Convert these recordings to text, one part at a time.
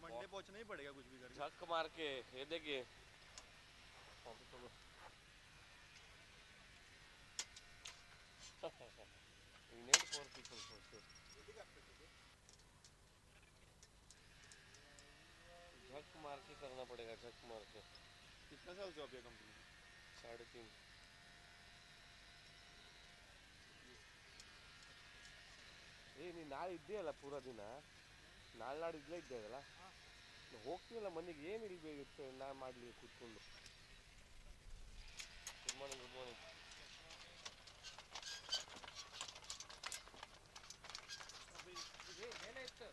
Monday पहुंचना ही पड़ेगा कुछ भी करके। झक मार के ये देखिए इनेट फॉर पीपल झक मार के करना पड़ेगा, झक मार के। कितना साल से आप ये कंपनी? 3.5 ನೀನು ನಾಳೆ ಇದ್ದೀಯಲ್ಲ ಪೂರ ದಿನ, ನಾಳೆ ನಾಡು ಇಲ್ಲೇ ಇದ್ದೇವಲ್ಲ, ಹೋಗ್ತೀವಲ್ಲ ಮನೆಗೆ, ಏನು ಇರಬೇಕಿತ್ತು ನಾ ಮಾಡಲಿ ಕೂತ್ಕೊಂಡು. Good morning, good morning. ಏನಾಯ್ತು?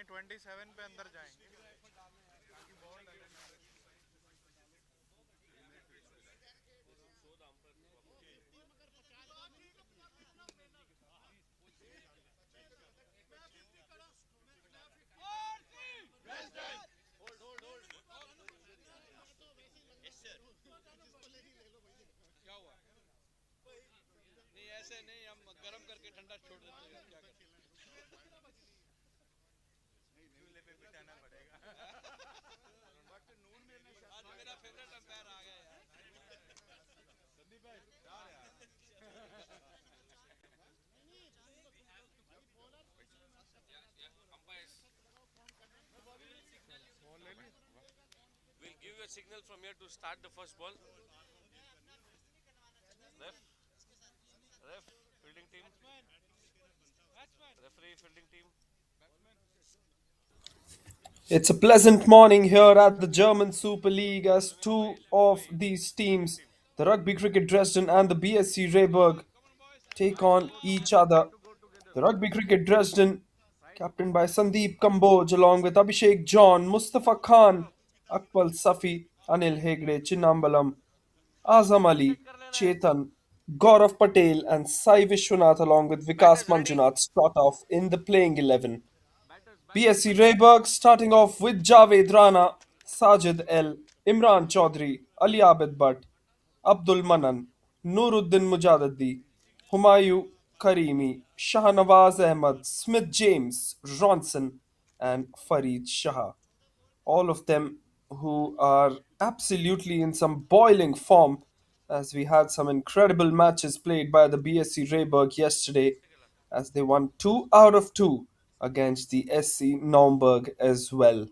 27 पे अंदर जाएंगे। क्या हुआ? नहीं ऐसे नहीं, हम गर्म करके ठंडा छोड़ देते हैं, क्या करते चूल्हे पे बिठाना पड़ेगा। बट नून में हैं? आज मेरा फेवरेट अंपायर आ गया यार। संदीप भाई यार यार We'll give you a signal from here to start the first ball. Ref, ref, fielding team, referee, fielding team. It's a pleasant morning here at the German Super League as two of these teams, the Rugby Cricket Dresden and the BSC Rehberge, take on each other. The Rugby Cricket Dresden, captained by Sandeep Kamboj, along with Abhishek John, Mustafa Khan, Akmal Safi, Anil Hegde, Chinnambalam, Azam Ali, Chetan, Gaurav Patel, and Sai Vishwanath, along with Vikas Manjunath, start off in the playing 11. BSC Rehberg starting off with Javed Rana, Sajid L, Imran Chaudhry, Ali Abid Bhatt, Abdul Manan, Nuruddin Mujadadi, Humayu Karimi, Shahnawaz Ahmad, Smith James, Ronson, and Farid Shah. All of them who are absolutely in some boiling form, as we had some incredible matches played by the BSC Rehberg yesterday, as they won 2 out of 2 against the SC Naumburg as well.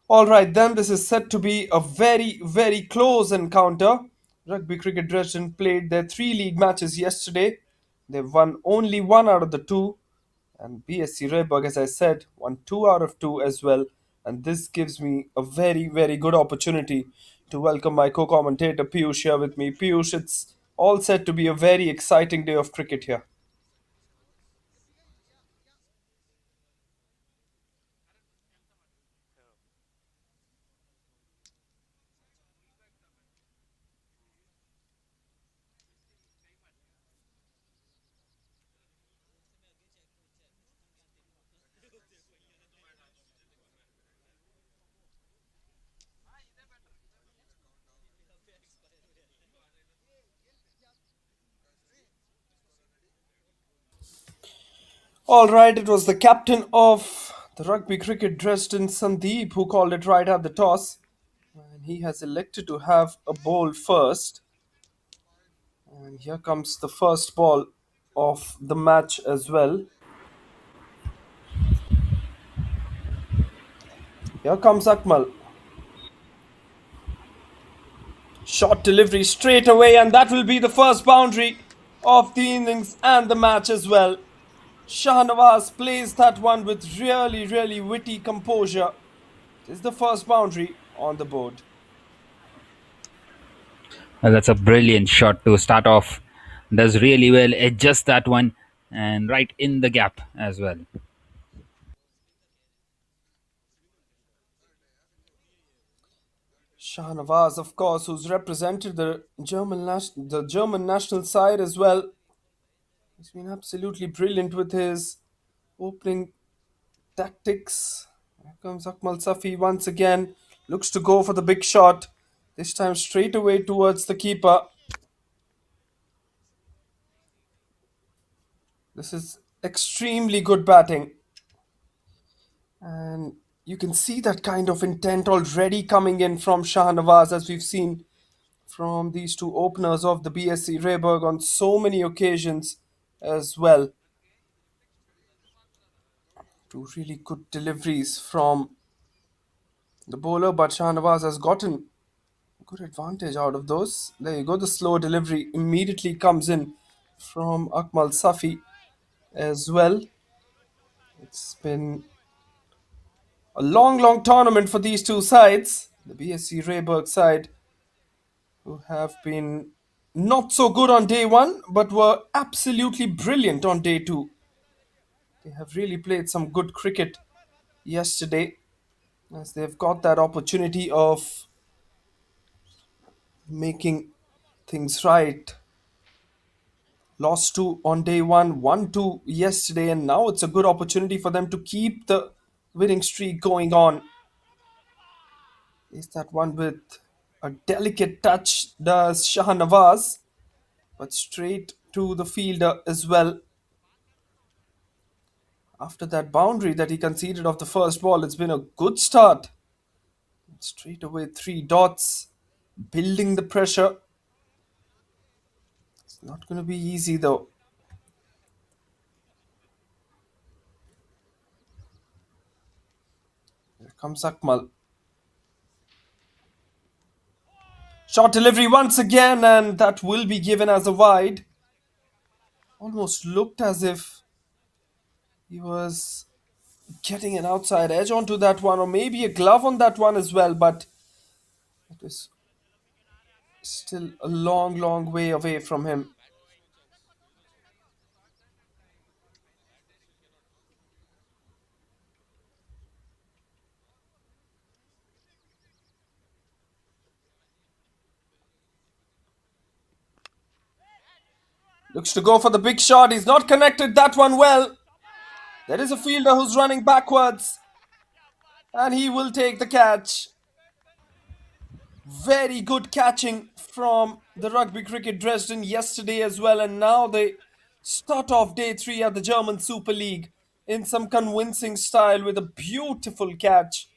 All right, then this is set to be a very, very close encounter. Rugby Cricket Dresden played their 3 league matches yesterday. They've won only 1 out of the 2, and BSC Rehberg, as I said, won 2 out of 2 as well. And this gives me a very, very good opportunity to welcome my co commentator Piyush here with me. Piyush, it's all set to be a very exciting day of cricket here. All right, it was the captain of the Rugby Cricket Dresden, Sandeep, who called it right at the toss. And he has elected to have a bowl first. And here comes the first ball of the match as well. Here comes Akmal. Short delivery straight away, and that will be the first boundary of the innings and the match as well. Shahnawaz plays that one with really, really witty composure. It is the first boundary on the board. Well, that's a brilliant shot to start off. Does really well, adjust that one and right in the gap as well. Shahnawaz, of course, who's represented the German national side as well. He's been absolutely brilliant with his opening tactics. Here comes Akmal Safi once again. Looks to go for the big shot. This time straight away towards the keeper. This is extremely good batting. And you can see that kind of intent already coming in from Shahnawaz, as we've seen from these two openers of the BSC Rehberg on so many occasions as well. Two really good deliveries from the bowler, but Shahnawaz has gotten good advantage out of those. There you go, the slow delivery immediately comes in from Akmal Safi as well. It's been a long, long tournament for these two sides. The BSC Rehberg side, who have been not so good on day one, but were absolutely brilliant on day two. They have really played some good cricket yesterday, as they've got that opportunity of making things right. Lost two on day one, won two yesterday, and now it's a good opportunity for them to keep the winning streak going on. Is that one with a delicate touch, does Shah Nawaz, but straight to the fielder as well. After that boundary that he conceded off the first ball, it's been a good start. Straight away, three dots, building the pressure. It's not going to be easy though. Here comes Akmal. Short delivery once again, and that will be given as a wide. Almost looked as if he was getting an outside edge onto that one, or maybe a glove on that one as well, but it is still a long, long way away from him. Looks to go for the big shot. He's not connected that one well. There is a fielder who's running backwards, and he will take the catch. Very good catching from the Rugby Cricket Dresden yesterday as well, and now they start off day three at the German Super League in some convincing style with a beautiful catch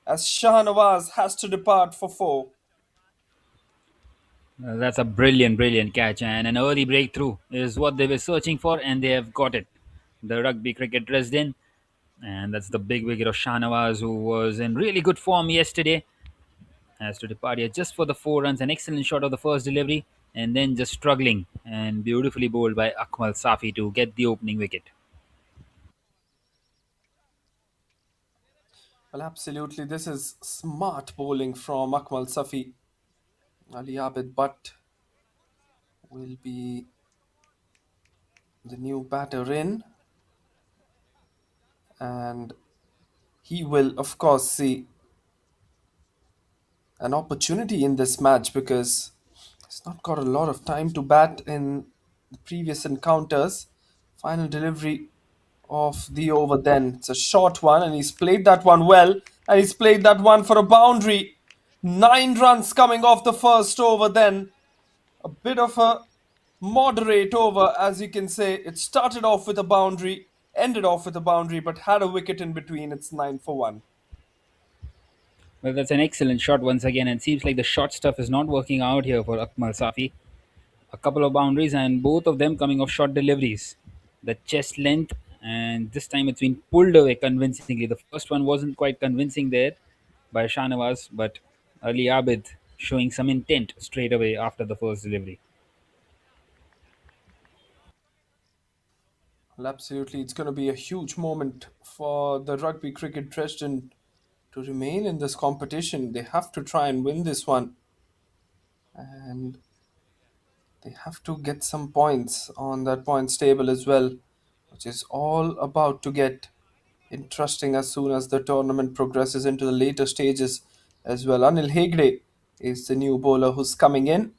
as Shah Nawaz has to depart for four. That's a brilliant, brilliant catch, and an early breakthrough is what they were searching for, and they have got it. The Rugby Cricket Dresden, and that's the big wicket of Shahnawaz, who was in really good form yesterday, has to depart here just for the 4 runs. An excellent shot of the first delivery, and then just struggling and beautifully bowled by Akmal Safi to get the opening wicket. Well, absolutely, this is smart bowling from Akmal Safi. Ali Abid Butt will be the new batter in, and he will, of course, see an opportunity in this match because he's not got a lot of time to bat in the previous encounters. Final delivery of the over then. It's a short one, and he's played that one well, and he's played that one for a boundary. 9 runs coming off the first over then. A bit of a moderate over, as you can say. It started off with a boundary, ended off with a boundary, but had a wicket in between. It's 9 for 1. Well, that's an excellent shot once again, and seems like the short stuff is not working out here for Akmal Safi. A couple of boundaries, and both of them coming off short deliveries. The chest length, and this time it's been pulled away convincingly. The first one wasn't quite convincing there by Shahnawaz, but Ali Abid showing some intent straight away after the first delivery. Well, absolutely, it's going to be a huge moment for the Rugby Cricket Dresden to remain in this competition. They have to try and win this one, and they have to get some points on that points table as well, which is all about to get interesting as soon as the tournament progresses into the later stages as well. Anil Hegde is the new bowler who's coming in.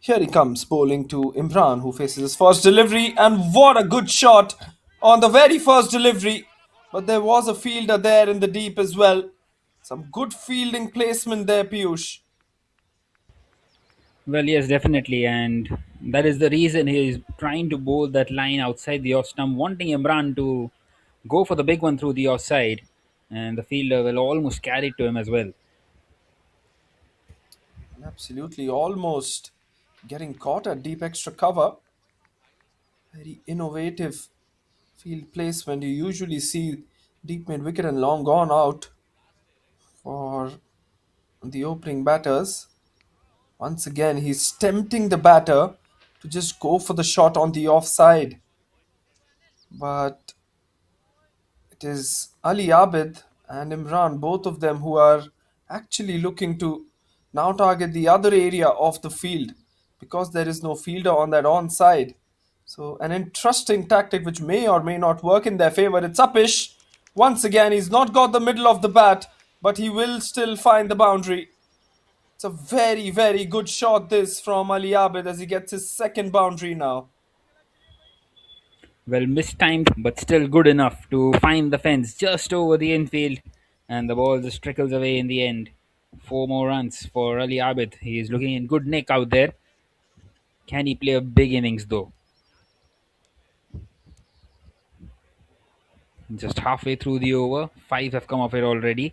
Here he comes, bowling to Imran, who faces his first delivery, and what a good shot on the very first delivery. But there was a fielder there in the deep as well. Some good fielding placement there, Piyush. Well, yes, definitely, and that is the reason he is trying to bowl that line outside the off stump, wanting Imran to go for the big one through the offside, and the fielder will almost carry it to him as well. Absolutely, almost getting caught at deep extra cover. Very innovative field placement. You usually see deep mid wicket and long gone out for the opening batters. Once again, he's tempting the batter to just go for the shot on the offside. But it is Ali Abid and Imran, both of them, who are actually looking to now target the other area of the field because there is no fielder on that onside. So, an interesting tactic which may or may not work in their favor. It's Upish Once again, he's not got the middle of the bat, but he will still find the boundary. It's a very, very good shot this from Ali Abid as he gets his second boundary now. Well, mistimed, but still good enough to find the fence just over the infield, and the ball just trickles away in the end. 4 more runs for Ali Abid. He is looking in good nick out there. Can he play a big innings though? Just halfway through the over, 5 have come off it already.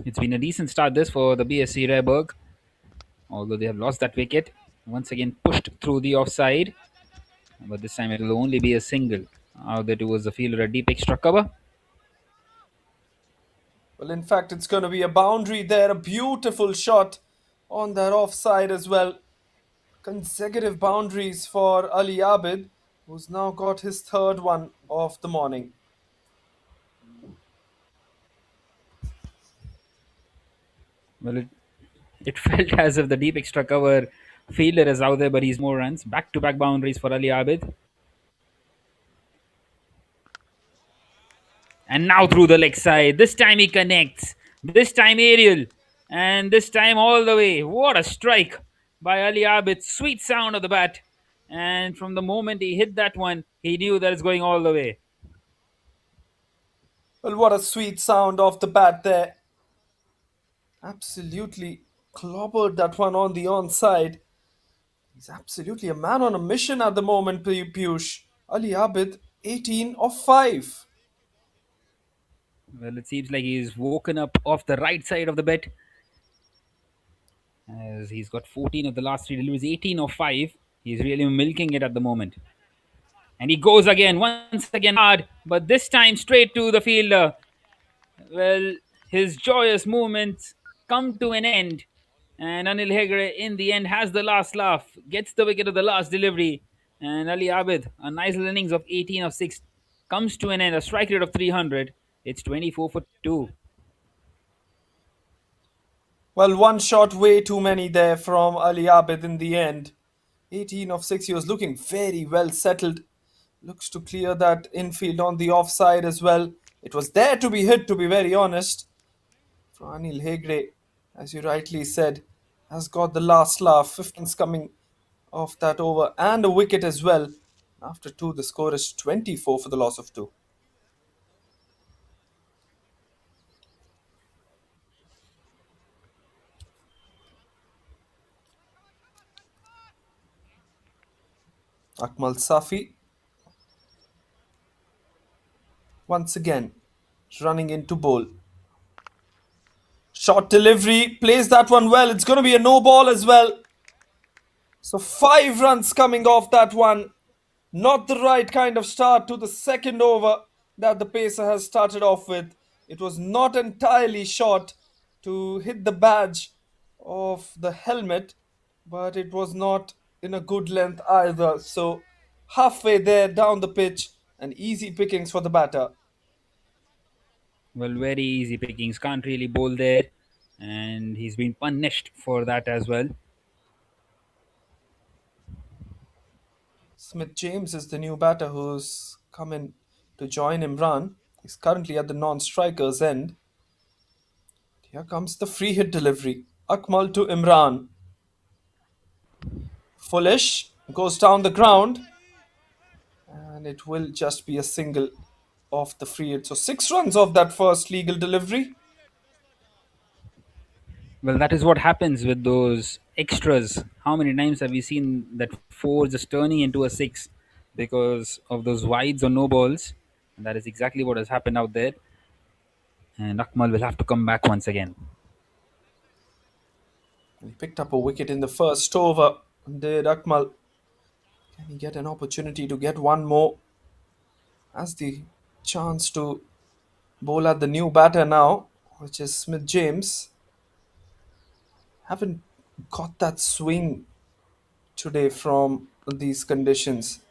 It's been a decent start this for the BSC Rehberge, although they have lost that wicket. Once again pushed through the offside, but this time it will only be a single. Out there towards the fielder, a deep extra cover. Well, in fact, it's going to be a boundary there. A beautiful shot on that offside as well. Consecutive boundaries for Ali Abid, who's now got his third one of the morning. Well, it felt as if the deep extra cover fielder is out there, but he's more runs. Back to back boundaries for Ali Abid. And now through the leg side. This time he connects. This time aerial. And this time all the way. What a strike by Ali Abid. Sweet sound of the bat. And from the moment he hit that one, he knew that it's going all the way. Well, what a sweet sound off the bat there. Absolutely clobbered that one on the onside. He's absolutely a man on a mission at the moment, Piyush. Ali Abid, 18 of 5. Well, it seems like he's woken up off the right side of the bet. As he's got 14 of the last 3 deliveries, 18 of 5. He's really milking it at the moment. And he goes again, once again hard, but this time straight to the fielder. Well, his joyous movements come to an end. And Anil Hegre, in the end, has the last laugh, gets the wicket of the last delivery. And Ali Abid, a nice little innings of 18 of 6, comes to an end. A strike rate of 300. It's 24 for 2. Well, one shot way too many there from Ali Abid in the end. 18 of 6. He was looking very well settled. Looks to clear that infield on the offside as well. It was there to be hit, to be very honest. For Anil Hegre, as you rightly said, has got the last laugh. 15's coming off that over and a wicket as well. After 2, the score is 24 for the loss of 2. Akmal Safi once again running into bowl. Short delivery, plays that one well. It's going to be a no ball as well. So 5 runs coming off that one. Not the right kind of start to the second over that the pacer has started off with. It was not entirely short to hit the badge of the helmet, but it was not in a good length either. So halfway there down the pitch and easy pickings for the batter. Well, very easy pickings. Can't really bowl there. And he's been punished for that as well. Smith James is the new batter who's come in to join Imran. He's currently at the non-striker's end. Here comes the free hit delivery. Akmal to Imran. Foolish goes down the ground. And it will just be a single off the free hit. So 6 runs off that first legal delivery. Well, that is what happens with those extras. How many times have we seen that 4 just turning into a 6 because of those wides or no balls? And that is exactly what has happened out there. And Akmal will have to come back once again. He picked up a wicket in the first over. Did Akmal. Can he get an opportunity to get one more? Has the chance to bowl at the new batter now, which is Smith James. Haven't got that swing today from these conditions.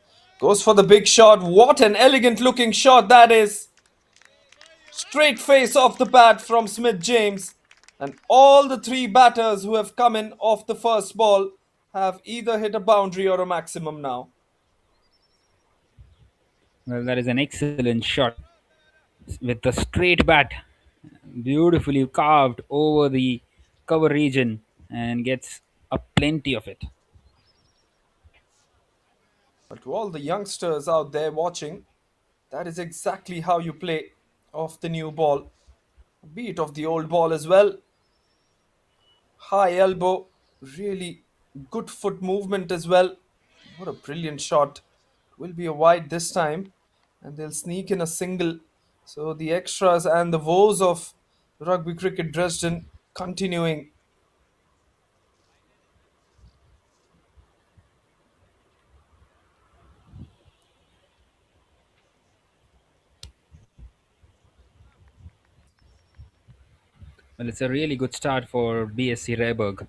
Goes for the big shot. What an elegant looking shot that is. Straight face off the bat from Smith James. And all the 3 batters who have come in off the first ball have either hit a boundary or a maximum now. Well, that is an excellent shot. with the straight bat, beautifully carved over the cover region and gets a plenty of it. But to all the youngsters out there watching, that is exactly how you play off the new ball. Be it of the old ball as well. High elbow, really good foot movement as well. What a brilliant shot. Will be a wide this time, and they'll sneak in a single. So the extras and the woes of rugby cricket Dresden continuing. Well, it's a really good start for BSC Rehberge.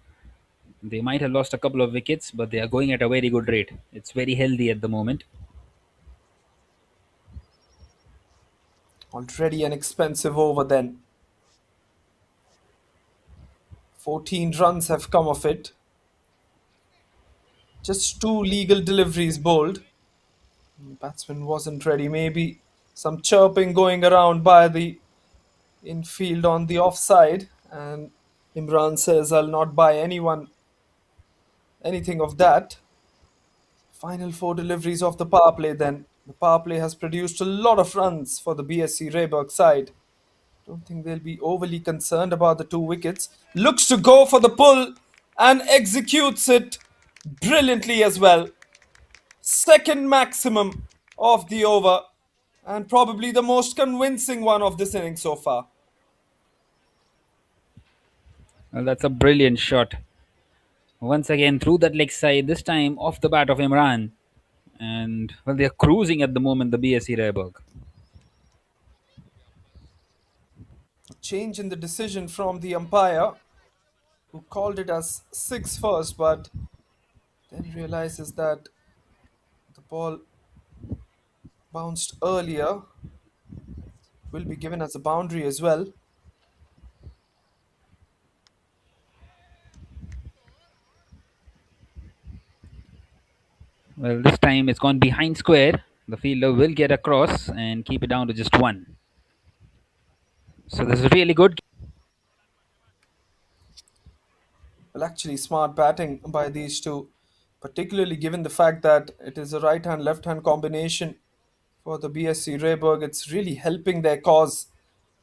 They might have lost a couple of wickets, but they are going at a very good rate. It's very healthy at the moment. Already an expensive over then. 14 runs have come of it. Just two legal deliveries bowled. Batsman wasn't ready. Maybe some chirping going around by the infield on the offside, and Imran says, I'll not buy anyone anything of that. Final four deliveries of the power play then. The power play has produced a lot of runs for the BSC Rehberg side. Don't think they'll be overly concerned about the two wickets. Looks to go for the pull and executes it brilliantly as well. Second maximum of the over, and probably the most convincing one of this inning so far. Well, that's a brilliant shot. Once again, through that leg side, this time off the bat of Imran. And, well, they're cruising at the moment, the BSC Rehberge. Change in the decision from the umpire, who called it as six first, but then realizes that the ball bounced earlier, will be given as a boundary as well. Well, this time it's gone behind square. The fielder will get across and keep it down to just one. So this is really good. Well, actually, smart batting by these two, particularly given the fact that it is a right hand left hand combination for the BSC Rehberg. It's really helping their cause.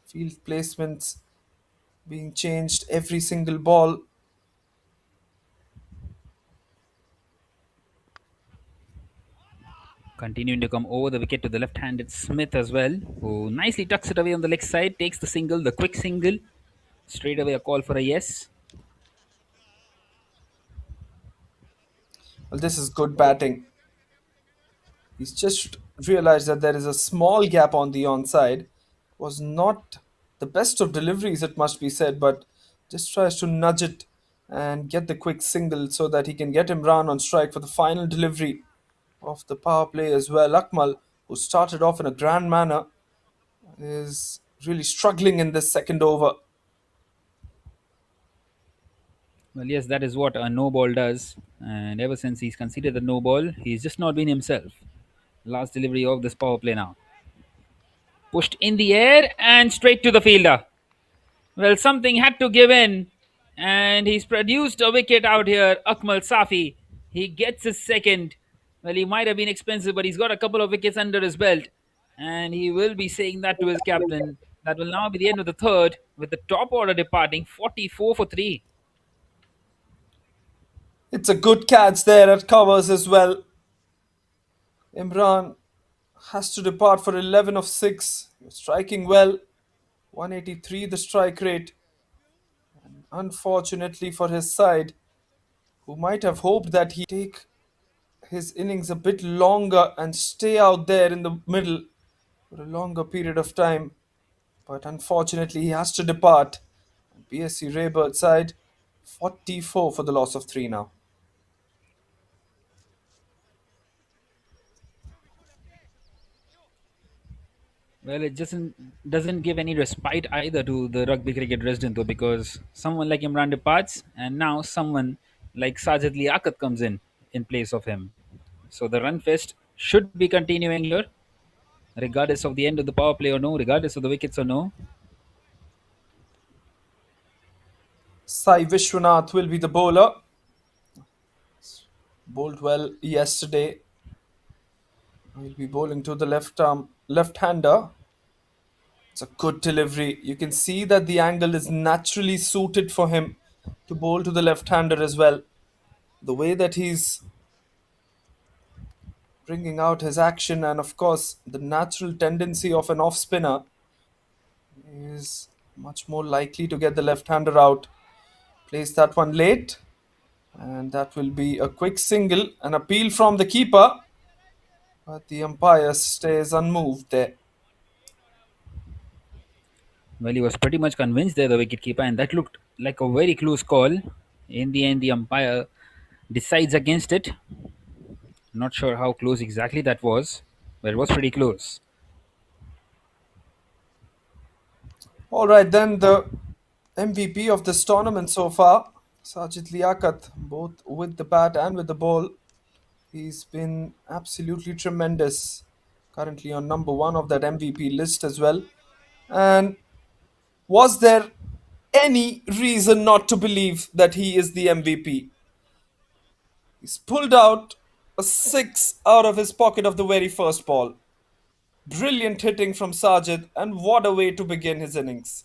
Field placements being changed every single ball. Continuing to come over the wicket to the left-handed Smith as well, who nicely tucks it away on the leg side, takes the single, the quick single. Straight away a call for a yes. Well, this is good batting. He's just realized that there is a small gap on the onside. Was not the best of deliveries, it must be said, but just tries to nudge it and get the quick single so that he can get Imran on strike for the final delivery of the power play as well. Akmal, who started off in a grand manner, is really struggling in this second over. Well, yes, that is what a no ball does. And ever since he's considered the no ball, he's just not been himself. Last delivery of this power play now. Pushed in the air and straight to the fielder. Well, something had to give in. And he's produced a wicket out here, Akmal Safi. He gets his second. Well, he might have been expensive, but he's got a couple of wickets under his belt. And he will be saying that to his captain. That will now be the end of the third, with the top order departing 44 for 3. It's a good catch there at covers as well. Imran has to depart for 11 of 6. Striking well. 183 the strike rate. Unfortunately for his side, who might have hoped that he take his innings a bit longer and stay out there in the middle for a longer period of time. But unfortunately, he has to depart. BSC Rehberg side, 44 for the loss of 3 now. Well, it just doesn't give any respite either to the rugby cricket Dresden, though, because someone like Imran departs, and now someone like Sajid Liaquat comes in place of him. So the run fest should be continuing here. regardless of the end of the power play or no, regardless of the wickets or no. Sai Vishwanath will be the bowler. Bowled well yesterday. He'll be bowling to the left-hander. It's a good delivery. You can see that the angle is naturally suited for him to bowl to the left-hander as well. The way that he's bringing out his action, and of course the natural tendency of an off spinner, is much more likely to get the left-hander out. Plays that one late, and that will be a quick single. An appeal from the keeper, but the umpire stays unmoved there. Well, he was pretty much convinced there, the wicketkeeper, and that looked like a very close call. In the end, the umpire decides against it. Not sure how close exactly that was, but it was pretty close. All right, then the MVP of this tournament so far, Sajid Liaquat, both with the bat and with the ball. He's been absolutely tremendous. Currently on number one of that MVP list as well. And was there any reason not to believe that he is the MVP? He's pulled out a six out of his pocket of the very first ball. Brilliant hitting from Sajid, and what a way to begin his innings.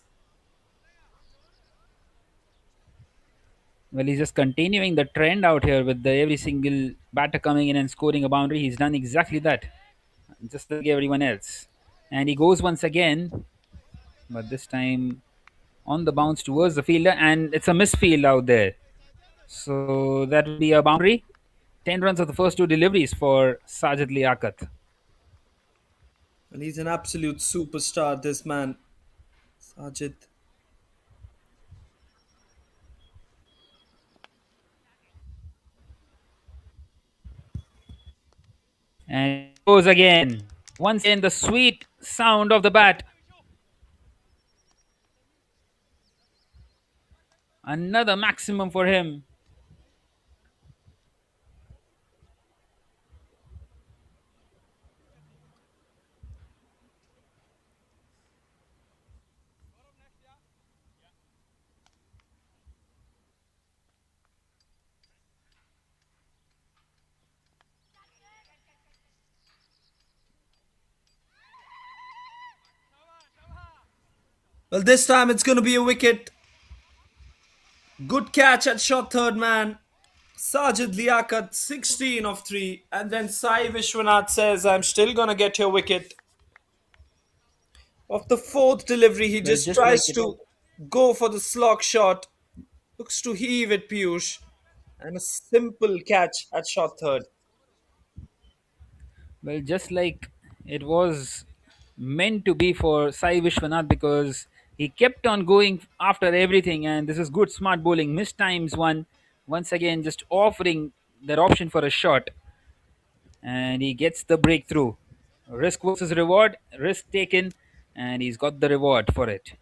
Well, he's just continuing the trend out here with every single batter coming in and scoring a boundary. He's done exactly that, just like everyone else. And he goes once again, but this time on the bounce towards the fielder, and it's a misfield out there. So that will be a boundary. 10 runs of the first two deliveries for Sajid Liaquat. And he's an absolute superstar, this man, Sajid. And goes again. Once again, the sweet sound of the bat. Another maximum for him. Well, this time it's going to be a wicket. Good catch at short third man. Sajid Liaquat, 16 of 3. And then Sai Vishwanath says, I'm still going to get your wicket. Of the fourth delivery, he Well, just just like tries it, to go for the slog shot. Looks to heave it, Piyush. And a simple catch at short third. well, just like it was meant to be for Sai Vishwanath, because he kept on going after everything, and this is good, smart bowling. Missed times one, once again, just offering that option for a shot, and he gets the breakthrough. Risk versus reward, risk taken, and he's got the reward for it.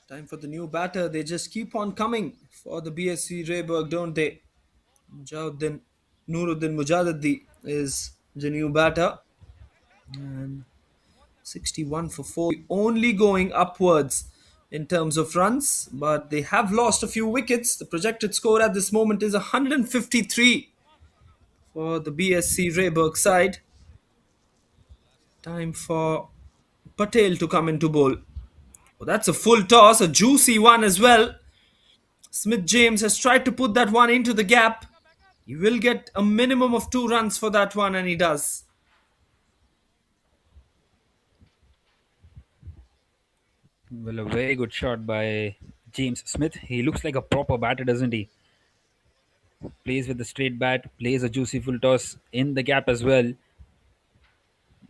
Time for the new batter. They just keep on coming for the BSC Rehberge, don't they? Mujaddin, Nuruddin Mujaddi is the new batter. And 61 for 4. Only going upwards in terms of runs, but they have lost a few wickets. The projected score at this moment is 153 for the BSC Rehberge side. Time for Patel to come into bowl. Oh, that's a full toss, a juicy one as well. Smith James has tried to put that one into the gap. He will get a minimum of 2 runs for that one, and he does. Well, a very good shot by James Smith. He looks like a proper batter, doesn't he? Plays with the straight bat, plays a juicy full toss in the gap as well.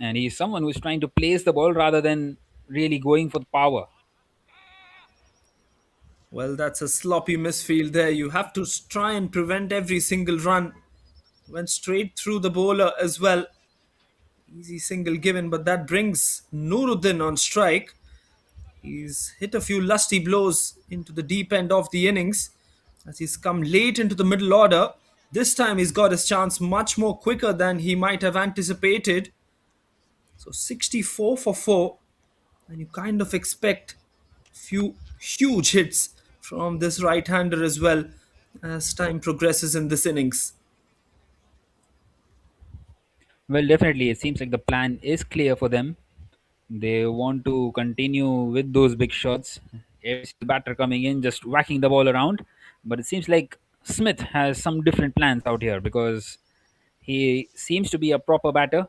And he's someone who's trying to place the ball rather than really going for the power. Well, that's a sloppy misfield there. You have to try and prevent every single run. Went straight through the bowler as well. Easy single given, but that brings Nuruddin on strike. He's hit a few lusty blows into the deep end of the innings as he's come late into the middle order. This time he's got his chance much more quicker than he might have anticipated. So 64 for 4, and you kind of expect few huge hits from this right-hander as well as time progresses in this innings. Well, definitely, it seems like the plan is clear for them. They want to continue with those big shots. Every single batter coming in, just whacking the ball around. But it seems like Smith has some different plans out here because he seems to be a proper batter.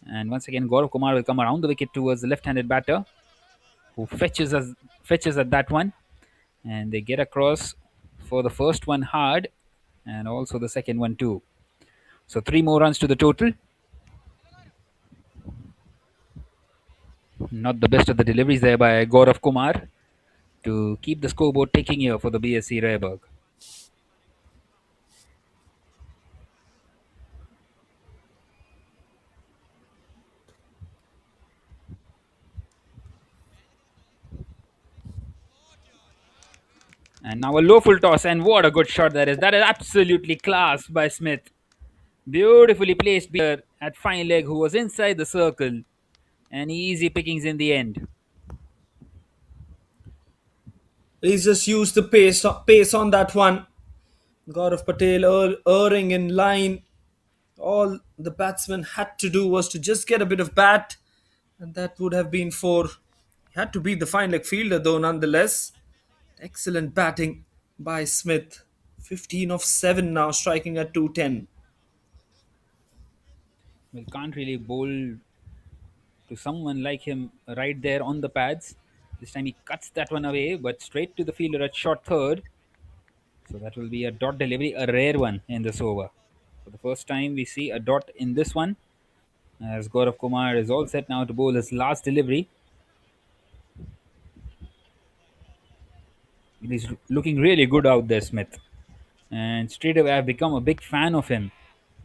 And once again, Gaurav Kumar will come around the wicket towards the left-handed batter, who fetches at that one, and they get across for the first one hard, and also the second one too. So 3 more runs to the total. Not the best of the deliveries there by Gaurav Kumar to keep the scoreboard ticking here for the BSC Rehberge. And now a low full toss, and what a good shot that is. That is absolutely class by Smith. Beautifully placed here at fine leg, who was inside the circle, and easy pickings in the end. He's just used the pace on that one. Gaurav Patel erring in line. All the batsman had to do was to just get a bit of bat, and that would have been four. He had to beat the fine leg fielder though, nonetheless. Excellent batting by Smith. 15 of 7 now, striking at 210. Well, can't really bowl to someone like him right there on the pads. This time he cuts that one away, but straight to the fielder at short third. So that will be a dot delivery, a rare one in this over. For the first time, we see a dot in this one, as Gaurav Kumar is all set now to bowl his last delivery. He's looking really good out there, Smith. And straight away, I've become a big fan of him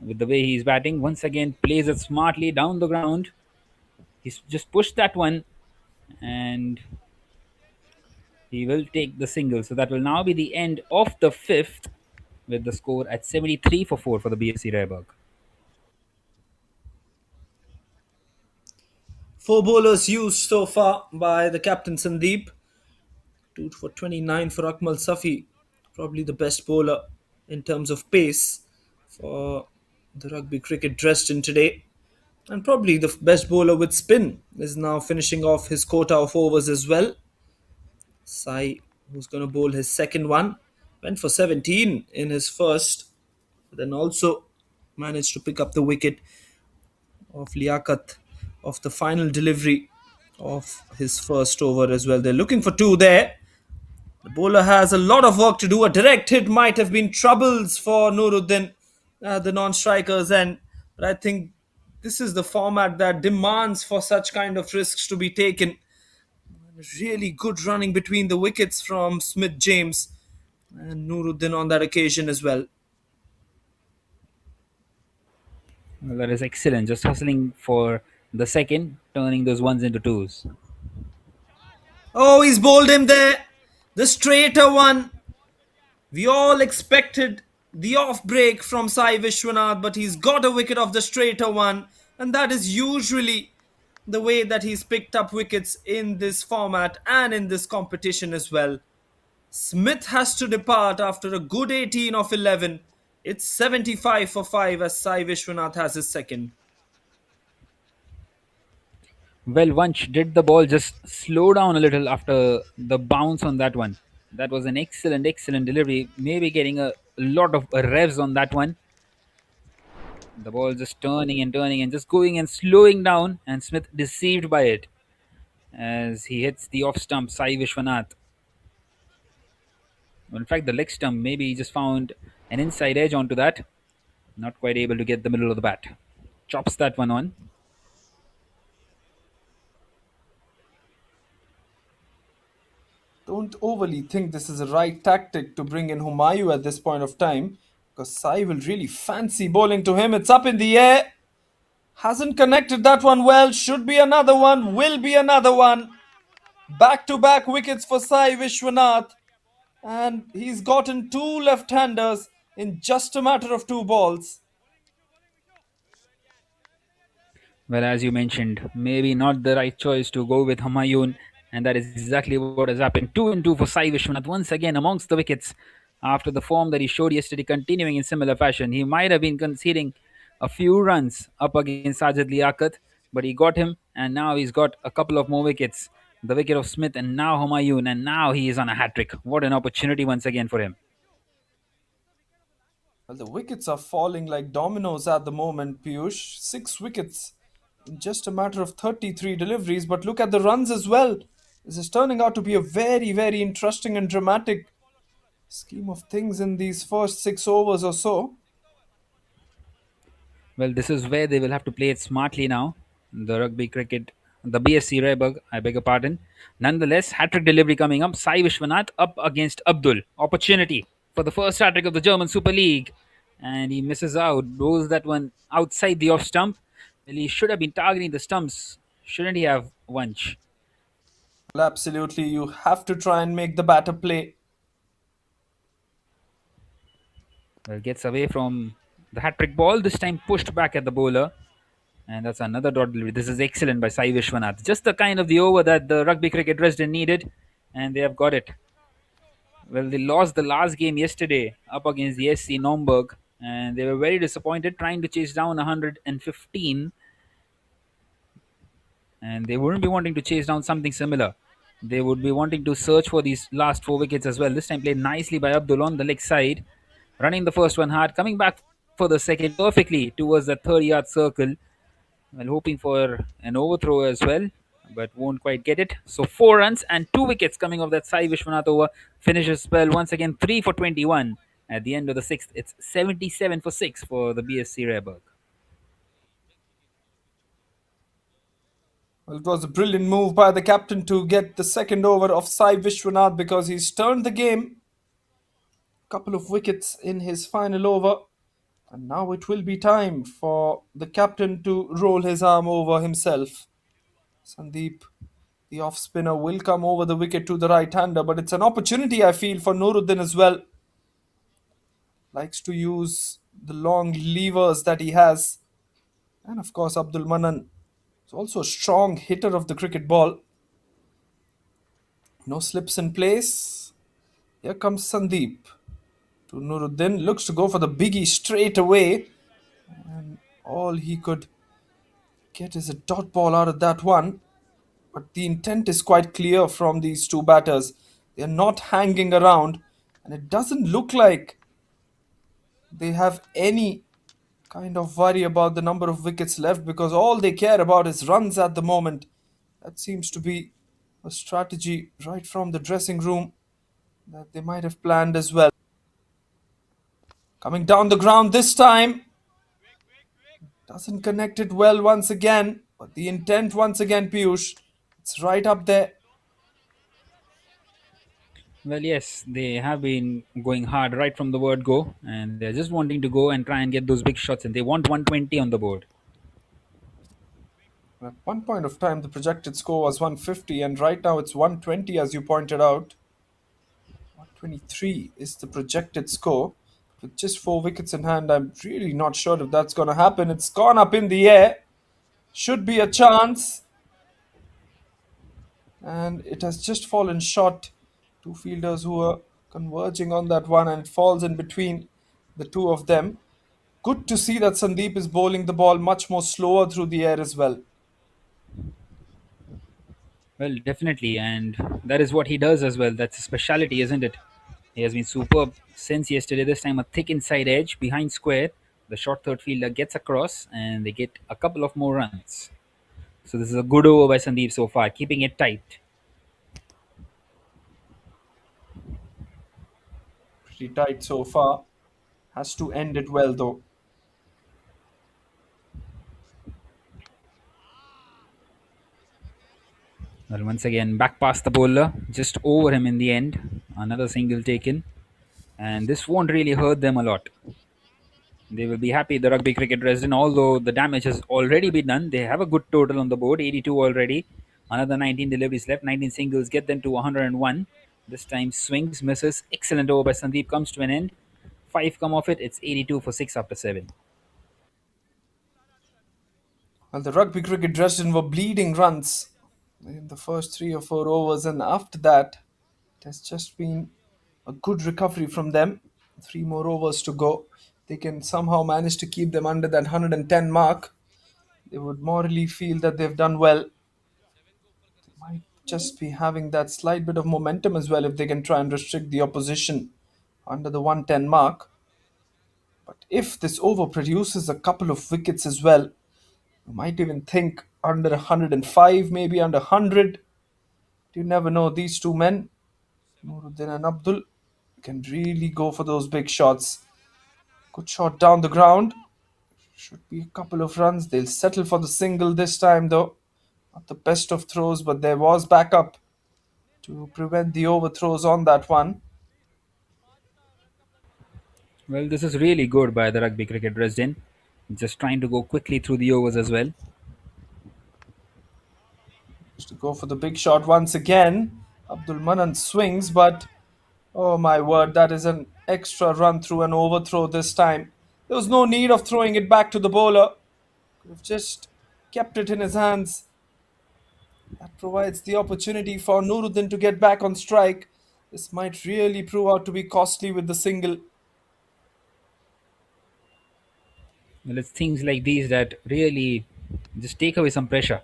with the way he's batting. Once again, plays it smartly down the ground. He's just pushed that one, and he will take the single. So that will now be the end of the fifth, with the score at 73 for 4 for the BSC Rehberge. Four bowlers used so far by the captain Sandeep. 2 for 29 for Akmal Safi. Probably the best bowler in terms of pace for the Rugby Cricket Dresden today. And probably the best bowler with spin is now finishing off his quota of overs as well. Sai, who's going to bowl his second one, went for 17 in his first, but then also managed to pick up the wicket of Liaquat of the final delivery of his first over as well. They're looking for two there. The bowler has a lot of work to do. A direct hit might have been troubles for Nuruddin, the non-strikers, but I think this is the format that demands for such kind of risks to be taken. Really good running between the wickets from Smith James and Nuruddin on that occasion as well. Well, that is excellent. Just hustling for the second, turning those ones into twos. Oh, he's bowled him there. The straighter one. We all expected the off break from Sai Vishwanath, but he's got a wicket of the straighter one, and that is usually the way that he's picked up wickets in this format and in this competition as well. Smith has to depart after a good 18 of 11. It's 75 for 5 as Sai Vishwanath has his second. Well, Vanch, did the ball just slow down a little after the bounce on that one? That was an excellent, excellent delivery. Maybe getting a lot of revs on that one. The ball just turning and just going and slowing down, and Smith deceived by it as he hits the off stump, Sai Vishwanath. In fact, the leg stump, maybe he just found an inside edge onto that. Not quite able to get the middle of the bat. Chops that one on. Don't overly think this is a right tactic to bring in Humayu at this point of time, because Sai will really fancy bowling to him. It's up in the air. Hasn't connected that one well. Should be another one. Will be another one. Back-to-back wickets for Sai Vishwanath. And he's gotten two left-handers in just a matter of 2 balls. Well, as you mentioned, maybe not the right choice to go with Humayun, and that is exactly what has happened. 2-2 for Sai Vishwanath once again amongst the wickets after the form that he showed yesterday continuing in similar fashion. He might have been conceding a few runs up against Sajid Liaquat, but he got him, and now he's got a couple of more wickets. The wicket of Smith, and now Humayun, and now he is on a hat trick. What an opportunity once again for him. Well, the wickets are falling like dominoes at the moment, Piyush. 6 wickets in just a matter of 33 deliveries. But look at the runs as well. This is turning out to be a very, very interesting and dramatic scheme of things in these first 6 overs or so. Well, this is where they will have to play it smartly now. The rugby cricket, the BSC Rehberge, I beg your pardon. Nonetheless, hat trick delivery coming up. Sai Vishwanath up against Abdul. Opportunity for the first hat trick of the German Super League. And he misses out. Rolls that one outside the off stump. Well, he should have been targeting the stumps. Shouldn't he have, Vanch? Well, absolutely, you have to try and make the batter play. Well, gets away from the hat trick ball. This time pushed back at the bowler. And that's another dot delivery. This is excellent by Sai Vishwanath. Just the kind of the over that the rugby cricket Dresden needed, and they have got it. Well, they lost the last game yesterday up against the SC Naumburg, and they were very disappointed, trying to chase down 115, and they wouldn't be wanting to chase down something similar. They would be wanting to search for these last 4 wickets as well. This time played nicely by Abdul on the leg side, running the first one hard, coming back for the second perfectly towards the 30-yard circle. Well, hoping for an overthrow as well, but won't quite get it. So 4 runs and 2 wickets coming off that Sai Vishwanath over. Finishes spell once again 3 for 21. At the end of the sixth, it's 77 for 6 for the BSC Rehberge. Well, it was a brilliant move by the captain to get the second over of Sai Vishwanath because he's turned the game. Couple of wickets in his final over. And now it will be time for the captain to roll his arm over himself. Sandeep, the off spinner, will come over the wicket to the right hander, but it's an opportunity, I feel, for Nuruddin as well. Likes to use the long levers that he has. And of course, Abdul Manan is also a strong hitter of the cricket ball. No slips in place. Here comes Sandeep to Nuruddin. Looks to go for the biggie straight away. And all he could get is a dot ball out of that one. But the intent is quite clear from these two batters. They are not hanging around. And it doesn't look like they have any kind of worry about the number of wickets left because all they care about is runs at the moment. That seems to be a strategy right from the dressing room that they might have planned as well. Coming down the ground this time. Doesn't connect it well once again. But the intent once again, Piyush, it's right up there. Well, yes, they have been going hard right from the word go, and they're just wanting to go and try and get those big shots, and they want 120 on the board. At one point of time, the projected score was 150, and right now it's 120, as you pointed out. 123 is the projected score. With just 4 wickets in hand, I'm really not sure if that's going to happen. It's gone up in the air. Should be a chance. And it has just fallen short. Two fielders who are converging on that one, and it falls in between the two of them. Good to see that Sandeep is bowling the ball much more slower through the air as well. Well, definitely, and that is what he does as well. That's a speciality, isn't it? He has been superb since yesterday. This time, a thick inside edge behind square. The short third fielder gets across, and they get a couple of more runs. So this is a good over by Sandeep so far, keeping it tight. Pretty tight so far. Has to end it well though. Well, once again, back past the bowler, just over him in the end. Another single taken. And this won't really hurt them a lot. They will be happy, the Rugby Cricket Dresden, although the damage has already been done. They have a good total on the board, 82 already. Another 19 deliveries left, 19 singles get them to 101. This time swings, misses. Excellent over by Sandeep comes to an end. 5 come off it. It's 82 for 6 after 7. Well, the rugby cricket Dresden were bleeding runs in the first 3 or 4 overs, and after that, it has just been a good recovery from them. 3 more overs to go. They can somehow manage to keep them under that 110 mark. They would morally feel that they've done well. They might just be having that slight bit of momentum as well if they can try and restrict the opposition under the 110 mark. But if this over produces a couple of wickets as well, you might even think under 105, maybe under 100. You never know. These two men, Nuruddin and Abdul, can really go for those big shots. Good shot down the ground. Should be a couple of runs. They'll settle for the single this time, though. Not the best of throws, but there was backup to prevent the overthrows on that one. Well, this is really good by the rugby cricket Dresden. Just trying to go quickly through the overs as well. To go for the big shot once again. Abdul Manan swings, but oh my word, that is an extra run through an overthrow this time. There was no need of throwing it back to the bowler. Could have just kept it in his hands. That provides the opportunity for Nuruddin to get back on strike. This might really prove out to be costly with the single. Well, it's things like these that really just take away some pressure.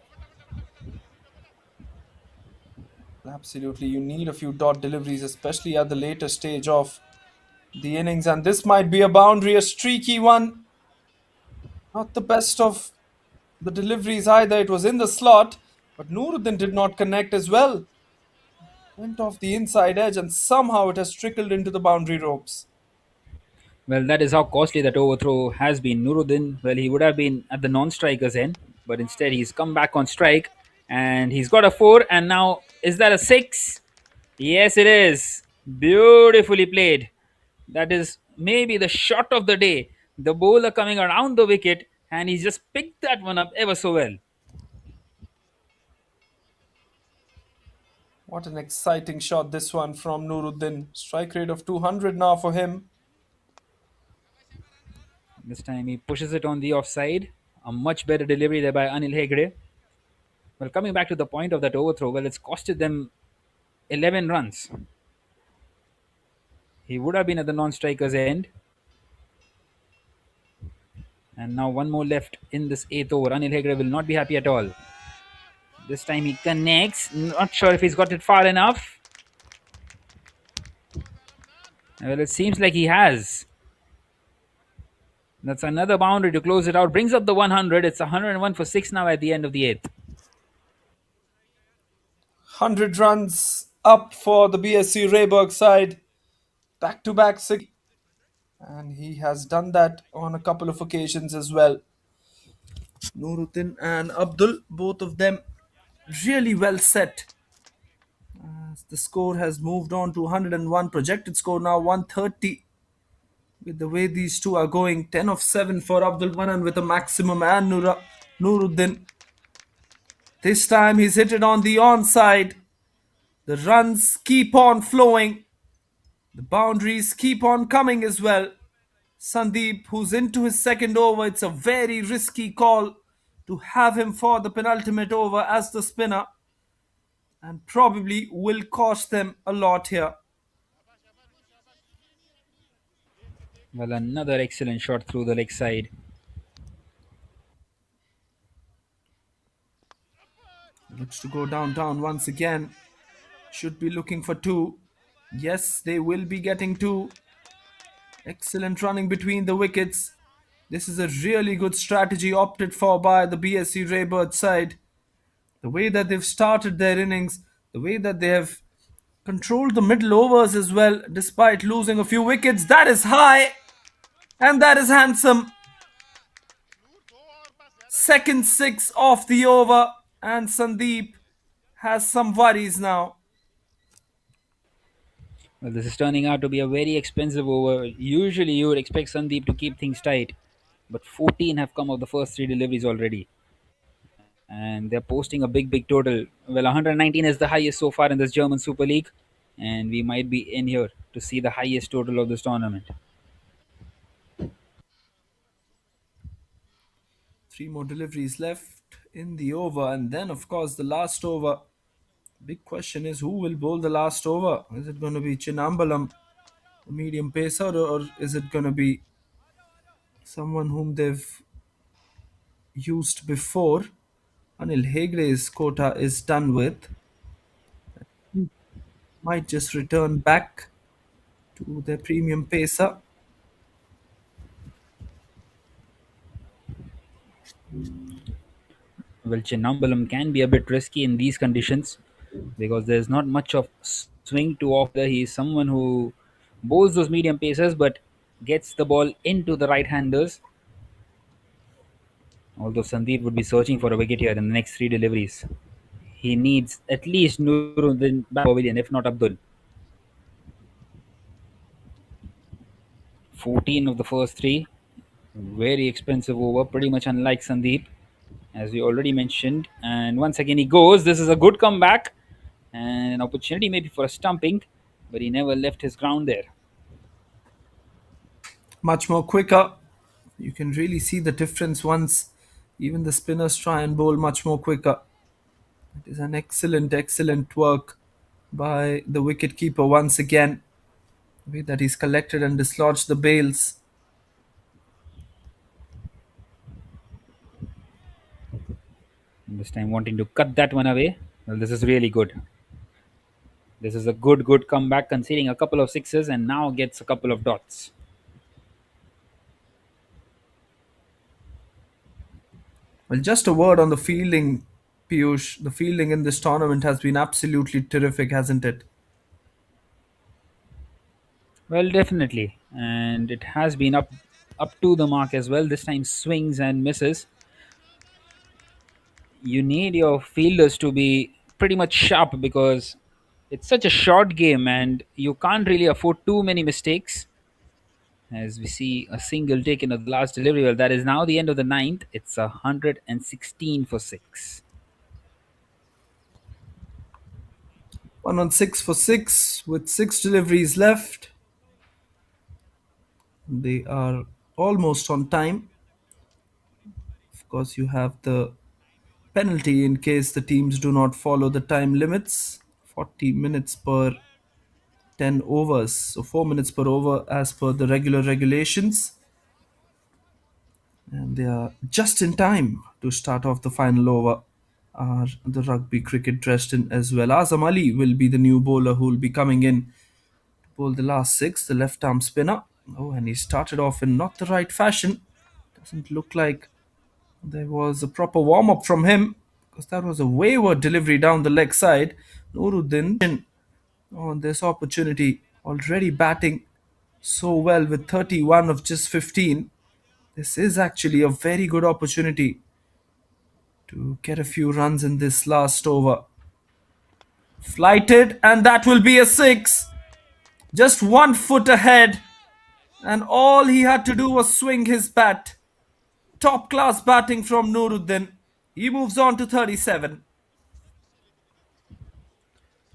Absolutely, you need a few dot deliveries, especially at the later stage of the innings. And this might be a boundary, a streaky one. Not the best of the deliveries either. It was in the slot, but Nuruddin did not connect as well. Went off the inside edge and somehow it has trickled into the boundary ropes. Well, that is how costly that overthrow has been. Nuruddin, well, he would have been at the non-striker's end, but instead he's come back on strike and he's got a 4. And now, is that a 6? Yes, it is. Beautifully played. That is maybe the shot of the day. The bowler coming around the wicket and he's just picked that one up ever so well. What an exciting shot this one from Nuruddin. Strike rate of 200 now for him. This time he pushes it on the offside. A much better delivery there by Anil Hegde. Well, coming back to the point of that overthrow, well, it's costed them 11 runs. He would have been at the non-striker's end. And now one more left in this 8th over. Anil Hegde will not be happy at all. This time he connects. Not sure if he's got it far enough. Well, it seems like he has. That's another boundary to close it out. Brings up the 100. It's 101 for 6 now at the end of the 8th. 100 runs up for the BSC Rehberge side. Back to back six. And he has done that on a couple of occasions as well. Nuruddin and Abdul, both of them really well set. The score has moved on to 101. Projected score now 130. With the way these two are going, 10 of 7 for Abdul Manan with a maximum, and Nuruddin. This time he's hit it on the onside. The runs keep on flowing. The boundaries keep on coming as well. Sandeep, who's into his second over, it's a very risky call to have him for the penultimate over as the spinner, and probably will cost them a lot here. Well, another excellent shot through the leg side. Looks to go down once again. Should be looking for 2. Yes, they will be getting 2. Excellent running between the wickets. This is a really good strategy opted for by the BSC Rehberge side. The way that they've started their innings, the way that they have controlled the middle overs as well, despite losing a few wickets. That is high and that is handsome. Second 6 off the over, and Sandeep has some worries now. Well, this is turning out to be a very expensive over. Usually you would expect Sandeep to keep things tight, but 14 have come of the first 3 deliveries already. And they're posting a big total. Well, 119 is the highest so far in this German Super League, and we might be in here to see the highest total of this tournament. Three more deliveries left in the over, and then, of course, the last over. Big question is who will bowl the last over? Is it going to be Chinambalam, the medium pacer, or is it going to be someone whom they've used before? Anil Hegde's quota is done with. Might just return back to their premium pacer. Well, Chinnambalam can be a bit risky in these conditions because there's not much of swing to offer. He's someone who bowls those medium paces but gets the ball into the right handers. Although Sandeep would be searching for a wicket here in the next three deliveries. He needs at least Nuruddin back pavilion, if not Abdul. 14 of the first three. Very expensive over, pretty much unlike Sandeep, as we already mentioned. And once again, he goes. This is a good comeback and an opportunity maybe for a stumping, but he never left his ground there. Much more quicker. You can really see the difference once even the spinners try and bowl much more quicker. It is an excellent, excellent work by the wicketkeeper once again. The way that he's collected and dislodged the bails. This time wanting to cut that one away. Well, this is really good. This is a good comeback, conceding a couple of sixes and now gets a couple of dots. Well, just a word on the fielding, Piyush. The fielding in this tournament has been absolutely terrific, hasn't it? Well, definitely, and it has been up to the mark as well. This time swings and misses. You need your fielders to be pretty much sharp because it's such a short game and you can't really afford too many mistakes. As we see a single taken of the last delivery, well, that is now the end of the ninth. It's 116 for six. 1 on 6 for 6 with 6 deliveries left. They are almost on time. Of course, you have the penalty in case the teams do not follow the time limits. 40 minutes per 10 overs, so 4 minutes per over as per the regular regulations. And they are just in time to start off the final over. Are the Rugby Cricket Dresden as well. Azam Ali will be the new bowler who will be coming in to bowl the last six, the left arm spinner. Oh, and he started off in not the right fashion. Doesn't look like there was a proper warm up from him because that was a wayward delivery down the leg side. Nuruddin on this opportunity, already batting so well with 31 of just 15. This is actually a very good opportunity to get a few runs in this last over. Flighted, and that will be a six. Just 1 foot ahead, and all he had to do was swing his bat. Top class batting from Nuruddin. He moves on to 37.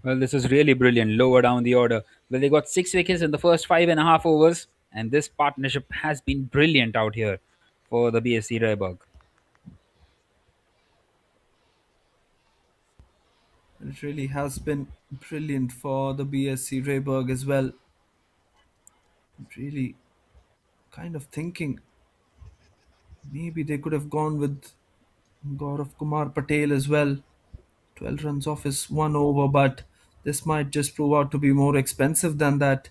Well, this is really brilliant. Lower down the order. Well, they got 6 wickets in the first 5.5 overs, and this partnership has been brilliant out here for the BSC Rehberge. It really has been brilliant for the BSC Rehberge as well. Really kind of thinking maybe they could have gone with Gaurav Kumar Patel as well. 12 runs off is 1 over, but this might just prove out to be more expensive than that.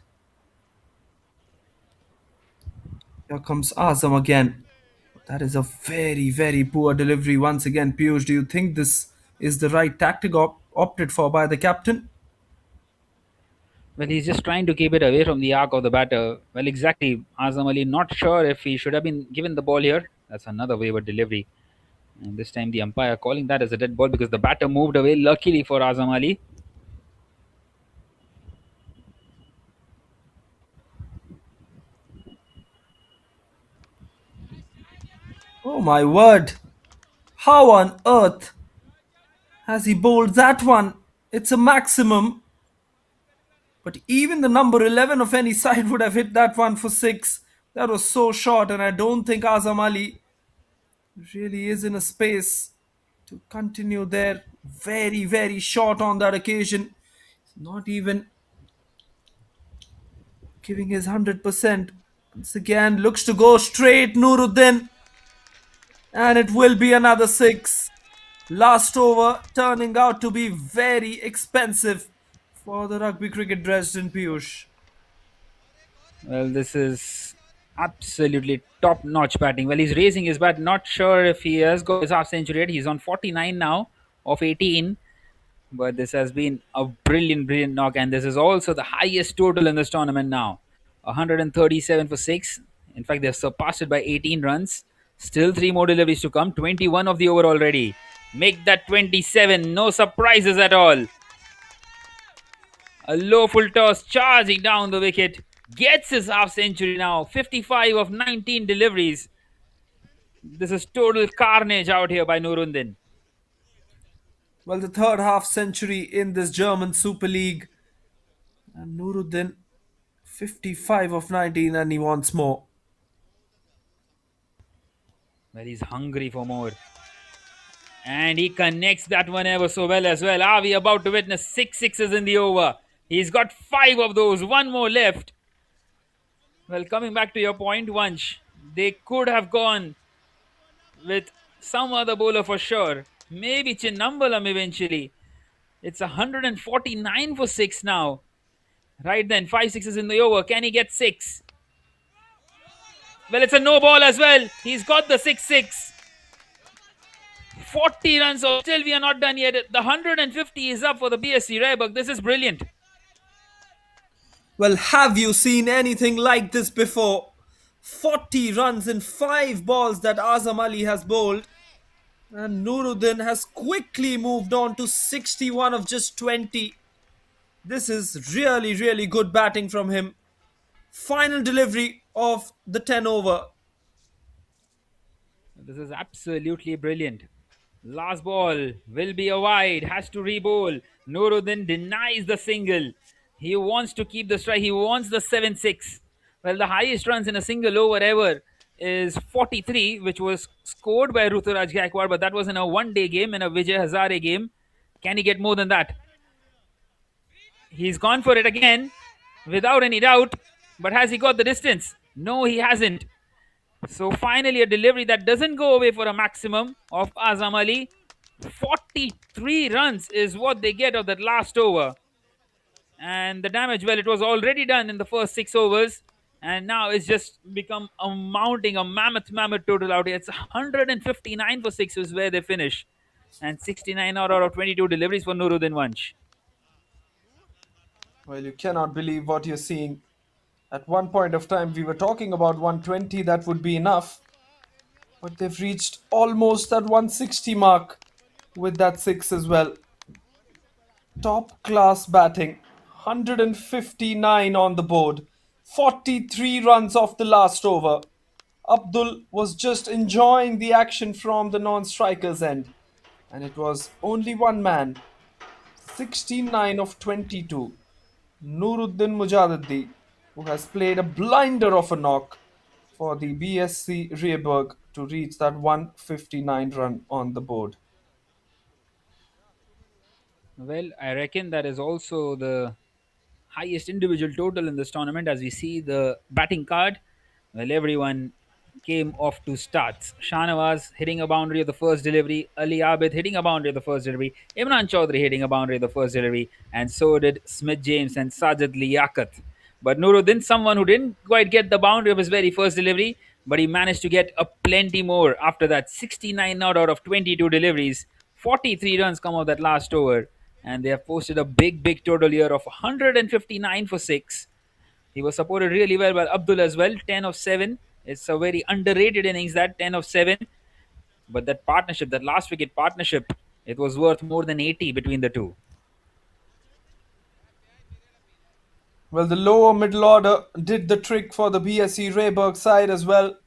Here comes Azam again. That is a very, very poor delivery once again. Piyush, do you think this is the right tactic opted for by the captain? Well, he's just trying to keep it away from the arc of the batter. Well, exactly. Azam Ali not sure if he should have been given the ball here. That's another wayward delivery. And this time the umpire calling that as a dead ball because the batter moved away, luckily for Azam Ali. Oh my word! How on earth has he bowled that one? It's a maximum. But even the number 11 of any side would have hit that one for six. That was so short, and I don't think Azam Ali Really is in a space to continue there. Very, very short on that occasion. Not even giving his 100%. Once again, looks to go straight, Nuruddin. And it will be another six. Last over turning out to be very expensive for the Rugby Cricket Dresden, Piyush. Well, this is absolutely top notch batting. Well, he's raising his bat. Not sure if he has got his half century yet. He's on 49 now of 18. But this has been a brilliant, brilliant knock. And this is also the highest total in this tournament now 137 for 6. In fact, they've surpassed it by 18 runs. Still 3 more deliveries to come. 21 of the over already. Make that 27. No surprises at all. A low full toss charging down the wicket. Gets his half century now. 55 of 19 deliveries. This is total carnage out here by Nuruddin. Well, the third half century in this German Super League. And Nuruddin, 55 of 19, and he wants more. Well, he's hungry for more. And he connects that one ever so well as well. Are we about to witness 6 sixes in the over? He's got 5 of those. One more left. Well, coming back to your point, Vansh, they could have gone with some other bowler for sure. Maybe Chinnambalam eventually. It's 149 for 6 now. Right then, 5 sixes in the over. Can he get 6? Well, it's a no ball as well. He's got the 6-6. 40 runs, so still we are not done yet. The 150 is up for the BSC Rehberge. This is brilliant. Well, have you seen anything like this before? 40 runs in 5 balls that Azam Ali has bowled. And Nuruddin has quickly moved on to 61 of just 20. This is really, really good batting from him. Final delivery of the 10 over. This is absolutely brilliant. Last ball will be a wide. Has to re-bowl. Nuruddin denies the single. He wants to keep the strike. He wants the 7-6. Well, the highest runs in a single over ever is 43, which was scored by Ruturaj Gaikwad, but that was in a one-day game, in a Vijay Hazare game. Can he get more than that? He's gone for it again, without any doubt. But has he got the distance? No, he hasn't. So finally, a delivery that doesn't go away for a maximum of Azam Ali. 43 runs is what they get of that last over. And the damage, well, it was already done in the first 6 overs. And now it's just become a mounting, a mammoth total out here. It's 159 for 6 is where they finish. And 69 out of 22 deliveries for Nuruddin Vansh. Well, you cannot believe what you're seeing. At one point of time, we were talking about 120, that would be enough. But they've reached almost that 160 mark with that 6 as well. Top class batting. 159 on the board. 43 runs off the last over. Abdul was just enjoying the action from the non-striker's end. And it was only one man. 69 of 22. Nuruddin Mujadiddi, who has played a blinder of a knock for the BSC Rehberge to reach that 159 run on the board. Well, I reckon that is also the highest individual total in this tournament. As we see the batting card, well, everyone came off to starts. Shahnawaz hitting a boundary of the first delivery, Ali Abid hitting a boundary of the first delivery, Imran Chaudhary hitting a boundary of the first delivery, and so did Smith James and Sajid Liaquat. But Nuruddin, someone who didn't quite get the boundary of his very first delivery, but he managed to get a plenty more after that. 69 out of 22 deliveries, 43 runs come off that last over, and they have posted a big total here of 159 for 6. He was supported really well by Abdul as well, 10 of 7. It's a very underrated innings, that 10 of 7. But that partnership, that last wicket partnership, it was worth more than 80 between the two. Well, the lower middle order did the trick for the BSC Rehberge side as well.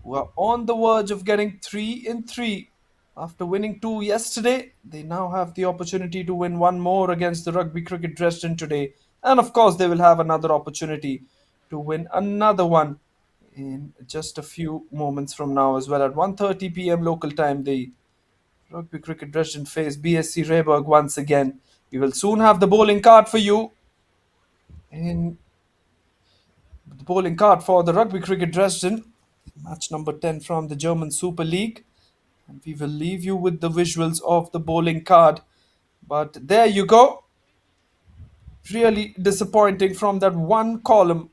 Were on the verge of getting 3 in 3. After winning 2 yesterday, they now have the opportunity to win 1 more against the Rugby Cricket Dresden today. And of course, they will have another opportunity to win another one in just a few moments from now as well. At 1:30 p.m. local time, the Rugby Cricket Dresden face BSC Rehberge once again. We will soon have the bowling card for you. In the bowling card for the Rugby Cricket Dresden, match number 10 from the German Super League. And we will leave you with the visuals of the bowling card. But there you go. Really disappointing from that one column.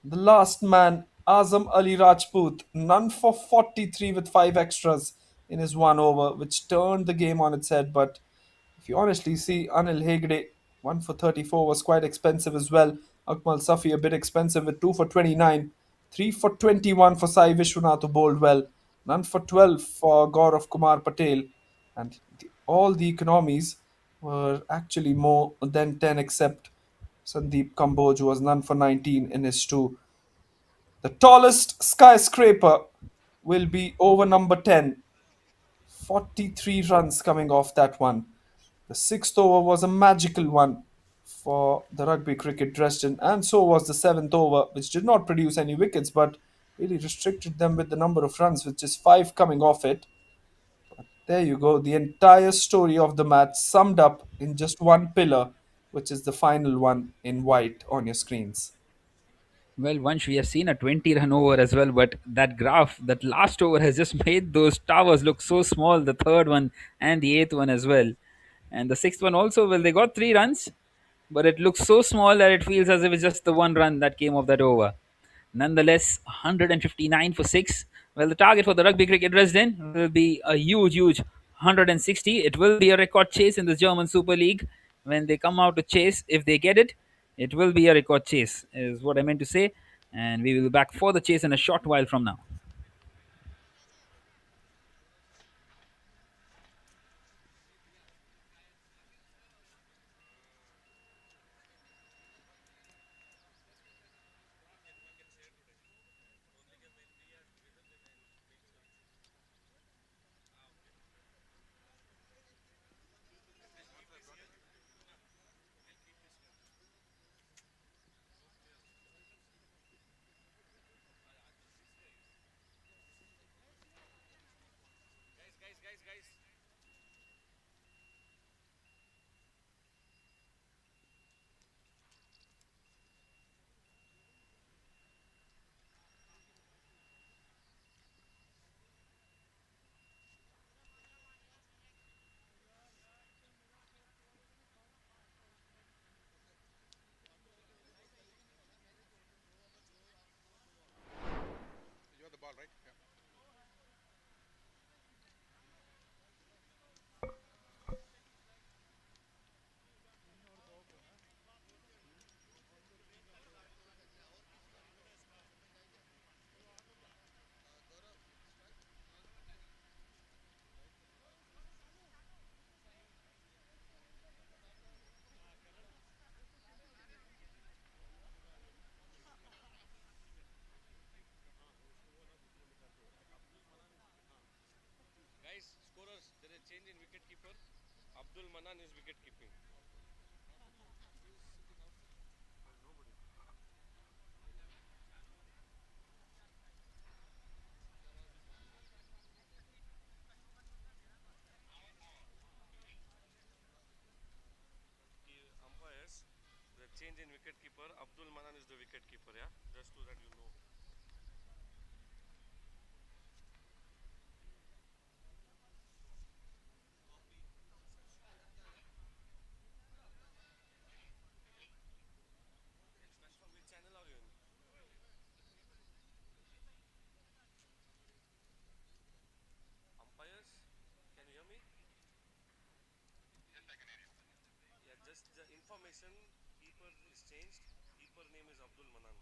The last man, Azam Ali Rajput, none for 43 with 5 extras in his one over, which turned the game on its head. But if you honestly see, Anil Hegde, 1 for 34 was quite expensive as well. Akmal Safi a bit expensive with 2 for 29. 3 for 21 for Sai Vishwanath who bowled well. None for 12 for Gaurav Kumar Patel. And all the economies were actually more than 10 except Sandeep Kamboj who was none for 19 in his 2. The tallest skyscraper will be over number 10. 43 runs coming off that one. The sixth over was a magical one for the Rugby Cricket Dresden, and so was the seventh over, which did not produce any wickets but really restricted them with the number of runs, with just 5 coming off it. There you go, the entire story of the match summed up in just one pillar, which is the final one in white on your screens. Well, once we have seen a 20 run over as well, but that graph, that last over has just made those towers look so small, the third one and the eighth one as well. And the sixth one also, well, they got 3 runs, but it looks so small that it feels as if it's just the one run that came off that over. Nonetheless, 159 for 6. Well, the target for the Rugby Cricket Dresden will be a huge, huge 160. It will be a record chase in the German Super League. When they come out to chase, if they get it, it will be a record chase, is what I meant to say. And we will be back for the chase in a short while from now. You have the ball, right? Yeah. Guys, scorers, there is change in wicket keeper. Abdul Manan is wicket keeping. Umpires, the change in wicket keeper. Abdul Manan is the wicket keeper, yeah? Just so that you know. From which channel are you in? Umpires, can you hear me? Yeah, just the information. Keeper is changed. Keeper name is Abdul Manan.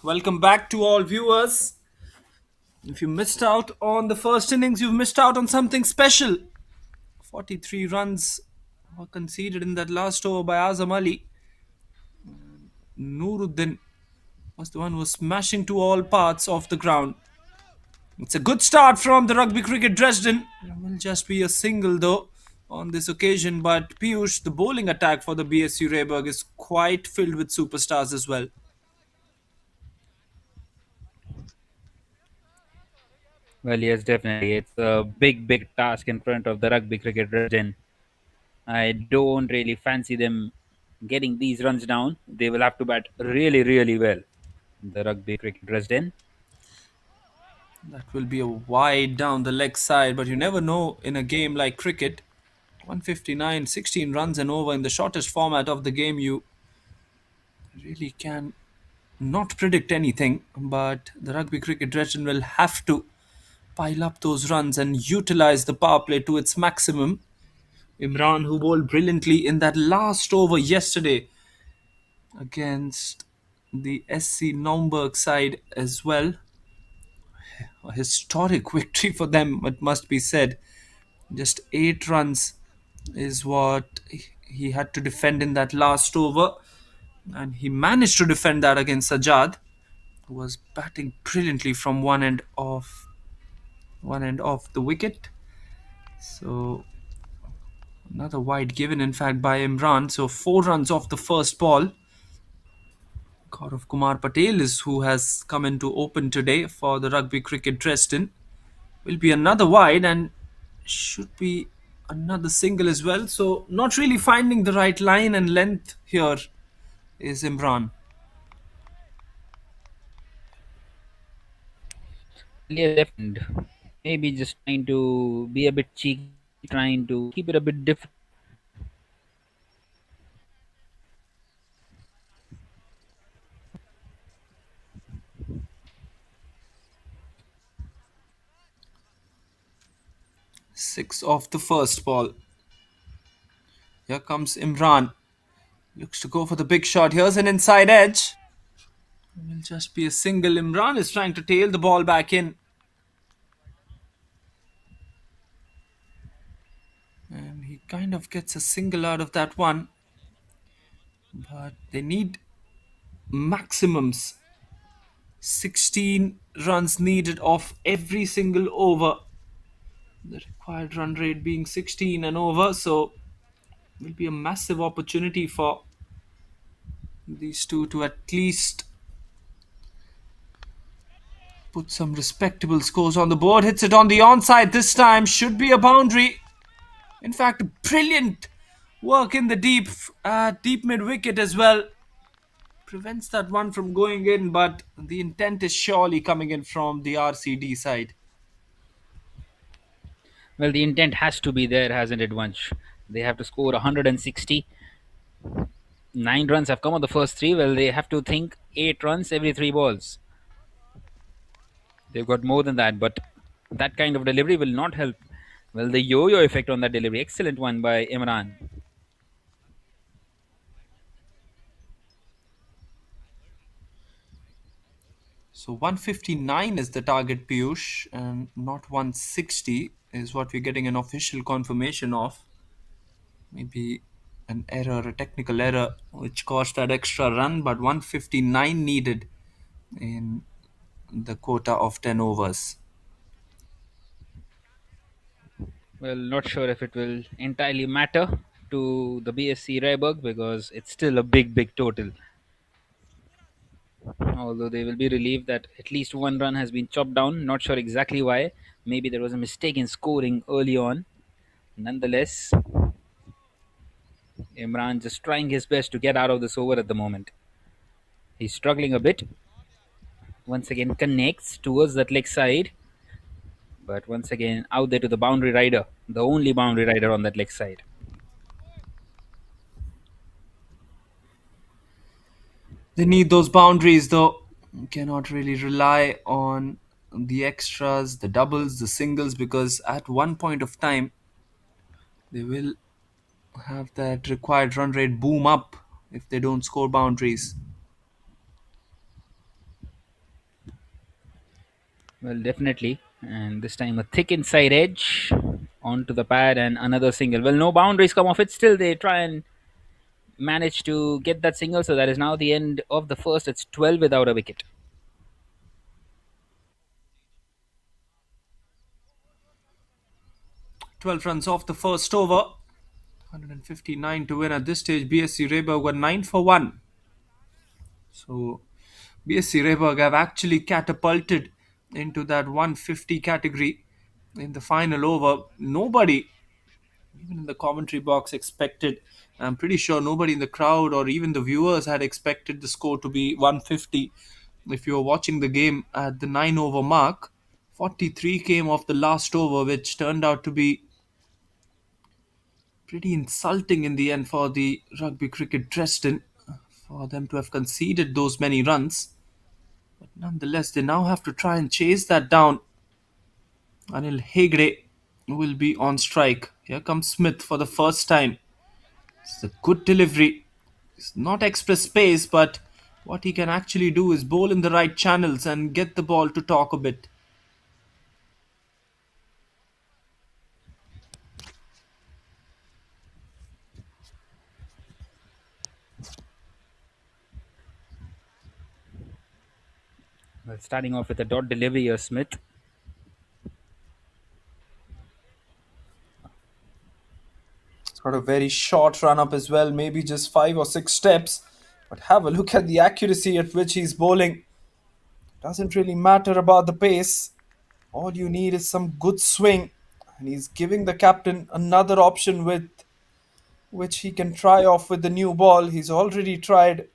Welcome back to all viewers. If you missed out on the first innings, you've missed out on something special. 43 runs were conceded in that last over by Azam Ali. Nuruddin was the one who was smashing to all parts of the ground. It's a good start from the Rugby Cricket Dresden. It will just be a single though on this occasion, but Piyush, the bowling attack for the BSC Rehberge is quite filled with superstars as well. Well, yes, definitely. It's a big, big task in front of the Rugby Cricket Dresden. I don't really fancy them getting these runs down. They will have to bat really, really well. The Rugby Cricket Dresden. That will be a wide down the leg side, but you never know in a game like cricket. 159, 16 runs and over in the shortest format of the game. You really can not predict anything, but the Rugby Cricket Dresden will have to pile up those runs and utilize the power play to its maximum. Imran, who bowled brilliantly in that last over yesterday against the SC Naumburg side as well. A historic victory for them, it must be said. Just 8 runs is what he had to defend in that last over, and he managed to defend that against Sajjad, who was batting brilliantly from one end of the wicket. So another wide given, in fact, by Imran. So 4 runs off the first ball. Gaurav Kumar Patel is who has come in to open today for the Rugby Cricket Dresden. Will be another wide and should be another single as well. So not really finding the right line and length here is Imran. Yes, definitely. Maybe just trying to be a bit cheeky, trying to keep it a bit different. 6 off the first ball. Here comes Imran. Looks to go for the big shot. Here's an inside edge. It will just be a single. Imran is trying to tail the ball back in. And he kind of gets a single out of that one. But they need maximums. 16 runs needed off every single over. The required run rate being 16 and over. So it will be a massive opportunity for these two to at least put some respectable scores on the board. Hits it on the onside this time. Should be a boundary. In fact, brilliant work in the deep mid wicket as well. Prevents that one from going in, but the intent is surely coming in from the RCD side. Well, the intent has to be there, hasn't it, Vansh? They have to score 160. 9 runs have come on the first three. Well, they have to think 8 runs every 3 balls. They've got more than that, but that kind of delivery will not help. Well, the yo-yo effect on that delivery. Excellent one by Imran. So 159 is the target, Piyush, and not 160 is what we're getting an official confirmation of. Maybe an error, a technical error, which caused that extra run, but 159 needed in the quota of 10 overs. Well, not sure if it will entirely matter to the BSC Rehberge because it's still a big, big total. Although they will be relieved that at least 1 run has been chopped down. Not sure exactly why. Maybe there was a mistake in scoring early on. Nonetheless, Imran just trying his best to get out of this over at the moment. He's struggling a bit. Once again, connects towards that leg side. But once again, out there to the boundary rider. The only boundary rider on that leg side. They need those boundaries though. You cannot really rely on the extras, the doubles, the singles, because at one point of time they will have that required run rate boom up if they don't score boundaries. Well, definitely. And this time a thick inside edge onto the pad and another single. Well, no boundaries come off it. Still, they try and manage to get that single. So that is now the end of the first. It's 12 without a wicket. 12 runs off the first over. 159 to win at this stage. BSC Rehberge were 9 for 1. So BSC Rehberge have actually catapulted into that 150 category in the final over. Nobody, even in the commentary box, expected. I'm pretty sure nobody in the crowd or even the viewers had expected the score to be 150. If you were watching the game at the 9 over mark, 43 came off the last over, which turned out to be pretty insulting in the end for the Rugby Cricket Dresden, for them to have conceded those many runs. But nonetheless, they now have to try and chase that down. Anil Hegde will be on strike. Here comes Smith for the first time. It's a good delivery. It's not express pace, but what he can actually do is bowl in the right channels and get the ball to talk a bit. Well, starting off with a dot delivery here, Smith. It's got a very short run up as well, maybe just 5 or 6 steps. But have a look at the accuracy at which he's bowling. Doesn't really matter about the pace. All you need is some good swing. And he's giving the captain another option with which he can try off with the new ball. He's already tried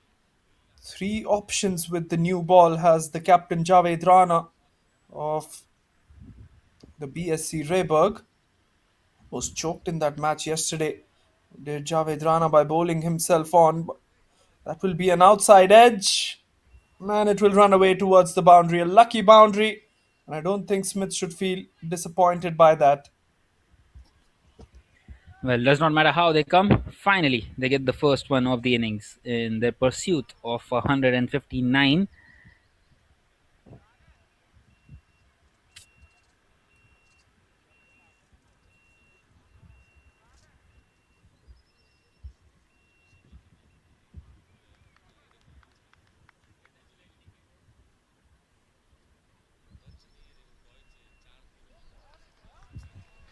3 options with the new ball, has the captain Javed Rana of the BSC Rehberge. Was choked in that match yesterday. Did Javed Rana by bowling himself on. That will be an outside edge. And it will run away towards the boundary. A lucky boundary. And I don't think Smith should feel disappointed by that. Well, does not matter how they come. Finally, they get the first one of the innings in their pursuit of 159.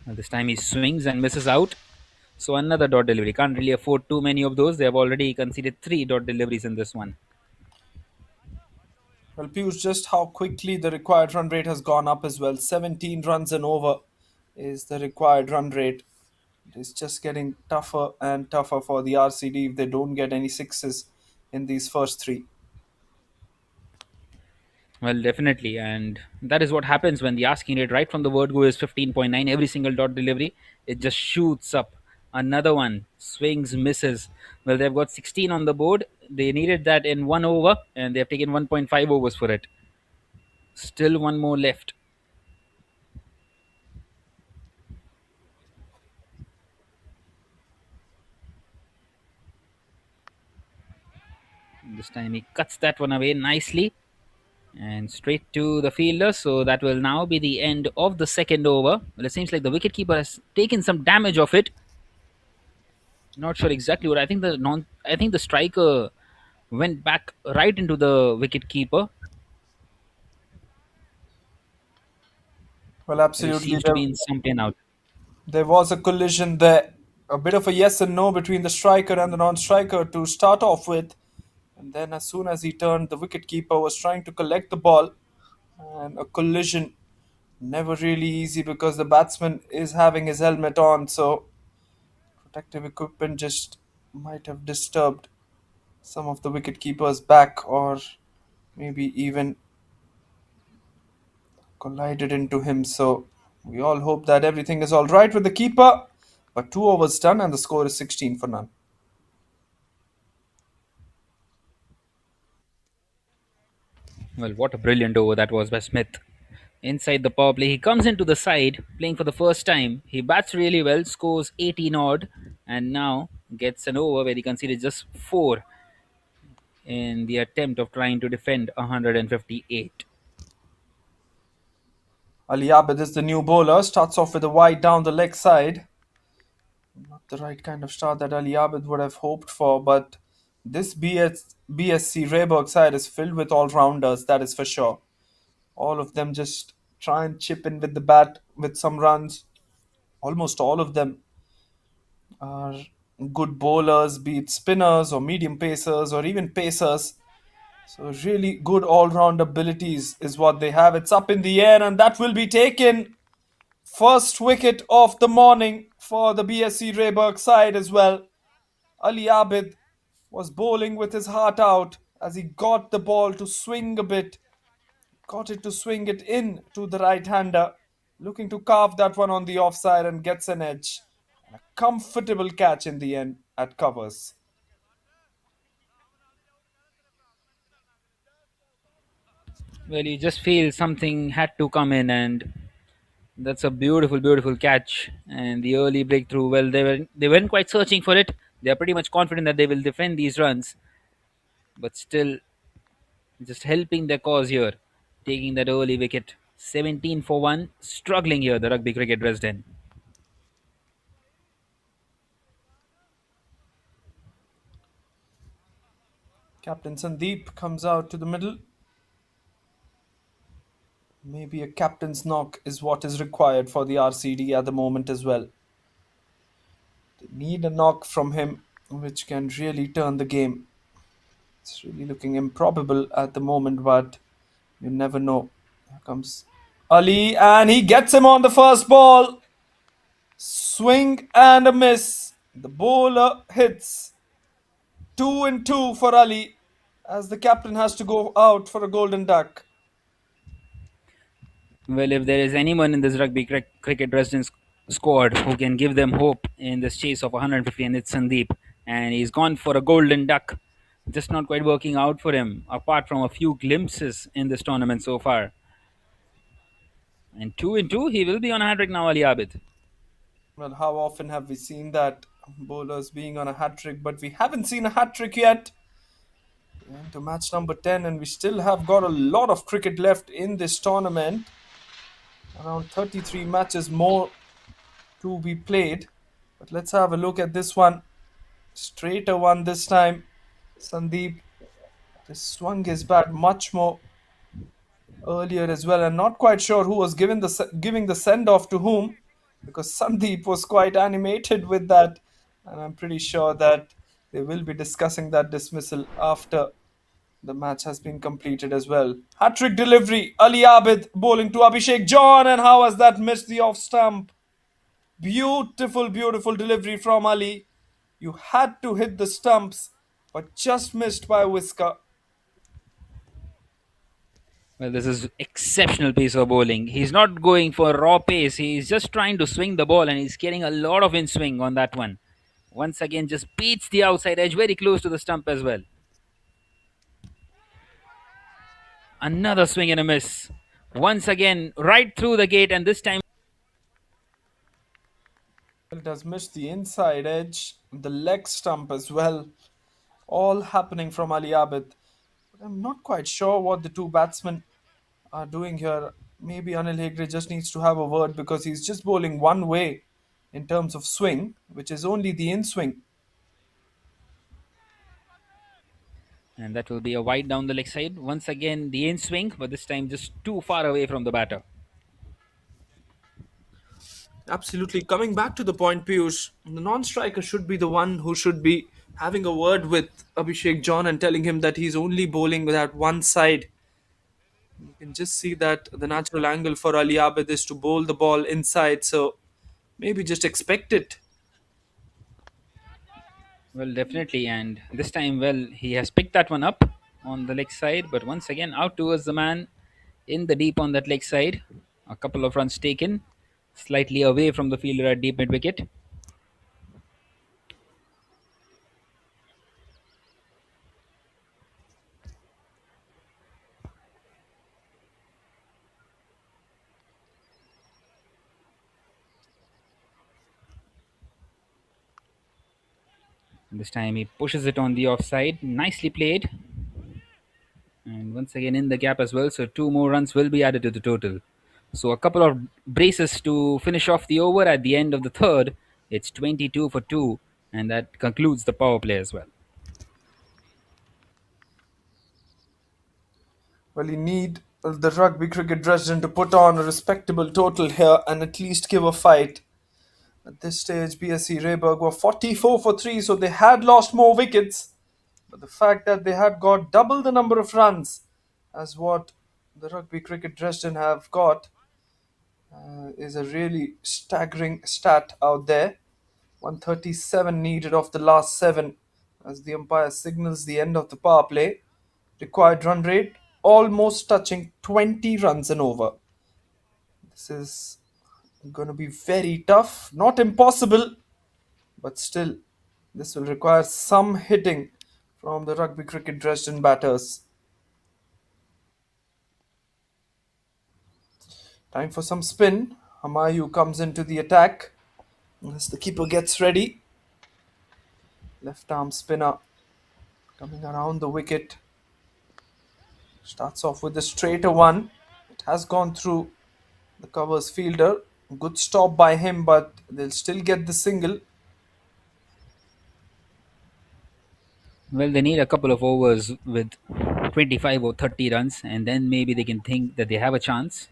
Well, this time he swings and misses out. So another dot delivery. Can't really afford too many of those. They have already conceded 3 dot deliveries in this one. Well, Piyush, just how quickly the required run rate has gone up as well. 17 runs and over is the required run rate. It's just getting tougher and tougher for the RCD if they don't get any sixes in these first 3. Well, definitely. And that is what happens when the asking rate right from the word go is 15.9. Every single dot delivery, it just shoots up. Another one swings, misses. Well, they've got 16 on the board. They needed that in 1 over, and they have taken 1.5 overs for it. Still one more left. This time he cuts that one away nicely and straight to the fielder. So that will now be the end of the second over. Well, it seems like the wicketkeeper has taken some damage of it. Not sure exactly what. I think the striker went back right into the wicketkeeper. Well, He absolutely. seems to be in some pain out. There was a collision there. A bit of a yes and no between the striker and the non-striker to start off with. And then as soon as he turned, the wicketkeeper was trying to collect the ball. And a collision, never really easy because the batsman is having his helmet on. So protective equipment just might have disturbed some of the wicketkeeper's back or maybe even collided into him. So we all hope that everything is all right with the keeper. But 2 overs done and the score is 16 for none. Well, what a brilliant over that was by Smith. Inside the power play, he comes into the side, playing for the first time. He bats really well, scores 18 odd, and now gets an over where he conceded just 4 in the attempt of trying to defend 158. Ali Abid is the new bowler, starts off with a wide down the leg side. Not the right kind of start that Ali Abid would have hoped for, but this BSC Rehberge side is filled with all-rounders, that is for sure. All of them just try and chip in with the bat with some runs. Almost all of them are good bowlers, be it spinners or medium pacers or even pacers. So really good all-round abilities is what they have. It's up in the air and that will be taken. First wicket of the morning for the BSC Rehberge side as well. Ali Abid was bowling with his heart out as he got the ball to swing a bit. Got it to swing it in to the right-hander. Looking to carve that one on the offside and gets an edge. A comfortable catch in the end at covers. Well, you just feel something had to come in, and that's a beautiful, beautiful catch. And the early breakthrough. Well, they weren't quite searching for it. They are pretty much confident that they will defend these runs, but still, just helping their cause here, taking that early wicket. 17 for one, struggling here. The Rugby Cricket Dresden. Captain Sandeep comes out to the middle. Maybe a captain's knock is what is required for the RCD at the moment as well. They need a knock from him, which can really turn the game. It's really looking improbable at the moment, but you never know. Here comes Ali, and he gets him on the first ball. Swing and a miss. The bowler hits. 2 and 2 for Ali, as the captain has to go out for a golden duck. Well, if there is anyone in this Cricket Dresden squad who can give them hope in this chase of 150, and it's Sandeep. And he's gone for a golden duck. Just not quite working out for him, apart from a few glimpses in this tournament so far. And 2 and 2, he will be on a hat trick now, Ali Abid. Well, how often have we seen that? Bowlers being on a hat trick, but we haven't seen a hat trick yet. We're into match number 10, and we still have got a lot of cricket left in this tournament. Around 33 matches more to be played. But let's have a look at this one. Straighter one this time. Sandeep just swung his bat much more earlier as well, and not quite sure who was giving the send-off to whom, because Sandeep was quite animated with that, and I'm pretty sure that they will be discussing that dismissal after the match has been completed as well. Hat-trick delivery, Ali Abid bowling to Abhishek John, and how has that missed the off stump? Beautiful, beautiful delivery from Ali. You had to hit the stumps, but just missed by a whisker. Well, this is exceptional pace of bowling. He's not going for raw pace. He's just trying to swing the ball, and he's getting a lot of in swing on that one. Once again, just beats the outside edge very close to the stump as well. Another swing and a miss. Once again, right through the gate, and this time. It has missed the inside edge, the leg stump as well. All happening from Ali Abid. But I'm not quite sure what the two batsmen are doing here. Maybe Anil Hegde just needs to have a word, because he's just bowling one way in terms of swing, which is only the in swing. And that will be a wide down the leg side. Once again, the in swing, but this time just too far away from the batter. Absolutely. Coming back to the point, Piyush, the non-striker should be the one who should be having a word with Abhishek John and telling him that he's only bowling with that one side. You can just see that the natural angle for Ali Abid is to bowl the ball inside, so maybe just expect it. Well, definitely. And this time, well, he has picked that one up on the leg side, but once again, out towards the man in the deep on that leg side. A couple of runs taken, slightly away from the fielder at deep mid wicket. This time he pushes it on the offside. Nicely played. And once again in the gap as well. So 2 more runs will be added to the total. So a couple of braces to finish off the over at the end of the third. It's 22 for 2, and that concludes the power play as well. Well, you need the Rugby Cricket Dresden to put on a respectable total here and at least give a fight. At this stage, BSC Rehberge were 44 for 3, so they had lost more wickets. But the fact that they had got double the number of runs as what the Rugby Cricket Dresden have got is a really staggering stat out there. 137 needed of the last 7 as the umpire signals the end of the power play. Required run rate almost touching 20 runs and over. This is going to be very tough, not impossible, but still, this will require some hitting from the Rugby Cricket Dresden batters. Time for some spin. Hamayu comes into the attack as the keeper gets ready. Left arm spinner coming around the wicket. Starts off with a straighter one. It has gone through the covers fielder. Good stop by him, but they'll still get the single. Well, they need a couple of overs with 25 or 30 runs, and then maybe they can think that they have a chance.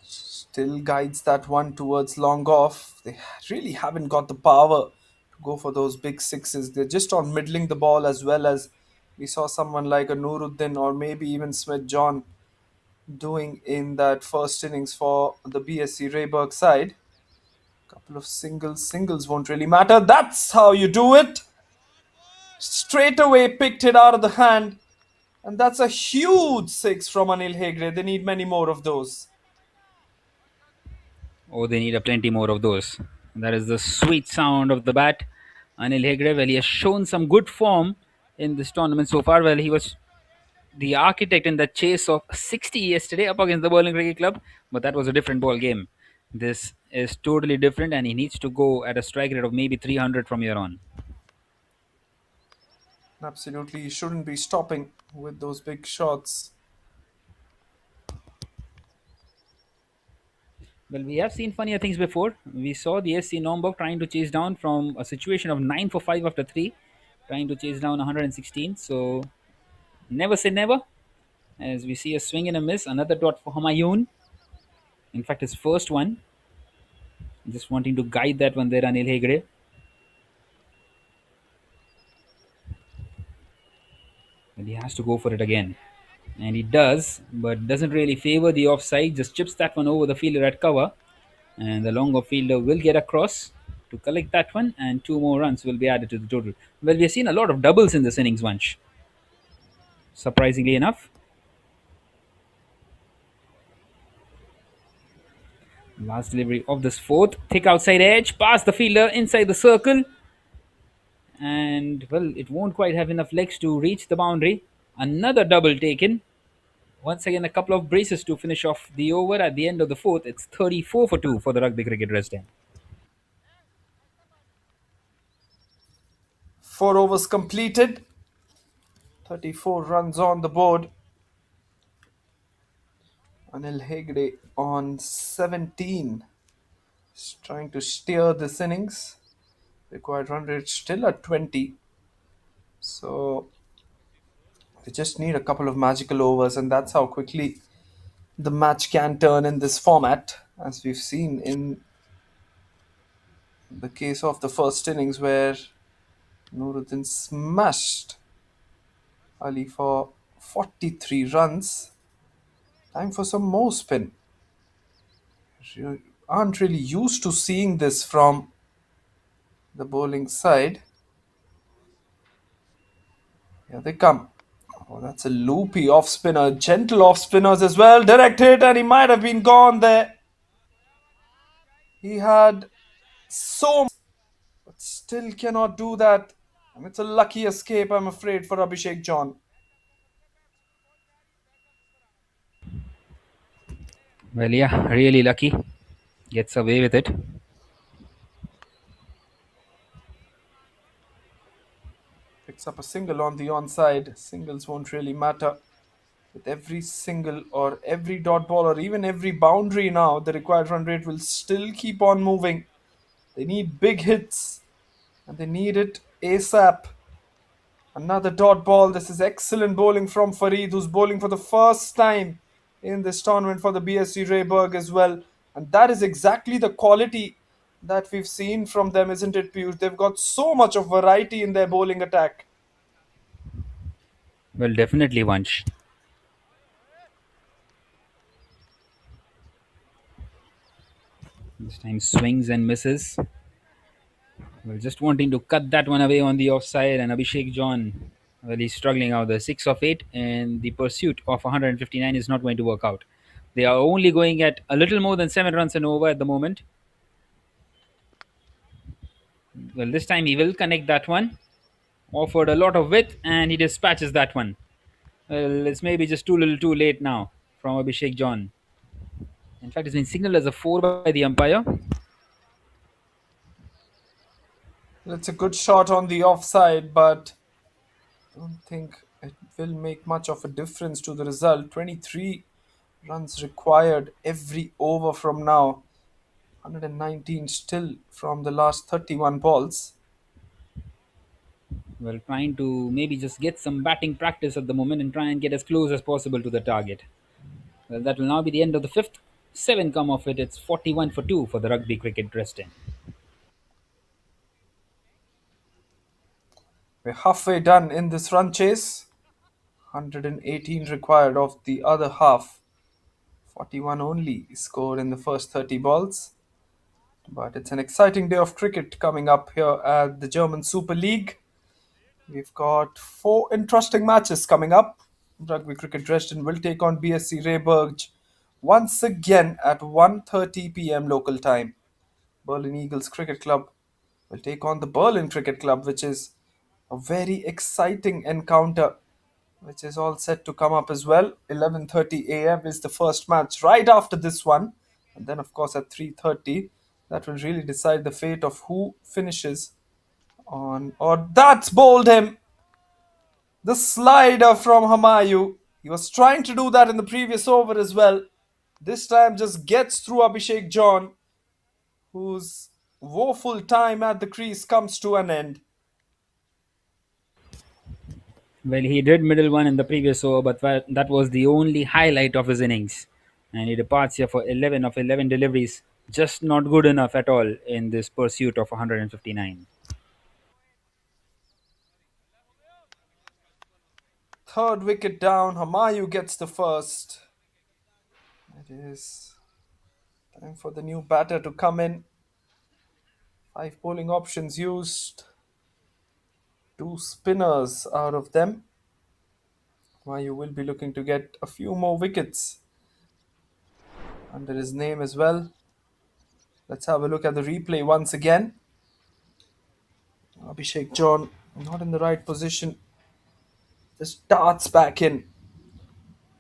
Still guides that one towards long off. They really haven't got the power to go for those big sixes. They're just on middling the ball as well as we saw someone like a Nuruddin or maybe even Smith John doing in that first innings for the BSC Rehberge side. Couple of singles won't really matter. That's how you do it. Straight away picked it out of the hand. And that's a huge 6 from Anil Hegde. They need many more of those. Oh, they need a plenty more of those. That is the sweet sound of the bat. Anil Hegde, well, he has shown some good form in this tournament so far. Well, he was the architect in the chase of 60 yesterday up against the Berlin Cricket Club, but that was a different ball game. This is totally different, and he needs to go at a strike rate of maybe 300 from here on. Absolutely, he shouldn't be stopping with those big shots. Well, we have seen funnier things before. We saw the SC Nomberg trying to chase down from a situation of 9 for 5 after 3, trying to chase down 116. So, never say never. As we see a swing and a miss, another dot for Humayun. In fact, his first one. Just wanting to guide that one there, Anil Hegde. And he has to go for it again. And he does, but doesn't really favor the offside. Just chips that one over the fielder at cover. And the longer fielder will get across to collect that one, and 2 more runs will be added to the total. Well, we have seen a lot of doubles in this innings, Vansh. Surprisingly enough. Last delivery of this fourth. Thick outside edge, past the fielder, inside the circle. And, well, it won't quite have enough legs to reach the boundary. Another double taken. Once again, a couple of braces to finish off the over at the end of the fourth. It's 34 for 2 for the Rugby Cricket Dresden. 4 overs completed. 34 runs on the board. Anil Hegde on 17. He's trying to steer this innings. Required run rate still at 20. So they just need a couple of magical overs, and that's how quickly the match can turn in this format, as we've seen in the case of the first innings where Nuruddin smashed Ali for 43 runs. Time for some more spin. You aren't really used to seeing this from the bowling side. Here they come. Oh, that's a loopy off spinner. Gentle off spinners as well. Direct hit, and he might have been gone there. He had so much, but still cannot do that. And it's a lucky escape, I'm afraid, for Abhishek John. Well, yeah, really lucky. Gets away with it. Picks up a single on the onside. Singles won't really matter. With every single or every dot ball or even every boundary now, the required run rate will still keep on moving. They need big hits and they need it ASAP. Another dot ball. This is excellent bowling from Farid, who's bowling for the first time in this tournament for the BSC Rehberge as well. And that is exactly the quality that we've seen from them, isn't it, Piyush? They've got so much of variety in their bowling attack. Well, definitely, Vansh. This time swings and misses. Well, just wanting to cut that one away on the offside, and Abhishek John, well, he's struggling out. The 6 of 8, and the pursuit of 159 is not going to work out. They are only going at a little more than 7 runs and over at the moment. Well, this time he will connect that one. Offered a lot of width, and he dispatches that one. Well, it's maybe just too little too late now from Abhishek John. In fact, it's been signaled as a 4 by the umpire. It's a good shot on the offside, but I don't think it will make much of a difference to the result. 23 runs required every over from now. 119 still from the last 31 balls. Well, trying to maybe just get some batting practice at the moment and try and get as close as possible to the target. Well, that will now be the end of the fifth. 7 come off it. It's 41 for 2 for the Rugby Cricket Dresden. We're halfway done in this run chase. 118 required of the other half. 41 only scored in the first 30 balls. But it's an exciting day of cricket coming up here at the German Super League. We've got 4 interesting matches coming up. Rugby Cricket Dresden will take on BSC Rehberge once again at 1:30 p.m. local time. Berlin Eagles Cricket Club will take on the Berlin Cricket Club, which is a very exciting encounter, which is all set to come up as well. 11:30 a.m. is the first match right after this one, and then of course at 3:30 that will really decide the fate of who finishes on. Or that's bowled him. The slider from Hamayu. He was trying to do that in the previous over as well. This time just gets through Abhishek John, whose woeful time at the crease comes to an end. Well, he did middle one in the previous over, but that was the only highlight of his innings. And he departs here for 11 of 11 deliveries. Just not good enough at all in this pursuit of 159. Third wicket down. Hamayu gets the first. It is time for the new batter to come in. 5 bowling options used. 2 spinners out of them. Hamayu will be looking to get a few more wickets under his name as well. Let's have a look at the replay once again. Abhishek John not in the right position. Just darts back in.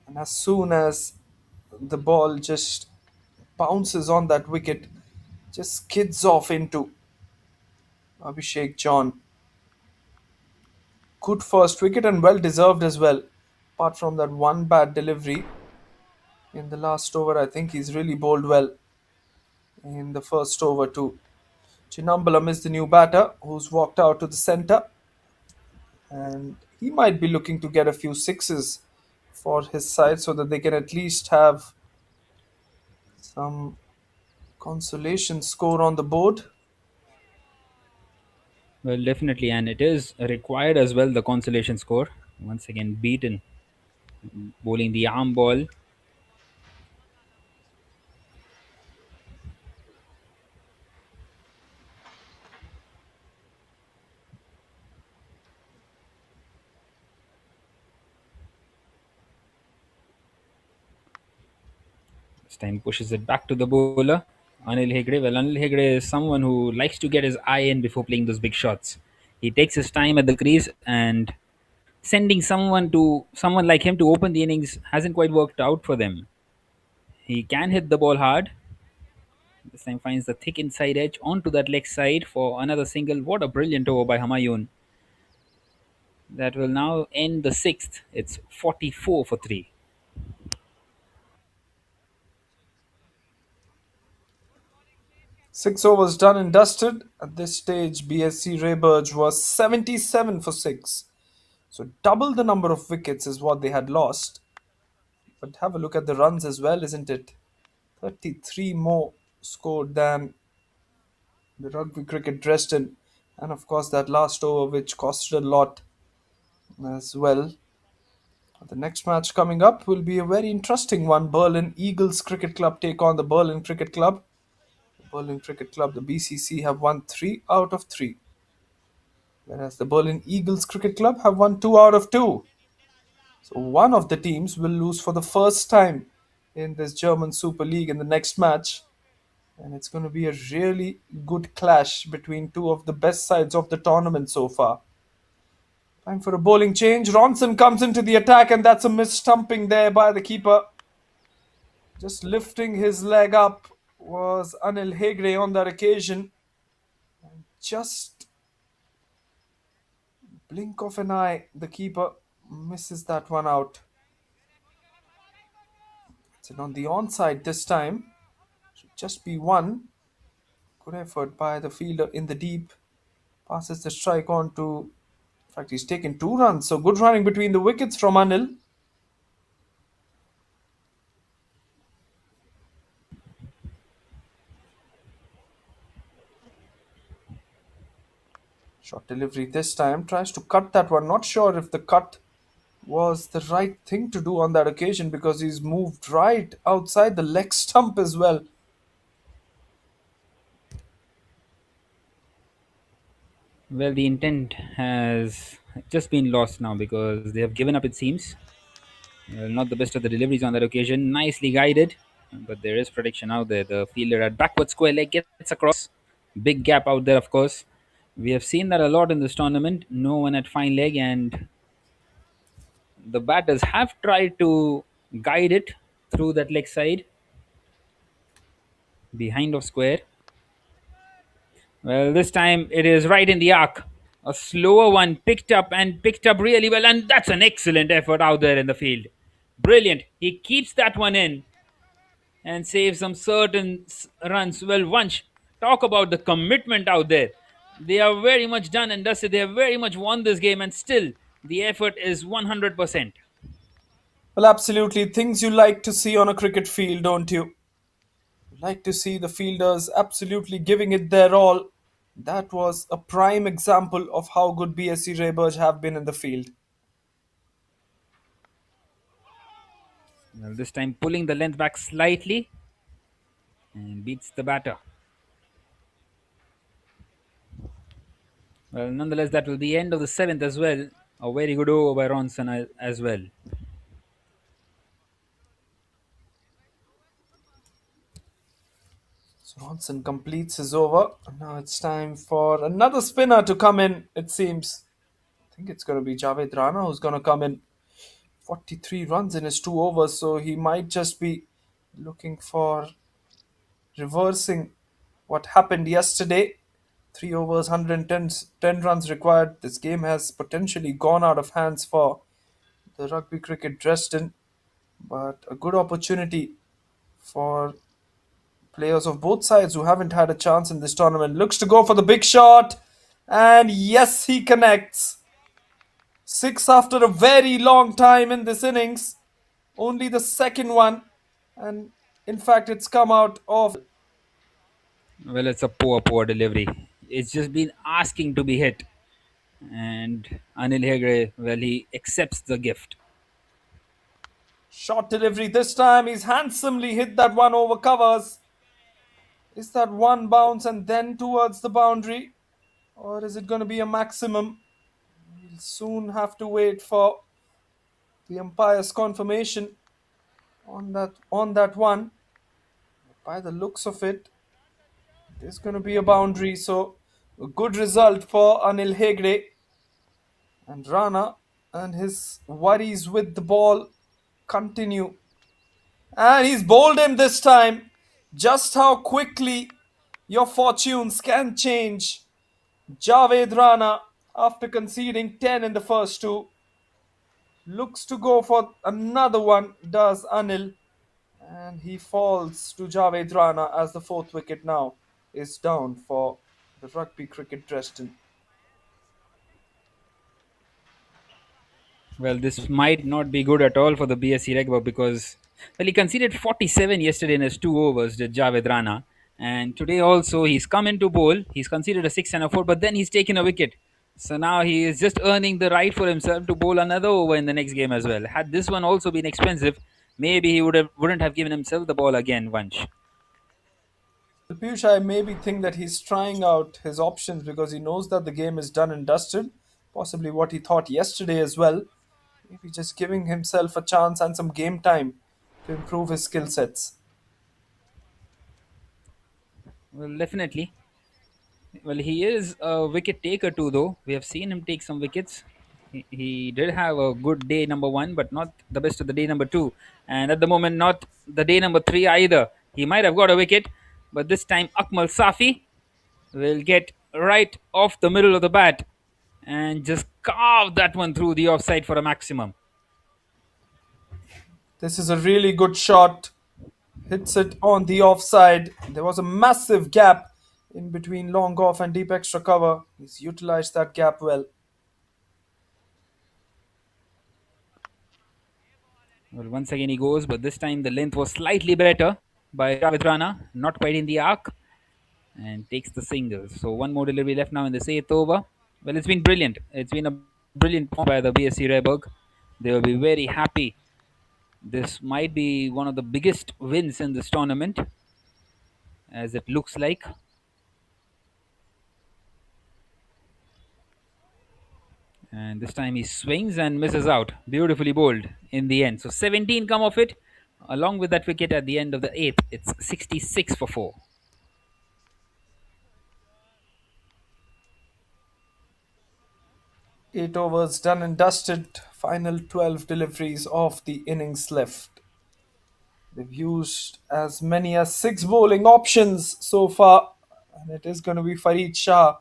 And as soon as the ball just bounces on that wicket, just skids off into Abhishek John. Good first wicket and well deserved as well. Apart from that one bad delivery in the last over, I think he's really bowled well in the first over too. Chinambalam is the new batter who's walked out to the centre, and he might be looking to get a few sixes for his side so that they can at least have some consolation score on the board. Well, definitely, and it is required as well, the consolation score. Once again, beaten. Bowling the arm ball. This time pushes it back to the bowler, Anil Hegde. Well, Anil Hegde is someone who likes to get his eye in before playing those big shots. He takes his time at the crease, and sending someone like him to open the innings hasn't quite worked out for them. He can hit the ball hard. This time finds the thick inside edge onto that leg side for another single. What a brilliant over by Humayun. That will now end the sixth. It's 44 for 3. 6 overs done and dusted. At this stage, BSC Rehberge was 77 for 6. So double the number of wickets is what they had lost. But have a look at the runs as well, isn't it? 33 more scored than the Rugby Cricket Dresden. And of course, that last over, which costed a lot as well. The next match coming up will be a very interesting one. Berlin Eagles Cricket Club take on the Berlin Cricket Club. The Berlin Cricket Club, the BCC, have won 3 out of 3. Whereas the Berlin Eagles Cricket Club have won 2 out of 2. So one of the teams will lose for the first time in this German Super League in the next match. And it's going to be a really good clash between two of the best sides of the tournament so far. Time for a bowling change. Ronson comes into the attack, and that's a mis-stumping there by the keeper. Just lifting his leg up was Anil Hegde on that occasion. And just blink of an eye, the keeper misses that one out. It's on the onside this time. Should just be one. Good effort by the fielder in the deep. Passes the strike on to... In fact, he's taken 2 runs. So good running between the wickets from Anil. Short delivery this time. Tries to cut that one. Not sure if the cut was the right thing to do on that occasion because he's moved right outside the leg stump as well. Well, the intent has just been lost now because they have given up, it seems. Not the best of the deliveries on that occasion. Nicely guided, but there is protection out there. The fielder at backward square leg gets across. Big gap out there, of course. We have seen that a lot in this tournament. No one at fine leg, and the batters have tried to guide it through that leg side behind of square. Well, this time it is right in the arc. A slower one picked up and picked up really well, and that's an excellent effort out there in the field. Brilliant. He keeps that one in and saves some certain runs. Well, once talk about the commitment out there. They are very much done and dusted. They have very much won this game, and still the effort is 100%. Well, absolutely. Things you like to see on a cricket field, don't you? You like to see the fielders absolutely giving it their all. That was a prime example of how good BSC Rehberge have been in the field. Well, this time pulling the length back slightly and beats the batter. Well, nonetheless, that will be end of the 7th as well. A very good over by Ronson as well. So Ronson completes his over. And now it's time for another spinner to come in, it seems. I think it's going to be Javed Rana who's going to come in. 43 runs in his 2 overs, so he might just be looking for reversing what happened yesterday. 3 overs, 110 runs required. This game has potentially gone out of hands for the Rugby Cricket Dresden, but a good opportunity for players of both sides who haven't had a chance in this tournament. Looks to go for the big shot, and yes, he connects. 6 after a very long time in this innings. Only the second one, and in fact, it's come out of... Well, it's a poor delivery. It's just been asking to be hit. And Anil Hegde, well, he accepts the gift. Short delivery this time. He's handsomely hit that one over covers. Is that one bounce and then towards the boundary? Or is it going to be a maximum? We'll soon have to wait for the umpire's confirmation on that one. By the looks of it, there's going to be a boundary. So a good result for Anil Hegde. And Rana and his worries with the ball continue. And he's bowled him this time. Just how quickly your fortunes can change. Javed Rana, after conceding 10 in the first 2, looks to go for another one, does Anil. And he falls to Javed Rana as the 4th wicket now. is down for the Rugby Cricket Dresden. Well, this might not be good at all for the BSC Rugby because, well, he conceded 47 yesterday in his 2 overs, the Javed Rana. And today also he's come into bowl. He's conceded a 6 and a 4, but then he's taken a wicket. So now he is just earning the right for himself to bowl another over in the next game as well. Had this one also been expensive, maybe he wouldn't have given himself the ball again, Vansh. Piyush, I maybe think that he's trying out his options because he knows that the game is done and dusted. Possibly what he thought yesterday as well. Maybe just giving himself a chance and some game time to improve his skill sets. Well, definitely. Well, he is a wicket taker too, though. We have seen him take some wickets. He did have a good day number one, but not the best of the day number two. And at the moment, not the day number three either. He might have got a wicket, but this time Akmal Safi will get right off the middle of the bat and just carve that one through the offside for a maximum. This is a really good shot. Hits it on the offside. There was a massive gap in between long off and deep extra cover. He's utilized that gap well. Well, once again he goes, but this time the length was slightly better by Javed Rana, not quite in the arc, and takes the single. So one more delivery left now in this eighth over. Well, it's been brilliant. It's been a brilliant point by the BSC Rehberge. They will be very happy. This might be one of the biggest wins in this tournament, as it looks like. And this time he swings and misses out. Beautifully bowled in the end. So 17 come off it. Along with that wicket at the end of the eighth, it's 66 for 4. 8 overs done and dusted. Final 12 deliveries of the innings left. They've used as many as 6 bowling options so far. And it is going to be Farid Shah,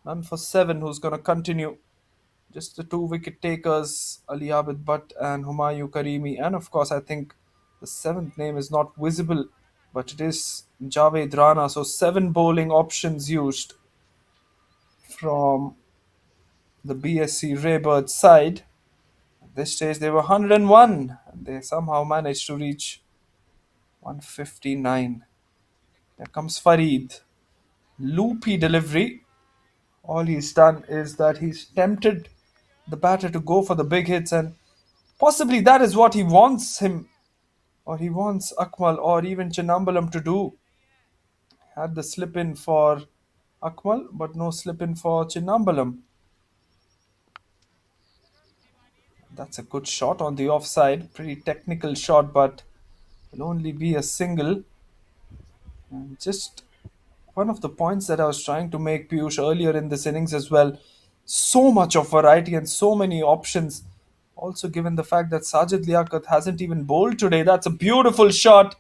none for 7, who's going to continue. Just the 2 wicket takers, Ali Abid Butt and Humayun Karimi. And of course, I think the 7th name is not visible, but it is Javed Rana. So 7 bowling options used from the BSC Raybird side. At this stage, they were 101, and they somehow managed to reach 159. There comes Farid. Loopy delivery. All he's done is that he's tempted the batter to go for the big hits, and possibly that is what he wants him, or he wants Akmal or even Chinambalam to do. Had the slip in for Akmal, but no slip in for Chinambalam. That's a good shot on the offside. Pretty technical shot, but will only be a single. And just one of the points that I was trying to make, Piyush, earlier in this innings as well. So much of variety and so many options. Also, given the fact that Sajid Liaquat hasn't even bowled today, that's a beautiful shot.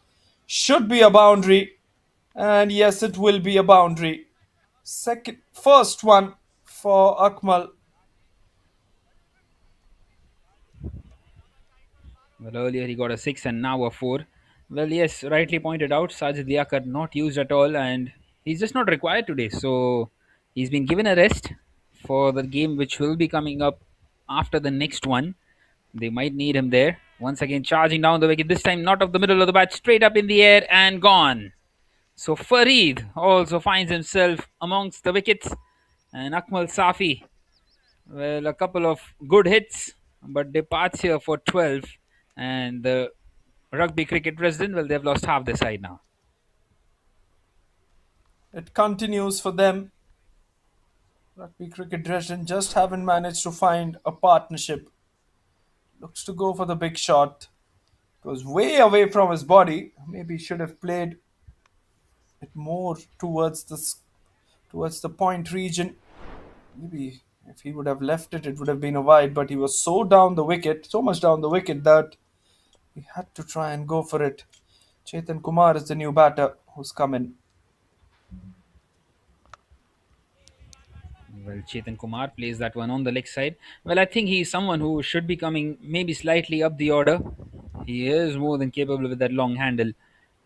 Should be a boundary. And yes, it will be a boundary. First one for Akmal. Well, earlier he got a 6 and now a 4. Well, yes, rightly pointed out, Sajid Liaquat not used at all and he's just not required today. So he's been given a rest for the game which will be coming up after the next one. They might need him there. Once again, charging down the wicket, this time not off the middle of the bat, straight up in the air and gone. So Farid also finds himself amongst the wickets, and Akmal Safi, well, a couple of good hits, but departs here for 12. And the Rugby Cricket Dresden, well, they've lost half their side now. It continues for them. Rugby Cricket Dresden just haven't managed to find a partnership. Looks to go for the big shot. Goes way away from his body. Maybe he should have played it more towards the point region. Maybe if he would have left it, it would have been a wide. But he was so down the wicket, so much down the wicket that he had to try and go for it. Chetan Kumar is the new batter who's come in. Well, Chetan Kumar plays that one on the leg side. Well, I think he's someone who should be coming maybe slightly up the order. He is more than capable with that long handle.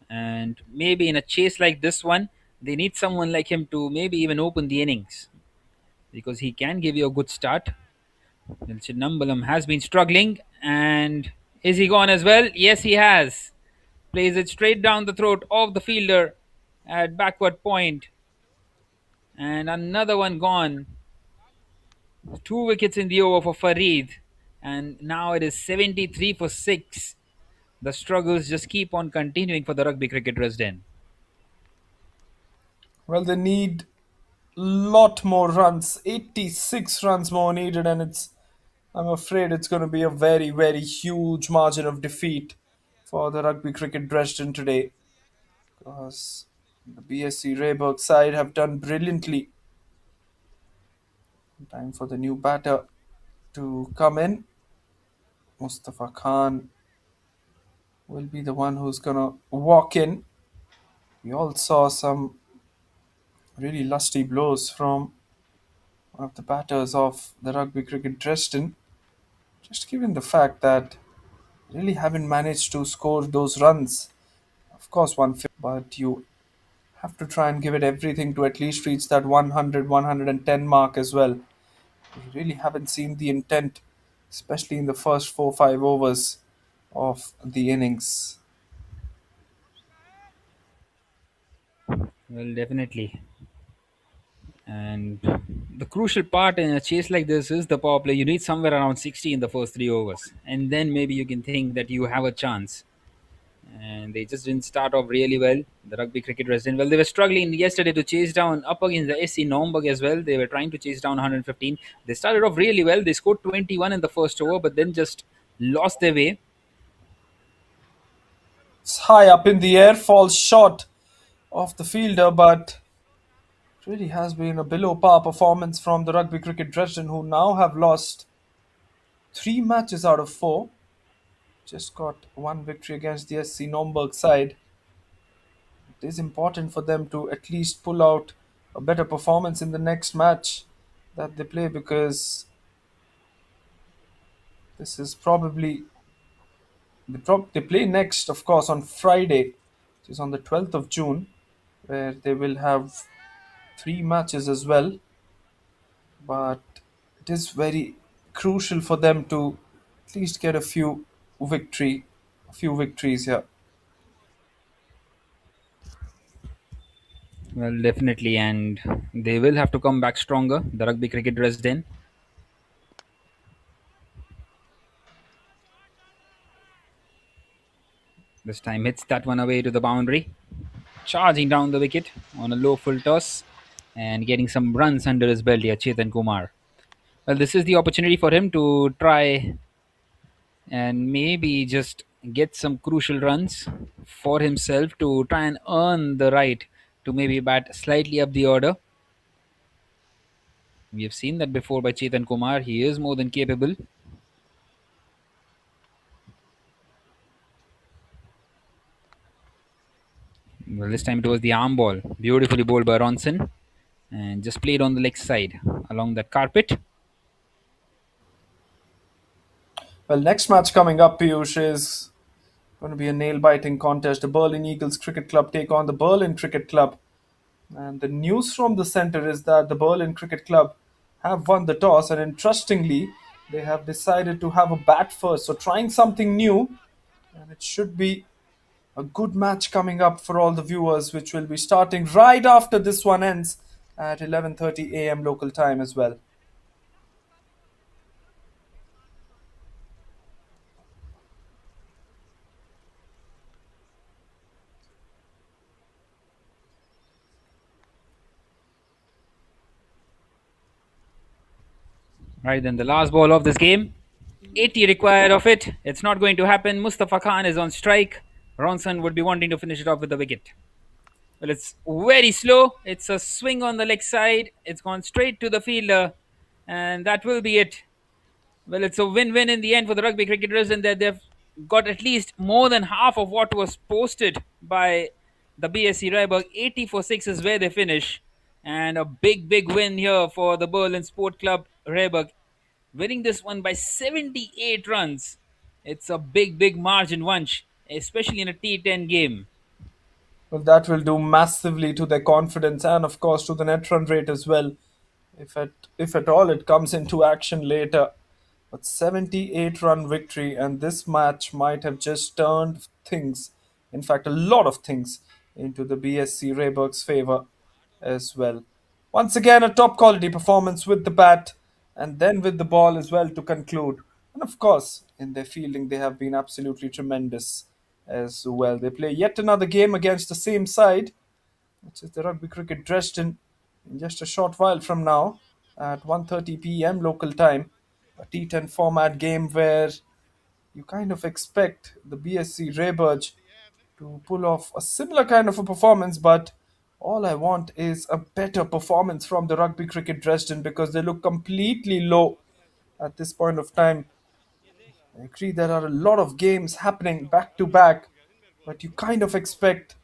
And maybe in a chase like this one, They need someone like him to maybe even open the innings because he can give you a good start. Chidambaram has been struggling, and is he gone as well? Yes, he has. Plays it straight down the throat of the fielder at backward point, and another one gone. 2 wickets in the over for Farid, and now it is 73 for 6. The struggles just keep on continuing for the Rugby Cricket Dresden. Well, they need lot more runs. 86 runs more needed, and I'm afraid it's going to be a very, very huge margin of defeat for the Rugby Cricket Dresden today, because the BSC Rehberge side have done brilliantly. Time for the new batter to come in. Mustafa Khan will be the one who's going to walk in. We all saw some really lusty blows from one of the batters of the Rugby Cricket Dresden. Just given the fact that really haven't managed to score those runs. Of course, but you have to try and give it everything to at least reach that 100, 110 mark as well. We really haven't seen the intent, especially in the first 4 5 overs of the innings. Well, definitely. And the crucial part in a chase like this is the power play. You need somewhere around 60 in the first 3 overs, and then maybe you can think that you have a chance. And they just didn't start off really well. The Rugby Cricket Resident, well, they were struggling yesterday to chase down up against the SC Naumburg as well. They were trying to chase down 115. They started off really well. They scored 21 in the first over, but then just lost their way. It's high up in the air, falls short of the fielder, but it really has been a below par performance from the Rugby Cricket Dresden, who now have lost 3 matches out of 4. Just got one victory against the SC Naumburg side. It is important for them to at least pull out a better performance in the next match that they play, because this is probably they play next, of course, on Friday, which is on the 12th of June, where they will have 3 matches as well. But it is very crucial for them to at least get a few victories here. Well, definitely, and they will have to come back stronger. The Rugby Cricket Dresden. This time hits that one away to the boundary, charging down the wicket on a low full toss and getting some runs under his belt here, Chetan Kumar. Well, this is the opportunity for him to try and maybe just get some crucial runs for himself to try and earn the right to maybe bat slightly up the order. We have seen that before by Chetan Kumar. He is more than capable. Well, this time it was the arm ball, beautifully bowled by Ronson, and just played on the leg side along the carpet. Well, next match coming up, Piyush, is going to be a nail-biting contest. The Berlin Eagles Cricket Club take on the Berlin Cricket Club. And the news from the center is that the Berlin Cricket Club have won the toss, and interestingly, they have decided to have a bat first. So trying something new, and it should be a good match coming up for all the viewers, which will be starting right after this one ends at 11:30 a.m. local time as well. Right then, the last ball of this game. 80 required of it. It's not going to happen. Mustafa Khan is on strike. Ronson would be wanting to finish it off with the wicket. Well, it's very slow. It's a swing on the leg side. It's gone straight to the fielder. And that will be it. Well, it's a win-win in the end for the Rugby Cricketers, and that they've got at least more than half of what was posted by the BSC Rehberge. 80 for 6 is where they finish. And a big, big win here for the Berlin Sport Club Rehberge, winning this one by 78 runs. It's a big, big margin, Vanch, especially in a T10 game. Well, that will do massively to their confidence and, of course, to the net run rate as well, if at all it comes into action later. But 78 run victory, and this match might have just turned things, in fact, a lot of things, into the BSC Rehberg's favor as well. Once again, a top quality performance with the bat and then with the ball as well to conclude. And of course, in their fielding, they have been absolutely tremendous as well. They play yet another game against the same side, which is the Rugby Cricket Dresden, in just a short while from now at 1:30 p.m. local time. A T10 format game where you kind of expect the BSC Rehberge to pull off a similar kind of a performance, but all I want is a better performance from the Rugby Cricket Dresden because they look completely low at this point of time. I agree there are a lot of games happening back to back, but you kind of expect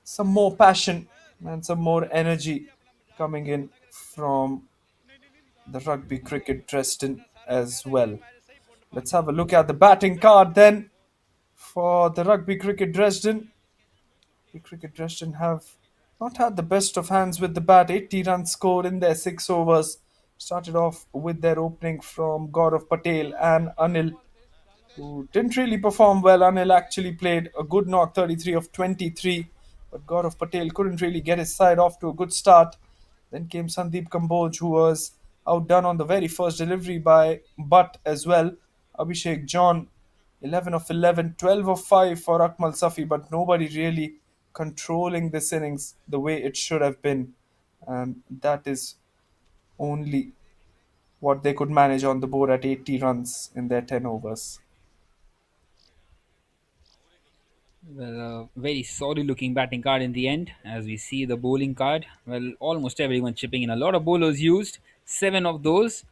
some more passion and some more energy coming in from the Rugby Cricket Dresden as well. Let's have a look at the batting card then for the Rugby Cricket Dresden. The Cricket Dresden have not had the best of hands with the bat. 80 runs scored in their 6 overs. Started off with their opening from Gaurav Patel and Anil, who didn't really perform well. Anil actually played a good knock, 33 of 23, but Gaurav Patel couldn't really get his side off to a good start. Then came Sandeep Kamboj, who was outdone on the very first delivery by Butt as well. Abhishek John, 11 of 11, 12 of 5 for Akmal Safi, but nobody really controlling this innings the way it should have been. And that is only what they could manage on the board at 80 runs in their 10 overs. Well, a very sorry looking batting card in the end, as we see the bowling card. Well, almost everyone chipping in. A lot of bowlers used, 7 of those,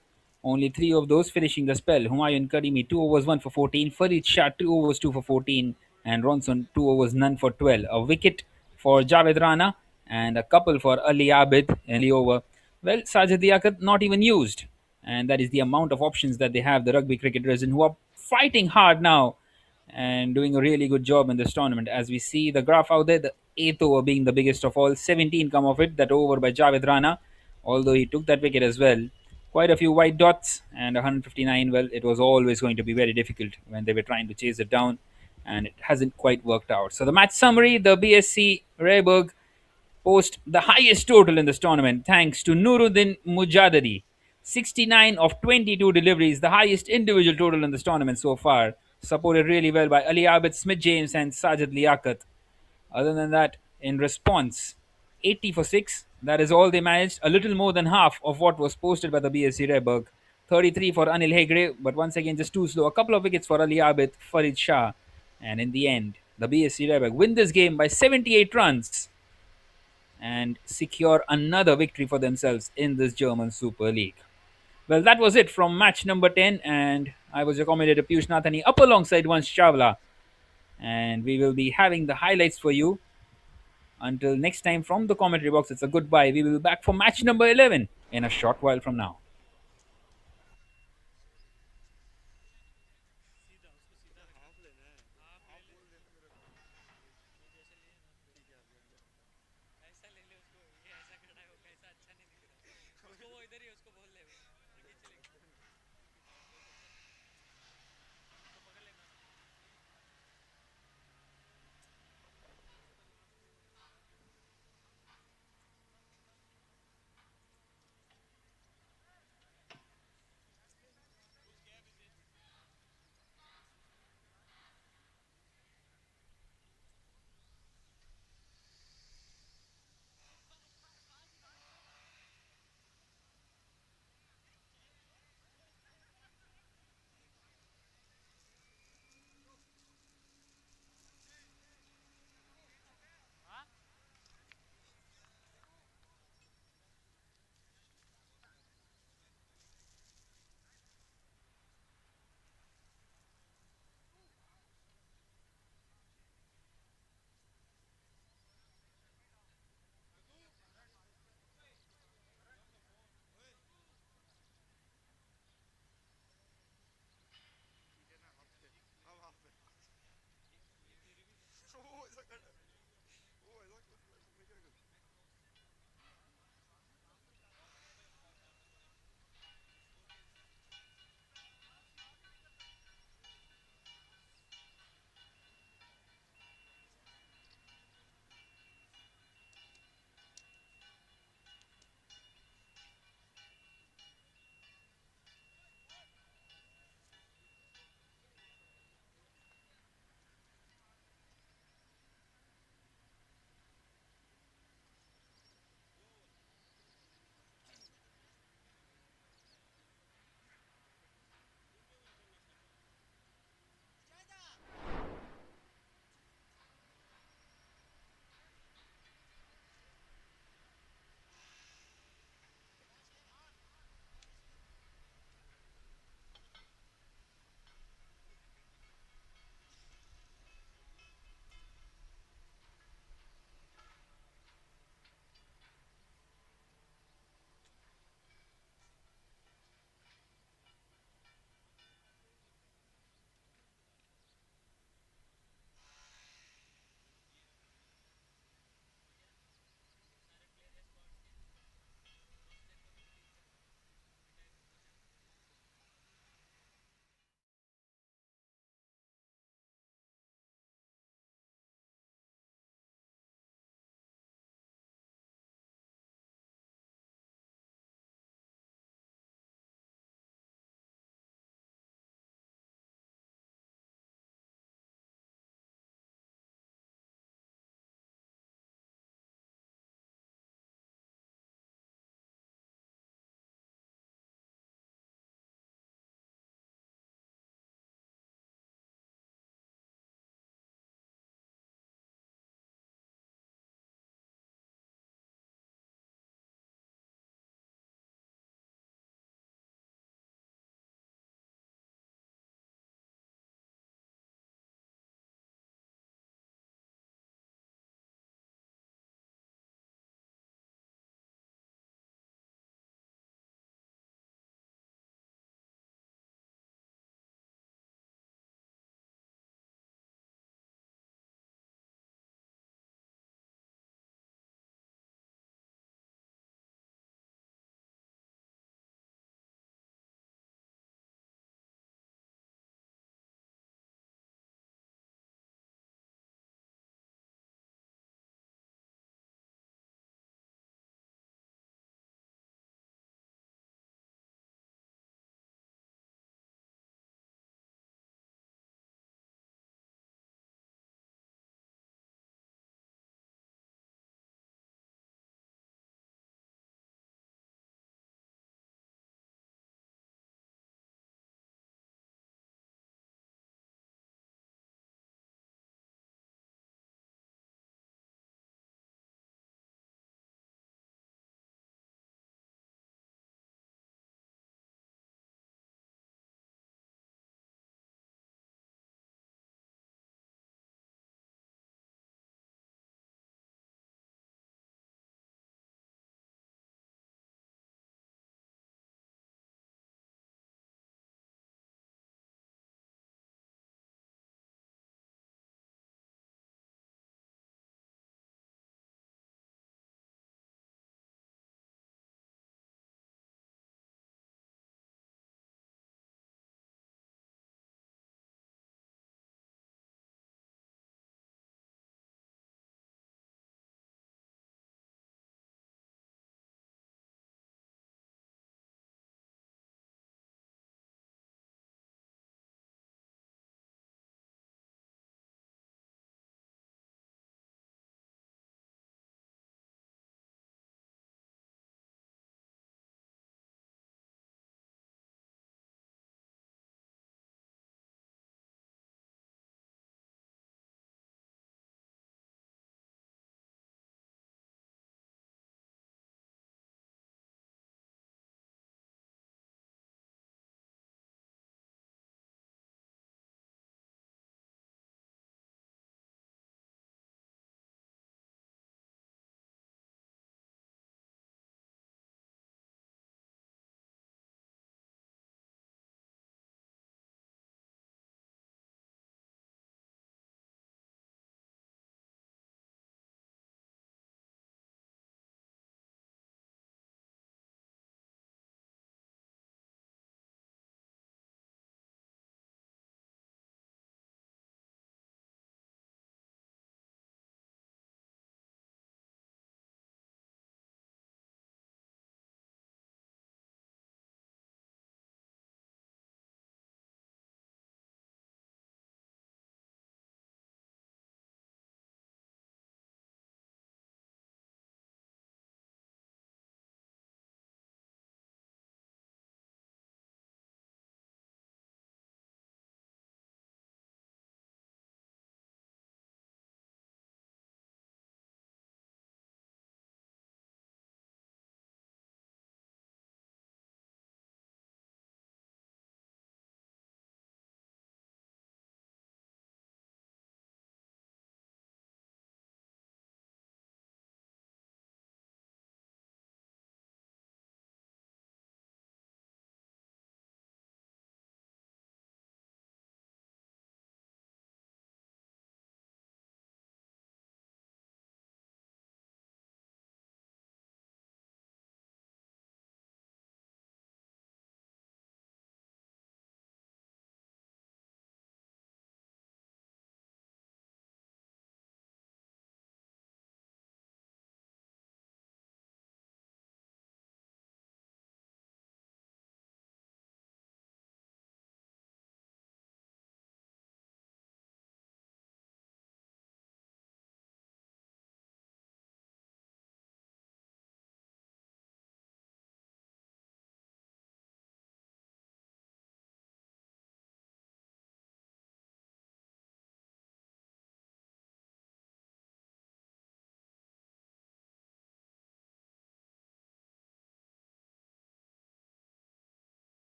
only 3 of those finishing the spell. Humayun Karimi, 2 overs, 1 for 14. Farid Shah, 2 overs, 2 for 14. And Ronson, 2 overs, none for 12. A wicket for Javed Rana and a couple for Ali Abid in the over. Well, Sajid Liaquat not even used. And that is the amount of options that they have, the Rugby Cricket Dresden, who are fighting hard now and doing a really good job in this tournament. As we see the graph out there, the eighth over being the biggest of all, 17 come of it, that over by Javed Rana, although he took that wicket as well. Quite a few white dots and 159. Well, it was always going to be very difficult when they were trying to chase it down, and it hasn't quite worked out. So the match summary: the BSC Rehberg post the highest total in this tournament thanks to Nuruddin Mujadadi. 69 of 22 deliveries, the highest individual total in this tournament so far. Supported really well by Ali Abid, Smith James, and Sajid Liaquat. Other than that, in response, 80 for 6. That is all they managed. A little more than half of what was posted by the BSC Rehberg. 33 for Anil Hegre, but once again just too slow. A couple of wickets for Ali Abid, Farid Shah. And in the end, the BSC Rehberg win this game by 78 runs and secure another victory for themselves in this German Super League. Well, that was it from match number 10, and I was your commentator Piyush Nathani up alongside Vansh Chawla, and we will be having the highlights for you. Until next time from the commentary box, it's a goodbye. We will be back for match number 11 in a short while from now.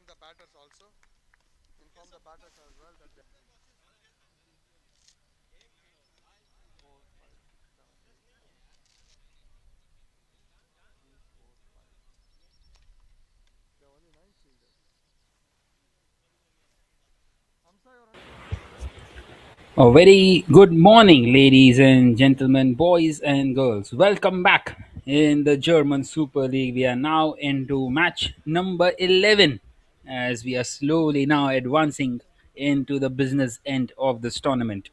the batters also. Inform the batters as well that they 4, 5, 6, 7, 8, 3, 4, 5. There are only 9 fielders. Hamza, you're on. A very good morning, ladies and gentlemen, boys and girls. Welcome back in the German Super League. We are now into match number 11 as we are slowly now advancing into the business end of this tournament.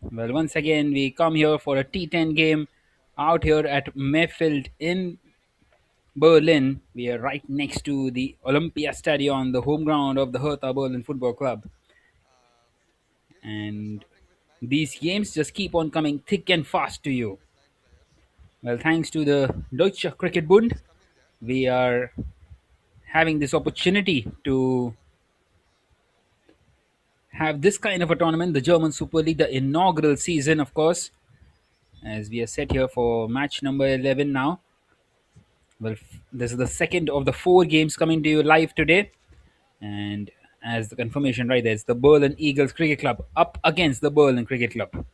Well, once again, we come here for a T10 game out here at Mayfield in Berlin. We are right next to the Olympia Stadion, the home ground of the Hertha Berlin Football Club. And these games just keep on coming thick and fast to you. Well, thanks to the Deutscher Cricket Bund, we are having this opportunity to have this kind of a tournament, the German Super League, the inaugural season, of course, as we are set here for match number 11 now. Well, this is the second of the 4 games coming to you live today. And as the confirmation right there, it's the Berlin Eagles Cricket Club up against the Berlin Cricket Club.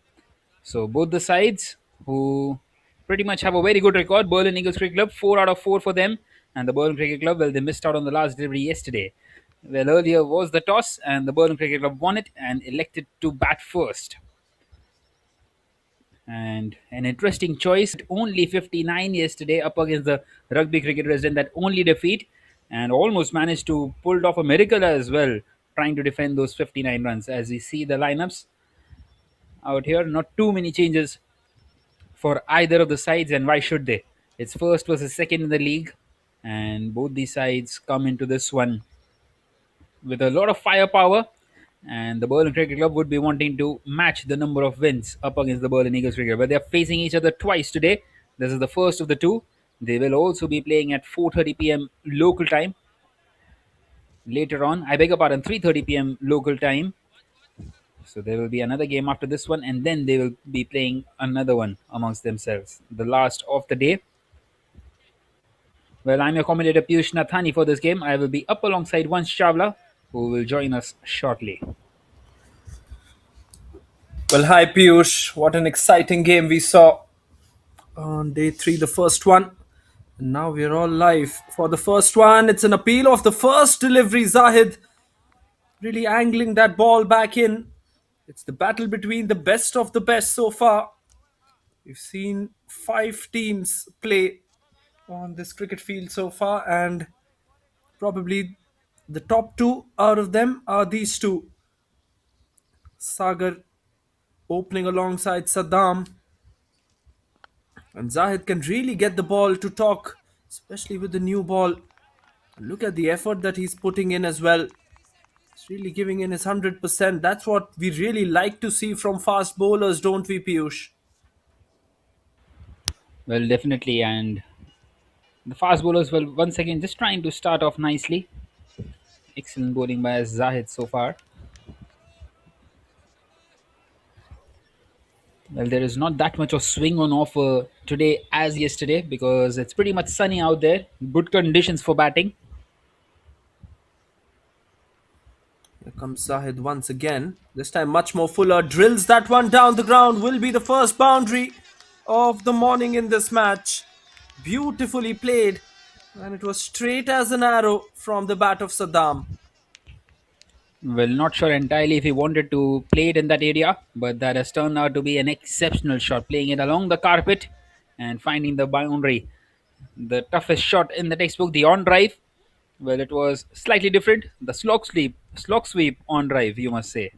So both the sides who pretty much have a very good record. Berlin Eagles Cricket Club, 4 out of 4 for them. And the Berlin Cricket Club, well, they missed out on the last delivery yesterday. Well, earlier was the toss, and the Berlin Cricket Club won it and elected to bat first. And an interesting choice, only 59 yesterday up against the Rugby Cricket Dresden, that only defeat, and almost managed to pull off a miracle as well, trying to defend those 59 runs. As we see the lineups out here, not too many changes for either of the sides, and why should they? It's first versus second in the league, and both these sides come into this one with a lot of firepower. And the Berlin Cricket Club would be wanting to match the number of wins up against the Berlin Eagles Cricket Club. But they are facing each other twice today. This is the first of the two. They will also be playing at 4:30 p.m. local time later on. I beg your pardon, 3:30 p.m. local time. So there will be another game after this one, and then they will be playing another one amongst themselves, the last of the day. Well, I'm your commentator Piyush Nathani for this game. I will be up alongside Vansh Chawla, who will join us shortly. Well, hi Piyush. What an exciting game we saw on day 3, the first one. And now we're all live for the first one. It's an appeal of the first delivery. Zahid really angling that ball back in. It's the battle between the best of the best so far. We've seen 5 teams play on this cricket field so far, and probably the top 2 out of them are these two. Sagar opening alongside Saddam, and Zahid can really get the ball to talk, especially with the new ball. Look at the effort that he's putting in as well. He's really giving in his 100%. That's what we really like to see from fast bowlers, don't we, Piyush? Well, definitely. And the fast bowlers, well, once again, just trying to start off nicely. Excellent bowling by Zahid so far. Well, there is not that much of swing on offer today as yesterday because it's pretty much sunny out there. Good conditions for batting. Here comes Zahid once again. This time much more fuller. Drills that one down the ground. Will be the first boundary of the morning in this match. Beautifully played. And it was straight as an arrow from the bat of Saddam. Well, not sure entirely if he wanted to play it in that area, but that has turned out to be an exceptional shot. Playing it along the carpet and finding the boundary. The toughest shot in the textbook, the on drive. Well, it was slightly different. The slog sweep on drive, you must say.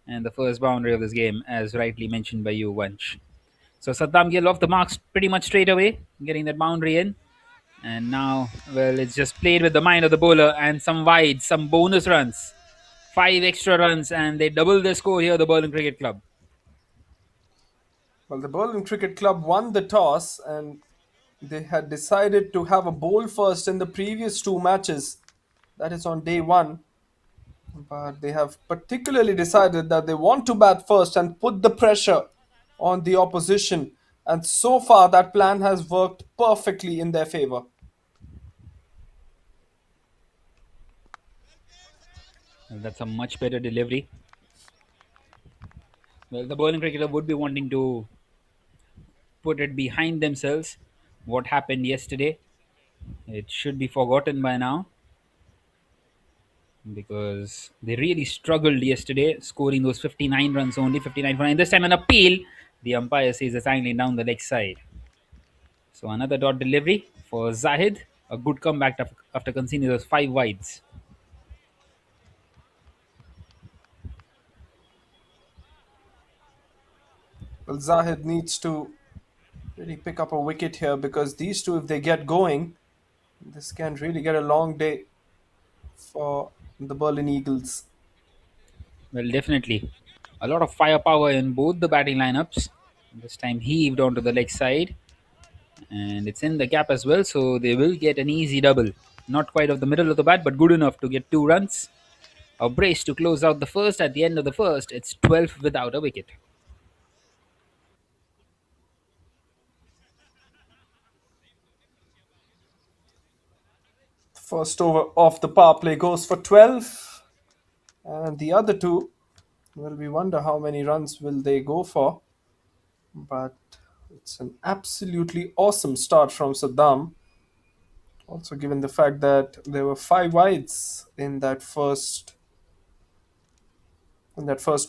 And the first boundary of this game, as rightly mentioned by you, Vanch. So Saddam Gill off the marks pretty much straight away, getting that boundary in. And now, well, it's just played with the mind of the bowler and some wides, some bonus runs. 5 extra runs, and they double the score here, the Berlin Cricket Club. Well, the Berlin Cricket Club won the toss, and they had decided to have a bowl first in the previous 2 matches. That is on day 1. But they have particularly decided that they want to bat first and put the pressure on the opposition. And so far, that plan has worked perfectly in their favor. Well, that's a much better delivery. Well, the bowling cricketer would be wanting to put it behind themselves. What happened yesterday? It should be forgotten by now because they really struggled yesterday, scoring those 59 runs only, 59 for 9. This time, an appeal. The umpire says it's angling down the leg side. So another dot delivery for Zahid. A good comeback after conceding those five wides. Well, Zahid needs to really pick up a wicket here because these two, if they get going, this can really get a long day for the Berlin Eagles. Well, definitely. A lot of firepower in both the batting lineups. This time heaved onto the leg side. And it's in the gap as well, so they will get an easy double. Not quite of the middle of the bat, but good enough to get 2 runs. A brace to close out the first. At the end of the first, it's 12 without a wicket. First over of the power play goes for 12, and the other two, well, we wonder how many runs will they go for. But it's an absolutely awesome start from Saddam. Also, given the fact that there were five wides in that first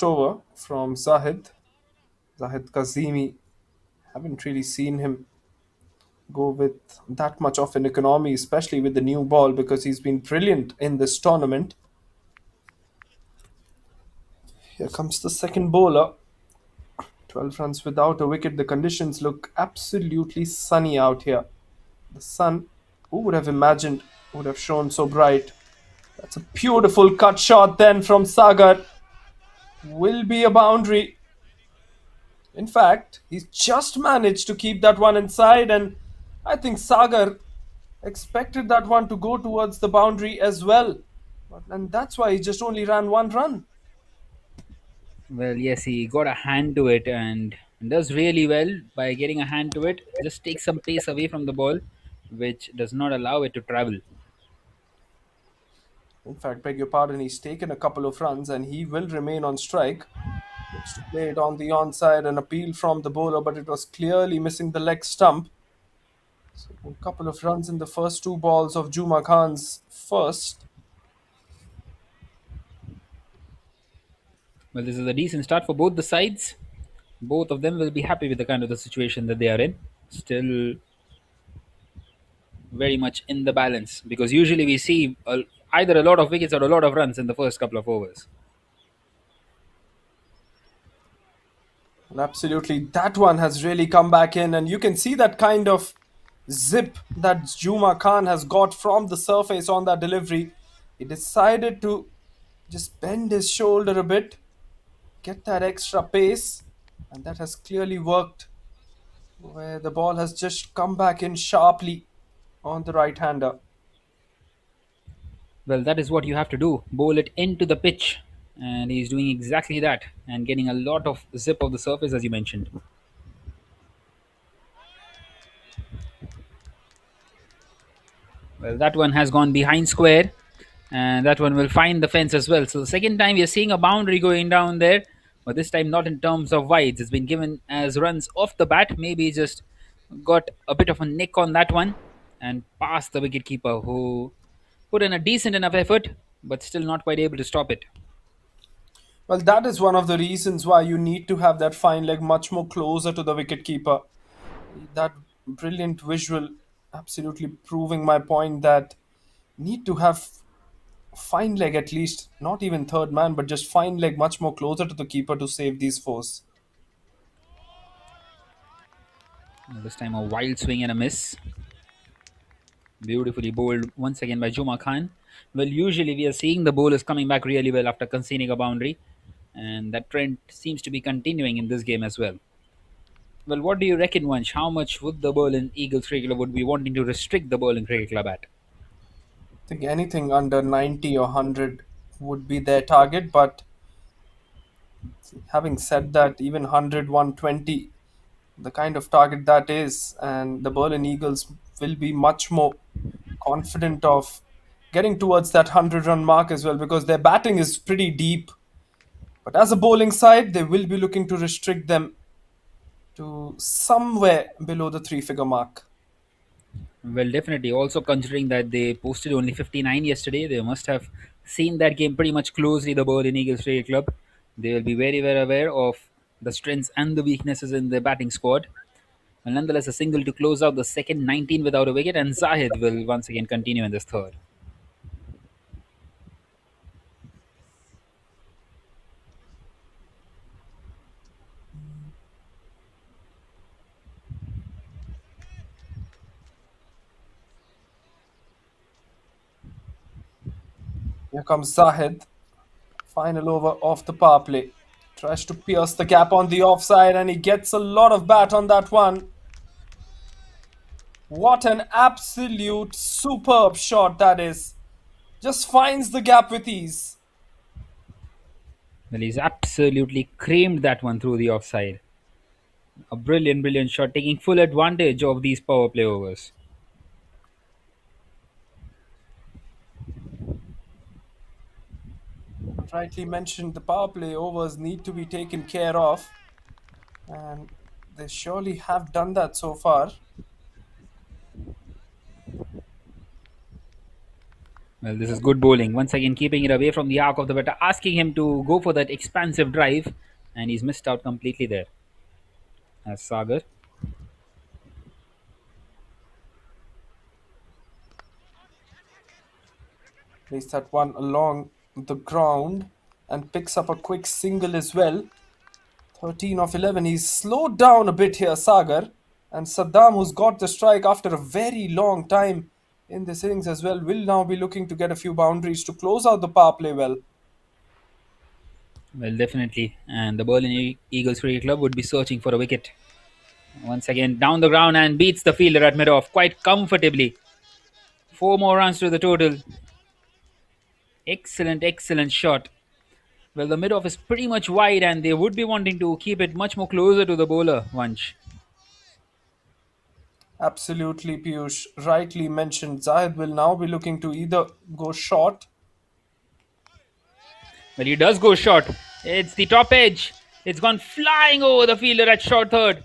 over from Zahid Kazimi. Haven't really seen him go with that much of an economy, especially with the new ball, because he's been brilliant in this tournament. Here comes the second bowler. 12 runs without a wicket. The conditions look absolutely sunny out here. The sun, who would have imagined, would have shone so bright. That's a beautiful cut shot then from Sagar. Will be a boundary. In fact, he's just managed to keep that one inside, and I think Sagar expected that one to go towards the boundary as well. And that's why he just only ran one run. Well, yes, he got a hand to it and does really well by getting a hand to it. Just takes some pace away from the ball, which does not allow it to travel. In fact, beg your pardon, he's taken a couple of runs and he will remain on strike. Looks to play it on the onside, an appeal from the bowler, but it was clearly missing the leg stump. So a couple of runs in the first two balls of Juma Khan's first. Well, this is a decent start for both the sides. Both of them will be happy with the kind of the situation that they are in. Still very much in the balance because usually we see either a lot of wickets or a lot of runs in the first couple of overs. And absolutely, that one has really come back in, and you can see that kind of zip that Juma Khan has got from the surface on that delivery. He decided to just bend his shoulder a bit, get that extra pace, and that has clearly worked. Where the ball has just come back in sharply on the right hander. Well, that is what you have to do, bowl it into the pitch. And he's doing exactly that and getting a lot of zip of the surface, as you mentioned. Well, that one has gone behind square, and that one will find the fence as well. So, the second time we are seeing a boundary going down there, but this time not in terms of wides. It's been given as runs off the bat. Maybe just got a bit of a nick on that one and past the wicketkeeper who put in a decent enough effort, but still not quite able to stop it. Well, that is one of the reasons why you need to have that fine leg much more closer to the wicketkeeper. That brilliant visual absolutely proving my point that need to have fine leg at least, not even third man, but just fine leg much more closer to the keeper to save these fours. This time a wild swing and a miss. Beautifully bowled once again by Juma Khan. Well, usually we are seeing the bowlers coming back really well after conceding a boundary, and that trend seems to be continuing in this game as well. Well, what do you reckon, Vansh? How much would the Berlin Eagles cricket club would be wanting to restrict the Berlin Cricket Club at? I think anything under 90 or 100 would be their target, but having said that, even 100, 120, the kind of target that is, and the Berlin Eagles will be much more confident of getting towards that 100-run mark as well, because their batting is pretty deep. But as a bowling side, they will be looking to restrict them to somewhere below the three-figure mark. Well, definitely. Also, considering that they posted only 59 yesterday, they must have seen that game pretty much closely, the Berlin Eagles Cricket Club. They will be very well aware of the strengths and the weaknesses in their batting squad. And nonetheless, a single to close out the second 19 without a wicket, and Zahid will once again continue in this third. Here comes Zahid. Final over of the power play. Tries to pierce the gap on the offside, and he gets a lot of bat on that one. What an absolute superb shot that is. Just finds the gap with ease. Well, he's absolutely creamed that one through the offside. A brilliant, brilliant shot, taking full advantage of these power play overs. Rightly mentioned, the power play overs need to be taken care of, and they surely have done that so far. Well, this is good bowling. Once again, keeping it away from the arc of the batter, asking him to go for that expansive drive, and he's missed out completely there. As Sagar. Plays that one along the ground and picks up a quick single as well. 13 of 11. He's slowed down a bit here, Sagar. And Saddam, who's got the strike after a very long time in this innings as well, will now be looking to get a few boundaries to close out the power play well. Well, definitely. And the Berlin Eagles Cricket Club would be searching for a wicket. Once again, down the ground and beats the fielder at mid-off quite comfortably. 4 more runs to the total. Excellent, excellent shot. Well, the mid-off is pretty much wide, and they would be wanting to keep it much more closer to the bowler, Vansh. Absolutely, Piyush. Rightly mentioned. Zahid will now be looking to either go short. But he does go short. It's the top edge. It's gone flying over the fielder at short third.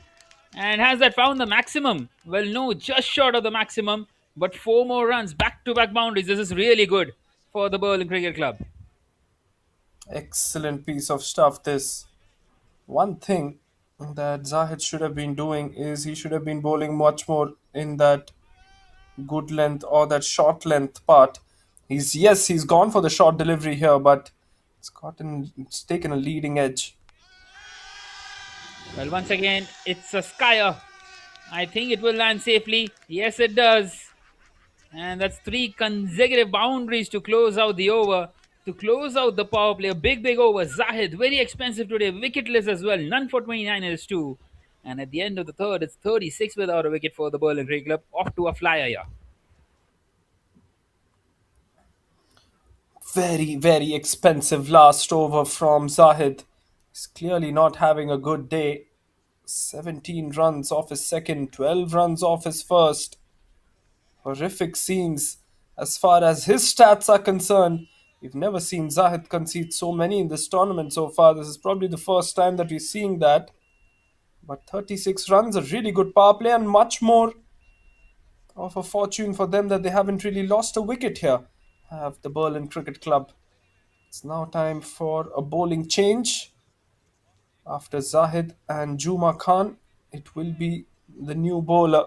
And has that found the maximum? Well, no, just short of the maximum. But 4 more runs, back to back boundaries. This is really good for the Berlin Cricket Club. Excellent piece of stuff, this. One thing that Zahid should have been doing is he should have been bowling much more in that good length or that short length part. He's gone for the short delivery here, but it's taken a leading edge. Well, once again, it's a skyer. I think it will land safely. Yes, it does. And that's 3 consecutive boundaries to close out the over. To close out the power play, a big, big over. Zahid, very expensive today. Wicketless as well. None for 29 is 2. And at the end of the third, it's 36 without a wicket for the Berlin Cricket Club. Off to a flyer, yeah. Very, very expensive last over from Zahid. He's clearly not having a good day. 17 runs off his second, 12 runs off his first. Horrific scenes as far as his stats are concerned. We've never seen Zahid concede so many in this tournament so far. This is probably the first time that we're seeing that. But 36 runs, a really good power play, and much more of a fortune for them that they haven't really lost a wicket here. Have the Berlin Cricket Club. It's now time for a bowling change. After Zahid and Juma Khan, it will be the new bowler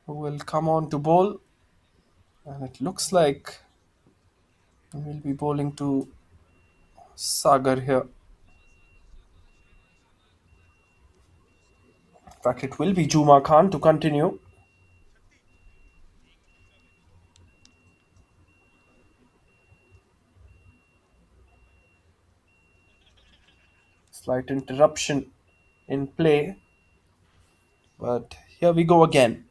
who will come on to bowl. And it looks like we'll be bowling to Sagar here. In fact, it will be Juma Khan to continue. Slight interruption in play. But here we go again.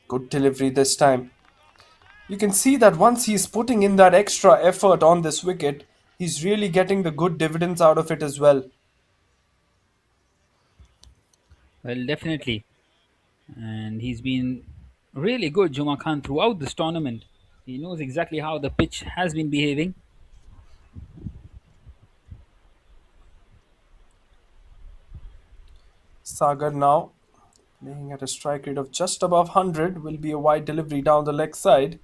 Good delivery this time. You can see that once he's putting in that extra effort on this wicket, he's really getting the good dividends out of it as well. Well, definitely. And he's been really good, Juma Khan, throughout this tournament. He knows exactly how the pitch has been behaving. Sagar now playing at a strike rate of just above 100 will be a wide delivery down the leg side.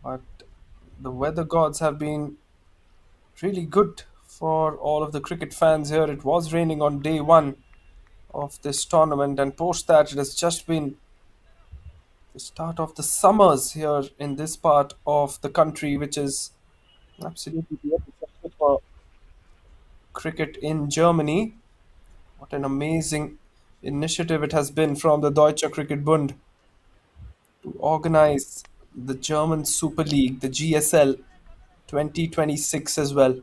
But the weather gods have been really good for all of the cricket fans here. It was raining on day one of this tournament, and post that, it has just been the start of the summers here in this part of the country, which is absolutely the epicenter for cricket in Germany. What an amazing initiative it has been from the Deutscher Cricket Bund to organize the German Super League, the GSL 2026 as well.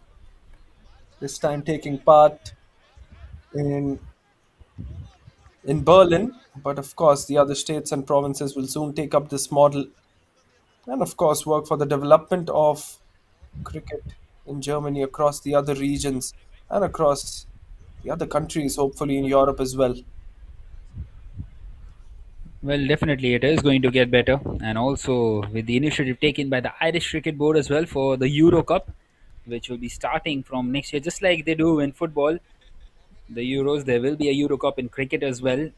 This time taking part in Berlin, but of course the other states and provinces will soon take up this model and of course work for the development of cricket in Germany across the other regions and across the other countries, hopefully in Europe as well. Well, definitely it is going to get better, and also with the initiative taken by the Irish Cricket Board as well for the Euro Cup, which will be starting from next year, just like they do in football. The Euros, there will be a Euro Cup in cricket as well,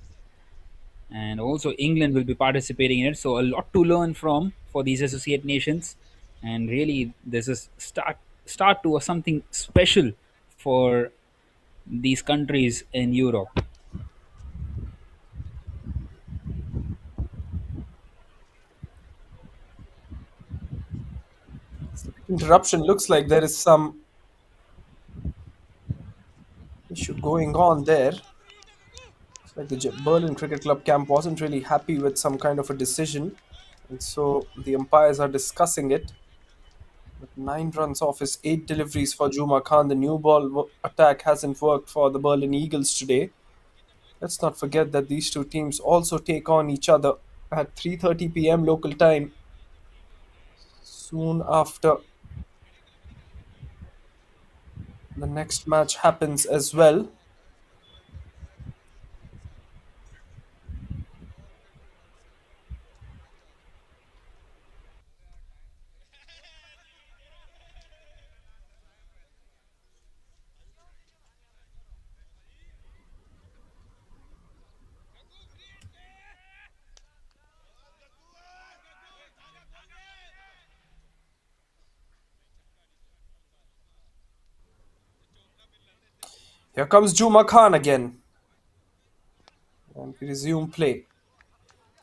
and also England will be participating in it. So a lot to learn from for these associate nations, and really this is start to something special for these countries in Europe. Interruption, looks like there is some issue going on there. It's like the Berlin Cricket Club camp wasn't really happy with some kind of a decision, and so the umpires are discussing it. With 9 runs off his 8 deliveries for Juma Khan, the new ball attack hasn't worked for the Berlin Eagles today. Let's not forget that these two teams also take on each other at 3:30 p.m. local time soon after the next match happens as well. Here comes Juma Khan again. And we resume play.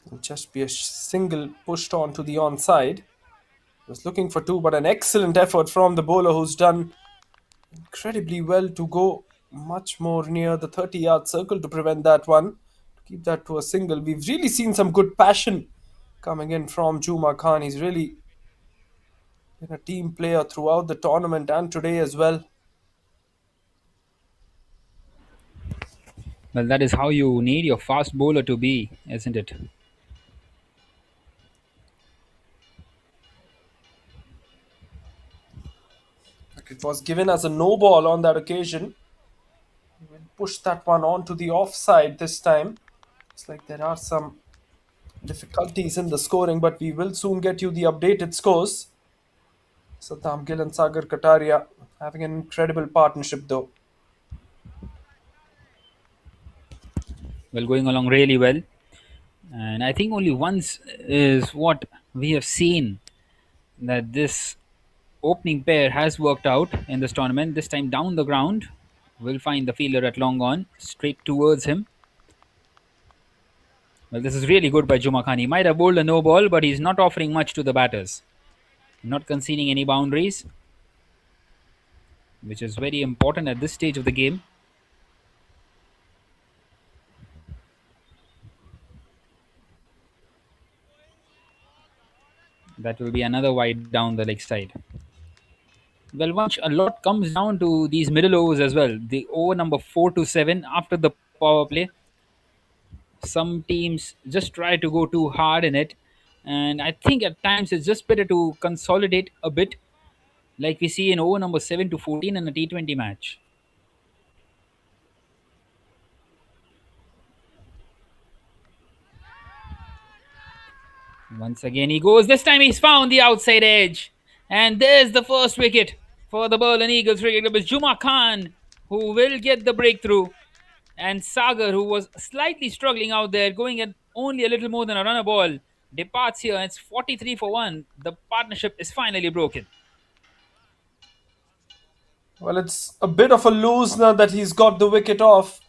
It'll just be a single pushed on to the onside. Was looking for two, but an excellent effort from the bowler who's done incredibly well to go much more near the 30-yard circle to prevent that one. To keep that to a single. We've really seen some good passion coming in from Juma Khan. He's really been a team player throughout the tournament and today as well. Well, that is how you need your fast bowler to be, isn't it? It was given as a no ball on that occasion. We'll push that one onto the offside this time. It's like there are some difficulties in the scoring, but we will soon get you the updated scores. Saddam Gill and Sagar Kataria having an incredible partnership though. Well, going along really well. And I think only once is what we have seen that this opening pair has worked out in this tournament. This time down the ground, will find the fielder at long on, straight towards him. Well, this is really good by Juma Khan. He might have bowled a no ball, but he's not offering much to the batters. Not conceding any boundaries, which is very important at this stage of the game. That will be another wide down the leg side. Well, once a lot comes down to these middle overs as well. The over number 4 to 7 after the power play. Some teams just try to go too hard in it, and I think at times it's just better to consolidate a bit, like we see in over number 7 to 14 in a T20 match. Once again he goes. This time he's found the outside edge. And there's the first wicket for the Berlin Eagles cricket club. It's Juma Khan who will get the breakthrough. And Sagar, who was slightly struggling out there, going at only a little more than a runner ball, departs here. It's 43 for 1. The partnership is finally broken. Well, it's a bit of a lose now that he's got the wicket off.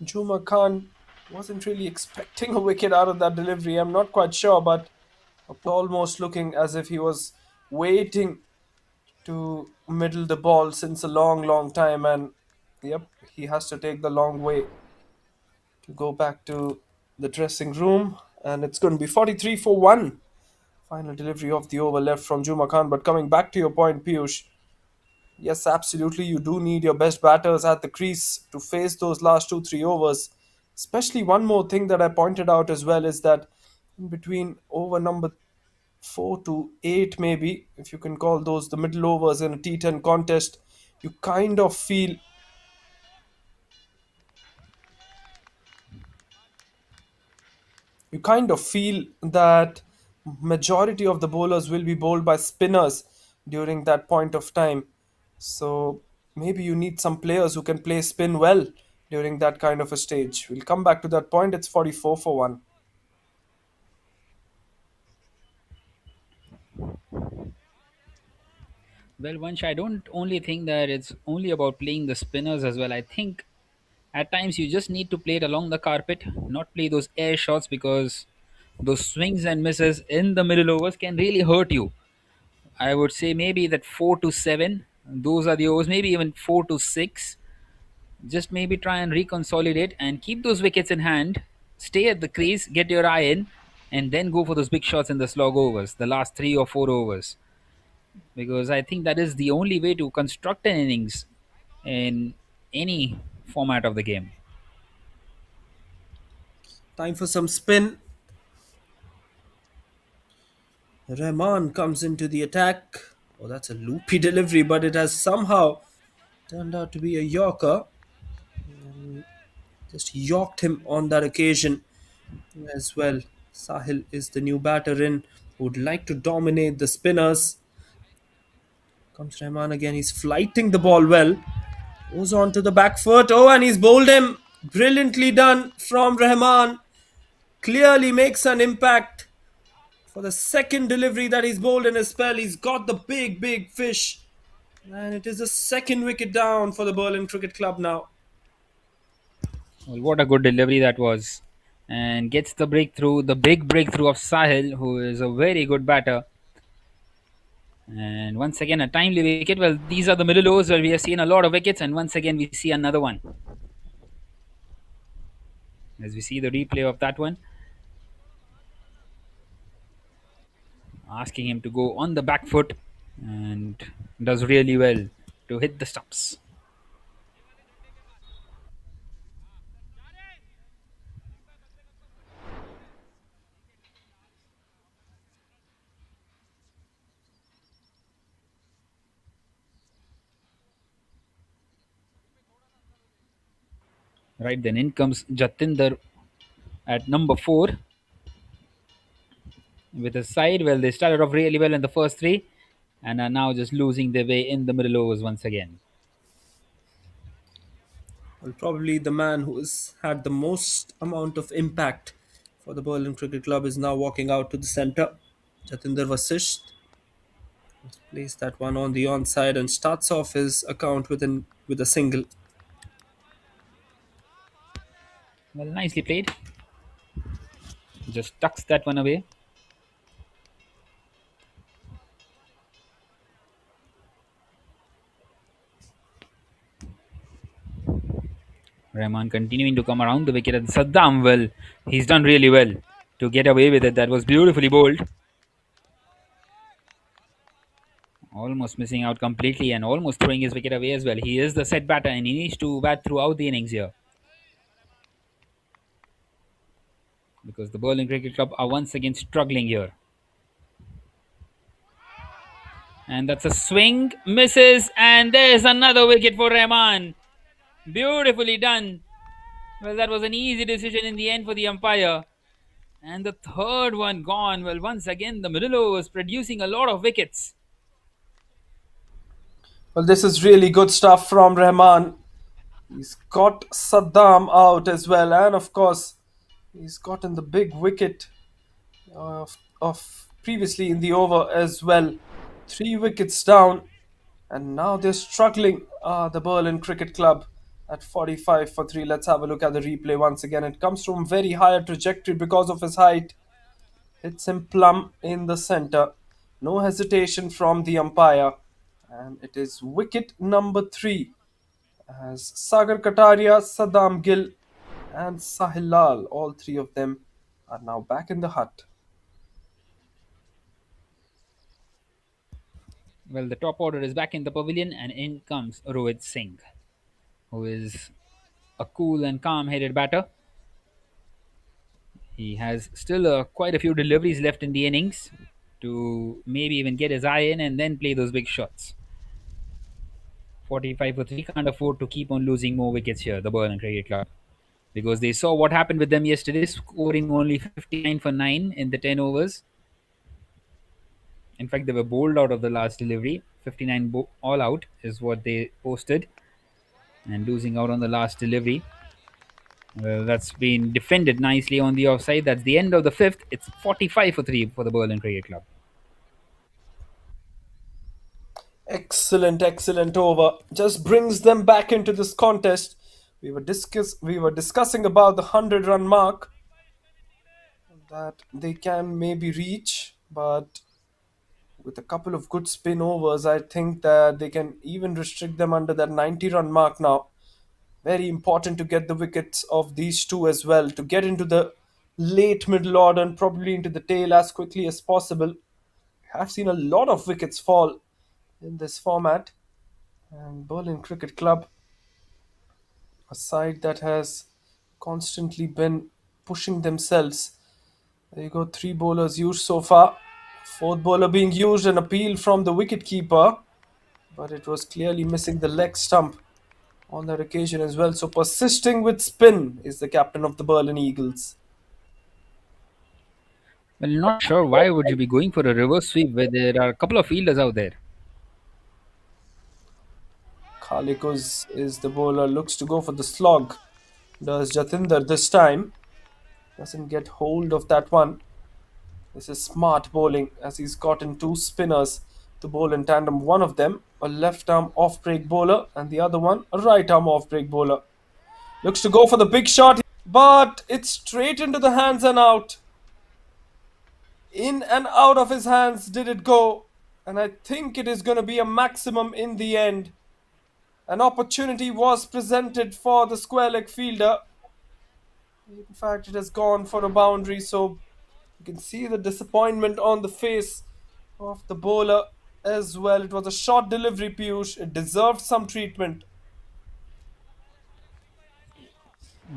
Juma Khan wasn't really expecting a wicket out of that delivery. I'm not quite sure, but almost looking as if he was waiting to middle the ball since a long, long time. And yep, he has to take the long way to go back to the dressing room. And it's going to be 43 for 1. Final delivery of the over left from Juma Khan. But coming back to your point, Piyush, yes, absolutely, you do need your best batters at the crease to face those last 2 3 overs. Especially one more thing that I pointed out as well is that in between over number 4 to 8, maybe, if you can call those the middle overs in a T10 contest, you kind of feel that majority of the bowlers will be bowled by spinners during that point of time. So maybe you need some players who can play spin well during that kind of a stage. We'll come back to that point. It's 44 for 1. Well, Vansh, I don't only think that it's only about playing the spinners as well. I think at times you just need to play it along the carpet, not play those air shots, because those swings and misses in the middle overs can really hurt you. I would say maybe that 4 to 7, those are the overs, maybe even 4 to 6. Just maybe try and reconsolidate and keep those wickets in hand, stay at the crease, get your eye in, and then go for those big shots in the slog overs, the last 3 or 4 overs. Because I think that is the only way to construct an innings in any format of the game. Time for some spin. Rahman comes into the attack. Oh, that's a loopy delivery, but it has somehow turned out to be a Yorker. Just yorked him on that occasion as well. Sahil is the new batter in, who would like to dominate the spinners. Comes Rahman again. He's flighting the ball well. Goes on to the back foot. Oh, and he's bowled him. Brilliantly done from Rahman. Clearly makes an impact. For the second delivery that he's bowled in his spell, he's got the big, big fish. And it is the second wicket down for the Berlin Cricket Club now. Well, what a good delivery that was. And gets the breakthrough, the big breakthrough of Sahil, who is a very good batter. And once again, a timely wicket. Well, these are the middle overs where we have seen a lot of wickets, and once again, we see another one. As we see the replay of that one, asking him to go on the back foot, and does really well to hit the stumps. Right then, in comes Jatinder at number 4 with a side. Well, they started off really well in the first 3 and are now just losing their way in the middle overs once again. Well, probably the man who has had the most amount of impact for the Berlin Cricket Club is now walking out to the centre. Jatinder Vasisht plays that one on the onside and starts off his account with a single. Well, nicely played. Just tucks that one away. Rahman continuing to come around the wicket, and Saddam, well, he's done really well to get away with it. That was beautifully bowled. Almost missing out completely and almost throwing his wicket away as well. He is the set batter and he needs to bat throughout the innings here. Because the Berlin Cricket Club are once again struggling here. And that's a swing, misses, and there's another wicket for Rahman. Beautifully done. Well, that was an easy decision in the end for the umpire. And the third one gone. Well, once again, the middle over was producing a lot of wickets. Well, this is really good stuff from Rahman. He's got Saddam out as well, and of course, he's gotten the big wicket of previously in the over as well. 3 wickets down, and now they're struggling. The Berlin Cricket Club at 45 for 3. Let's have a look at the replay once again. It comes from very higher trajectory because of his height. Hits him plumb in the center. No hesitation from the umpire. And it is wicket number 3 as Sagar Kataria, Saddam Gill, and Sahil Lal, all three of them, are now back in the hut. Well, the top order is back in the pavilion, and in comes Rohit Singh, who is a cool and calm headed batter. He has still quite a few deliveries left in the innings to maybe even get his eye in and then play those big shots. 45 for 3 can't afford to keep on losing more wickets here, the Berlin Cricket Club, because they saw what happened with them yesterday, scoring only 59 for 9 in the 10 overs. In fact, they were bowled out of the last delivery. 59 all out is what they posted, and losing out on the last delivery. Well, that's been defended nicely on the offside. That's the end of the fifth. It's 45 for 3 for the Berlin Cricket Club. Excellent, excellent over. Just brings them back into this contest. We were discussing about the 100-run mark that they can maybe reach, but with a couple of good spin overs, I think that they can even restrict them under that 90-run mark now. Very important to get the wickets of these two as well, to get into the late middle order and probably into the tail as quickly as possible. I've seen a lot of wickets fall in this format, and Berlin Cricket Club, a side that has constantly been pushing themselves. There you go, 3 bowlers used so far. Fourth bowler being used, an appeal from the wicketkeeper, but it was clearly missing the leg stump on that occasion as well. So persisting with spin is the captain of the Berlin Eagles. Well, not sure why would you be going for a reverse sweep where there are a couple of fielders out there. Khalikus is the bowler, looks to go for the slog. Does Jatinder this time? Doesn't get hold of that one. This is smart bowling as he's gotten 2 spinners to bowl in tandem. One of them a left arm off break bowler and the other one a right arm off break bowler. Looks to go for the big shot, but it's straight into the hands and out. In and out of his hands did it go, and I think it is going to be a maximum in the end. An opportunity was presented for the square leg fielder. In fact, it has gone for a boundary, so you can see the disappointment on the face of the bowler as well. It was a short delivery, Piyush. It deserved some treatment.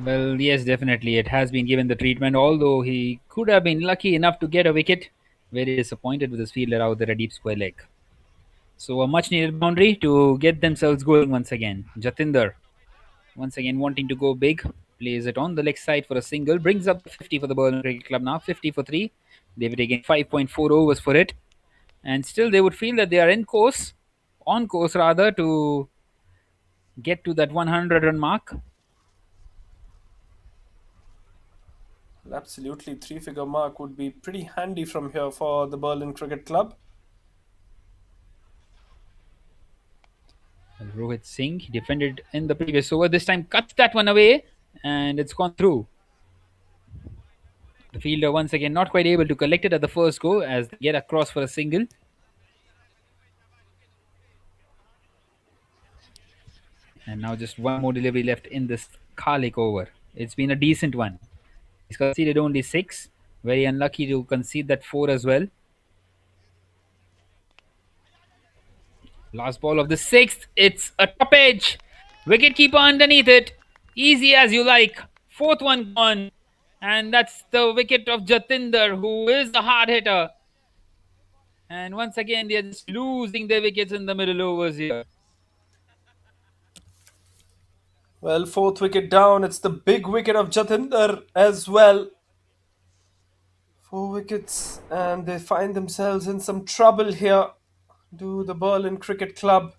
Well, yes, definitely. It has been given the treatment, although he could have been lucky enough to get a wicket. Very disappointed with his fielder out there at deep square leg. So, a much needed boundary to get themselves going once again. Jatinder, once again wanting to go big, plays it on the leg side for a single, brings up the 50 for the Berlin Cricket Club now, 50 for 3. They've taken 5.4 overs for it. And still, they would feel that they are on course rather, to get to that 100-run mark. Absolutely, 3-figure mark would be pretty handy from here for the Berlin Cricket Club. Rohit Singh, he defended in the previous over. This time cuts that one away and it's gone through. The fielder once again not quite able to collect it at the first go as they get across for a single. And now just one more delivery left in this Khalik over. It's been a decent one. He's conceded only 6. Very unlucky to concede that 4 as well. Last ball of the 6th. It's a top edge. Wicketkeeper underneath it. Easy as you like. Fourth one gone. And that's the wicket of Jatinder, who is a hard hitter. And once again, they're just losing their wickets in the middle overs here. Well, 4th wicket down. It's the big wicket of Jatinder as well. Four wickets, and they find themselves in some trouble here. Do the Berlin Cricket Club.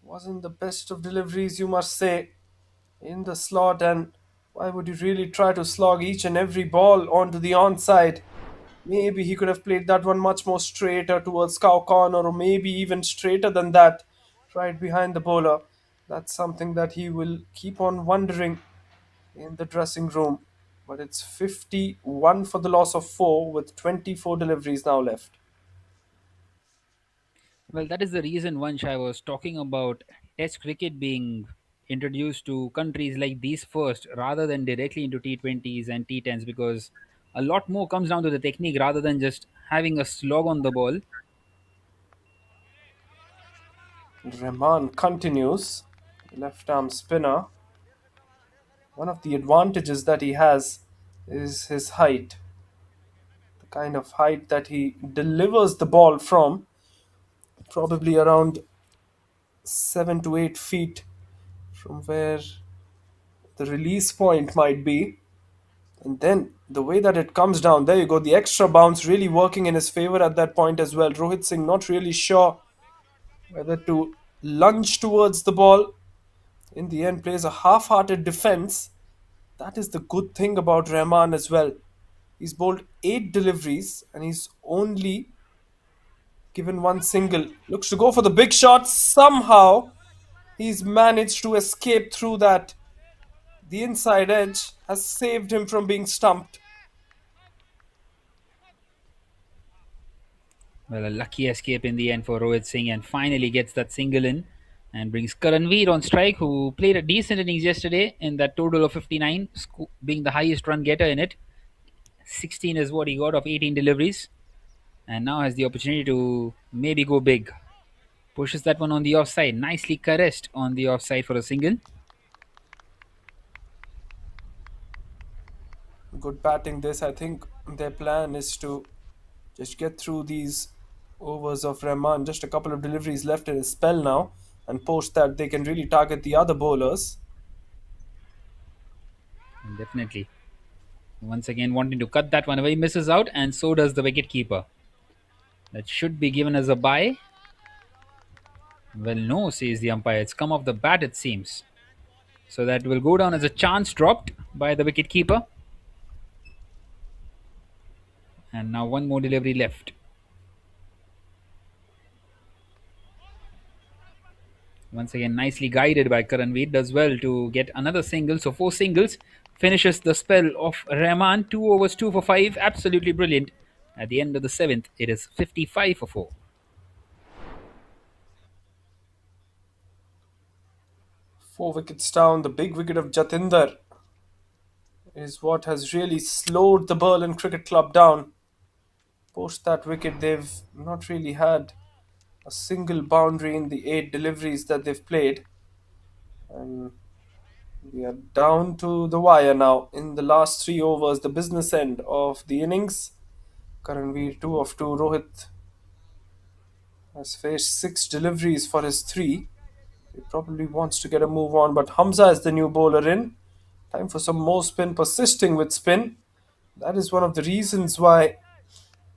Wasn't the best of deliveries, you must say, in the slot. And why would you really try to slog each and every ball onto the onside? Maybe he could have played that one much more straighter towards cow corner, or maybe even straighter than that, right behind the bowler. That's something that he will keep on wondering in the dressing room. But it's 51 for the loss of 4 with 24 deliveries now left. Well, that is the reason, Vansh, I was talking about Test cricket being introduced to countries like these first rather than directly into T20s and T10s, because a lot more comes down to the technique rather than just having a slog on the ball. Rahman continues, left arm spinner. One of the advantages that he has is his height, the kind of height that he delivers the ball from, probably around 7 to 8 feet from where the release point might be. And then the way that it comes down, there you go, the extra bounce really working in his favor at that point as well. Rohit Singh not really sure whether to lunge towards the ball. In the end, plays a half hearted defense. That is the good thing about Rahman as well. He's bowled 8 deliveries and he's only given one single. Looks to go for the big shot. Somehow he's managed to escape through that. The inside edge has saved him from being stumped. Well, a lucky escape in the end for Rohit Singh, and finally gets that single in and brings Karanveer on strike, who played a decent innings yesterday in that total of 59, being the highest run getter in it. 16 is what he got of 18 deliveries, and now has the opportunity to maybe go big. Pushes that one on the offside, nicely caressed on the offside for a single. Good batting this. I think their plan is to just get through these overs of Rahman. Just a couple of deliveries left in his spell now. And post that, they can really target the other bowlers. Definitely. Once again, wanting to cut that one away, misses out, and so does the wicketkeeper. That should be given as a bye. Well, no, says the umpire. It's come off the bat, it seems. So that will go down as a chance dropped by the wicketkeeper. And now one more delivery left. Once again, nicely guided by Karanveer. Does well to get another single. So 4 singles. Finishes the spell of Rahman. 2 overs, 2 for 5. Absolutely brilliant. At the end of the 7th, it is 55 for 4. 4 wickets down. The big wicket of Jatinder is what has really slowed the Berlin Cricket Club down. Post that wicket, they've not really had a single boundary in the 8 deliveries that they've played. And we are down to the wire now in the last 3 overs, the business end of the innings. Karanveer 2 of 2. Rohit has faced 6 deliveries for his 3. He probably wants to get a move on, but Hamza is the new bowler in. Time for some more spin, persisting with spin. That is one of the reasons why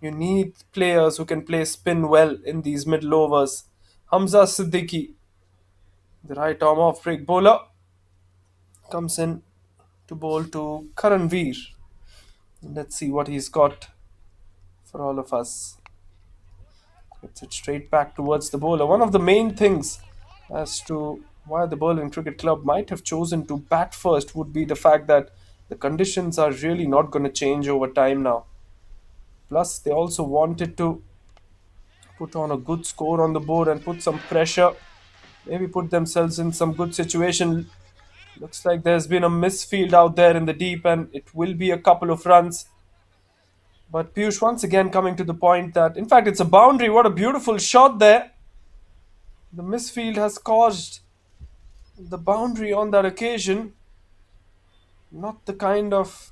you need players who can play spin well in these middle overs. Hamza Siddiqui, the right arm off break bowler, comes in to bowl to Karanveer. Let's see what he's got for all of us. Gets it straight back towards the bowler. One of the main things as to why the Berlin Cricket Club might have chosen to bat first would be the fact that the conditions are really not going to change over time now. Plus, they also wanted to put on a good score on the board and put some pressure, maybe put themselves in some good situation. Looks like there's been a misfield out there in the deep, and it will be a couple of runs. But Piyush once again coming to the point that, in fact, it's a boundary. What a beautiful shot there. The misfield has caused the boundary on that occasion. Not the kind of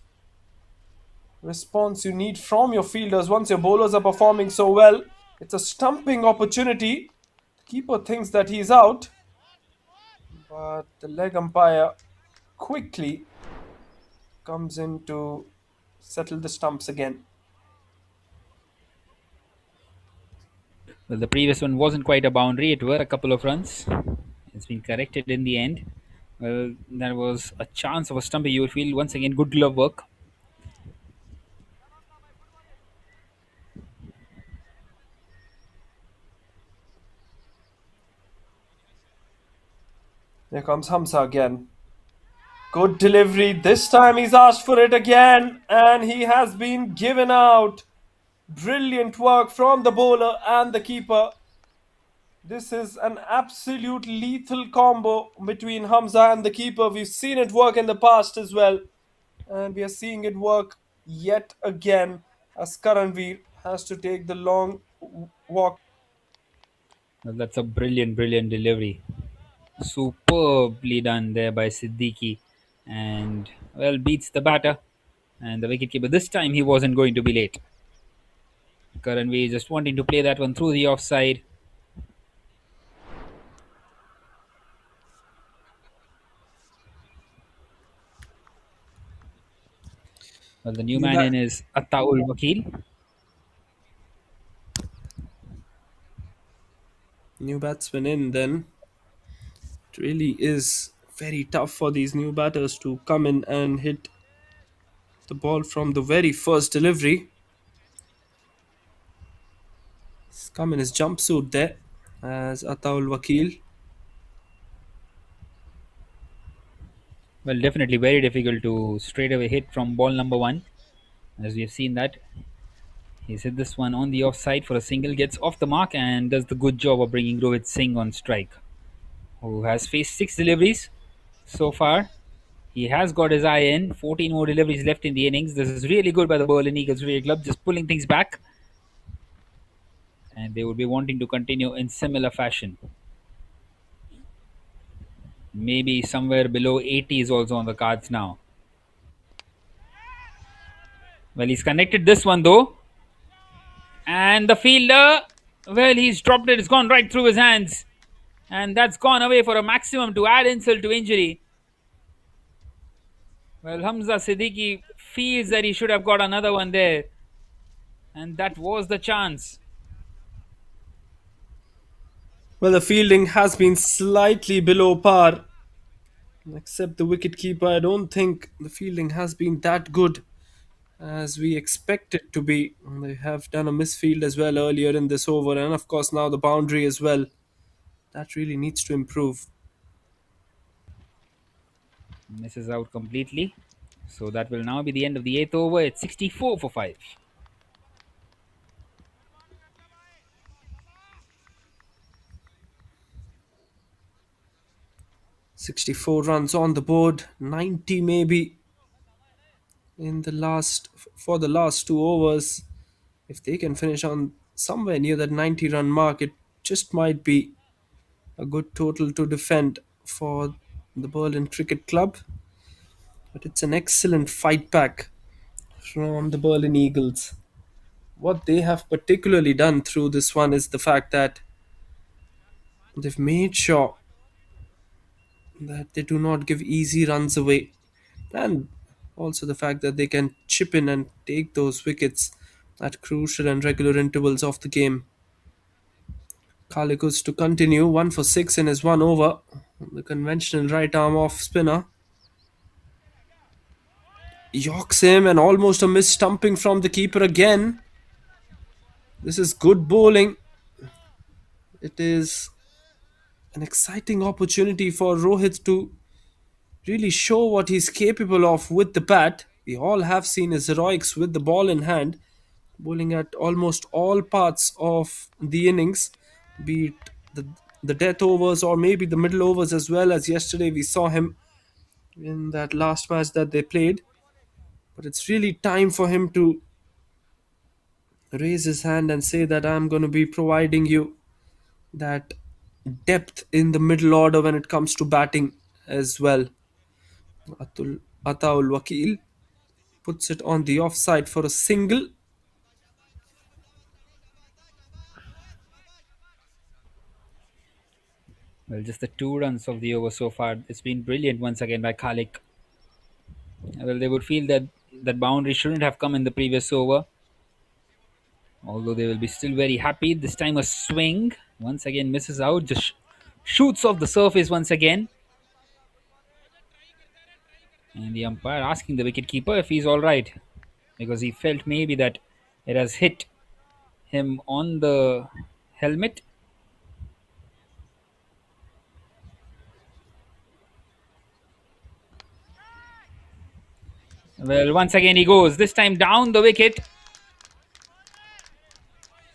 response you need from your fielders once your bowlers are performing so well. It's a stumping opportunity. The keeper thinks that he's out, but the leg umpire quickly comes in to settle the stumps again. Well, the previous one wasn't quite a boundary, it were a couple of runs. It's been corrected in the end. Well, there was a chance of a stumpy, you would feel. Once again, good glove work. Here comes Hamza again. Good delivery. This time he's asked for it again, and he has been given out. Brilliant work from the bowler and the keeper. This is an absolute lethal combo between Hamza and the keeper. We've seen it work in the past as well, and we are seeing it work yet again as Karanveer has to take the long walk. Well, that's a brilliant, brilliant delivery. Superbly done there by Siddiqui. And, well, beats the batter and the wicketkeeper. This time he wasn't going to be late. Karanveer just wanting to play that one through the offside. Well, the new New, man bat- in is Ataul Wakil. new batsman in then. It really is very tough for these new batters to come in and hit the ball from the very first delivery. He's come in his jumpsuit there as Ataul Wakil. Well, definitely very difficult to straight away hit from ball number one. As we have seen that. He's hit this one on the offside for a single, gets off the mark and does the good job of bringing Rohit Singh on strike, who has faced 6 deliveries so far. He has got his eye in. 14 more deliveries left in the innings. This is really good by the Berlin Eagles Cricket Club, just pulling things back. And they would be wanting to continue in similar fashion. Maybe somewhere below 80 is also on the cards now. Well, he's connected this one though. And the fielder, well, he's dropped it. It's gone right through his hands. And that's gone away for a maximum to add insult to injury. Well, Hamza Siddiqui feels that he should have got another one there. And that was the chance. Well, the fielding has been slightly below par, except the wicketkeeper. I don't think the fielding has been that good as we expect it to be. They have done a misfield as well earlier in this over, and of course, now the boundary as well. That really needs to improve. Misses out completely. So that will now be the end of the 8th over. It's 64 for 5. 64 runs on the board, 90 maybe in the last for the last two overs. If they can finish on somewhere near that 90-run mark, it just might be a good total to defend for the Berlin Cricket Club. But it's an excellent fight back from the Berlin Eagles. What they have particularly done through this one is the fact that they've made sure that they do not give easy runs away, and also the fact that they can chip in and take those wickets at crucial and regular intervals of the game. Kalikus to continue 1 for 6 in his one over. The conventional right arm off spinner yorks him, and almost a miss stumping from the keeper again. This is good bowling. It is an exciting opportunity for Rohit to really show what he's capable of with the bat. We all have seen his heroics with the ball in hand, bowling at almost all parts of the innings, be it the death overs or maybe the middle overs as well. As yesterday we saw him in that last match that they played. But it's really time for him to raise his hand and say that I'm going to be providing you that depth in the middle order when it comes to batting as well. Ataul Wakil puts it on the offside for a single. Well, just the 2 runs of the over so far. It's been brilliant once again by Khalik. Well, they would feel that That boundary shouldn't have come in the previous over. Although they will be still very happy. This time a swing. Once again misses out. Just shoots off the surface once again. And the umpire asking the wicketkeeper if he's alright. Because he felt maybe that it has hit him on the helmet. Well, once again he goes. This time down the wicket.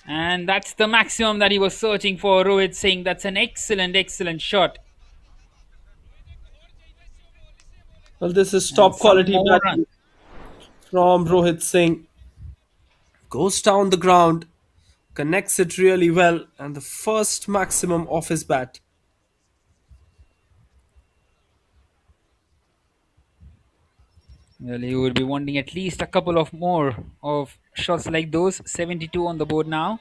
And that's the maximum that he was searching for, Rohit Singh. That's an excellent, excellent shot. Well, this is And top some quality more runs. batting from Rohit Singh. Goes down the ground, connects it really well, and the first maximum off his bat. Well, he would be wanting at least a couple of more of shots like those. 72 on the board now.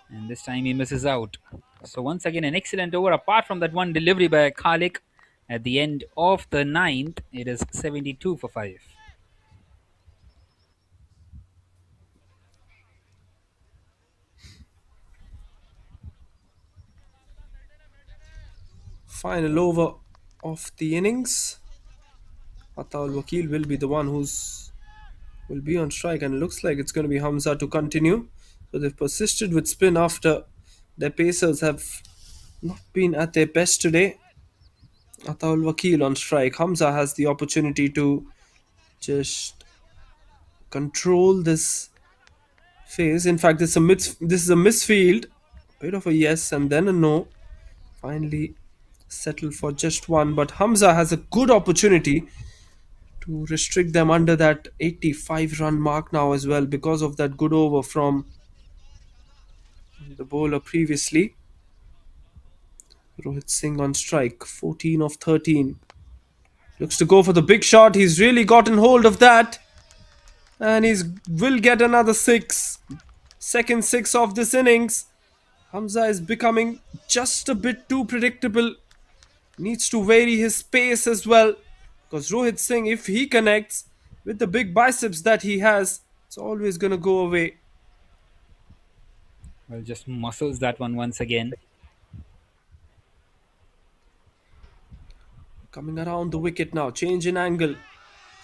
And this time he misses out. So once again, an excellent over. Apart from that one delivery by Khalik at the end of the ninth, it is 72 for 5. Final over of the innings. Ataul Wakil will be the one will be on strike, and it looks like it's going to be Hamza to continue. So they've persisted with spin after their pacers have not been at their best today. Ataul Wakil on strike. Hamza has the opportunity to just control this phase. In fact, this is a misfield. Bit of a yes and then a no. Finally settled for just one, but Hamza has a good opportunity to restrict them under that 85 run mark now as well because of that good over from the bowler previously. Rohit Singh on strike, 14 of 13. Looks to go for the big shot. He's really gotten hold of that. And he will get another six. Second six of this innings. Hamza is becoming just a bit too predictable. Needs to vary his pace as well. Because Rohit Singh, if he connects with the big biceps that he has, it's always going to go away. Well, just muscles that one once again. Coming around the wicket now. Change in angle.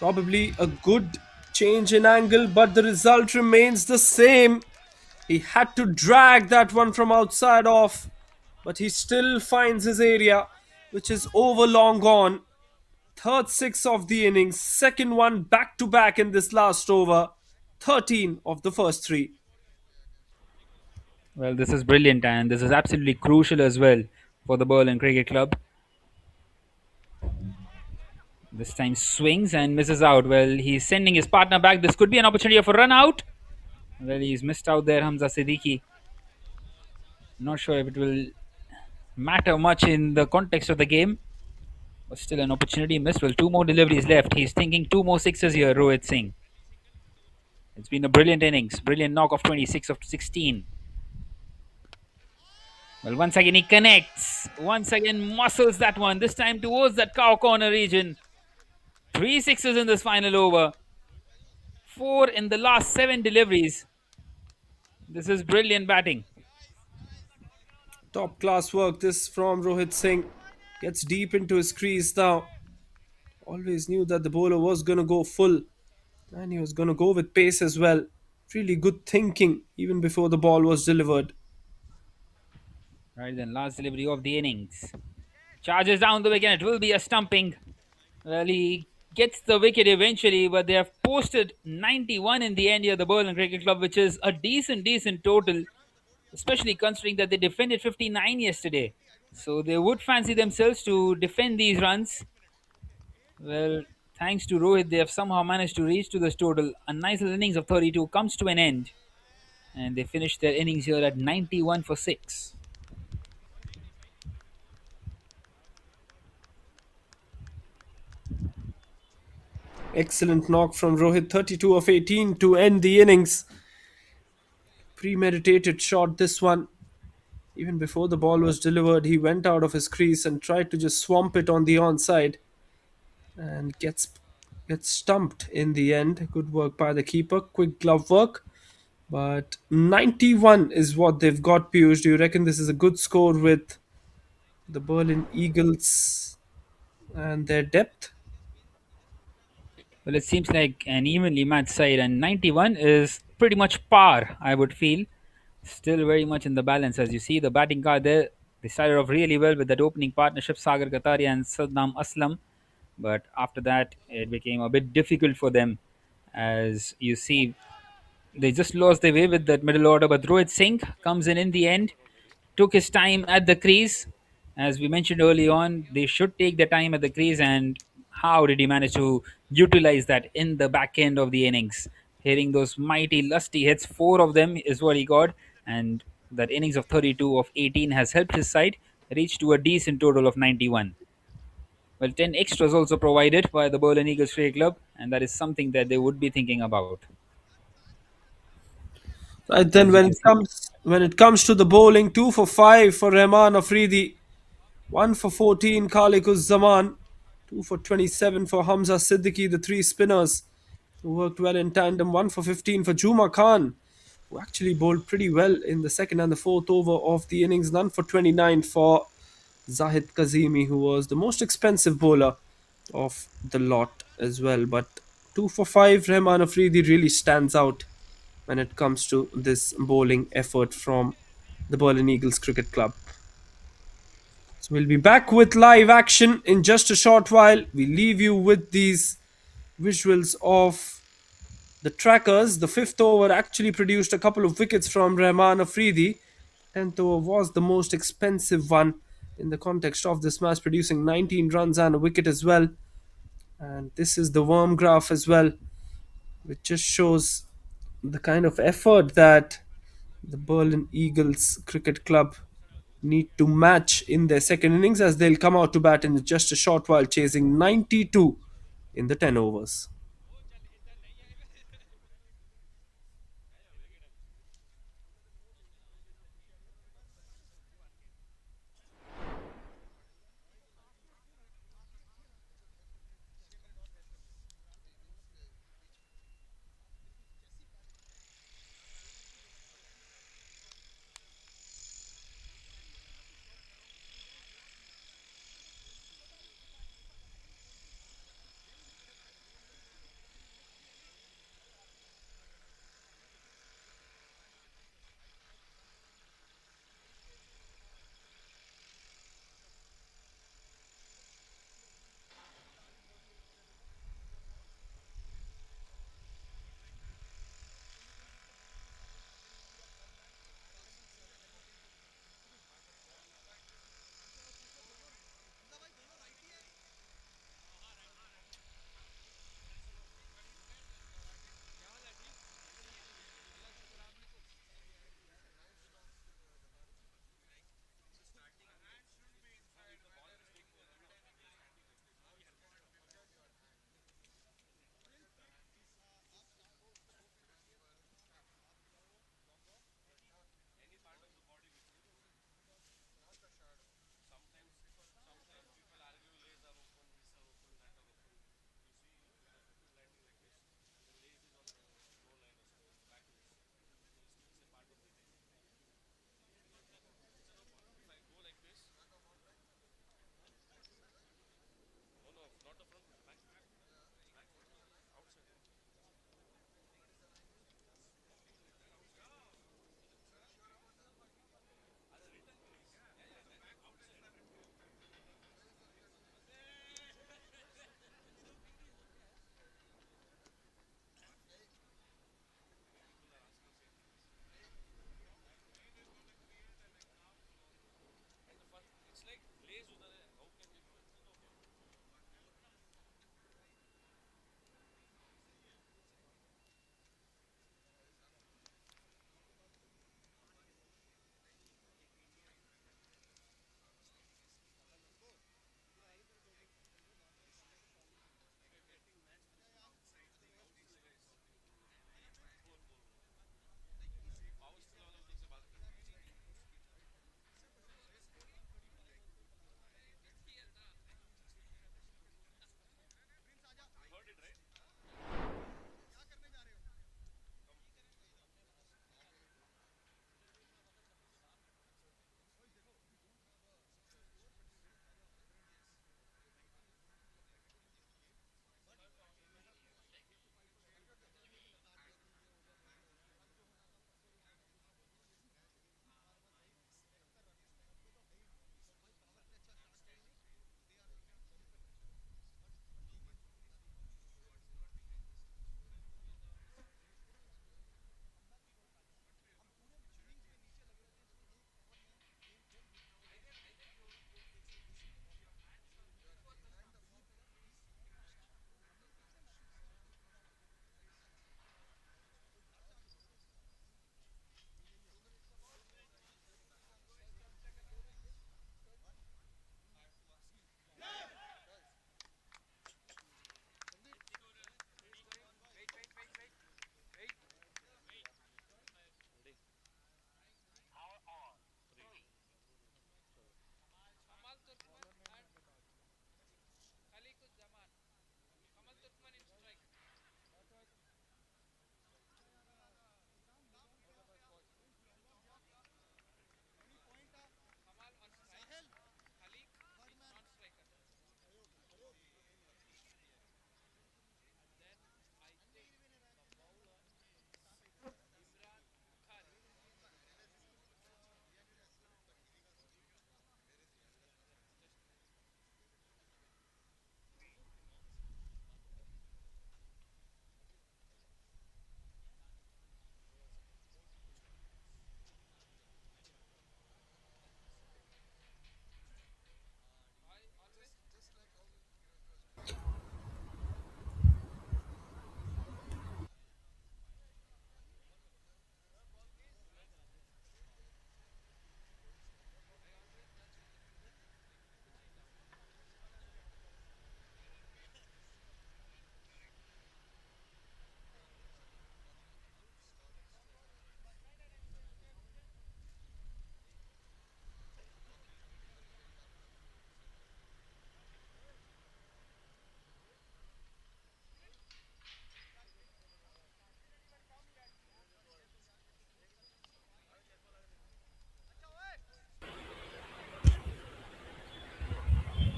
Probably a good change in angle, but the result remains the same. He had to drag that one from outside off, but he still finds his area, which is over long gone. Third six of the innings, second one back to back in this last over. 13 of the first three. Well, this is brilliant and this is absolutely crucial as well for the Berlin Cricket Club. This time swings and misses out. Well, he's sending his partner back. This could be an opportunity for a run out. Well, he's missed out there, Hamza Siddiqui. Not sure if it will matter much in the context of the game. But still an opportunity missed. Well, two more deliveries left. He's thinking two more sixes here, Rohit Singh. It's been a brilliant innings. Brilliant knock of 26 of 16. Well, once again he connects. Once again muscles that one. This time towards that cow corner region. 3 sixes in this final over. 4 in the last 7 deliveries. This is brilliant batting. Top class work this from Rohit Singh. Gets deep into his crease now. Always knew that the bowler was going to go full. And he was going to go with pace as well. Really good thinking even before the ball was delivered. Right then, last delivery of the innings. Charges down the wicket. It will be a stumping. Well, he gets the wicket eventually, but they have posted 91 in the end here, the Berlin Cricket Club, which is a decent total, especially considering that they defended 59 yesterday. So they would fancy themselves to defend these runs. Well, thanks to Rohit, they have somehow managed to reach to this total. A nice little innings of 32 comes to an end. And they finish their innings here at 91 for 6. Excellent knock from Rohit, 32 of 18 to end the innings. Premeditated shot this one. Even before the ball was delivered, he went out of his crease and tried to just swamp it on the onside. And gets gets stumped in the end. Good work by the keeper. Quick glove work. But 91 is what they've got, Piyush. Do you reckon this is a good score with the Berlin Eagles and their depth? Well, it seems like an evenly matched side, and 91 is pretty much par, I would feel. Still very much in the balance. As you see, the batting card there, they started off really well with that opening partnership, Sagar Kataria and Saddam Aslam. But after that, it became a bit difficult for them. As you see, they just lost their way with that middle order. But Rohit Singh comes in the end, took his time at the crease. As we mentioned early on, they should take their time at the crease. And how did he manage to utilize that in the back end of the innings? Hitting those mighty lusty hits, four of them is what he got. And that innings of 32 of 18 has helped his side reach to a decent total of 91. Well, 10 extras also provided by the Berlin Eagles Cricket Club, and that is something that they would be thinking about. Right then, As you can see, when it comes to the bowling, 2 for 5 for Rahman Afridi, 1 for 14 Khalik Uz Zaman, 2 for 27 for Hamza Siddiqui, the three spinners who worked well in tandem. 1 for 15 for Juma Khan, who actually bowled pretty well in the second and the fourth over of the innings. None for 29 for Zahid Kazimi, who was the most expensive bowler of the lot as well. But 2 for 5, Rahman Afridi really stands out when it comes to this bowling effort from the Berlin Eagles Cricket Club. So we'll be back with live action in just a short while. We leave you with these visuals of the trackers. The fifth over actually produced a couple of wickets from Rahman Afridi. 10th over was the most expensive one in the context of this match, producing 19 runs and a wicket as well. And this is the worm graph as well, which just shows the kind of effort that the Berlin Eagles Cricket Club need to match in their second innings, as they'll come out to bat in just a short while, chasing 92 in the 10 overs.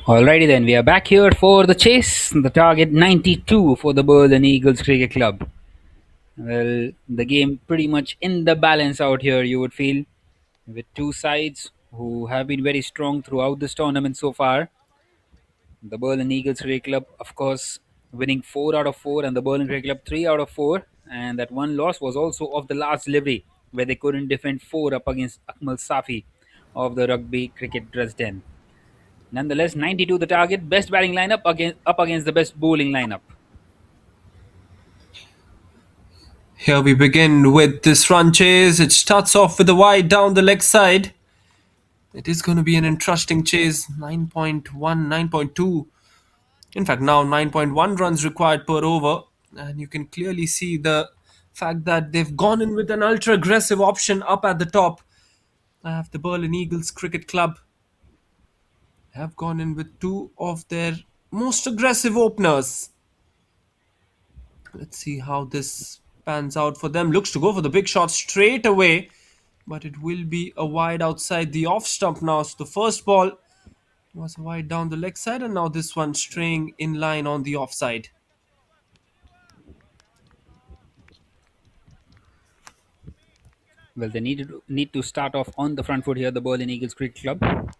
Alrighty then, we are back here for the chase. The target 92 for the Berlin Eagles Cricket Club. Well, the game pretty much in the balance out here, you would feel, with two sides who have been very strong throughout this tournament so far. The Berlin Eagles Cricket Club, of course, winning 4 out of 4, and the Berlin Cricket Club 3 out of 4. And that one loss was also of the last delivery, where they couldn't defend 4 up against Akmal Safi of the Rugby Cricket Dresden. Nonetheless, 92 the target, best batting lineup up against the best bowling lineup. Here we begin with this run chase. It starts off with a wide down the leg side. It is going to be an interesting chase. 9.1, 9.2. In fact, now 9.1 runs required per over. And you can clearly see the fact that they've gone in with an ultra aggressive option up at the top. I have the Berlin Eagles Cricket Club have gone in with two of their most aggressive openers. Let's see how this pans out for them. Looks to go for the big shot straight away, but it will be a wide outside the off stump now. So the first ball was wide down the leg side, and now this one straying in line on the offside. Well, they need to start off on the front foot here, the Berlin Eagles Cricket Club.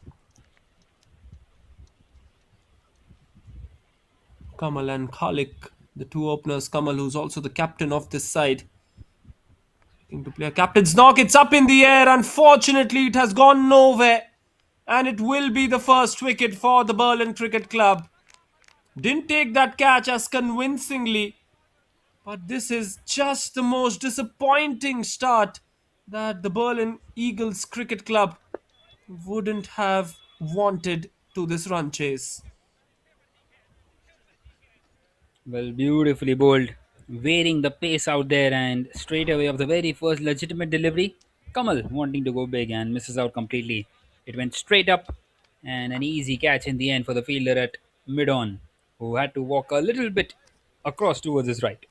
Kamal and Khalik, the two openers. Kamal, who's also the captain of this side, looking to play a captain's knock. It's up in the air. Unfortunately, it has gone nowhere, and it will be the first wicket for the Berlin Cricket Club. Didn't take that catch as convincingly, but this is just the most disappointing start that the Berlin Eagles Cricket Club wouldn't have wanted to this run chase. Well, beautifully bowled, wearing the pace out there, and straight away of the very first legitimate delivery, Kamal wanting to go big and misses out completely. It went straight up, and an easy catch in the end for the fielder at mid on, who had to walk a little bit across towards his right.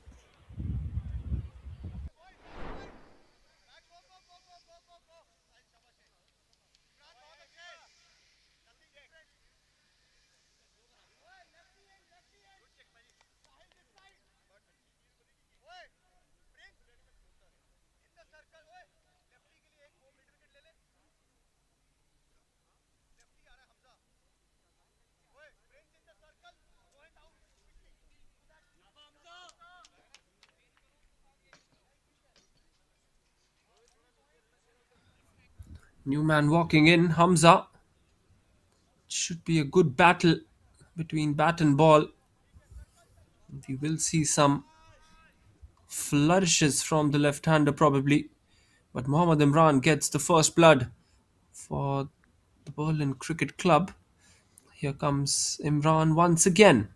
New man walking in, Hamza. Should be a good battle between bat and ball. We will see some flourishes from the left-hander probably. But Mohammad Imran gets the first blood for the Berlin Cricket Club. Here comes Imran once again,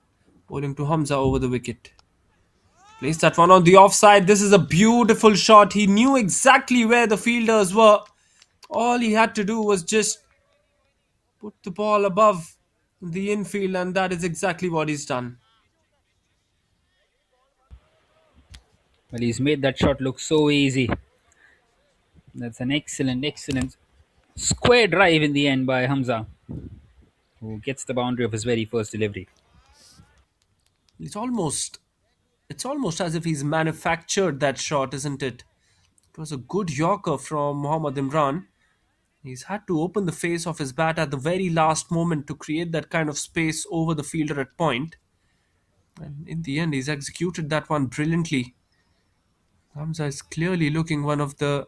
bowling to Hamza over the wicket. Placed that one on the offside. This is a beautiful shot. He knew exactly where the fielders were. All he had to do was just put the ball above the infield, and that is exactly what he's done. Well, he's made that shot look so easy. That's an excellent square drive in the end by Hamza, who gets the boundary of his very first delivery. It's almost it's almost as if he's manufactured that shot, isn't it? It was a good Yorker from Mohammad Imran. He's had to open the face of his bat at the very last moment to create that kind of space over the fielder at point. And in the end, he's executed that one brilliantly. Hamza is clearly looking one of the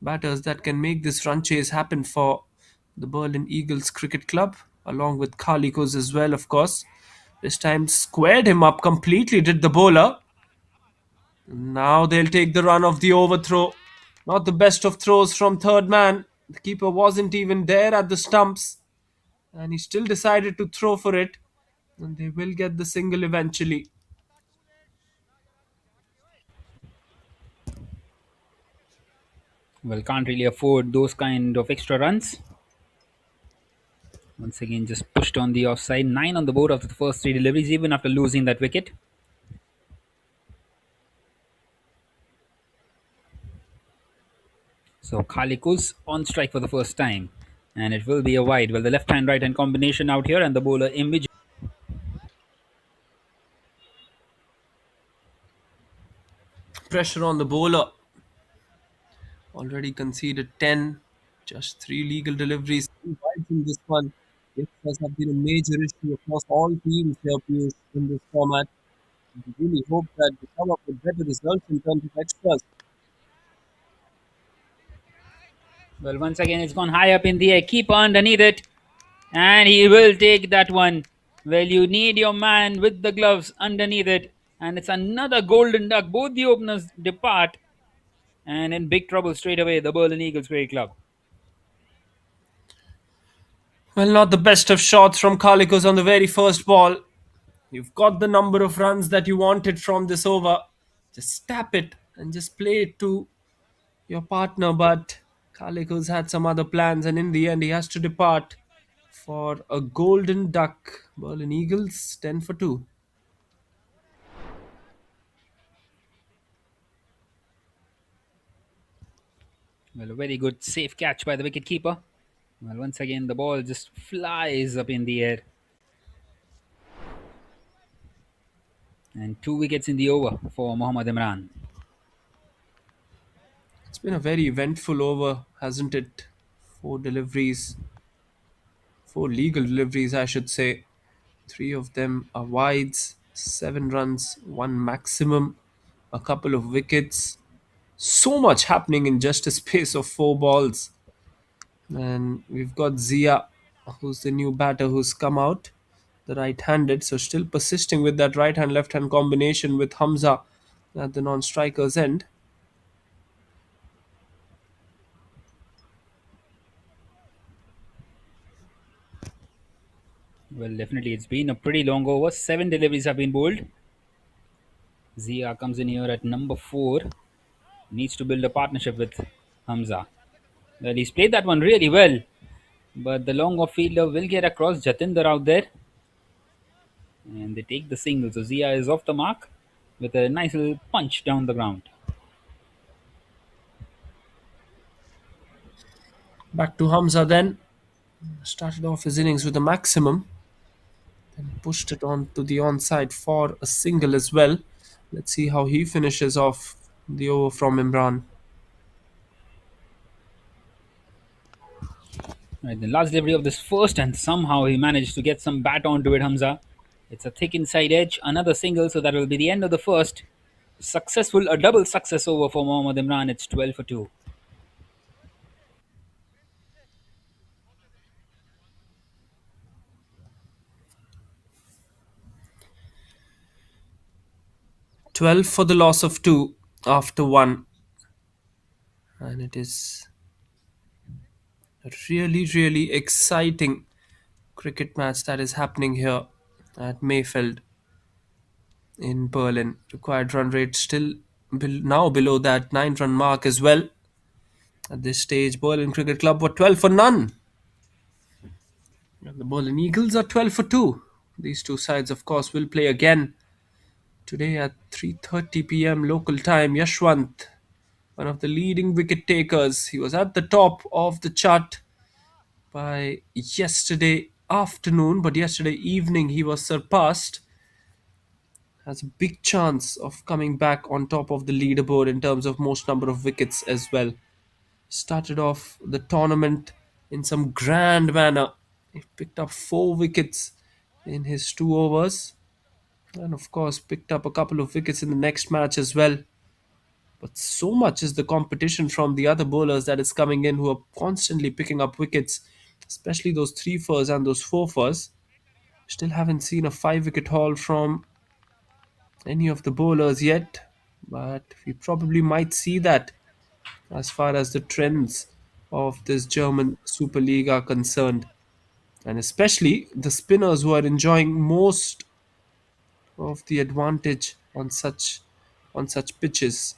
batters that can make this run chase happen for the Berlin Eagles Cricket Club, along with Kalikos as well, of course. This time squared him up completely, did the bowler. Now they'll take the run of the overthrow. Not the best of throws from third man. The keeper wasn't even there at the stumps, and he still decided to throw for it. And they will get the single eventually. Well, can't really afford those kind of extra runs. Once again, just pushed on the offside. 9 on the board after the first 3 deliveries, even after losing that wicket. So Khalikus on strike for the first time. And it will be a wide. Well, the left hand right hand combination out here, and the bowler immediately. Pressure on the bowler. Already conceded 10. Just 3 legal deliveries. 2 wides in this one. Extras have been a major issue across all teams here, Piyush, in this format. We really hope that they come up with better results in terms of extras. Well, once again, it's gone high up in the air. Keeper underneath it. And he will take that one. Well, you need your man with the gloves underneath it. And it's another golden duck. Both the openers depart. And in big trouble straight away, the Berlin Eagles Cricket Club. Well, not the best of shots from Kalikos on the very first ball. You've got the number of runs that you wanted from this over. Just tap it and just play it to your partner. But Kalikos had some other plans, and in the end, he has to depart for a golden duck. Berlin Eagles 10 for 2. Well, a very good safe catch by the wicket keeper. Well, once again, the ball just flies up in the air. And 2 wickets in the over for Mohammad Imran. It's been a very eventful over, hasn't it? 4 deliveries, 4 legal deliveries, I should say. 3 of them are wides, 7 runs, one maximum, a couple of wickets. So much happening in just a space of 4 balls. And we've got Zia, who's the new batter who's come out, the right handed. So still persisting with that right hand left hand combination with Hamza at the non striker's end. Well, definitely, it's been a pretty long over. 7 deliveries have been bowled. Zia comes in here at number 4. Needs to build a partnership with Hamza. Well, he's played that one really well. But the long off fielder will get across. Jatinder out there. And they take the single. So Zia is off the mark with a nice little punch down the ground. Back to Hamza then. Started off his innings with a maximum. Then pushed it on to the onside for a single as well. Let's see how he finishes off the over from Imran. Right, the last delivery of this first, and somehow he managed to get some bat onto it, Hamza. It's a thick inside edge, another single, so that will be the end of the first. Successful, a double success over for Mohammad Imran. It's 12 for 2. 12 for the loss of 2 after 1. And it is a really, really exciting cricket match that is happening here at Mayfield in Berlin. Required run rate still now below that 9 run mark as well. At this stage, Berlin Cricket Club were 12 for none. And the Berlin Eagles are 12 for 2. These two sides, of course, will play again today at 3:30 p.m. local time. Yashwant, one of the leading wicket takers, he was at the top of the chart by yesterday afternoon, but yesterday evening he was surpassed. Has a big chance of coming back on top of the leaderboard in terms of most number of wickets as well. Started off the tournament in some grand manner. He picked up 4 wickets in his 2 overs, and of course picked up a couple of wickets in the next match as well. But so much is the competition from the other bowlers that is coming in, who are constantly picking up wickets, especially those 3 furs and those 4 furs. Still haven't seen a 5 wicket haul from any of the bowlers yet, but we probably might see that as far as the trends of this German Super League are concerned. And especially the spinners who are enjoying most of the advantage on such pitches.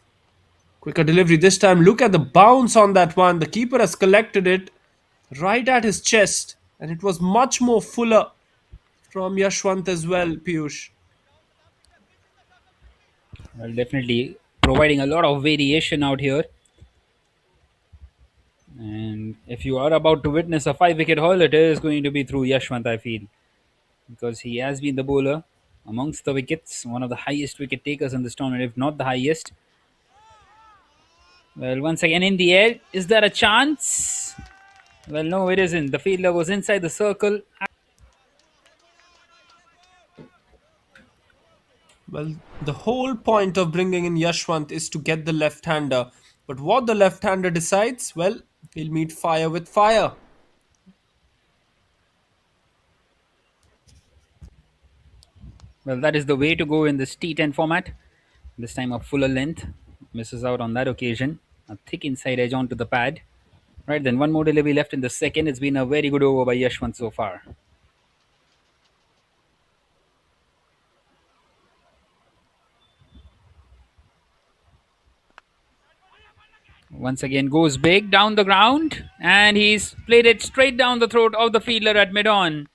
Quicker delivery this time. Look at the bounce on that one. The keeper has collected it right at his chest, and it was much more fuller from Yashwant as well, Piyush. Well, definitely providing a lot of variation out here. And if you are about to witness a 5 wicket haul, it is going to be through Yashwant, I feel, because he has been the bowler amongst the wickets, one of the highest wicket takers in this tournament, if not the highest. Well, once again in the air, is there a chance? Well, no, it isn't. The fielder was inside the circle. Well, the whole point of bringing in Yashwant is to get the left-hander. But what the left-hander decides, well, he'll meet fire with fire. Well, that is the way to go in this T10 format. This time a fuller length. Misses out on that occasion. A thick inside edge onto the pad. Right then, one more delivery left in the second. It's been a very good over by Yashwant so far. Once again goes big down the ground, and he's played it straight down the throat of the fielder at mid-on.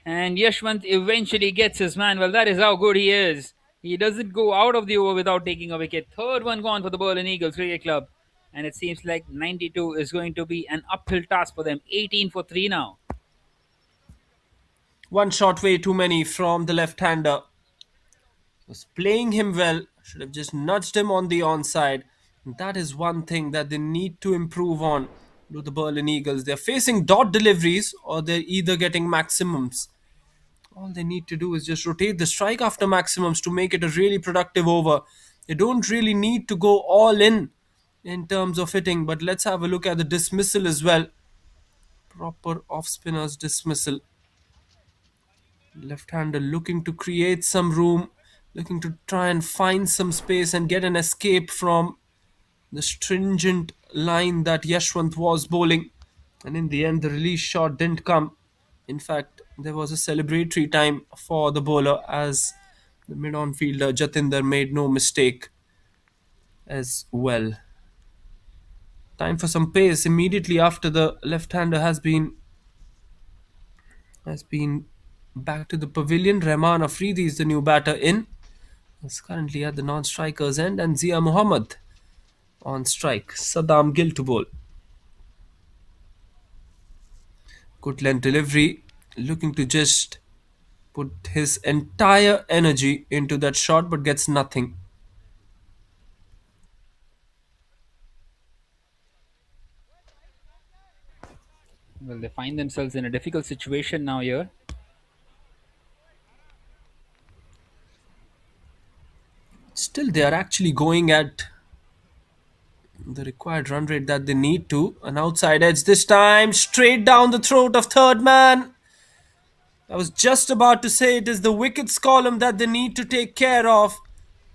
And Yashwant eventually gets his man. Well, that is how good he is. He doesn't go out of the over without taking a wicket. Third one gone for the Berlin Eagles Cricket Club. And it seems like 92 is going to be an uphill task for them. 18 for 3 now. One shot way too many from the left-hander. Was playing him well. Should have just nudged him on the onside. And that is one thing that they need to improve on. Do the Berlin Eagles. They're facing dot deliveries or they're either getting maximums. All they need to do is just rotate the strike after maximums to make it a really productive over. They don't really need to go all in terms of hitting, but let's have a look at the dismissal as well. Proper off spinner's dismissal. Left-hander looking to create some room, looking to try and find some space and get an escape from the stringent line that Yashwant was bowling. And in the end, the release shot didn't come. In fact, there was a celebratory time for the bowler as the mid-on fielder Jatinder made no mistake as well. Time for some pace immediately after the left-hander has been back to the pavilion. Rahman Afridi is the new batter in. He's currently at the non-strikers end, and Zia Muhammad on strike. Saddam Gill to bowl. Good length delivery, looking to just put his entire energy into that shot, but gets nothing. Well, they find themselves in a difficult situation now here. Still, they are actually going at the required run rate that they need to. An outside edge this time, straight down the throat of third man. I was just about to say it is the wickets column that they need to take care of,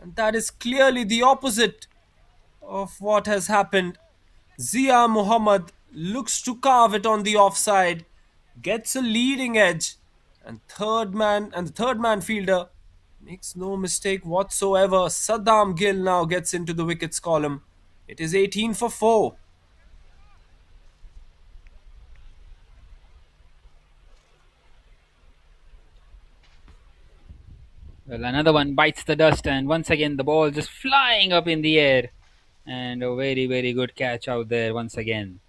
and that is clearly the opposite of what has happened. Zia Muhammad looks to carve it on the offside, gets a leading edge, and the third man fielder makes no mistake whatsoever. Saddam Gill now gets into the wickets column. It is 18 for 4. Well, another one bites the dust, and once again the ball just flying up in the air. And a very, very good catch out there once again.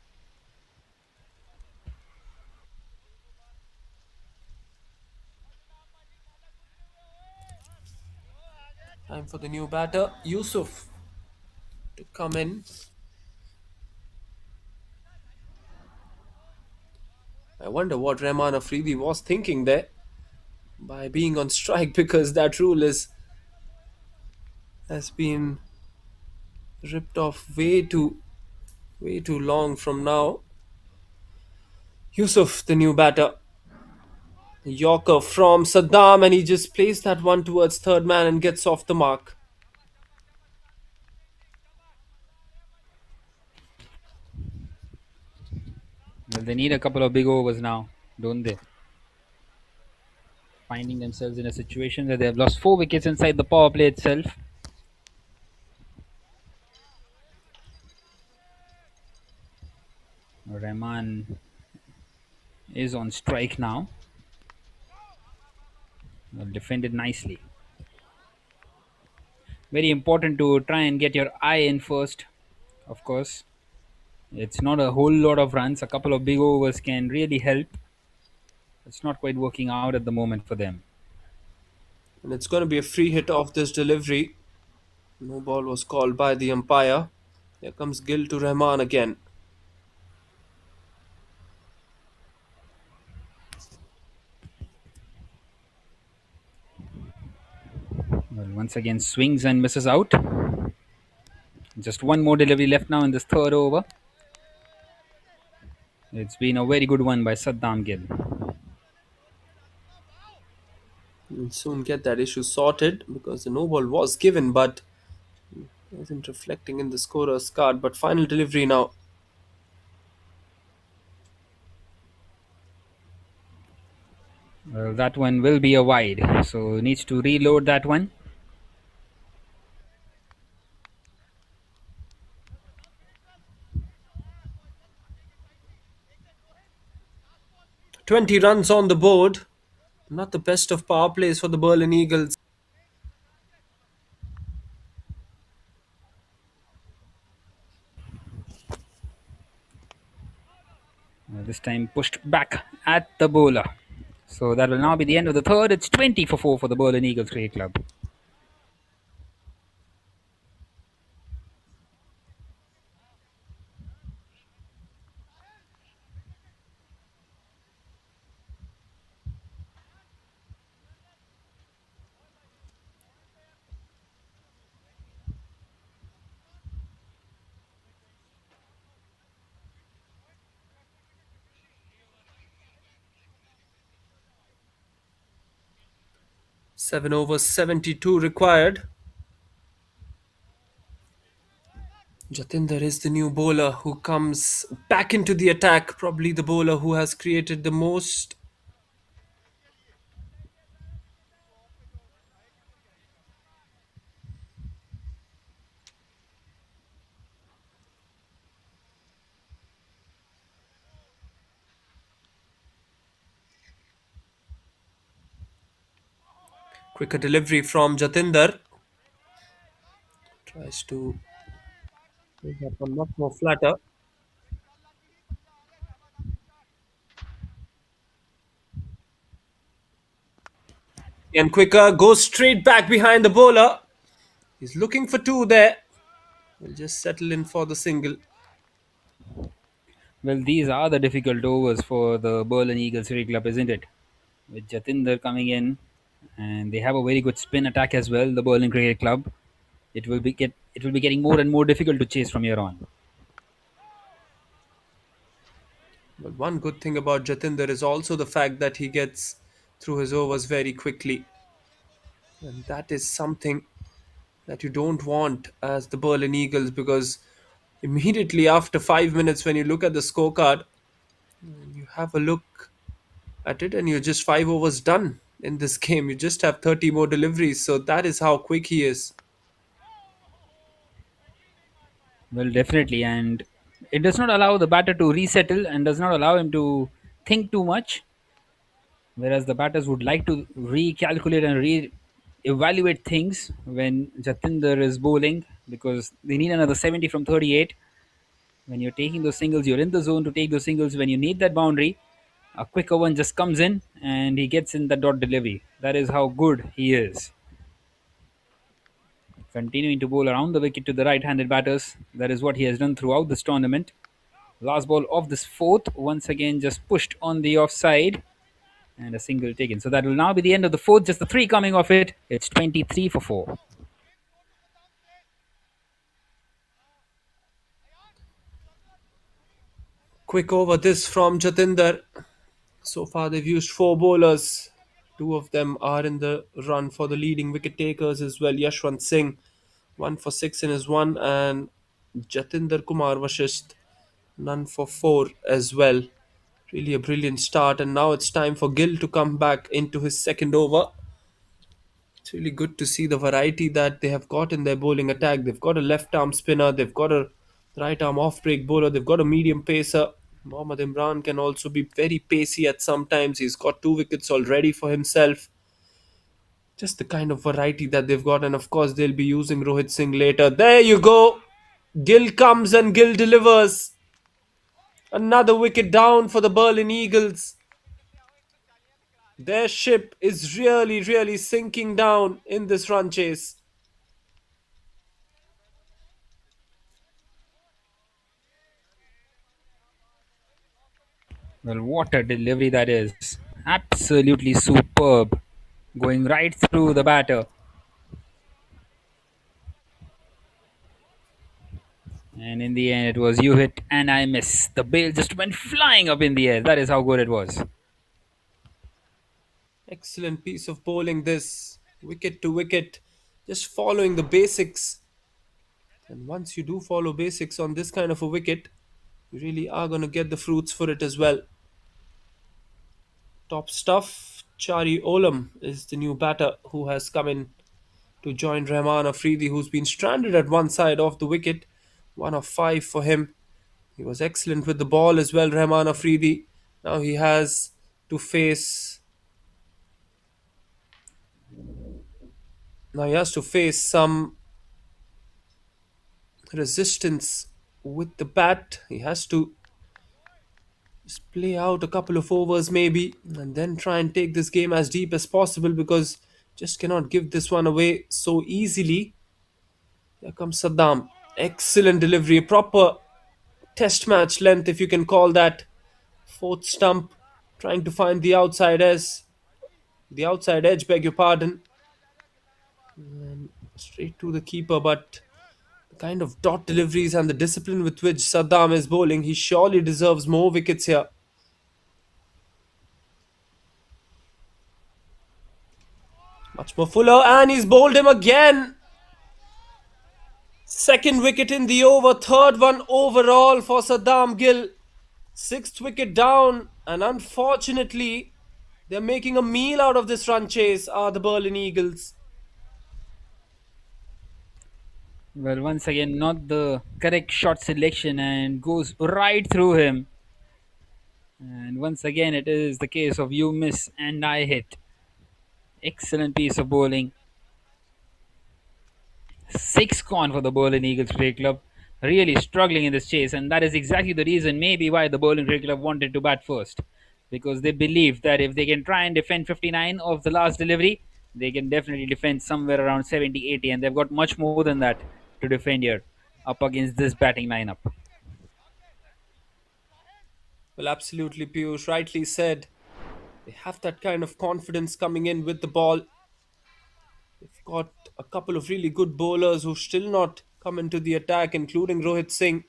Time for the new batter, Yusuf, to come in. I wonder what Rahman Afridi was thinking there by being on strike, because that rule has been ripped off way too long from now. Yusuf, the new batter. Yorker from Saddam, and he just plays that one towards third man and gets off the mark. Well, they need a couple of big overs now, don't they? Finding themselves in a situation where they have lost 4 wickets inside the power play itself. Rahman is on strike now. Well, defended nicely. Very important to try and get your eye in first, of course. It's not a whole lot of runs. A couple of big overs can really help. It's not quite working out at the moment for them. And it's going to be a free hit off this delivery. No ball was called by the umpire. Here comes Gil to Rahman again. Well, once again, swings and misses out. Just one more delivery left now in this third over. It's been a very good one by Saddam Gill. We'll soon get that issue sorted because the no ball was given, but isn't reflecting in the scorer's card. But final delivery now. Well, that one will be a wide, so needs to reload that one. "20 runs on the board. Not the best of power plays for the Berlin Eagles. This time pushed back at the bowler. So that will now be the end of the third. It's 20 for 4 for the Berlin Eagles Cricket Club. Seven overs, 72 required. Jatinder is the new bowler who comes back into the attack. Probably the bowler who has created the most. Quicker delivery from Jatinder. Tries to make that one much more flatter. And quicker goes straight back behind the bowler. He's looking for two there. He'll just settle in for the single. Well, these are the difficult overs for the Berlin Eagles Cricket Club, isn't it? With Jatinder coming in, and they have a very good spin attack as well. The Berlin Cricket Club. It will be getting more and more difficult to chase from here on. But one good thing about Jatinder is also the fact that he gets through his overs very quickly. And that is something that you don't want as the Berlin Eagles, because immediately after 5 minutes, when you look at the scorecard, you have a look at it and you're just 5 overs done in this game. You just have 30 more deliveries. So that is how quick he is. Well, definitely, and it does not allow the batter to resettle and does not allow him to think too much. Whereas the batters would like to recalculate and re-evaluate things when Jatinder is bowling, because they need another 70 from 38. When you're taking those singles, you're in the zone to take those singles. When you need that boundary, a quicker one just comes in and he gets in the dot delivery. That is how good he is. Continuing to bowl around the wicket to the right-handed batters. That is what he has done throughout this tournament. Last ball of this fourth, once again just pushed on the offside and a single taken. So that will now be the end of the fourth. Just the three coming off it. It's 23 for 4. Quick over this from Jatinder. So far, they've used four bowlers. Two of them are in the run for the leading wicket takers as well. Yashwant Singh, 1 for 6 in his one, and Jatinder Kumar Vashisht, none for 4 as well. Really a brilliant start, and now it's time for Gill to come back into his second over. It's really good to see the variety that they have got in their bowling attack. They've got a left arm spinner, they've got a right arm off break bowler, they've got a medium pacer. Mohammad Imran can also be very pacey at some times. He's got 2 wickets already for himself. Just the kind of variety that they've got, and of course, they'll be using Rohit Singh later. There you go. Gill comes and Gill delivers. Another wicket down for the Berlin Eagles. Their ship is really, really sinking down in this run chase. Well, what a delivery that is. Absolutely superb. Going right through the batter. And in the end, it was you hit and I miss. The bail just went flying up in the air. That is how good it was. Excellent piece of bowling this. Wicket to wicket. Just following the basics. And once you do follow basics on this kind of a wicket, you really are going to get the fruits for it as well. Top stuff. Chari Olam is the new batter who has come in to join Rahman Afridi, who's been stranded at one side of the wicket. 1 of 5 for him. He was excellent with the ball as well, Rahman Afridi. Now he has to face. Now he has to face some resistance with the bat. He has to just play out a couple of overs maybe and then try and take this game as deep as possible because just cannot give this one away so easily. Here comes Saddam. Excellent delivery. Proper test match length, if you can call that. Fourth stump. Trying to find the outside edge. The outside edge, beg your pardon. And straight to the keeper, but the kind of dot deliveries and the discipline with which Saddam is bowling, he surely deserves more wickets here. Much more fuller, and he's bowled him again. Second wicket in the over, third one overall for Saddam Gill. Sixth wicket down, and unfortunately, they're making a meal out of this run chase, are the Berlin Eagles. Well, once again, not the correct shot selection and goes right through him. And once again, it is the case of you miss and I hit. Excellent piece of bowling. 6 gone for the Berlin Eagles Cricket Club. Really struggling in this chase, and that is exactly the reason maybe why the Berlin Cricket Club wanted to bat first. Because they believe that if they can try and defend 59 of the last delivery, they can definitely defend somewhere around 70, 80, and they've got much more than that to defend here up against this batting lineup. Well, absolutely, Piyush rightly said. They have that kind of confidence coming in with the ball. They've got a couple of really good bowlers who've still not come into the attack, including Rohit Singh.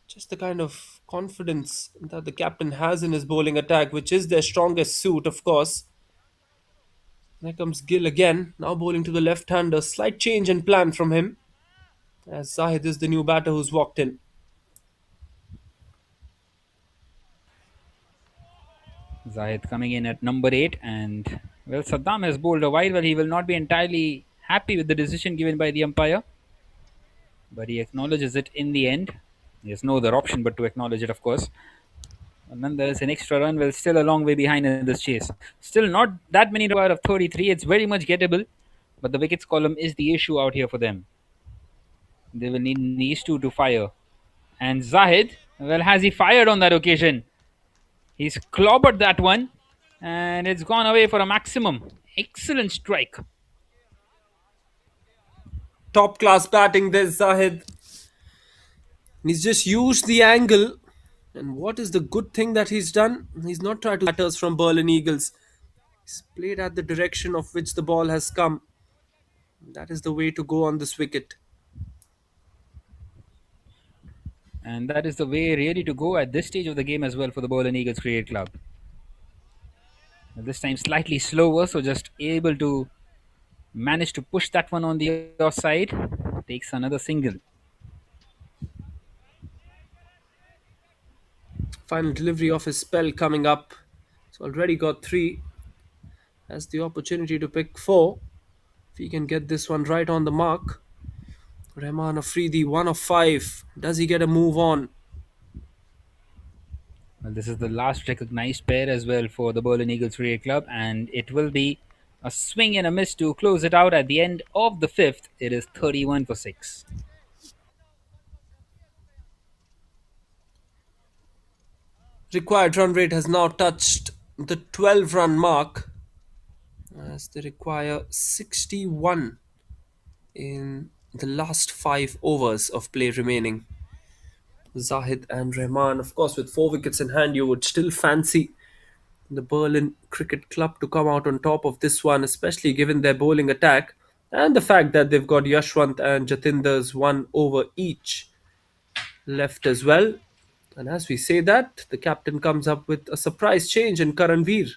Just the kind of confidence that the captain has in his bowling attack, which is their strongest suit, of course. There comes Gill again, now bowling to the left-hander. Slight change in plan from him, as Zahid is the new batter who's walked in. Zahid coming in at number 8, and well, Saddam has bowled a while. Well, he will not be entirely happy with the decision given by the umpire, but he acknowledges it in the end. He has no other option but to acknowledge it, of course. And then there's an extra run. Well, still a long way behind in this chase. Still not that many out of 33. It's very much gettable, but the wickets column is the issue out here for them. They will need these two to fire. And Zahid, well, has he fired on that occasion? He's clobbered that one, and it's gone away for a maximum. Excellent strike. Top class batting there, Zahid. He's just used the angle. And what is the good thing that he's done? He's not tried to batters from Berlin Eagles. He's played at the direction of which the ball has come. That is the way to go on this wicket. And that is the way really to go at this stage of the game as well for the Berlin Eagles Cricket Club. This time slightly slower, so just able to manage to push that one on the offside. Takes another single. Final delivery of his spell coming up. He's already got 3. Has the opportunity to pick 4. If he can get this one right on the mark. Rahman Afridi, 1 of 5. Does he get a move on? Well, this is the last recognized pair as well for the Berlin Eagles Cricket Club, and it will be a swing and a miss to close it out at the end of the 5th. It is 31 for 6. Required run rate has now touched the 12 run mark as they require 61 in the last 5 overs of play remaining. Zahid and Rahman, of course, with 4 wickets in hand, you would still fancy the Berlin Cricket Club to come out on top of this one, especially given their bowling attack and the fact that they've got Yashwant and Jatinder's 1 over each left as well. And as we say that, the captain comes up with a surprise change in Karan Veer,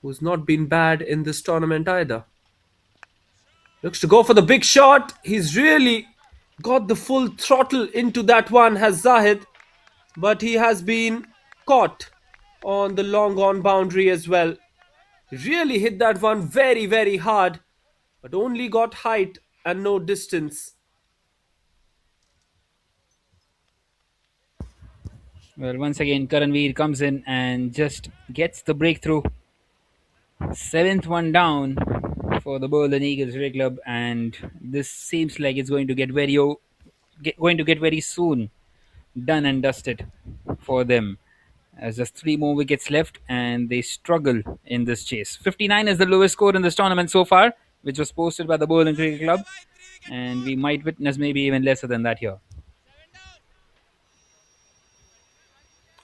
who's not been bad in this tournament either. Looks to go for the big shot. He's really got the full throttle into that one, has Zahid, but he has been caught on the long on boundary as well. Really hit that one very, very hard, but only got height and no distance. Well, once again, Karanveer comes in and just gets the breakthrough. Seventh one down for the Berlin Eagles Ray Club, and this seems like it's going to going to get very soon done and dusted for them. As just 3 more wickets left, and they struggle in this chase. 59 is the lowest score in this tournament so far, which was posted by the Berlin Cricket Club, and we might witness maybe even lesser than that here.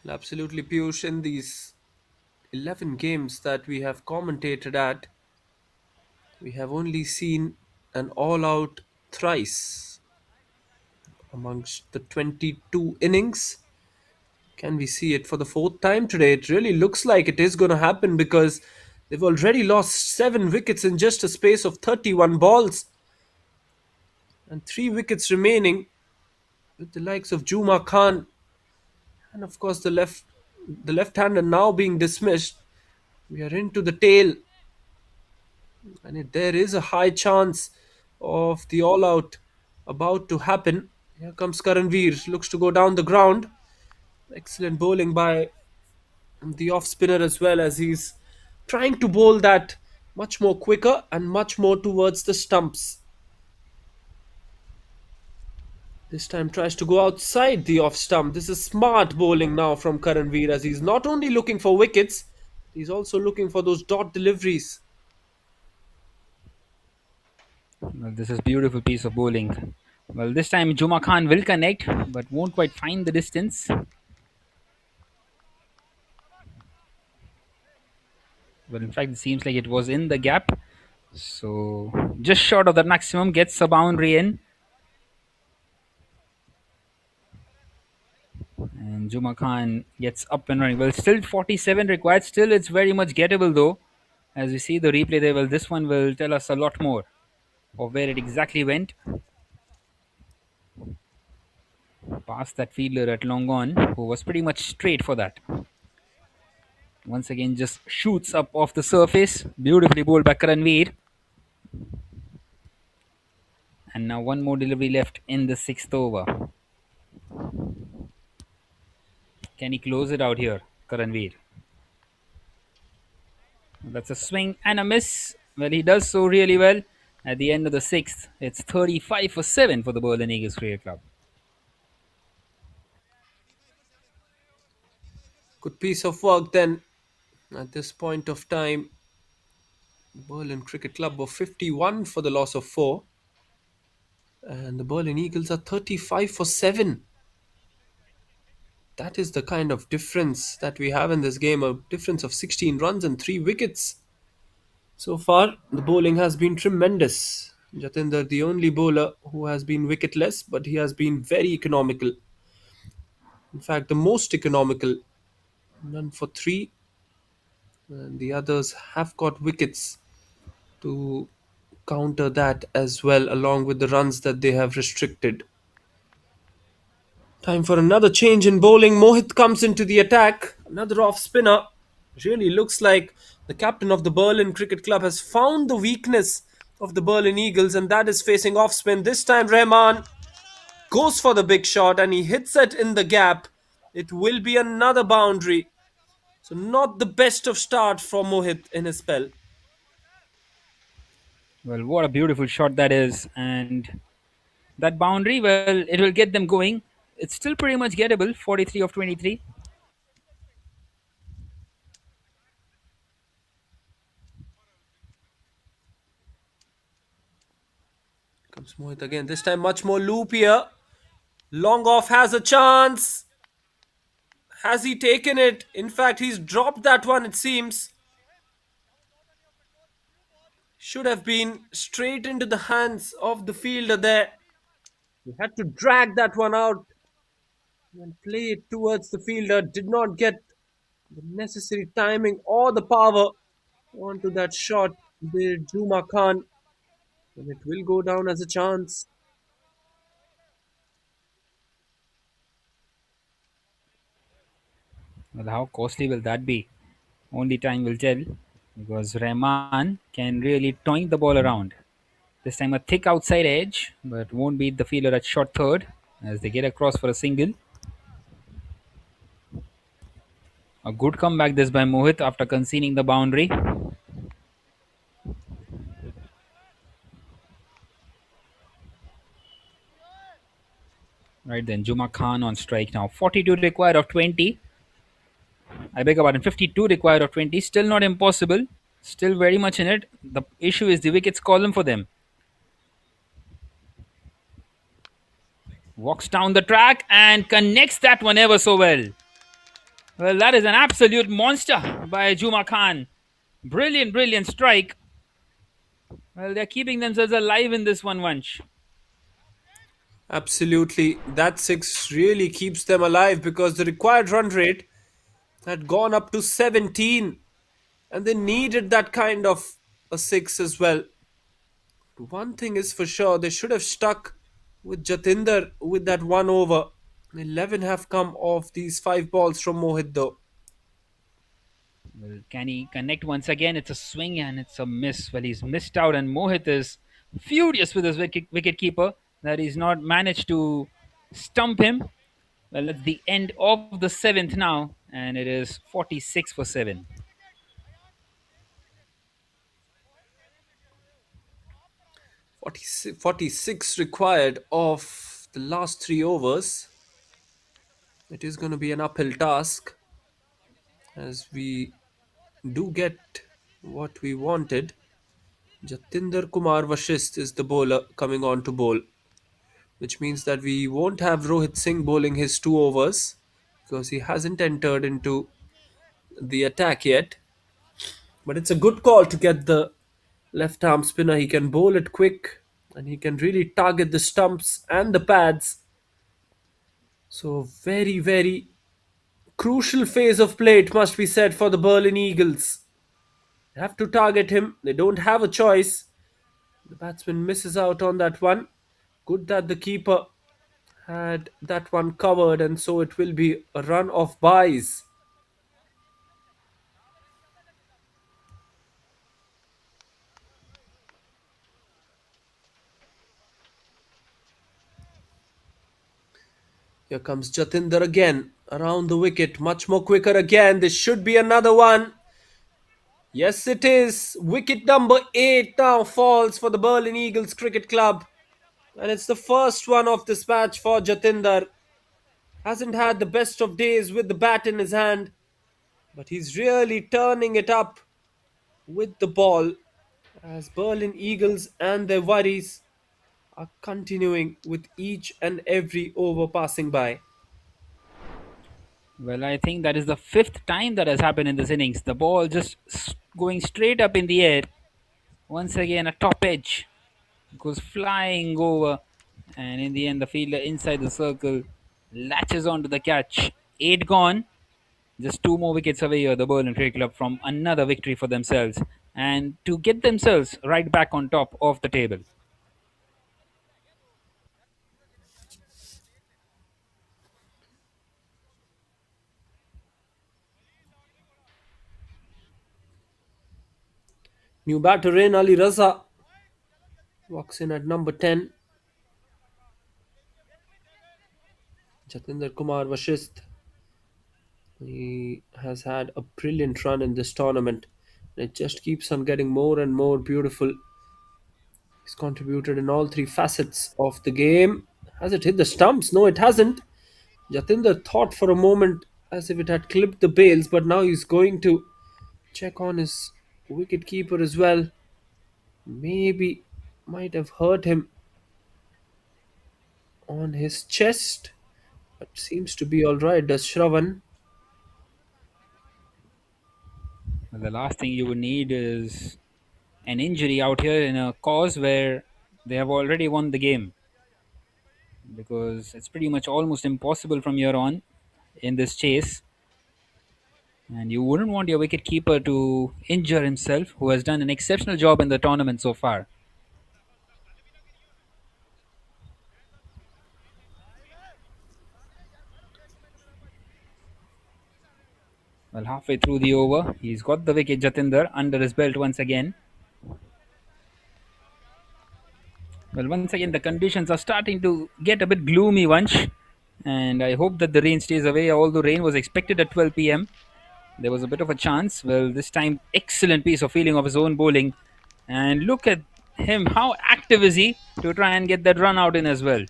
Absolutely, Piyush, in these 11 games that we have commentated at, we have only seen an all out thrice amongst the 22 innings. Can we see it for the fourth time today? It really looks like it is going to happen because they've already lost 7 wickets in just a space of 31 balls. And 3 wickets remaining with the likes of Juma Khan and of course the left-hander now being dismissed. We are into the tail, and there is a high chance of the all-out about to happen. Here comes Karan Veer, looks to go down the ground. Excellent bowling by the off spinner as well, as he's trying to bowl that much more quicker and much more towards the stumps. This time tries to go outside the off stump. This is smart bowling now from Karan Veer, as he's not only looking for wickets, he's also looking for those dot deliveries. Well, this is beautiful piece of bowling. Well, this time Juma Khan will connect, but won't quite find the distance. Well, in fact, it seems like it was in the gap. So, just short of the maximum, gets a boundary in. And Juma Khan gets up and running. Well, still 47 required. Still, it's very much gettable though. As we see the replay there, well, this one will tell us a lot more of where it exactly went. Past that fielder at long on, who was pretty much straight for that. Once again, just shoots up off the surface. Beautifully bowled by Karanveer. And now one more delivery left in the 6th over. Can he close it out here, Karanveer? That's a swing and a miss. Well, he does so really well. At the end of the 6th, it's 35 for 7 for the Berlin Eagles Cricket Club. Good piece of work then. At this point of time, Berlin Cricket Club were 51 for the loss of 4. And the Berlin Eagles are 35 for 7. That is the kind of difference that we have in this game, a difference of 16 runs and 3 wickets. So far, the bowling has been tremendous. Jatinder, the only bowler who has been wicketless, but he has been very economical. In fact, the most economical. None for 3. And the others have got wickets to counter that as well, along with the runs that they have restricted. Time for another change in bowling. Mohit comes into the attack. Another off spinner. Really looks like the captain of the Berlin Cricket Club has found the weakness of the Berlin Eagles, and that is facing off spin. This time Rahman goes for the big shot and he hits it in the gap. It will be another boundary. So not the best of start for Mohit in his spell. Well, what a beautiful shot that is. And that boundary, well, it will get them going. It's still pretty much gettable, 43 of 23. Comes Mohit again. This time much more loopier. Long off has a chance. Has he taken it? In fact, he's dropped that one, it seems. Should have been straight into the hands of the fielder there. He had to drag that one out and play it towards the fielder. Did not get the necessary timing or the power onto that shot with Juma Khan. And it will go down as a chance. Well, how costly will that be? Only time will tell, because Rahman can really toink the ball around. This time a thick outside edge, but won't beat the fielder at short third as they get across for a single. A good comeback this by Mohit after conceding the boundary. Right then, Juma Khan on strike now. 42 required of 20. I beg your pardon, 52 required of 20. Still not impossible. Still very much in it. The issue is the wickets column for them. Walks down the track and connects that one ever so well. Well, that is an absolute monster by Juma Khan. Brilliant, brilliant strike. Well, they're keeping themselves alive in this one, Vansh. Absolutely. That six really keeps them alive because the required run rate had gone up to 17 and they needed that kind of a six as well. One thing is for sure, they should have stuck with Jatinder with that one over. 11 have come off these 5 balls from Mohit though. Well, can he connect once again? It's a swing and it's a miss. Well, he's missed out, and Mohit is furious with his wicket keeper that he's not managed to stump him. Well, it's the end of the seventh now, and it is 46 for 7. 46 required of the last 3 overs. It is going to be an uphill task as we do get what we wanted. Jatinder Kumar Vashist is the bowler coming on to bowl, which means that we won't have Rohit Singh bowling his 2 overs because he hasn't entered into the attack yet. But it's a good call to get the left arm spinner. He can bowl it quick and he can really target the stumps and the pads. So, very, very crucial phase of play, it must be said, for the Berlin Eagles. They have to target him, they don't have a choice. The batsman misses out on that one. Good that the keeper had that one covered, and so it will be a run of byes. Here comes Jatinder again around the wicket, much more quicker again. This should be another one. Yes, it is. Wicket number 8 now falls for the Berlin Eagles Cricket Club. And it's the first one of this match for Jatinder. Hasn't had the best of days with the bat in his hand, but he's really turning it up with the ball as Berlin Eagles and their worries are continuing with each and every over passing by. Well, I think that is the fifth time that has happened in this innings. The ball just going straight up in the air. Once again, a top edge goes flying over, and in the end, the fielder inside the circle latches onto the catch. 8 gone. Just 2 more wickets away here, the Berlin Cricket Club, from another victory for themselves and to get themselves right back on top of the table. New batter in Ali Raza walks in at number 10. Jatinder Kumar Vashist. He has had a brilliant run in this tournament. It just keeps on getting more and more beautiful. He's contributed in all 3 facets of the game. Has it hit the stumps? No, it hasn't. Jatinder thought for a moment as if it had clipped the bails, but now he's going to check on his wicket keeper as well. Maybe might have hurt him on his chest, but seems to be all right. Does Shravan? Well, the last thing you would need is an injury out here in a cause where they have already won the game, because it's pretty much almost impossible from here on in this chase. And you wouldn't want your wicket keeper to injure himself, who has done an exceptional job in the tournament so far. Well, halfway through the over, he's got the wicket, Jatinder, under his belt once again. Well, once again, the conditions are starting to get a bit gloomy, Vansh. And I hope that the rain stays away, although rain was expected at 12 p.m. There was a bit of a chance. Well, this time, excellent piece of fielding of his own bowling. And look at him. How active is he to try and get that run out in as well?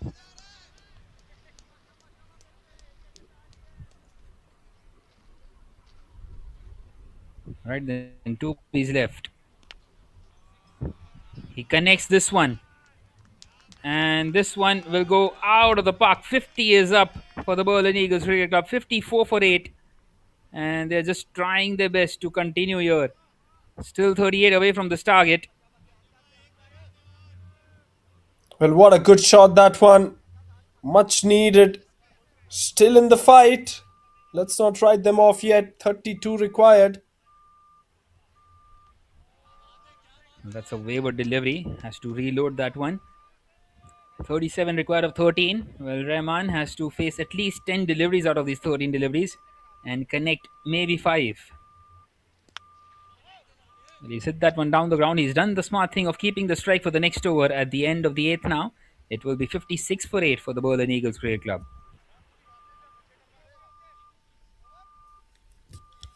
Right then, two is left. He connects this one. And this one will go out of the park. 50 is up for the Berlin Eagles Cricket Club. 54 for 8. And they're just trying their best to continue here. Still 38 away from this target. Well, what a good shot that one. Much needed. Still in the fight. Let's not write them off yet. 32 required. That's a wayward delivery. Has to reload that one. 37 required of 13. Well, Rahman has to face at least 10 deliveries out of these 13 deliveries and connect maybe 5. Well, he's hit that one down the ground. He's done the smart thing of keeping the strike for the next over at the end of the 8th now. It will be 56 for 8 for the Berlin Eagles Cricket Club.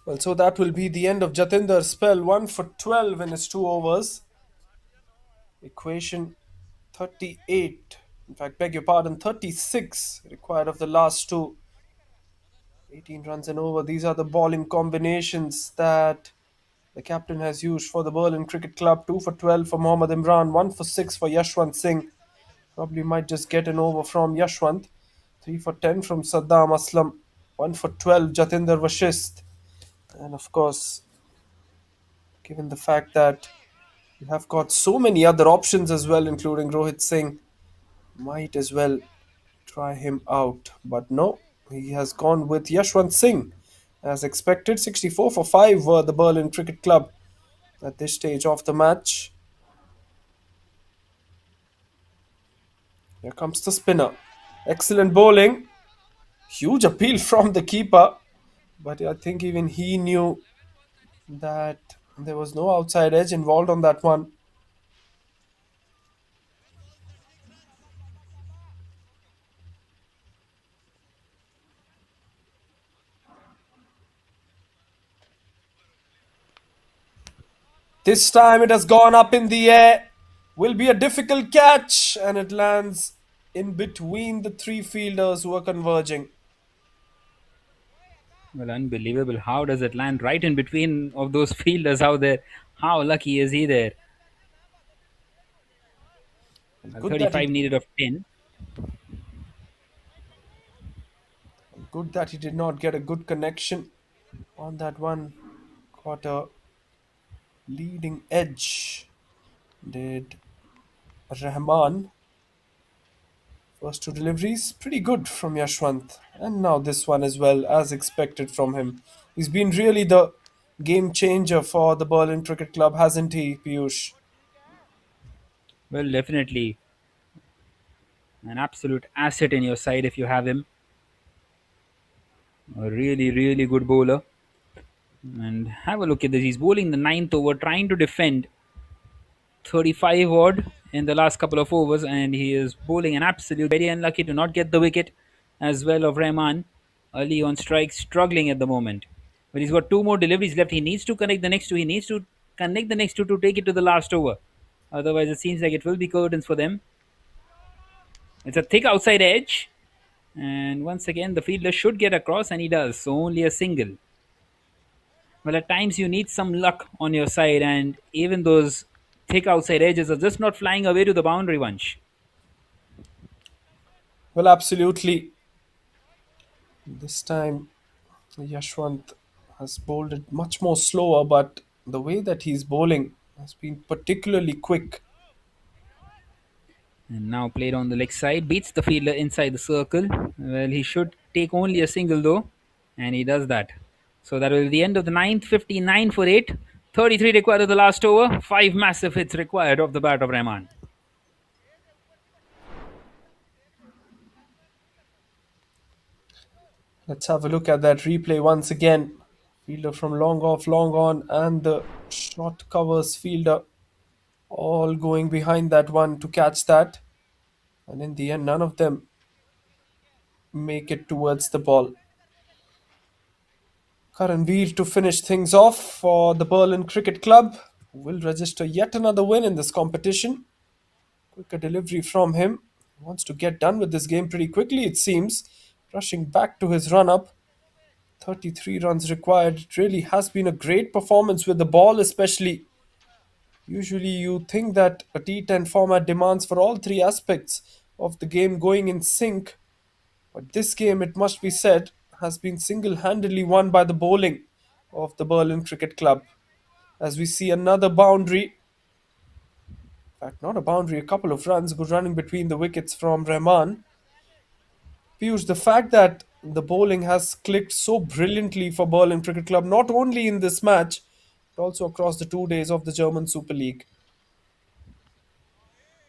Well, so that will be the end of Jatinder's spell. 1 for 12 in his 2 overs. Equation 38. In fact, beg your pardon, 36 required of the last two. 18 runs and over. These are the bowling combinations that the captain has used for the Berlin Cricket Club. 2 for 12 for Mohammad Imran. 1 for 6 for Yashwant Singh. Probably might just get an over from Yashwant. 3 for 10 from Saddam Aslam. 1 for 12 Jatinder Vashist. And of course, given the fact that you have got so many other options as well, including Rohit Singh, might as well try him out. But no, he has gone with Yashwant Singh. As expected, 64 for 5 were the Berlin Cricket Club at this stage of the match. Here comes the spinner. Excellent bowling. Huge appeal from the keeper. But I think even he knew that there was no outside edge involved on that one. This time it has gone up in the air. Will be a difficult catch, and it lands in between the three fielders who are converging. Well, unbelievable. How does it land right in between of those fielders out there? How lucky is he there? Good that 35 he, needed of 10. good that he did not get a good connection on that one. Caught a leading edge. Did Rahman. First two deliveries, pretty good from Yashwant. And now this one as well, as expected from him. He's been really the game changer for the Berlin Cricket Club, hasn't he, Piyush? Well, definitely an absolute asset in your side if you have him. A really, really good bowler. And have a look at this. He's bowling the 9th over, trying to defend 35 odd in the last couple of overs, and he is bowling an absolute very unlucky to not get the wicket as well of Rahman. Ali on strike, struggling at the moment. But he's got two more deliveries left. He needs to connect the next two. He needs to connect the next two to take it to the last over. Otherwise, it seems like it will be curtains for them. It's a thick outside edge. And once again, the fielder should get across, and he does. So only a single. Well, at times you need some luck on your side, and even those thick outside edges are just not flying away to the boundary bunch. Well, absolutely. This time, Yashwant has bowled it much more slower, but the way that he's bowling has been particularly quick. And now played on the leg side, beats the fielder inside the circle. Well, he should take only a single though, and he does that. So that will be the end of the ninth, 59 for 8. 33 required of the last over, 5 massive hits required of the bat of Rahman. Let's have a look at that replay once again. Fielder from long off, long on, and the short covers fielder all going behind that one to catch that. And in the end, none of them make it towards the ball. Karanveer to finish things off for the Berlin Cricket Club, who will register yet another win in this competition. Quicker delivery from him. He wants to get done with this game pretty quickly, it seems. Rushing back to his run up. 33 runs required. It really has been a great performance with the ball, especially. Usually, you think that a T10 format demands for all three aspects of the game going in sync, but this game, it must be said, has been single handedly won by the bowling of the Berlin Cricket Club. As we see another boundary, in fact, not a boundary, a couple of runs, good running between the wickets from Rahman. Piyush, the fact that the bowling has clicked so brilliantly for Berlin Cricket Club, not only in this match, but also across the 2 days of the German Super League.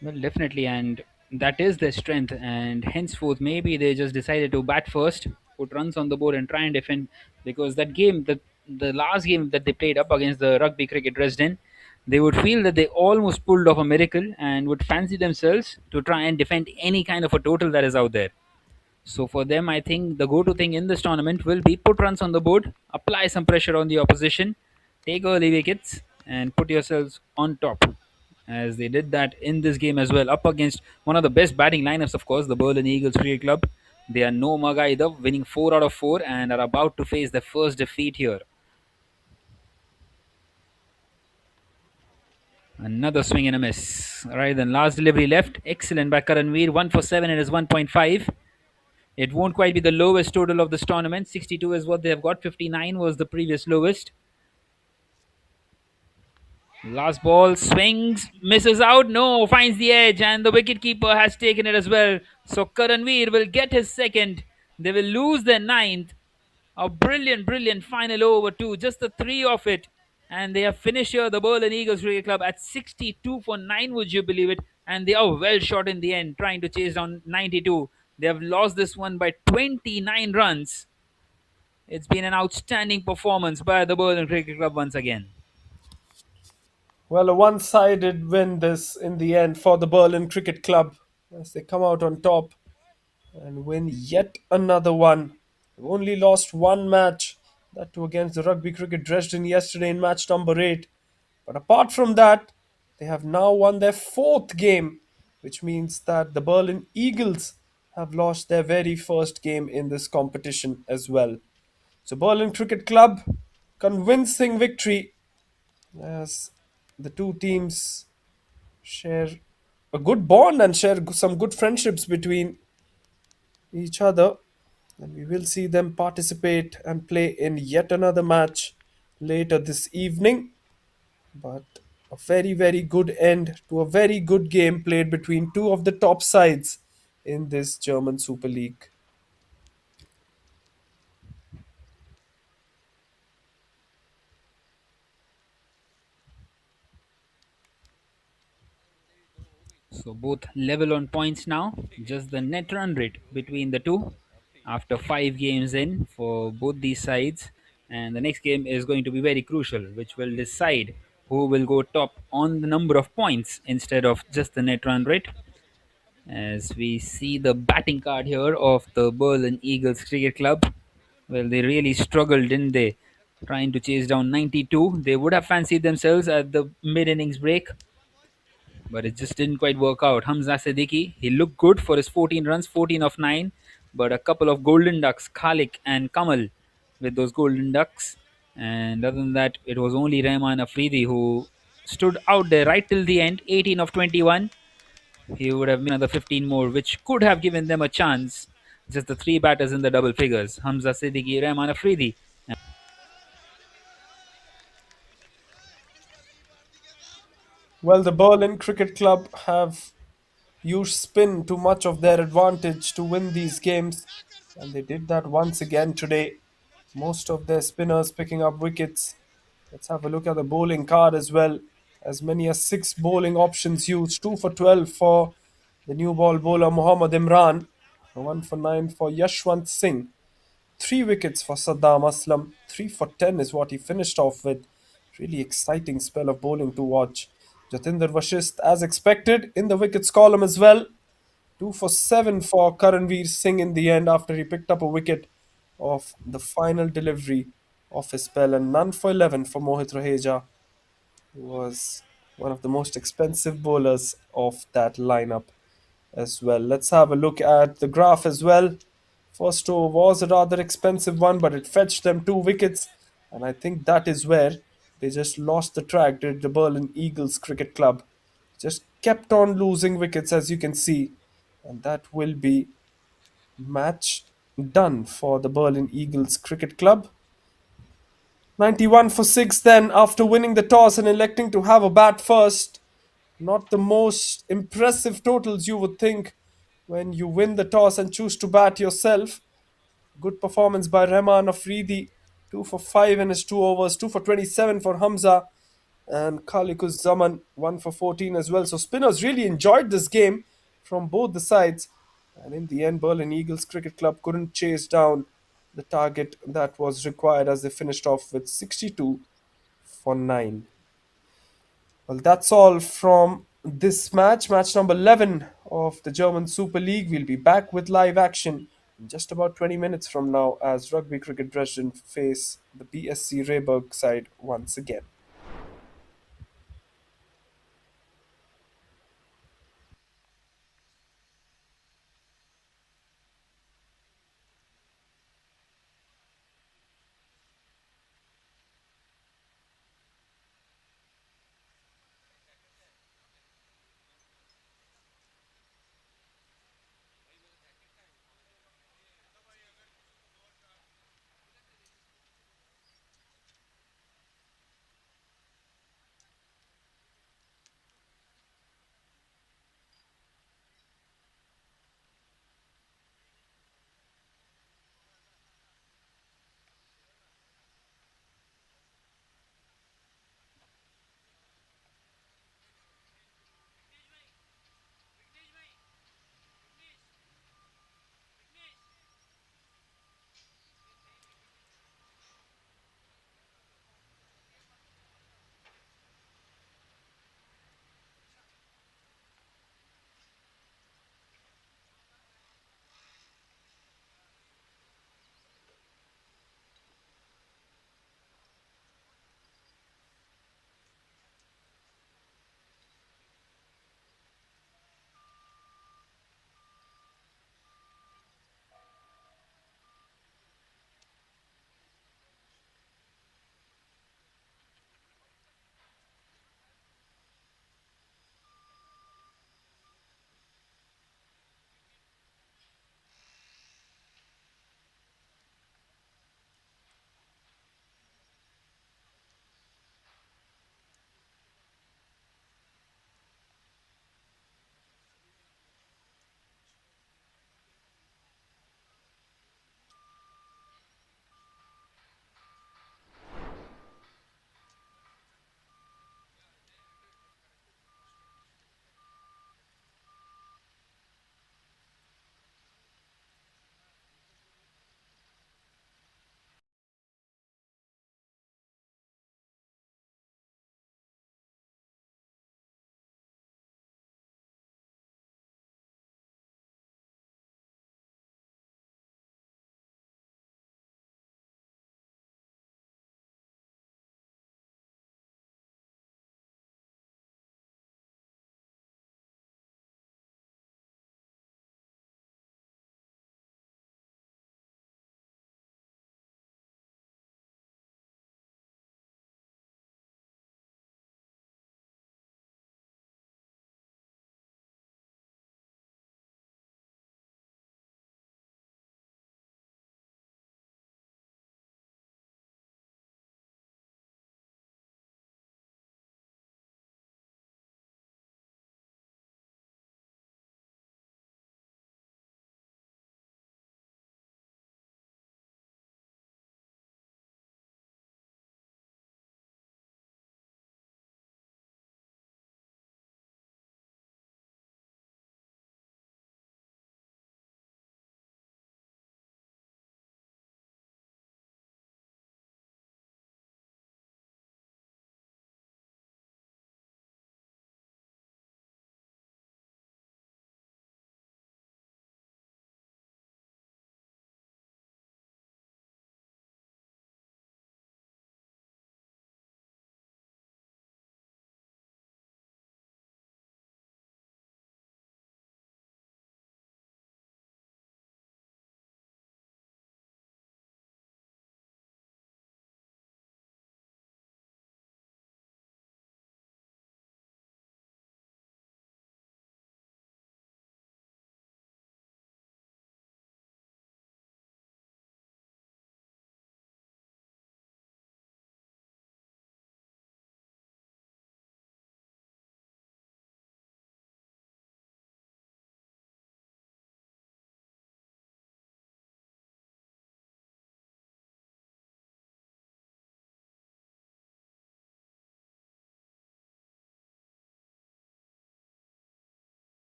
Well, definitely, and that is their strength. And henceforth, maybe they just decided to bat first, put runs on the board, and try and defend. Because that game, the last game that they played up against the Rugby Cricket Dresden, they would feel that they almost pulled off a miracle and would fancy themselves to try and defend any kind of a total that is out there. So for them, I think the go-to thing in this tournament will be put runs on the board, apply some pressure on the opposition, take early wickets, and put yourselves on top. As they did that in this game as well, up against one of the best batting lineups, of course, the Berlin Eagles Cricket Club. They are no mug either, winning 4 out of 4 and are about to face their first defeat here. Another swing and a miss. All right, then last delivery left. Excellent by Karanveer. 1 for 7. It is 1.5. It won't quite be the lowest total of this tournament. 62 is what they have got. 59 was the previous lowest. Last ball swings, misses out. No, finds the edge, and the wicketkeeper has taken it as well. So Karanveer will get his second. They will lose their ninth. A brilliant, brilliant final over two. Just the three of it. And they have finished here the Berlin Eagles Cricket Club at 62 for 9, would you believe it? And they are well shot in the end, trying to chase down 92. They have lost this one by 29 runs. It's been an outstanding performance by the Berlin Cricket Club once again. Well, a one sided win this in the end for the Berlin Cricket Club as they come out on top and win yet another one. They've only lost one match, that too against the Rugby Cricket Dresden yesterday in match number 8. But apart from that, they have now won their fourth game, which means that the Berlin Eagles have lost their very first game in this competition as well. So, Berlin Cricket Club, convincing victory as the two teams share a good bond and share some good friendships between each other. And we will see them participate and play in yet another match later this evening. But a very, very good end to a very good game played between two of the top sides in this German Super League. So both level on points now. Just the net run rate between the two after 5 games in for both these sides. And the next game is going to be very crucial, which will decide who will go top on the number of points instead of just the net run rate. As we see the batting card here of the Berlin Eagles Cricket Club. Well, they really struggled, didn't they? Trying to chase down 92. They would have fancied themselves at the mid innings break, but it just didn't quite work out. Hamza Siddiqui, he looked good for his 14 runs, 14 of 9, but a couple of golden ducks, Khalik and Kamal, with those golden ducks. And other than that, it was only Rahman Afridi who stood out there right till the end, 18 of 21. He would have made another 15 more, which could have given them a chance. Just the three batters in the double figures: Hamza Siddiqui, Rahman Afridi. Well, the Berlin Cricket Club have used spin to much of their advantage to win these games, and they did that once again today. Most of their spinners picking up wickets. Let's have a look at the bowling card as well. As many as six bowling options used: two for 12 for the new ball bowler Mohammad Imran, one for nine for Yashwant Singh, three wickets for Saddam Aslam, three for 10 is what he finished off with. Really exciting spell of bowling to watch. Jatinder Vashist, as expected, in the wickets column as well. Two for seven for Karanveer Singh in the end after he picked up a wicket of the final delivery of his spell, and none for 11 for Mohit Raheja, who was one of the most expensive bowlers of that lineup as well. Let's have a look at the graph as well. First over was a rather expensive one, but it fetched them two wickets, and I think that is where they just lost the track, did the Berlin Eagles Cricket Club. Just kept on losing wickets, as you can see, and that will be match done for the Berlin Eagles Cricket Club. 91 for 6 then after winning the toss and electing to have a bat first. Not the most impressive totals you would think when you win the toss and choose to bat yourself. Good performance by Rahman Afridi, 2 for 5 in his two overs, 2 for 27 for Hamza, and Khalikus Zaman, 1 for 14 as well. So spinners really enjoyed this game from both the sides. And in the end, Berlin Eagles Cricket Club couldn't chase down the target that was required as they finished off with 62 for 9. Well, that's all from this match, match number 11 of the German Super League. We'll be back with live action in just about 20 minutes from now as Rugby Cricket Dresden face the BSC Rehberge side once again.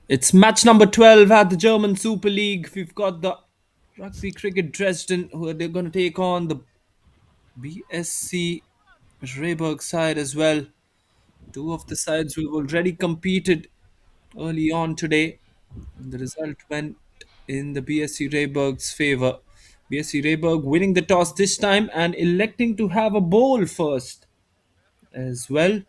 It's match number 12 at the German Super League. We've got the Rugby Cricket Dresden, who they're going to take on the BSC Rehberge side as well. Two of the sides who've already competed early on today, and the result went in the BSC Rehberge's favor. BSC Rehberge winning the toss this time and electing to have a bowl first as well.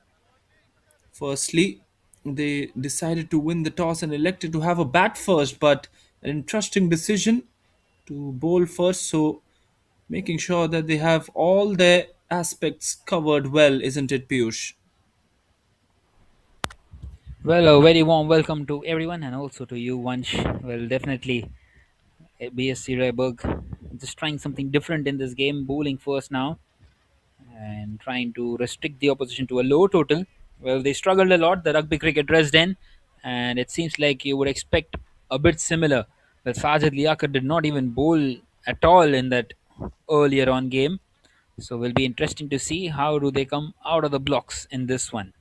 Firstly, they decided to win the toss and elected to have a bat first, but an interesting decision to bowl first. So, making sure that they have all their aspects covered well, isn't it, Piyush? Well, a very warm welcome to everyone and also to you, Vansh. Well, definitely BSC Rehberg just trying something different in this game, bowling first now and trying to restrict the opposition to a low total. Well, they struggled a lot, the Rugby Cricket Dresden, and it seems like you would expect a bit similar. Well, Sajid Liaquat did not even bowl at all in that earlier on game. So will be interesting to see how do they come out of the blocks in this one.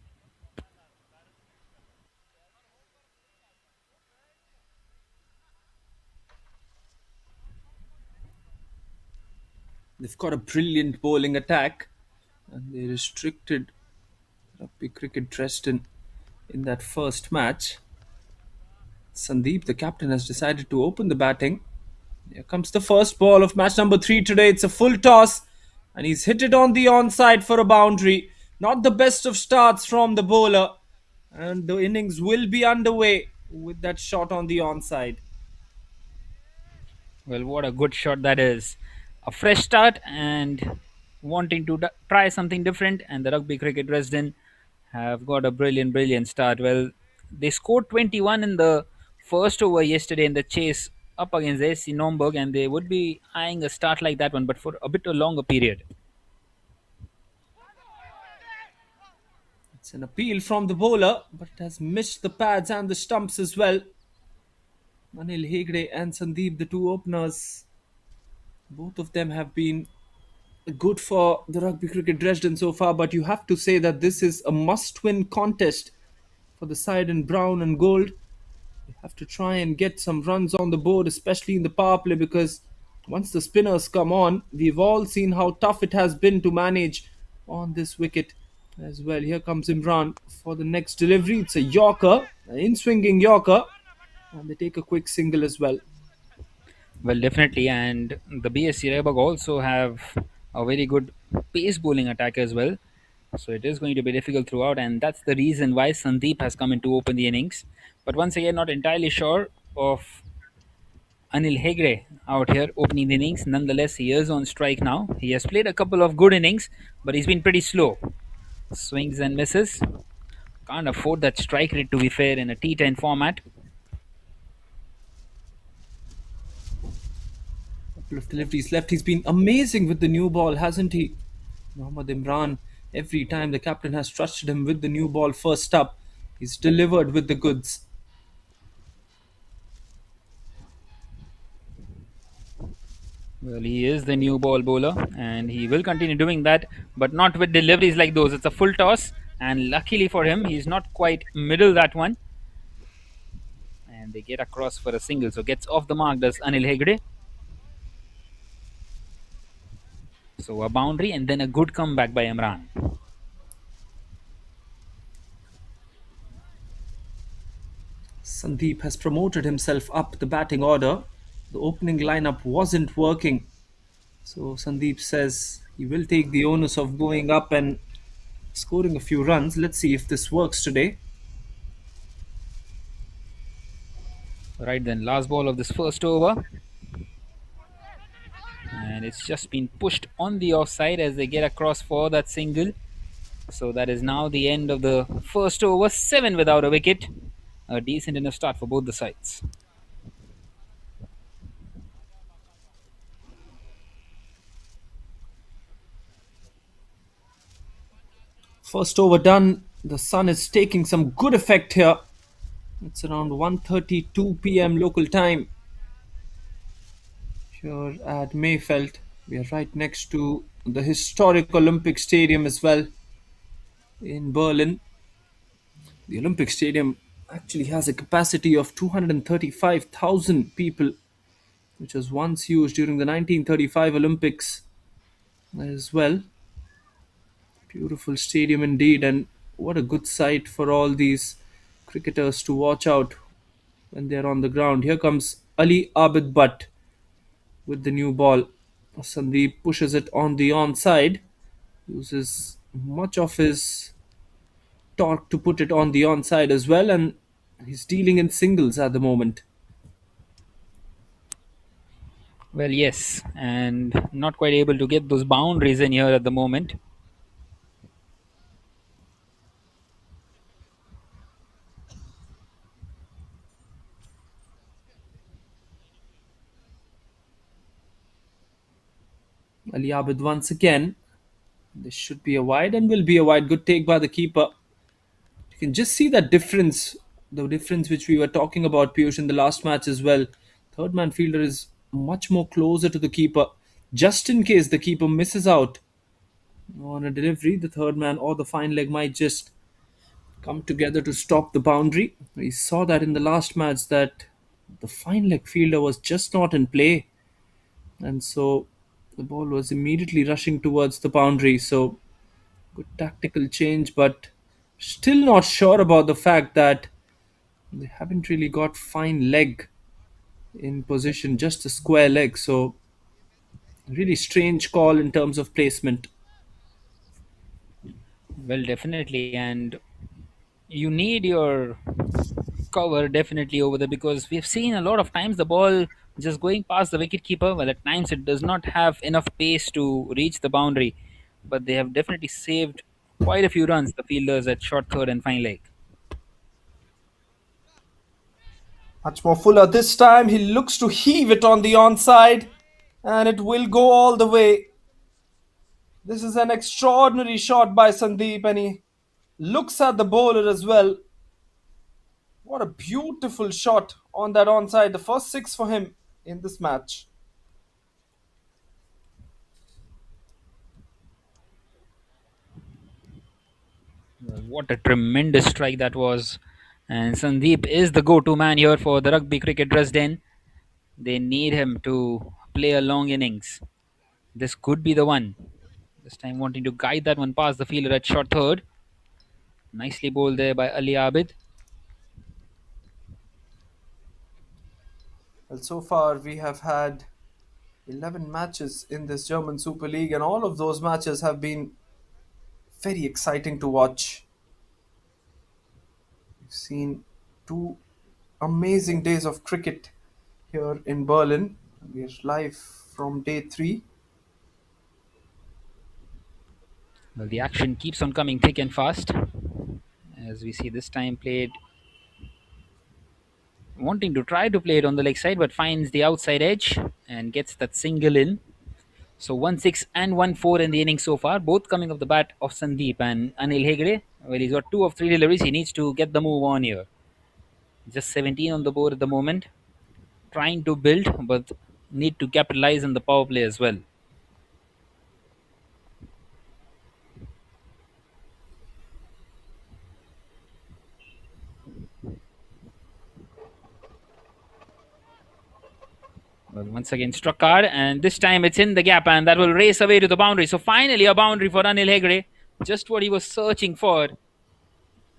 They've got a brilliant bowling attack, and they restricted Rugby Cricket Dresden in that first match. Sandeep, the captain, has decided to open the batting. Here comes the first ball of match number 3 today. It's a full toss, and he's hit it on the onside for a boundary. Not the best of starts from the bowler, and the innings will be underway with that shot on the onside. Well, what a good shot that is. A fresh start and wanting to try something different, and the Rugby Cricket Dresden have got a brilliant, brilliant start. Well, they scored 21 in the first over yesterday in the chase up against AC Nomberg, and they would be eyeing a start like that one, but for a bit a longer period. It's an appeal from the bowler, but it has missed the pads and the stumps as well. Anil Hegde and Sandeep, the two openers, both of them have been good for the Rugby Cricket Dresden so far, but you have to say that this is a must win contest for the side in brown and gold. You have to try and get some runs on the board, especially in the power play, because once the spinners come on, we've all seen how tough it has been to manage on this wicket as well. Here comes Imran for the next delivery. It's a Yorker, an in swinging Yorker, and they take a quick single as well. Well, definitely, and the BSC Rehberg also have a very good pace bowling attack as well. So it is going to be difficult throughout, and that's the reason why Sandeep has come in to open the innings. But once again, not entirely sure of Anil Hegre out here opening the innings. Nonetheless, he is on strike now. He has played a couple of good innings, but he's been pretty slow. Swings and misses. Can't afford that strike rate, to be fair, in a T10 format. Couple of deliveries left. He's been amazing with the new ball, hasn't he? Mohammad Imran, every time the captain has trusted him with the new ball first up, he's delivered with the goods. Well, he is the new ball bowler and he will continue doing that, but not with deliveries like those. It's a full toss, and luckily for him, he's not quite middle that one. And they get across for a single, so gets off the mark, does Anil Hegde. So a boundary and then a good comeback by Imran. Sandeep has promoted himself up the batting order. The opening lineup wasn't working. So Sandeep says he will take the onus of going up and scoring a few runs. Let's see if this works today. Right then, last ball of this first over. And it's just been pushed on the offside as they get across for that single. So that is now the end of the first over. 7 without a wicket. A decent enough start for both the sides. First over done. The sun is taking some good effect here. It's around 1:32 p.m. local time here at Mayfeld. We are right next to the historic Olympic Stadium as well in Berlin. The Olympic Stadium actually has a capacity of 235,000 people, which was once used during the 1935 Olympics as well. Beautiful stadium indeed, and what a good sight for all these cricketers to watch out when they're on the ground. Here comes Ali Abid Butt with the new ball. Sandeep pushes it on the onside, uses much of his torque to put it on the onside as well, and he's dealing in singles at the moment. Well, yes, and not quite able to get those boundaries in here at the moment. Ali Abid once again. This should be a wide and will be a wide. Good take by the keeper. You can just see that difference, the difference which we were talking about, Piyush, in the last match as well. Third man fielder is much more closer to the keeper. Just in case the keeper misses out on a delivery, the third man or the fine leg might just come together to stop the boundary. We saw that in the last match that the fine leg fielder was just not in play, and so the ball was immediately rushing towards the boundary. So good tactical change, but still not sure about the fact that they haven't really got fine leg in position, just a square leg. So really strange call in terms of placement. Well, definitely, and you need your cover definitely over there because we've seen a lot of times the ball just going past the wicket keeper. Well, at times it does not have enough pace to reach the boundary, but they have definitely saved quite a few runs, the fielders at short third and fine leg. Much more Fuller this time. He looks to heave it on the onside, and it will go all the way. This is an extraordinary shot by Sandeep, and he looks at the bowler as well. What a beautiful shot on that onside. The first six for him in this match. What a tremendous strike that was. And Sandeep is the go-to man here for the Rugby Cricket Dresden. They need him to play a long innings. This could be the one. This time wanting to guide that one past the fielder at short third. Nicely bowled there by Ali Abid. Well, so far we have had 11 matches in this German Super League, and all of those matches have been very exciting to watch. We've seen two amazing days of cricket here in Berlin. We're live from day three. Well, the action keeps on coming thick and fast. As we see this time played, wanting to try to play it on the leg side, but finds the outside edge and gets that single in. So 1-6 and 1-4 in the inning so far, both coming off the bat of Sandeep and Anil Hegde. Well, he's got 2 of 3 deliveries. He needs to get the move on here. Just 17 on the board at the moment. Trying to build, but need to capitalize on the power play as well. Well, once again struck hard, and this time it's in the gap, and that will race away to the boundary. So finally a boundary for Anil Hegde, just what he was searching for.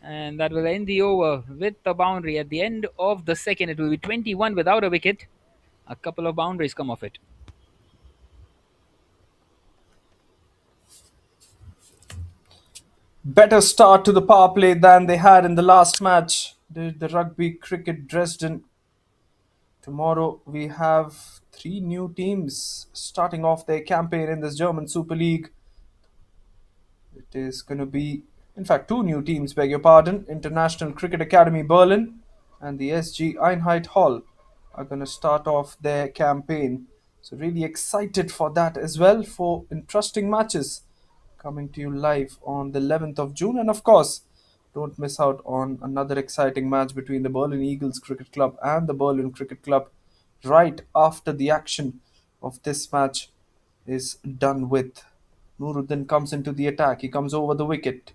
And that will end the over with the boundary. At the end of the second, it will be 21 without a wicket. A couple of boundaries come off it. Better start to the power play than they had in the last match. The Rugby Cricket Dresden. Tomorrow we have three new teams starting off their campaign in this German Super League. It is going to be, in fact, two new teams, beg your pardon. International Cricket Academy Berlin and the SG Einheit Hall are going to start off their campaign. So, really excited for that as well, for interesting matches coming to you live on the 11th of June. And of course, don't miss out on another exciting match between the Berlin Eagles Cricket Club and the Berlin Cricket Club right after the action of this match is done with. Nuruddin comes into the attack. He comes over the wicket.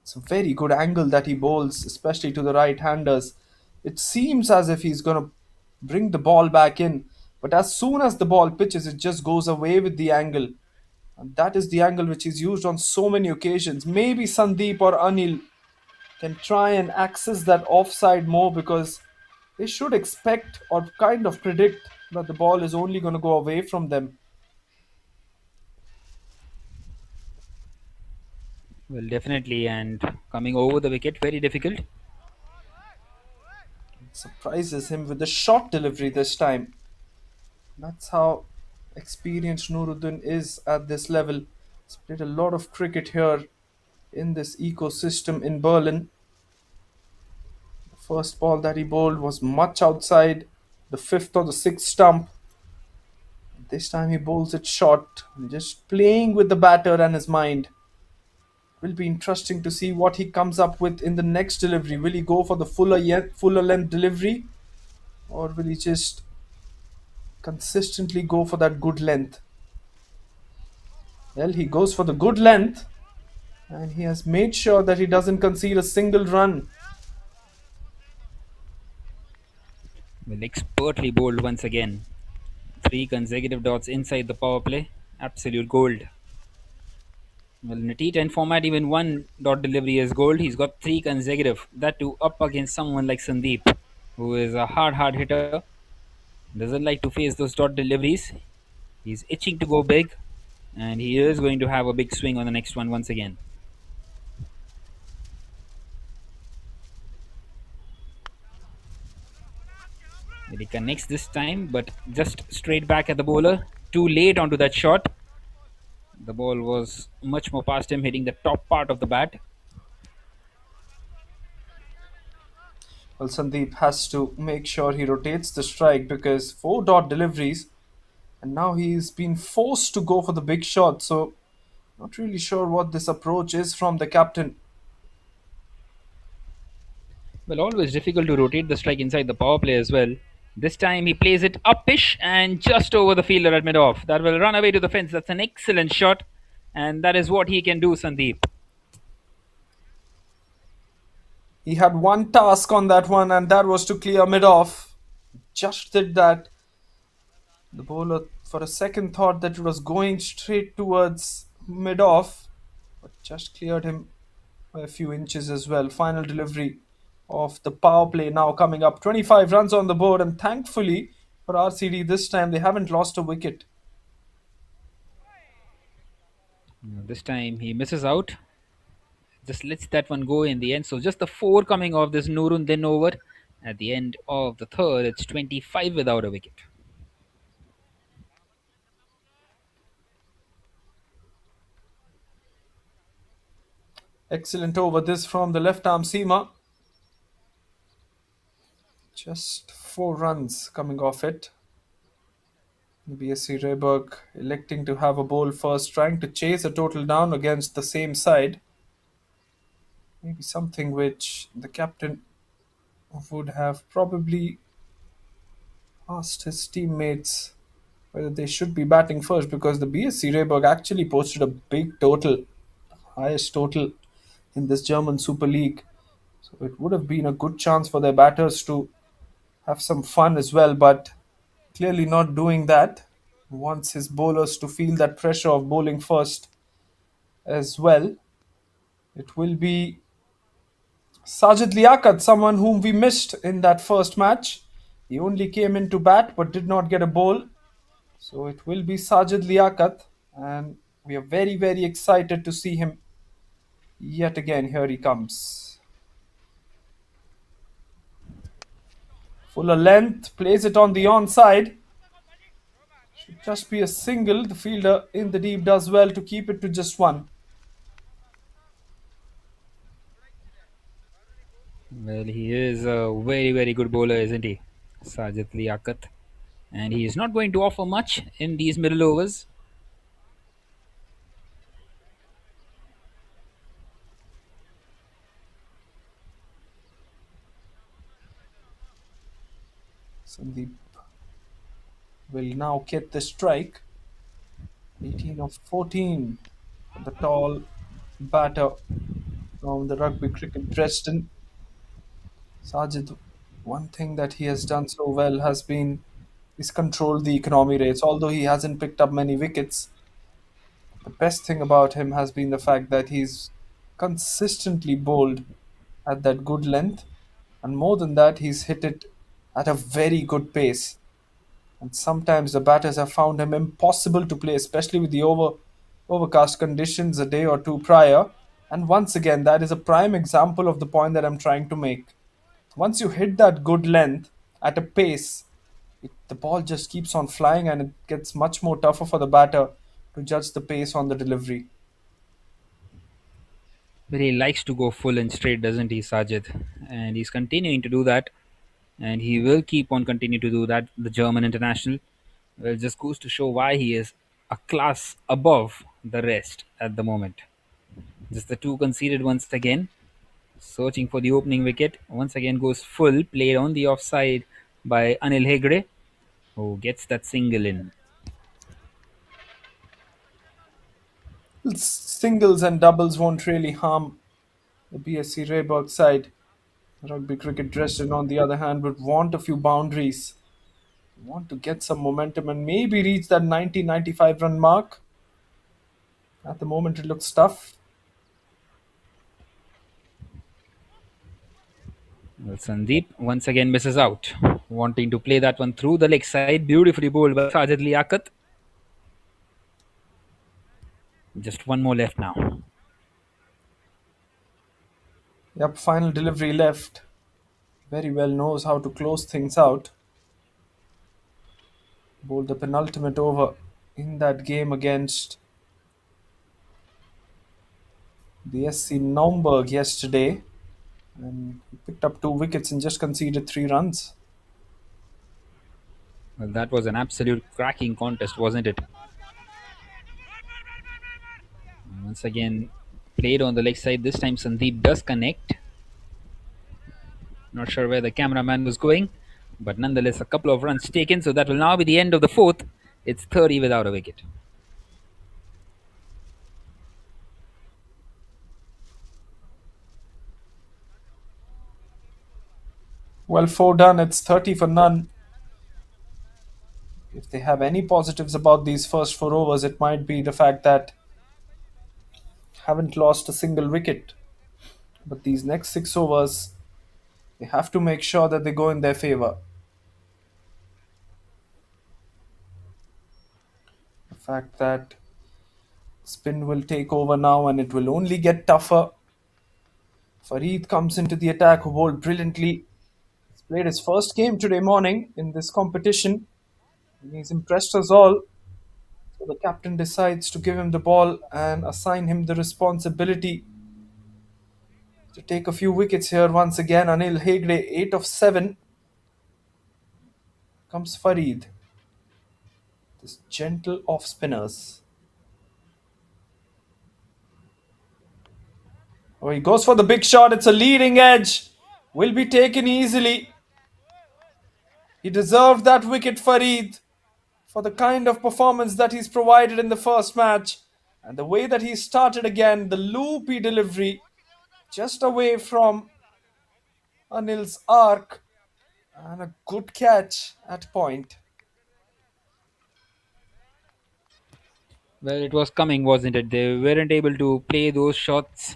It's a very good angle that he bowls, especially to the right-handers. It seems as if he's going to bring the ball back in, but as soon as the ball pitches, it just goes away with the angle. And that is the angle which is used on so many occasions. Maybe Sandeep or Anil can try and access that offside more, because they should expect or kind of predict that the ball is only going to go away from them. Well, definitely, and coming over the wicket, very difficult. Surprises him with the short delivery this time. That's how experienced Nuruddin is at this level. He's played a lot of cricket here in this ecosystem in Berlin. The first ball that he bowled was much outside the fifth or the sixth stump. This time he bowls it short, just playing with the batter and his mind. Will be interesting to see what he comes up with in the next delivery. Will he go for the fuller length delivery, or will he just consistently go for that good length? Well, he goes for the good length, and he has made sure that he doesn't concede a single run. Well, expertly bowled once again. Three consecutive dots inside the power play. Absolute gold. Well, in a T10 format, even one dot delivery is gold. He's got three consecutive. That too up against someone like Sandeep, who is a hard hitter. Doesn't like to face those dot deliveries. He's itching to go big, and he is going to have a big swing on the next one once again. Well, he connects this time, but just straight back at the bowler. Too late onto that shot. The ball was much more past him, hitting the top part of the bat. Well, Sandeep has to make sure he rotates the strike, because four dot deliveries, and now he's been forced to go for the big shot. So, not really sure what this approach is from the captain. Well, always difficult to rotate the strike inside the power play as well. This time he plays it upish and just over the fielder at mid-off. That will run away to the fence. That's an excellent shot, and that is what he can do, Sandeep. He had one task on that one, and that was to clear mid off. Just did that. The bowler, for a second, thought that it was going straight towards mid off, but just cleared him by a few inches as well. Final delivery of the power play now coming up. 25 runs on the board, and thankfully for RCD this time, they haven't lost a wicket. This time he misses out. Just lets that one go in the end. So just the four coming off this Nurun then over. At the end of the third, it's 25 without a wicket. Excellent over this from the left arm seamer. Just 4 runs coming off it. BSC Rehberge electing to have a bowl first, trying to chase a total down against the same side. Maybe something which the captain would have probably asked his teammates whether they should be batting first, because the BSC Rehberge actually posted a big total, highest total in this German Super League. So it would have been a good chance for their batters to have some fun as well, but clearly not doing that. Wants his bowlers to feel that pressure of bowling first as well. It will be Sajid Liaquat, someone whom we missed in that first match. He only came in to bat but did not get a bowl. So it will be Sajid Liaquat, and we are very, very excited to see him yet again. Here he comes. Fuller length, plays it on the onside. Should just be a single. The fielder in the deep does well to keep it to just one. Well, he is a very good bowler, isn't he? Sajid Liaquat. And he is not going to offer much in these middle overs. Sandeep will now get the strike. 18 of 14 for the tall batter. from the Rugby Cricket Dresden. Sajid, one thing that he has done so well has been is control the economy rates. Although he hasn't picked up many wickets, the best thing about him has been the fact that he's consistently bowled at that good length, and more than that, he's hit it at a very good pace. And sometimes the batters have found him impossible to play, especially with the overcast conditions a day or two prior. And once again, that is a prime example of the point that I'm trying to make. Once you hit that good length at a pace, the ball just keeps on flying and it gets much more tougher for the batter to judge the pace on the delivery. But he likes to go full and straight, doesn't he, Sajid? And he's continuing to do that. And he will keep on continue to do that. The German international, well, just goes to show why he is a class above the rest at the moment. Just the two conceded once again, searching for the opening wicket. Once again goes full, played on the offside by Anil Hegde, who gets that single in. Singles and doubles won't really harm the BSC Rehberge side. Rugby Cricket Dresden, on the other hand, would want a few boundaries, want to get some momentum and maybe reach that 90-95 run mark. At the moment, it looks tough. Well, Sandeep once again misses out, wanting to play that one through the leg side. Beautifully bowled by Sajid Liaquat. Just one more left now. Yep, final delivery left. Very well knows how to close things out. Bowled the penultimate over in that game against the SC Naumburg yesterday. And he picked up 2 wickets and just conceded 3 runs. Well, that was an absolute cracking contest, wasn't it? Once again, played on the leg side. This time, Sandeep does connect. Not sure where the cameraman was going, but nonetheless, a couple of runs taken. So that will now be the end of the fourth. It's 30 without a wicket. Well, 4 done, it's 30 for none. If they have any positives about these first 4 overs, it might be the fact that haven't lost a single wicket. But these next 6 overs, they have to make sure that they go in their favor. The fact that spin will take over now and it will only get tougher. Farid comes into the attack, who bowled brilliantly. He's played his first game today morning in this competition, and he's impressed us all. So the captain decides to give him the ball and assign him the responsibility to take a few wickets here once again. Anil Hegde, 8 of 7. Comes Farid, this gentle off spinners. Oh, he goes for the big shot. It's a leading edge. Will be taken easily. He deserved that wicket, Farid, for the kind of performance that he's provided in the first match. And the way that he started again, the loopy delivery, just away from Anil's arc, and a good catch at point. Well, it was coming, wasn't it? They weren't able to play those shots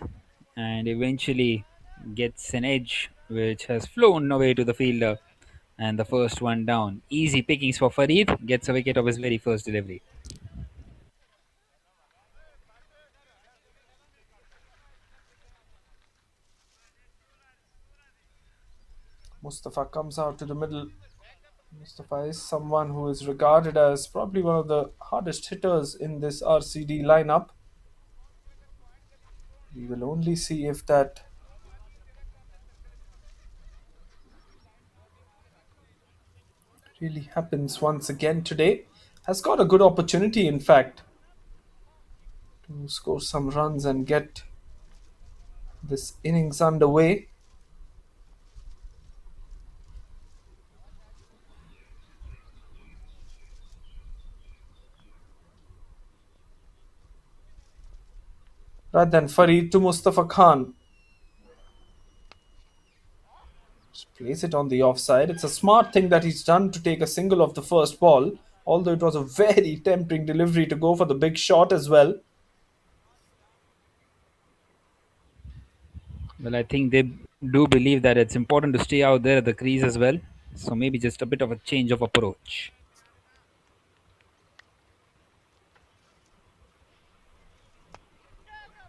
and eventually gets an edge which has flown away to the fielder. And the first one down. Easy pickings for Farid. Gets a wicket of his very first delivery. Mustafa comes out to the middle. Mustafa is someone who is regarded as probably one of the hardest hitters in this RCD lineup. We will only see if that really happens once again today. Has got a good opportunity, in fact, to score some runs and get this innings underway. Rather than Farid to Mustafa Khan. Place it on the offside. It's a smart thing that he's done to take a single off the first ball, although it was a very tempting delivery to go for the big shot as well. Well, I think they do believe that it's important to stay out there at the crease as well. So maybe just a bit of a change of approach.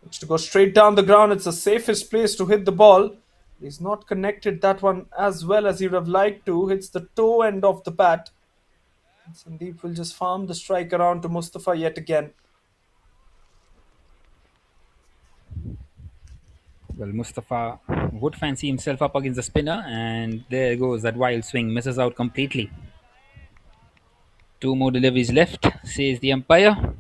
It's to go straight down the ground. It's the safest place to hit the ball. He's not connected that one as well as he would have liked to. Hits the toe end of the bat. And Sandeep will just farm the strike around to Mustafa yet again. Well, Mustafa would fancy himself up against the spinner, and there goes that wild swing, misses out completely. Two more deliveries left, says the umpire.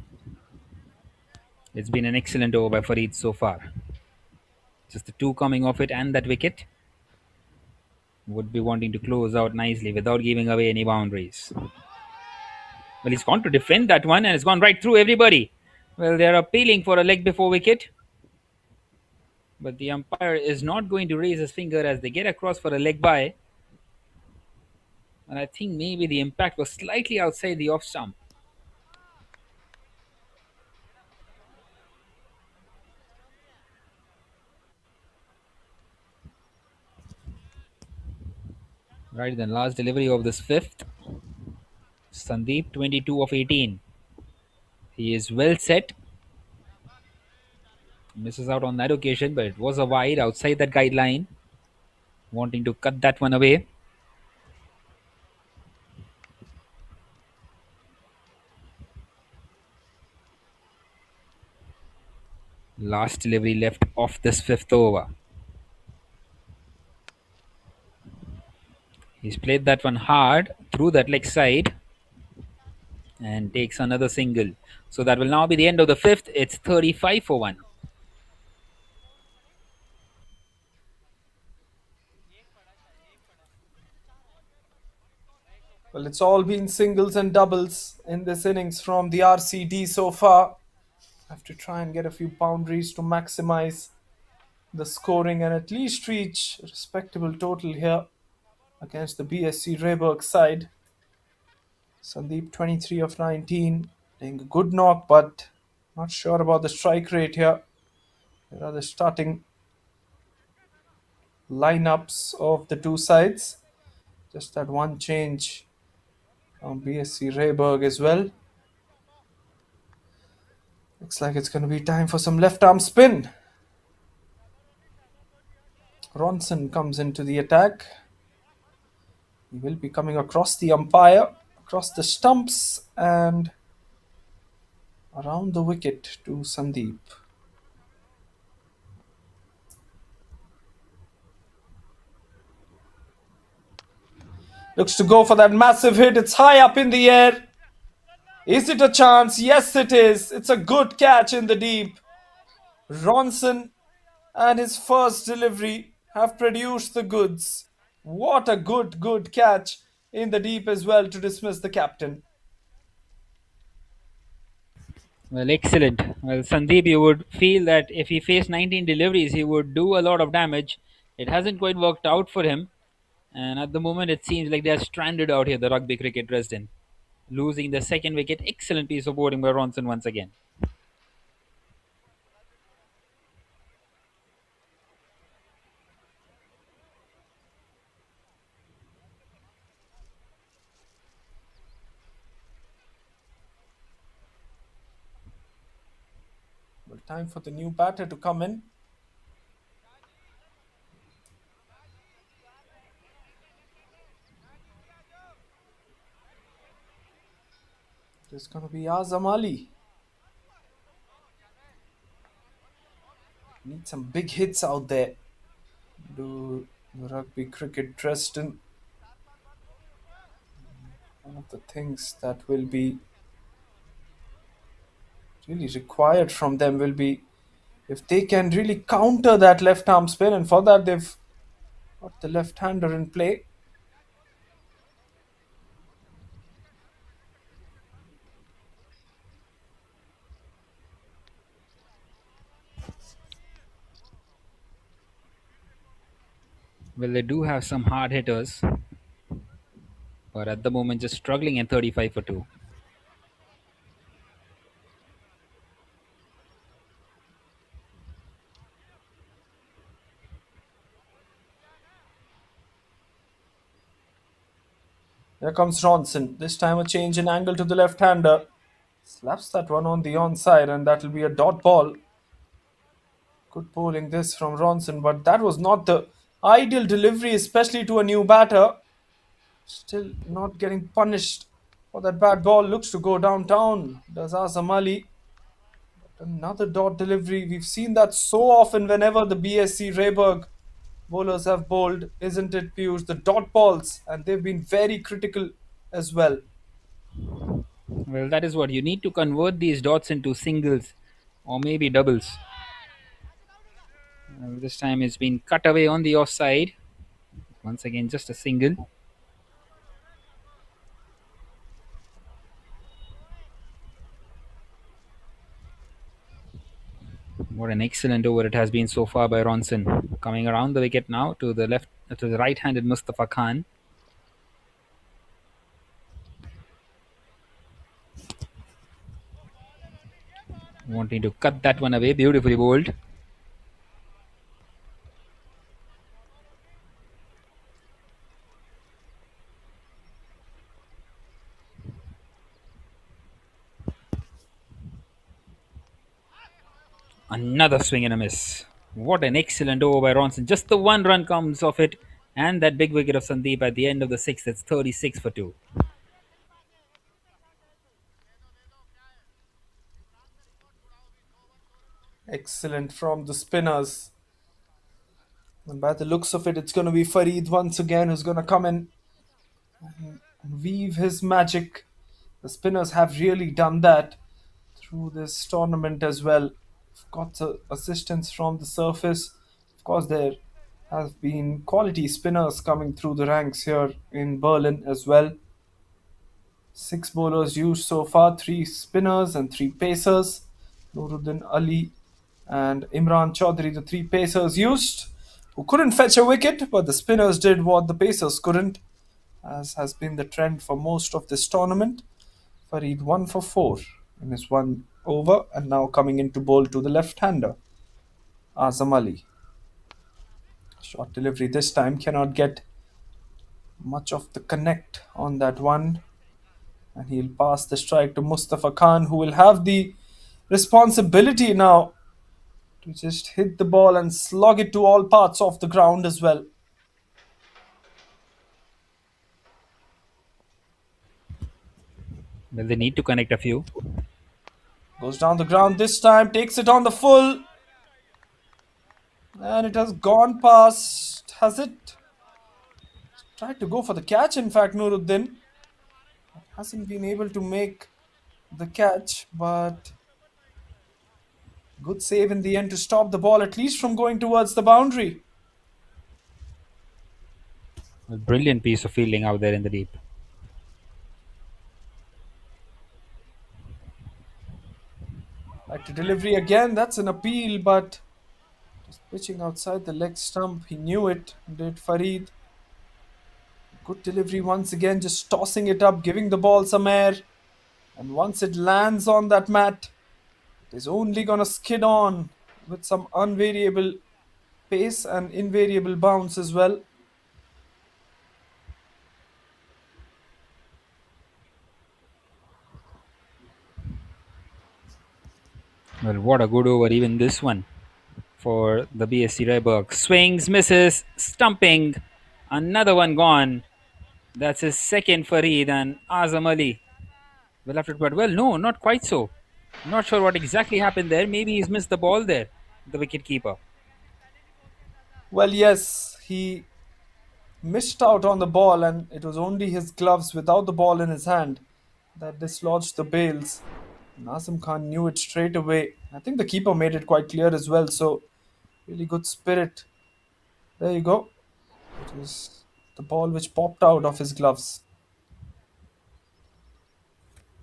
It's been an excellent over by Farid so far. Just the two coming off it and that wicket. Would be wanting to close out nicely without giving away any boundaries. Well, he's gone to defend that one and it's gone right through everybody. Well, they're appealing for a leg before wicket. But the umpire is not going to raise his finger as they get across for a leg by. And I think maybe the impact was slightly outside the off stump. Right then, last delivery of this fifth. Sandeep, 22 of 18. He is well set. Misses out on that occasion, but it was a wide outside that guideline. Wanting to cut that one away. Last delivery left off this fifth over. He's played that one hard through that leg side and takes another single. So that will now be the end of the fifth. It's 35 for 1. Well, it's all been singles and doubles in this innings from the RCD so far. Have to try and get a few boundaries to maximize the scoring and at least reach a respectable total here against the BSC Rehberge side. Sandeep 23 of 19, playing a good knock, but not sure about the strike rate here. Here are the starting lineups of the two sides. Just that one change from BSC Rehberge as well. Looks like it's going to be time for some left arm spin. Ronson comes into the attack. He will be coming across the umpire, across the stumps, and around the wicket to Sandeep. Looks to go for that massive hit. It's high up in the air. Is it a chance? Yes, it is. It's a good catch in the deep. Ronson and his first delivery have produced the goods. What a good catch in the deep as well to dismiss the captain. Well, excellent. Well, Sandeep, you would feel that if he faced 19 deliveries, he would do a lot of damage. It hasn't quite worked out for him. And at the moment, it seems like they're stranded out here, the Rugby Cricket Dresden. Losing the second wicket. Excellent piece of bowling by Ronson once again. Well, time for the new batter to come in. It's going to be Azam Ali. Need some big hits out there. Do the Rugby Cricket Dresden. One of the things that will be really required from them will be if they can really counter that left arm spin, and for that they've got the left hander in play. Well, they do have some hard hitters, but at the moment just struggling at 35 for 2. Here comes Ronson. This time a change in angle to the left-hander. Slaps that one on the onside, and that'll be a dot ball. Good bowling this from Ronson, but that was not the ideal delivery, especially to a new batter. Still not getting punished for that bad ball. Looks to go downtown. Does Azam Ali. Another dot delivery. We've seen that so often whenever the BSC Rehberge bowlers have bowled, isn't it, Piyush? The dot balls, and they've been very critical as well. Well, that is what you need to convert these dots into singles or maybe doubles. This time it's been cut away on the offside. Once again, just a single. What an excellent over it has been so far by Ronson. Coming around the wicket now to the left, to the right-handed Mustafa Khan. Wanting to cut that one away, beautifully bowled. Another swing and a miss. What an excellent over by Ronson. Just the one run comes off it, and that big wicket of Sandeep at the end of the sixth. It's 36 for 2. Excellent from the spinners. And by the looks of it, it's going to be Farid once again who's going to come in and weave his magic. The spinners have really done that through this tournament as well. Got assistance from the surface. Of course, there have been quality spinners coming through the ranks here in Berlin as well. 6 bowlers used so far, 3 spinners and 3 pacers. Nuruddin Ali and Imran Chaudhary, the 3 pacers used, who couldn't fetch a wicket, but the spinners did what the pacers couldn't, as has been the trend for most of this tournament. Farid 1 for 4 in his 1 over, and now coming into bowl to the left-hander, Azam Ali. Short delivery this time, cannot get much of the connect on that one, and he'll pass the strike to Mustafa Khan, who will have the responsibility now to just hit the ball and slog it to all parts of the ground as well. Well, they need to connect a few. Goes down the ground this time, takes it on the full, and it has gone past. Has it? Tried to go for the catch, in fact, Nuruddin hasn't been able to make the catch, but good save in the end to stop the ball at least from going towards the boundary. A brilliant piece of fielding out there in the deep. Back to delivery again. That's an appeal, but just pitching outside the leg stump. He knew it, did Farid. Good delivery once again, just tossing it up, giving the ball some air. And once it lands on that mat, it is only gonna skid on with some unvariable pace and invariable bounce as well. Well, what a good over, even this one for the BSC Rehberge. Swings, misses, stumping. Another one gone. That's his second Farid, and Azam Ali will have to, but well, no, not quite so. Not sure what exactly happened there. Maybe he's missed the ball there, the wicket keeper. Well, yes, he missed out on the ball, and it was only his gloves without the ball in his hand that dislodged the bails. Nazim Khan knew it straight away. I think the keeper made it quite clear as well, so really good spirit. There you go. It was the ball which popped out of his gloves.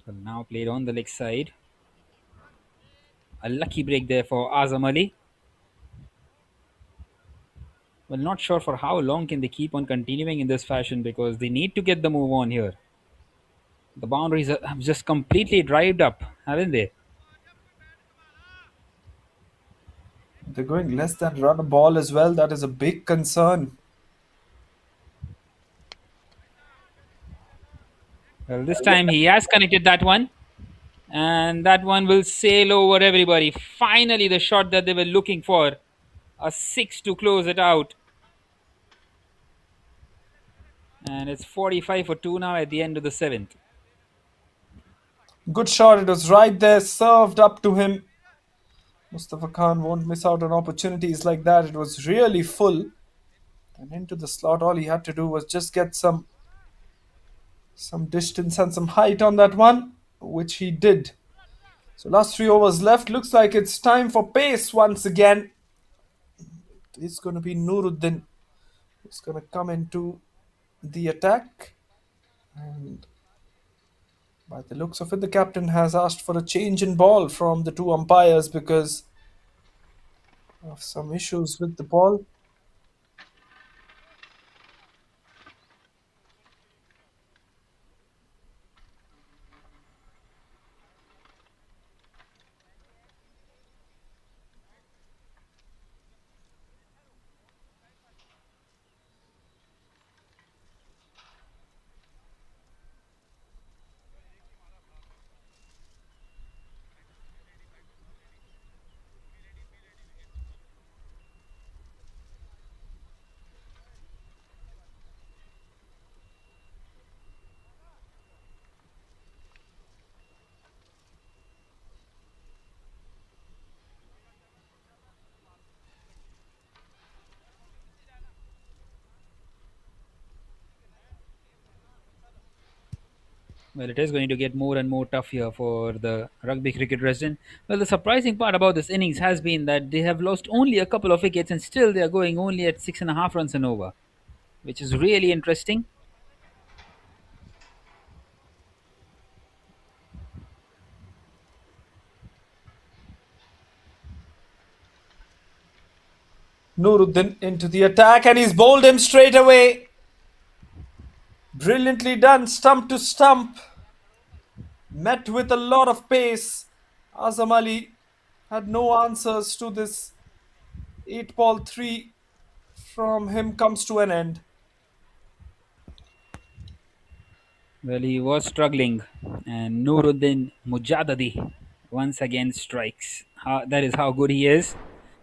So now played on the leg side. A lucky break there for Azam Ali. Well, not sure for how long can they keep on continuing in this fashion because they need to get the move on here. The boundaries have just completely dried up, haven't they? They're going less than run a ball as well. That is a big concern. Well, this time he has connected that one, and that one will sail over everybody. Finally, the shot that they were looking for, a six to close it out. And it's 45 for 2 now at the end of the seventh. Good shot. It was right there, served up to him. Mustafa Khan won't miss out on opportunities like that. It was really full. And into the slot, all he had to do was just get some distance and some height on that one, which he did. So last 3 overs left. Looks like it's time for pace once again. It's going to be Nuruddin who's going to come into the attack. And by the looks of it, the captain has asked for a change in ball from the two umpires because of some issues with the ball. Well, it is going to get more and more tough here for the Rugby Cricket Dresden. Well, the surprising part about this innings has been that they have lost only a couple of wickets and still they are going only at 6.5 runs and over, which is really interesting. Nuruddin into the attack and he's bowled him straight away. Brilliantly done, stump to stump. Met with a lot of pace. Azam Ali had no answers to this 8 ball 3 from him comes to an end. Well, he was struggling, and Nuruddin Mujadadi once again strikes. That is how good he is.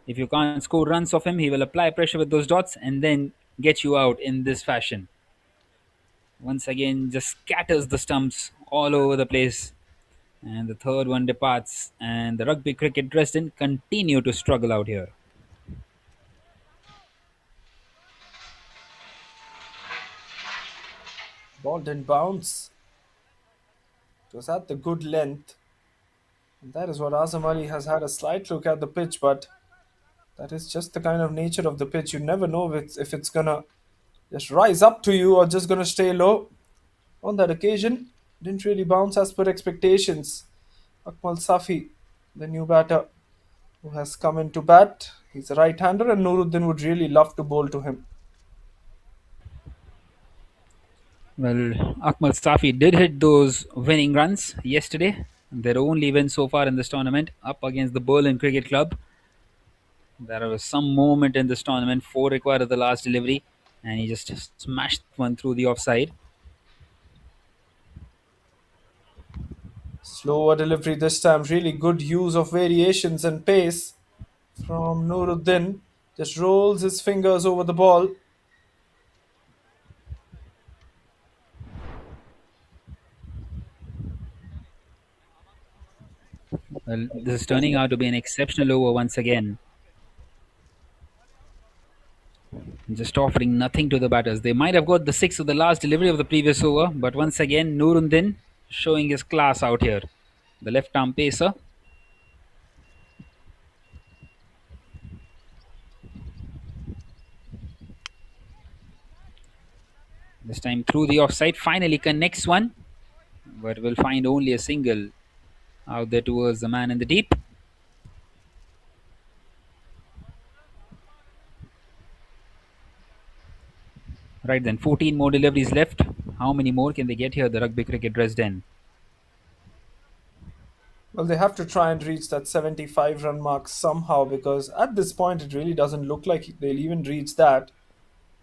If you can't score runs off him, he will apply pressure with those dots and then get you out in this fashion. Once again, just scatters the stumps all over the place. And the third one departs, and the Rugby Cricket Dresden continue to struggle out here. Ball didn't bounce. It was at the good length. And that is what Azam Ali has had a slight look at the pitch, but that is just the kind of nature of the pitch. You never know if it's gonna just rise up to you or just gonna stay low. On that occasion, didn't really bounce as per expectations. Akmal Safi, the new batter who has come into bat. He's a right-hander and Nuruddin would really love to bowl to him. Well, Akmal Safi did hit those winning runs yesterday. Their only win so far in this tournament up against the Berlin Cricket Club. There was some moment in this tournament, 4 required at the last delivery, and he just smashed one through the offside. Slower delivery this time. Really good use of variations and pace from Nuruddin. Just rolls his fingers over the ball. Well, this is turning out to be an exceptional over once again. Just offering nothing to the batters. They might have got the 6 of the last delivery of the previous over, but once again, Nuruddin showing his class out here. The left arm pacer. This time through the offside, finally connects one, but will find only a single out there towards the man in the deep. Right then, 14 more deliveries left. How many more can they get here, the Rugby Cricket Dresden? Well, they have to try and reach that 75 run mark somehow because at this point it really doesn't look like they'll even reach that.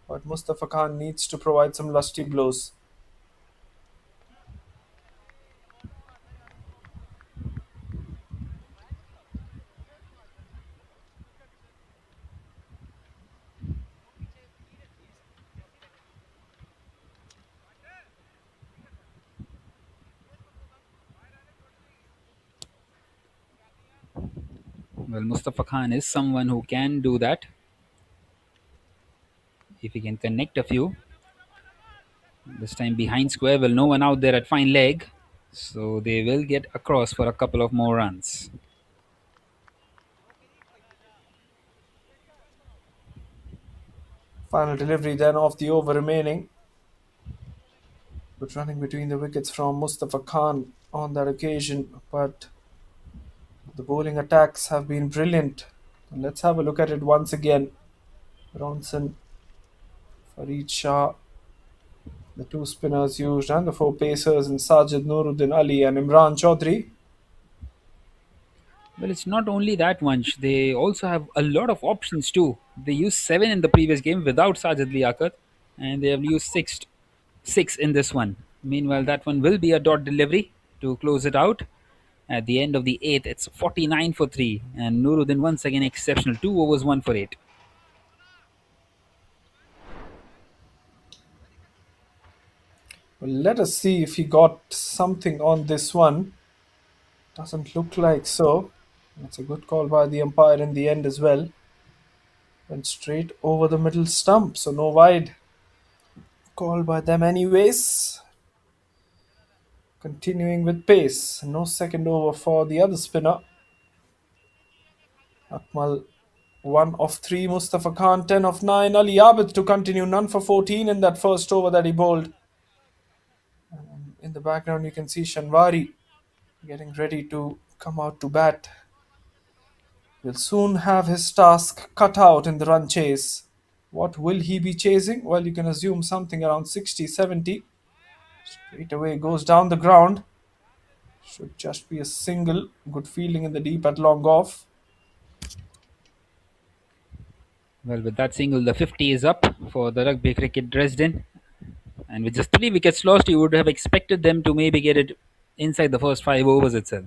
But Mustafa Khan needs to provide some lusty blows. Well, Mustafa Khan is someone who can do that if he can connect a few. This time behind square, well, no one out there at fine leg. So they will get across for a couple of more runs. Final delivery then of the over remaining. Good running between the wickets from Mustafa Khan on that occasion, but the bowling attacks have been brilliant. Let's have a look at it once again. Bronson, Farid Shah, the two spinners used, and the four pacers in Sajid Nuruddin Ali and Imran Chaudhry. Well, it's not only that Vansh. They also have a lot of options too. They used 7 in the previous game without Sajid Liaquat, and they have used six in this one. Meanwhile, that one will be a dot delivery to close it out. At the end of the eighth, it's 49 for 3, and Nuruddin once again exceptional. 2 overs, 1 for 8. Well, let us see if he got something on this one. Doesn't look like so. That's a good call by the umpire in the end as well. Went straight over the middle stump, so no wide. Call by them anyways. Continuing with pace. No second over for the other spinner. Akmal 1 of 3, Mustafa Khan 10 of 9, Ali Abid to continue, none for 14 in that first over that he bowled. In the background you can see Shanwari getting ready to come out to bat. Will soon have his task cut out in the run chase. What will he be chasing? Well, you can assume something around 60, 70. Straight away goes down the ground. Should just be a single. Good fielding in the deep at long off. Well, with that single, the 50 is up for the Rugby Cricket Dresden. And with just 3 wickets lost, you would have expected them to maybe get it inside the first 5 overs itself.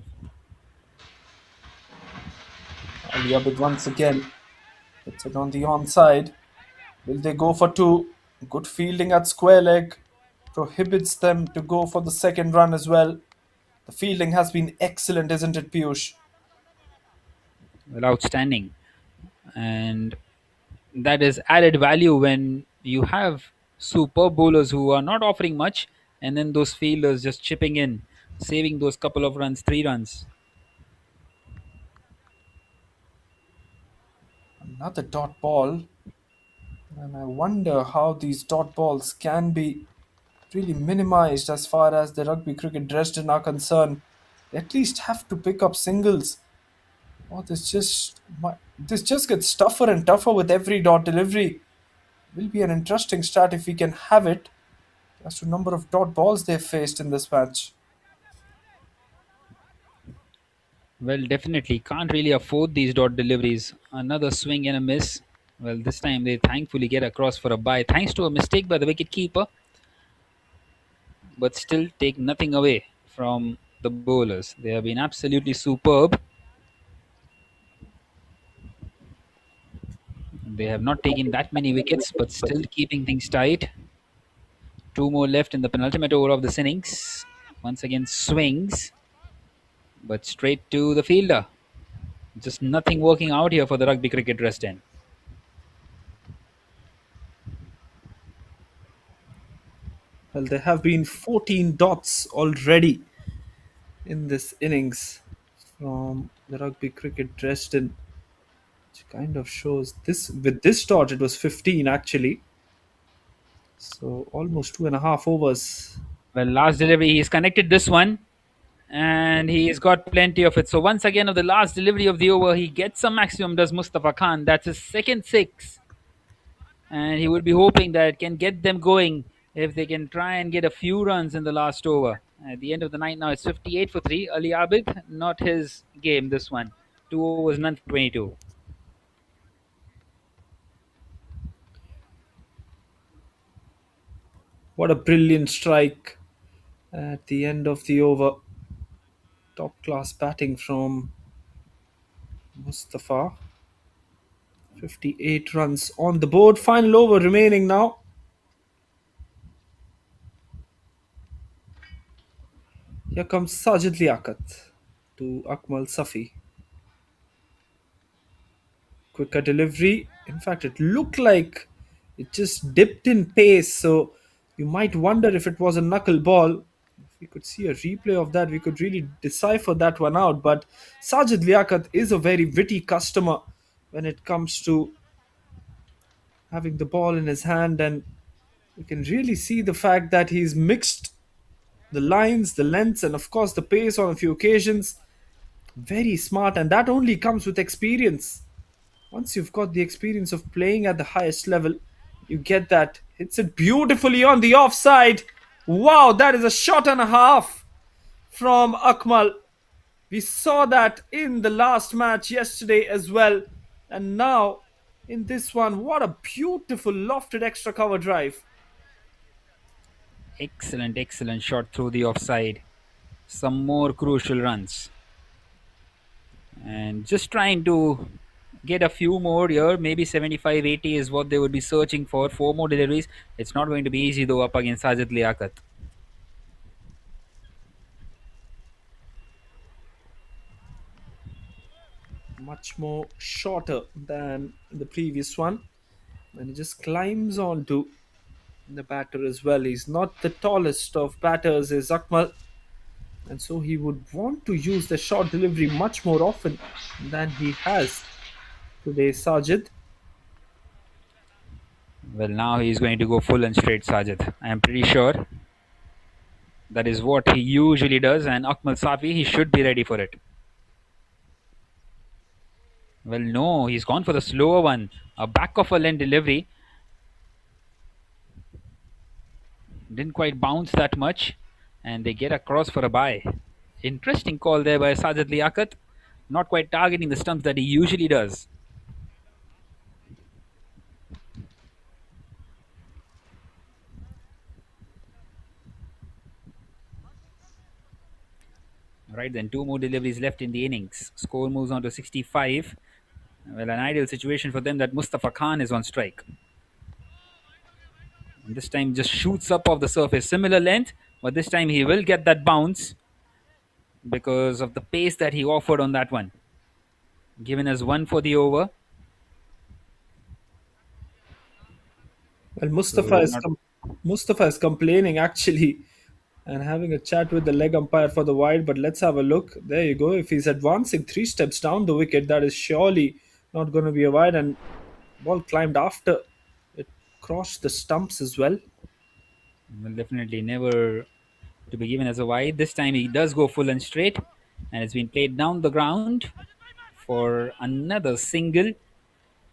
Ali Abid once again puts it on the onside. Will they go for 2? Good fielding at square leg prohibits them to go for the second run as well. The fielding has been excellent, isn't it, Piyush? Well, outstanding. And that is added value when you have superb bowlers who are not offering much, and then those fielders just chipping in, saving those couple of runs, 3 runs. Another dot ball. And I wonder how these dot balls can be really minimized as far as the Rugby Cricket Dresden are concerned. They at least have to pick up singles. Oh, this just gets tougher and tougher with every dot delivery. Will be an interesting start if we can have it as to number of dot balls they've faced in this match. Well, definitely can't really afford these dot deliveries. Another swing and a miss. Well, this time they thankfully get across for a bye thanks to a mistake by the wicket keeper, but still take nothing away from the bowlers. They have been absolutely superb. They have not taken that many wickets, but still keeping things tight. 2 more left in the penultimate over of this innings. Once again, swings, but straight to the fielder. Just nothing working out here for the Rugby Cricket Dresden. Well, there have been 14 dots already in this innings from the Rugby Cricket Dresden, which kind of shows this. With this dot, it was 15 actually, so almost 2.5 overs. Well, last delivery, he's connected this one, and he's got plenty of it. So once again, of the last delivery of the over, he gets some maximum, does Mustafa Khan. That's his second 6. and he would be hoping that can get them going if they can try and get a few runs in the last over. At the end of the night now, it's 58 for 3. Ali Abid, not his game this one. 2 overs, none for 22. What a brilliant strike at the end of the over. Top class batting from Mustafa. 58 runs on the board. Final over remaining now. Here comes Sajid Liaquat to Akmal Safi. Quicker delivery. In fact, it looked like it just dipped in pace, so you might wonder if it was a knuckle ball. If we could see a replay of that, we could really decipher that one out. But Sajid Liaquat is a very witty customer when it comes to having the ball in his hand, and you can really see the fact that he's mixed the lines, the lengths, and of course the pace on a few occasions. Very smart, and that only comes with experience. Once you've got the experience of playing at the highest level, you get that. Hits it beautifully on the offside. Wow, that is a shot and a half from Akmal. We saw that in the last match yesterday as well. And now in this one, what a beautiful lofted extra cover drive. Excellent, excellent shot through the offside. Some more crucial runs. And just trying to get a few more here. Maybe 75, 80 is what they would be searching for. 4 more deliveries. It's not going to be easy though up against Sajid Liaquat. Much more shorter than the previous one. And he just climbs onto the batter as well. He's not the tallest of batters, is Akmal. And so he would want to use the short delivery much more often than he has today, Sajid. Well, now he's going to go full and straight, Sajid. I am pretty sure that is what he usually does. And Akmal Safi, he should be ready for it. Well, no, he's gone for the slower one. A back of a length delivery. Didn't quite bounce that much. And they get across for a bye. Interesting call there by Sajid Liaquat. Not quite targeting the stumps that he usually does. Right then, 2 more deliveries left in the innings. Score moves on to 65. Well, an ideal situation for them that Mustafa Khan is on strike. And this time just shoots up off the surface. Similar length, but this time he will get that bounce because of the pace that he offered on that one. Given us 1 for the over. Well, Mustafa is complaining actually and having a chat with the leg umpire for the wide. But let's have a look. There you go. If he's advancing 3 steps down the wicket, that is surely not going to be a wide. And ball climbed after it crossed the stumps as well. Well, definitely never to be given as a wide. This time he does go full and straight, and it's been played down the ground for another single.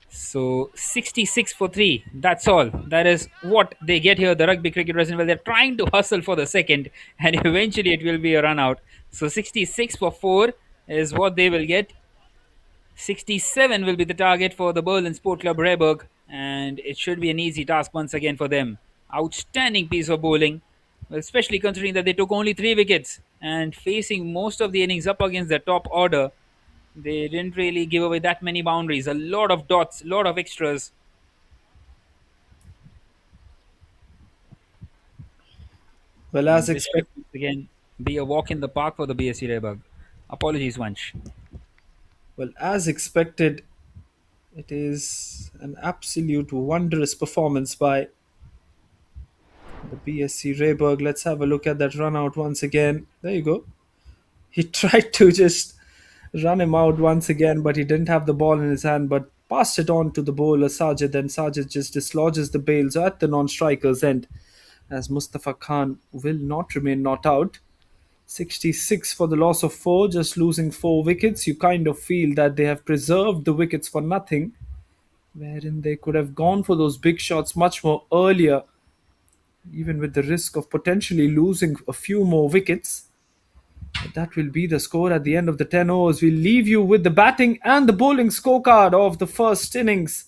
So 66 for 3. That's all. That is what they get here. The Rugby Cricket Dresden. Well, they're trying to hustle for the second, and eventually it will be a run out. So 66 for 4 is what they will get. 67 will be the target for the Berlin Sport Club Rehberge, and it should be an easy task once again for them. Outstanding piece of bowling, especially considering that they took only 3 wickets and facing most of the innings up against the top order. They didn't really give away that many boundaries. A lot of dots, a lot of extras. Well, as This should expected. again be a walk in the park for the BSC Rehberge. Apologies, Vansh. Well, as expected, it is an absolute wondrous performance by the BSC Rehberge. Let's have a look at that run out once again. There you go. He tried to just run him out once again, but he didn't have the ball in his hand, but passed it on to the bowler Sajid, and Sajid just dislodges the bails at the non-striker's end as Mustafa Khan will not remain not out. 66 for the loss of 4, just losing 4 wickets. You kind of feel that they have preserved the wickets for nothing. wherein they could have gone for those big shots much more earlier, even with the risk of potentially losing a few more wickets. But that will be the score at the end of the 10 overs. We'll leave you with the batting and the bowling scorecard of the first innings,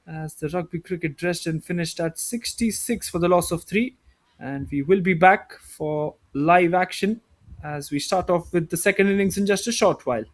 as the Rugby Cricket Dresden finished at 66 for the loss of 3. And we will be back for live action as we start off with the second innings in just a short while.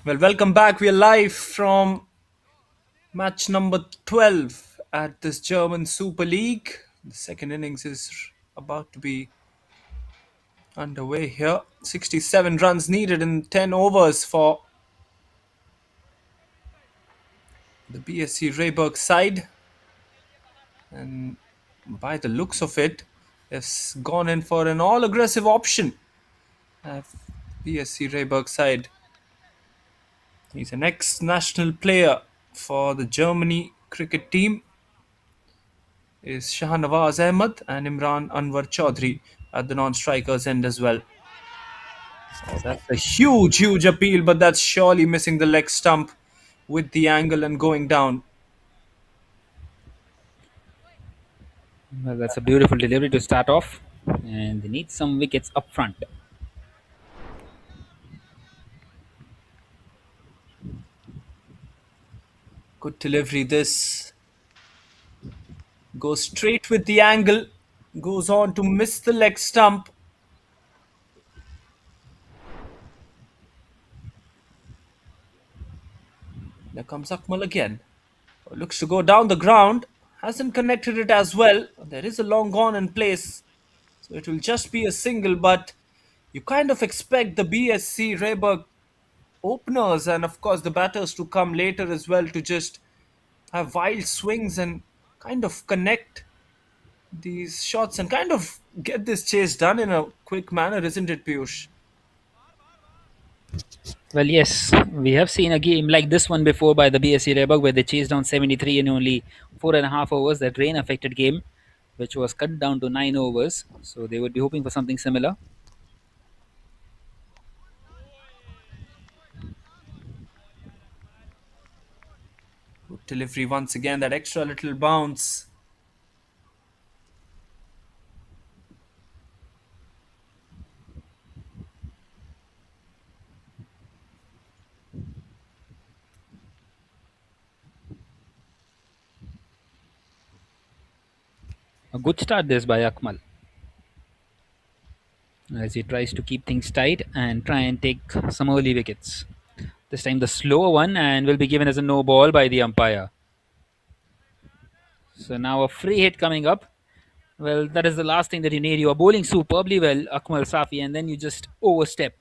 Well, welcome back. We are live from match number 12 at this German Super League. The second innings is about to be underway here. 67 runs needed in 10 overs for the BSC Rehberge side. And by the looks of it, has gone in for an all-aggressive option at BSC Rehberge side. He's an ex-national player for the Germany cricket team. Is Shahnawaz Ahmed and Imran Anwar Chaudhry at the non-strikers end as well. Oh, that's a huge appeal, but that's surely missing the leg stump with the angle and going down. Well, that's a beautiful delivery to start off, and they need some wickets up front. Good delivery this. Goes straight with the angle. Goes on to miss the leg stump. There comes Akmal again. Looks to go down the ground. Hasn't connected it as well. There is a long on in place. So it will just be a single, but you kind of expect the BSC Rehberge openers and of course the batters to come later as well to just have wild swings and kind of connect these shots and kind of get this chase done in a quick manner, isn't it, Piyush? Well, yes, we have seen a game like this one before by the BSC Rehberge where they chased down 73 in only 4.5 overs. That rain affected game, which was cut down to 9 overs. So they would be hoping for something similar. Good delivery once again, that extra little bounce. A good start this by Akmal as he tries to keep things tight and try and take some early wickets. This time the slower one and will be given as a no ball by the umpire. So now a free hit coming up. Well, that is the last thing that you need. You are bowling superbly well, Akmal Safi, and then you just overstep.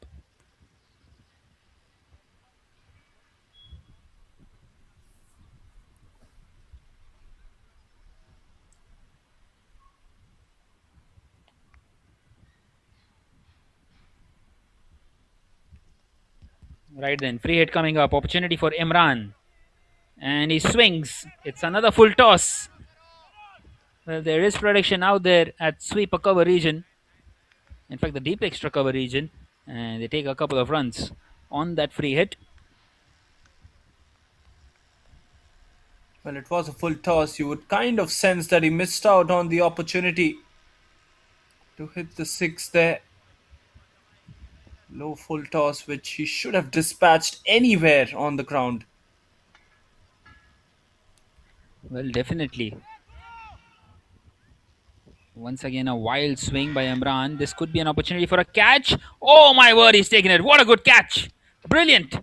Right then, free hit coming up. Opportunity for Imran. And he swings. It's another full toss. Well, there is protection out there at sweeper cover region. In fact, the deep extra cover region. And they take a couple of runs on that free hit. Well, it was a full toss. You would kind of sense that he missed out on the opportunity to hit the six there. Low full toss, which he should have dispatched anywhere on the ground. Well, definitely. Once again, a wild swing by Imran. This could be an opportunity for a catch. Oh my word, he's taken it. What a good catch. Brilliant.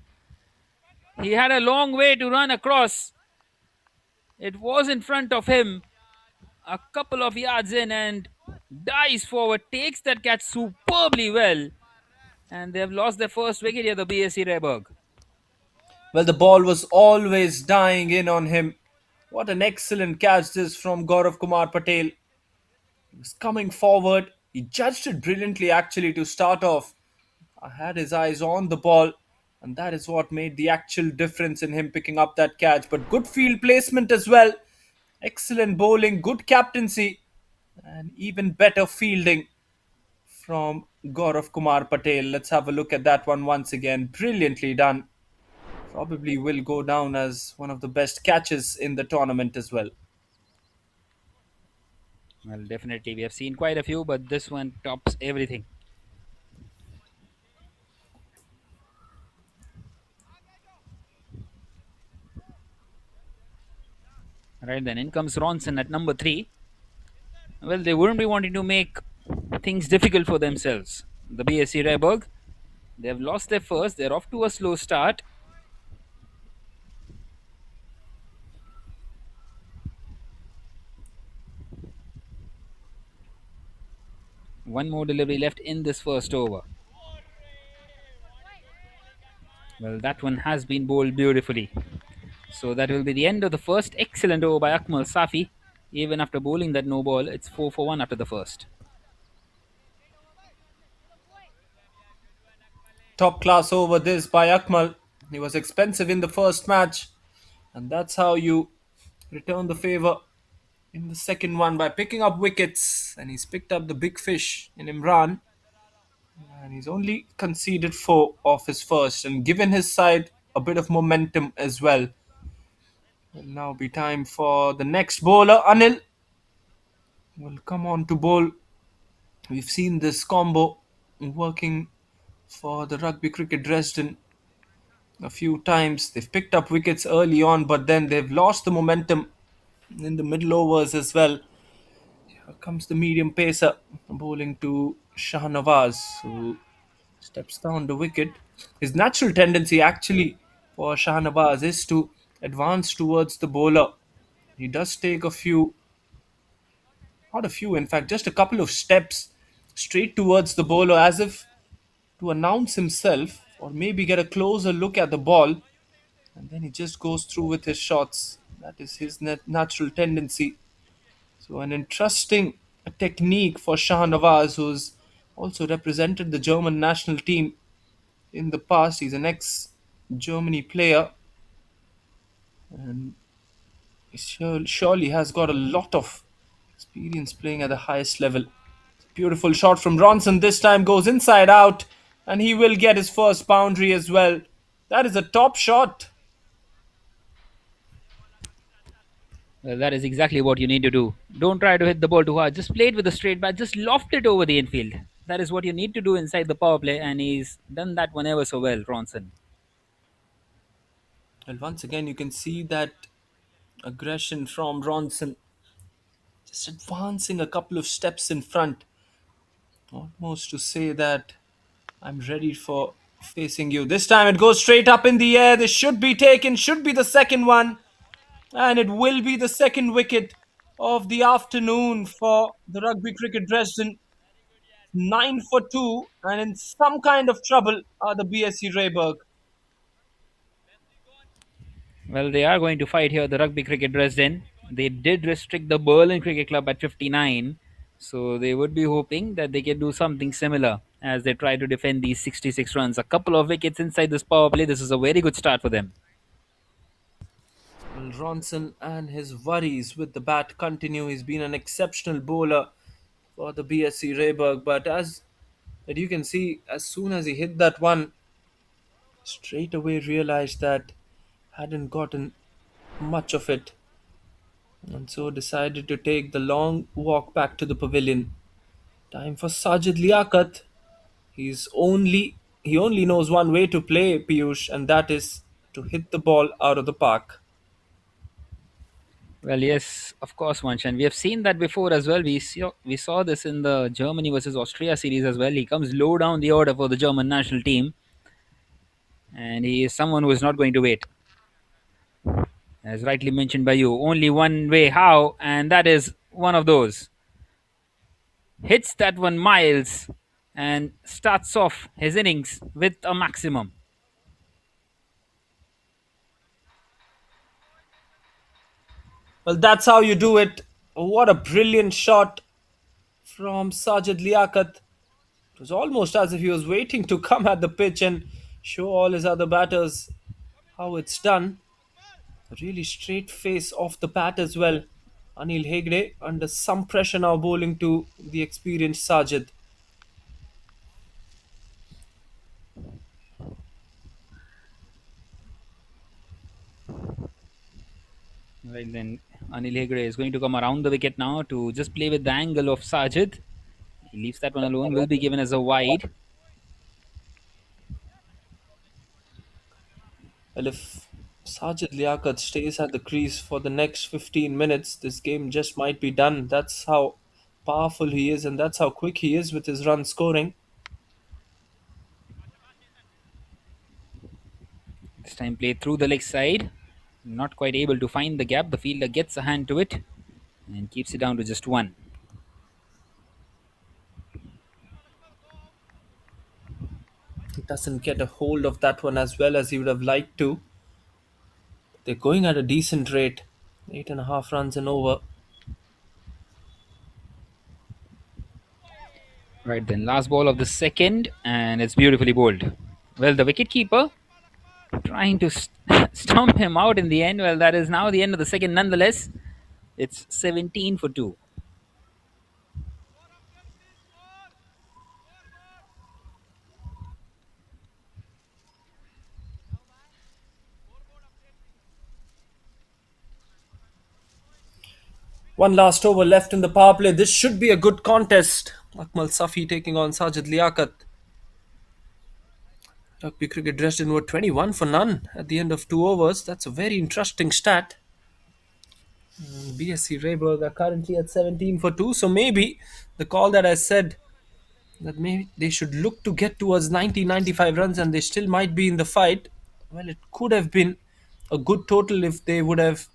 He had a long way to run across. It was in front of him. A couple of yards in and dives forward. Takes that catch superbly well. And they've lost their first wicket here, the BSC Rehberge. Well, the ball was always dying in on him. What an excellent catch this from Gaurav Kumar Patel. He was coming forward. He judged it brilliantly actually to start off. I had his eyes on the ball, and that is what made the actual difference in him picking up that catch. But good field placement as well. Excellent bowling, good captaincy, and even better fielding from Gaurav Kumar Patel. Let's have a look at that one once again. Brilliantly done. Probably will go down as one of the best catches in the tournament as well. Well, definitely. We have seen quite a few, but this one tops everything. Right then, in comes Ronson at number 3. Well, they wouldn't be wanting to make things difficult for themselves. The BSC Rehberge, they have lost their first. They're off to a slow start. One more delivery left in this first over. Well, that one has been bowled beautifully. So that will be the end of the first excellent over by Akmal Safi. Even after bowling that no ball, it's 4 for 1 after the first. Top class over this by Akmal. He was expensive in the first match, and that's how you return the favor in the second one by picking up wickets. And he's picked up the big fish in Imran, and he's only conceded 4 off his first and given his side a bit of momentum as well. Will now be time for the next bowler. Anil will come on to bowl. We've seen this combo working for the Rugby Cricket Dresden a few times. They've picked up wickets early on, but then they've lost the momentum in the middle overs as well. Here comes the medium pacer bowling to Shah Nawaz, who steps down the wicket. His natural tendency actually for Shah Nawaz is to advance towards the bowler. He does take a few, not a few, in fact, just a couple of steps straight towards the bowler as if to announce himself or maybe get a closer look at the ball, and then he just goes through with his shots. That is his natural tendency. So, an interesting technique for Shah Nawaz, who's also represented the German national team in the past. He's an ex Germany player and he surely has got a lot of experience playing at the highest level. Beautiful shot from Ronson. This time goes inside out, and he will get his first boundary as well. That is a top shot. Well, that is exactly what you need to do. Don't try to hit the ball too hard. Just play it with a straight bat. Just loft it over the infield. That is what you need to do inside the power play, and he's done that one ever so well, Ronson. And once again, you can see that aggression from Ronson, just advancing a couple of steps in front, almost to say that I'm ready for facing you. This time it goes straight up in the air. This should be taken, should be the second one. And it will be the second wicket of the afternoon for the Rugby Cricket Dresden. 9 for 2, and in some kind of trouble are the BSC Rehberge. Well, they are going to fight here, the Rugby Cricket Dresden. They did restrict the Berlin Cricket Club at 59, so they would be hoping that they can do something similar as they try to defend these 66 runs. A couple of wickets inside this power play. This is a very good start for them. Well, Ronson and his worries with the bat continue. He's been an exceptional bowler for the BSC Rehberge, but as that you can see, as soon as he hit that one, straight away realized that hadn't gotten much of it, and so decided to take the long walk back to the pavilion. Time for Sajid Liaquat. He only knows one way to play, Piyush, and that is to hit the ball out of the park. Well, yes, of course, Vansh, and we have seen that before as well. We saw this in the Germany versus Austria series as well. He comes low down the order for the German national team, and he is someone who is not going to wait. As rightly mentioned by you, only one way how, and that is one of those. Hits that one miles and starts off his innings with a maximum. Well, that's how you do it. What a brilliant shot from Sajid Liaquat. It was almost as if he was waiting to come at the pitch and show all his other batters how it's done. A really straight face off the bat as well. Anil Hegde under some pressure now bowling to the experienced Sajid. Right then, Anil Hegde is going to come around the wicket now to just play with the angle of Sajid. He leaves that one alone, will be given as a wide. Well, if Sajid Liaquat stays at the crease for the next 15 minutes, this game just might be done. That's how powerful he is, and that's how quick he is with his run scoring. This time played through the leg side. Not quite able to find the gap. The fielder gets a hand to it and keeps it down to just one. He doesn't get a hold of that one as well as he would have liked to. They're going at a decent rate. 8.5 runs and over. Right then, last ball of the second, and it's beautifully bowled. Well, the wicketkeeper trying to stomp him out in the end. Well, that is now the end of the second nonetheless. It's 17 for 2. One last over left in the power play. This should be a good contest. Akmal Safi taking on Sajid Liaquat. Rugby Cricket Dresden were 21 for none at the end of 2 overs. That's a very interesting stat. BSC Rehberge are currently at 17 for 2. So maybe the call that I said that maybe they should look to get towards 90-95 runs and they still might be in the fight. Well, it could have been a good total if they would have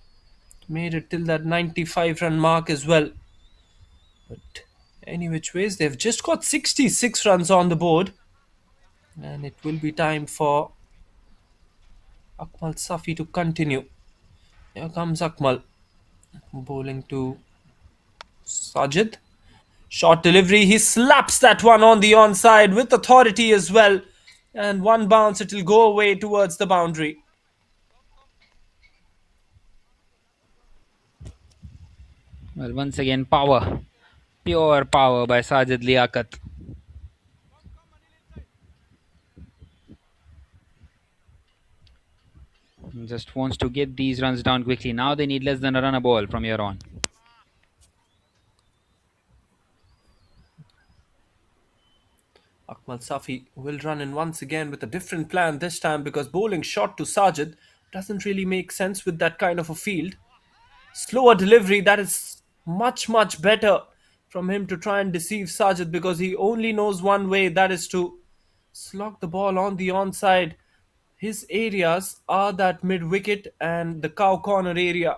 made it till that 95-run mark as well. But any which ways, they've just got 66 runs on the board. And it will be time for Akmal Safi to continue. Here comes Akmal. Bowling to Sajid. Short delivery. He slaps that one on the onside with authority as well. And one bounce, it will go away towards the boundary. Well, once again, power. Pure power by Sajid Liaquat. Just wants to get these runs down quickly. Now they need less than a run a ball from here on. Akmal Safi will run in once again with a different plan this time because bowling short to Sajid doesn't really make sense with that kind of a field. Slower delivery, that is much better from him to try and deceive Sajid because he only knows one way, that is to slog the ball on the onside. His areas are that mid wicket and the cow corner area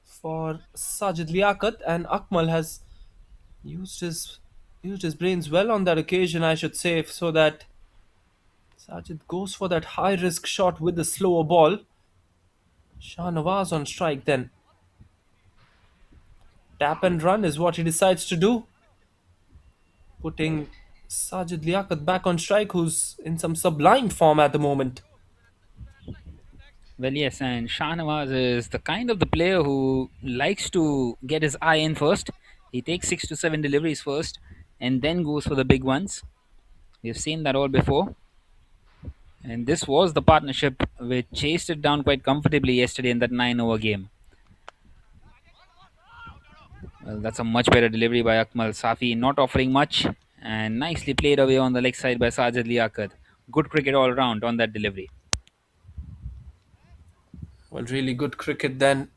for Sajid Liaquat, and Akmal has used his used his brains well on that occasion, I should say, so that Sajid goes for that high risk shot with the slower ball. Shah Nawaz on strike then. Tap and run is what he decides to do, putting Sajid Liaquat back on strike, who's in some sublime form at the moment. Well, yes, and Shahnawaz is the kind of the player who likes to get his eye in first. He takes 6 to 7 deliveries first and then goes for the big ones. We've seen that all before. And this was the partnership which chased it down quite comfortably yesterday in that 9-over game. Well, that's a much better delivery by Akmal Safi, not offering much, and nicely played away on the leg side by Sajid Liaquat. Good cricket all round on that delivery. Well, really good cricket then.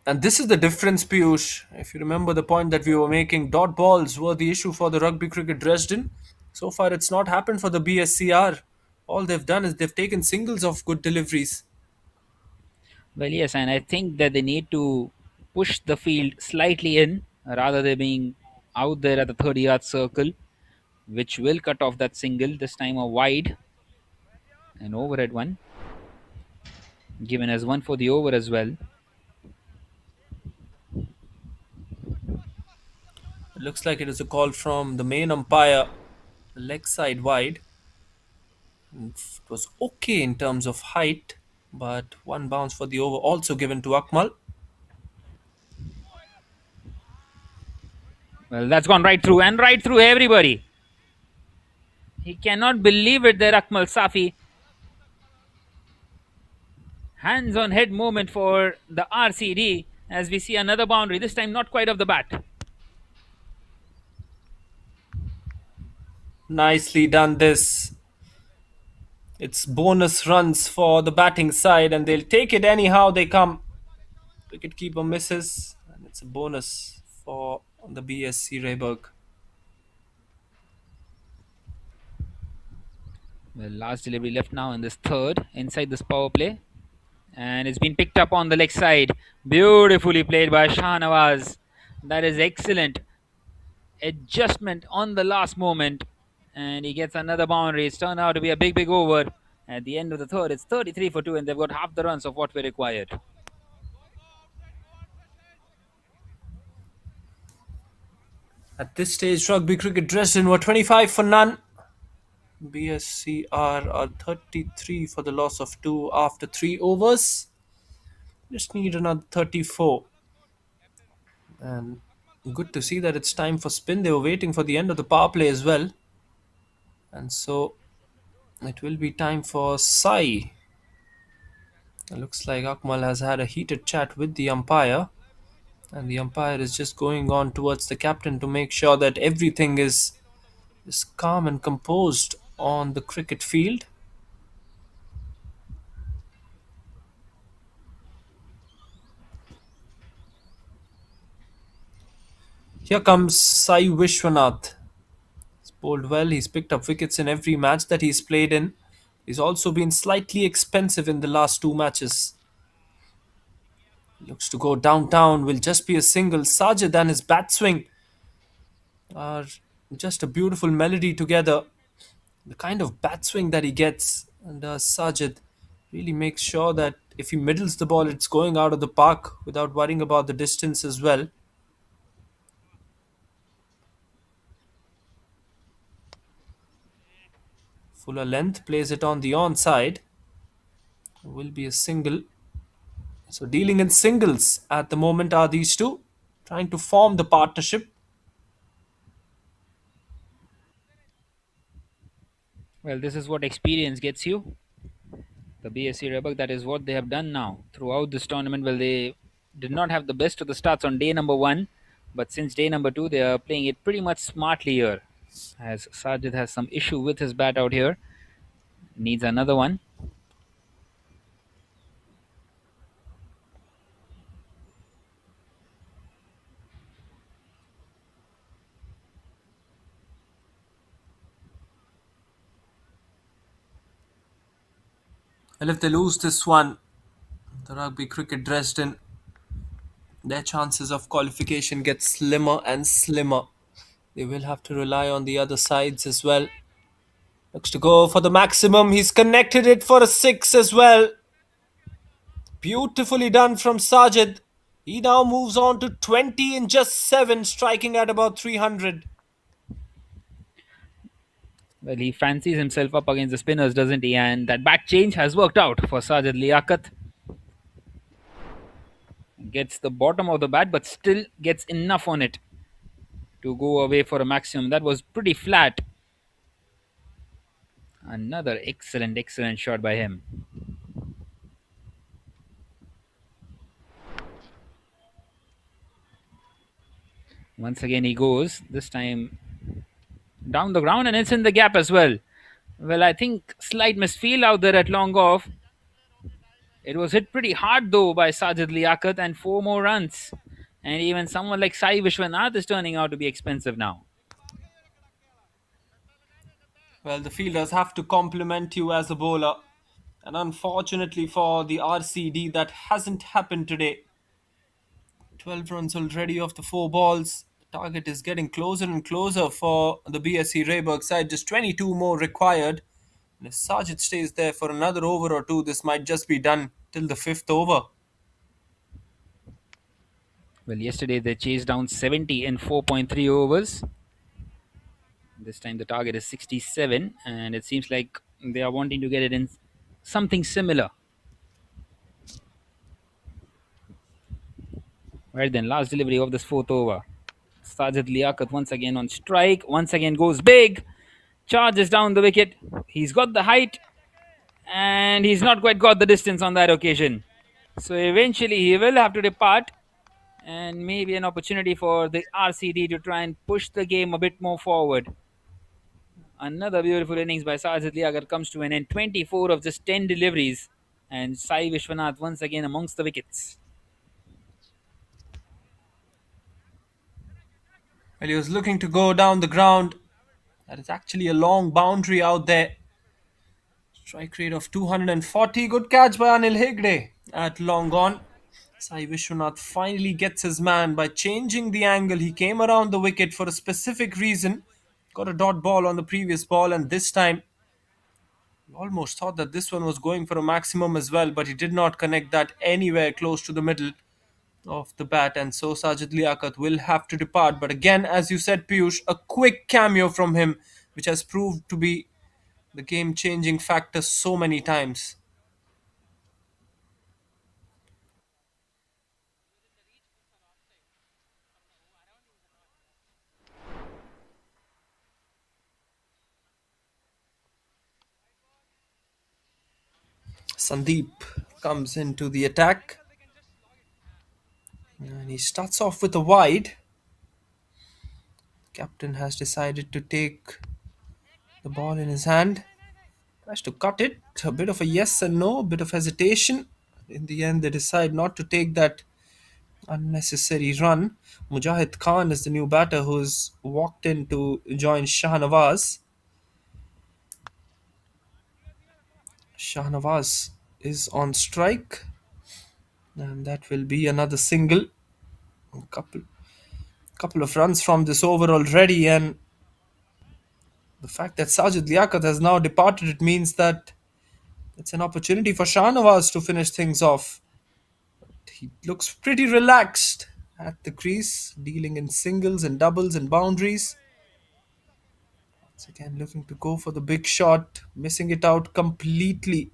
And this is the difference, Piyush. If you remember the point that we were making, dot balls were the issue for the Rugby Cricket Dresden. So far, it's not happened for the BSCR. All they've done is they've taken singles of good deliveries. Well, yes, and I think that they need to push the field slightly in rather than being out there at the 30-yard circle, which will cut off that single. This time a wide, an overhead one, given as one for the over as well. It looks like it is a call from the main umpire, leg side wide. It was okay in terms of height, but one bounce for the over also given to Akmal. Well, that's gone right through and right through everybody. He cannot believe it there, Akmal Safi. Hands on head movement for the RCD as we see another boundary, this time not quite off the bat. Nicely done this. It's bonus runs for the batting side and they'll take it anyhow they come. Wicketkeeper misses and it's a bonus for the BSC Rehberge. Well, last delivery left now in this third inside this power play. And it's been picked up on the leg side. Beautifully played by Shahnawaz. That is excellent adjustment on the last moment. and he gets another boundary. It's turned out to be a big, big over. At the end of the third, it's 33 for 2, and they've got half the runs of what were required. At this stage, Rugby Cricket Dresden were 25 for none. BSCR are 33 for the loss of 2 after 3 overs. Just need another 34. And good to see that it's time for spin. They were waiting for the end of the power play as well. And so it will be time for Sai. It looks like Akmal has had a heated chat with the umpire. And the umpire is just going on towards the captain to make sure that everything is calm and composed on the cricket field. Here comes Sai Vishwanath. He's bowled well. He's picked up wickets in every match that he's played in. He's also been slightly expensive in the last 2 matches. Looks to go downtown. Will just be a single. Sajid and his bat swing are just a beautiful melody together. The kind of bat swing that he gets, and Sajid really makes sure that if he middles the ball, it's going out of the park without worrying about the distance as well. Fuller length, plays it on the onside. Will be a single. So dealing in singles at the moment are these two, trying to form the partnership. Well, this is what experience gets you. The BSC Rehberge, that is what they have done now throughout this tournament. Well, they did not have the best of the starts on day number 1, but since day number 2, they are playing it pretty much smartly here. As Sajid has some issue with his bat out here, needs another one. And if they lose this one, the Rugby Cricket Dresden, their chances of qualification get slimmer and slimmer. They will have to rely on the other sides as well. Looks to go for the maximum. He's connected it for a 6 as well. Beautifully done from Sajid. He now moves on to 20 in just 7, striking at about 300. Well, he fancies himself up against the spinners, doesn't he? And that back change has worked out for Sajid Liaquat. Gets the bottom of the bat, but still gets enough on it to go away for a maximum. That was pretty flat. Another excellent, excellent shot by him. Once again he goes, this time down the ground, and it's in the gap as well. Well, I think slight misfield out there at long off. It was hit pretty hard though by Sajid Liaquat, and 4 more runs. And even someone like Sai Vishwanath is turning out to be expensive now. Well, the fielders have to compliment you as a bowler. And unfortunately for the RCD, that hasn't happened today. 12 runs already off the 4 balls. The target is getting closer and closer for the BSC Rehberge side. Just 22 more required. And if Sajid stays there for another over or 2, this might just be done till the 5th over. Well, yesterday they chased down 70 in 4.3 overs. This time the target is 67, and it seems like they are wanting to get it in something similar. Right then, last delivery of this 4th over. Sajid Liaquat once again on strike. Once again goes big. Charges down the wicket. He's got the height, and he's not quite got the distance on that occasion. So eventually he will have to depart, and maybe an opportunity for the RCD to try and push the game a bit more forward. Another beautiful innings by Sajid Liaquat comes to an end. 24 of just 10 deliveries, and Sai Vishwanath once again amongst the wickets. Well, he was looking to go down the ground. That is actually a long boundary out there. Strike rate of 240. Good catch by Anil Hegde at long on. Sai Vishwanath finally gets his man by changing the angle. He came around the wicket for a specific reason Got a dot ball on the previous ball, and this time almost thought that this one was going for a maximum as well, but he did not connect that anywhere close to the middle of the bat, and so Sajid Liaquat will have to depart. But again, as you said, Piyush, a quick cameo from him, which has proved to be the game changing factor so many times. Sandeep comes into the attack and he starts off with a wide. Captain has decided to take the ball in his hand, tries to cut it. A bit of a yes and no, a bit of hesitation. In the end, they decide not to take that unnecessary run. Mujahid Khan is the new batter who's walked in to join Shahnawaz. Shahnawaz is on strike, and that will be another single. A couple of runs from this over already, and the fact that Sajid Liaquat has now departed, it means that it's an opportunity for Shahnawaz to finish things off. He looks pretty relaxed at the crease, dealing in singles and doubles and boundaries. Once again, looking to go for the big shot, missing it out completely.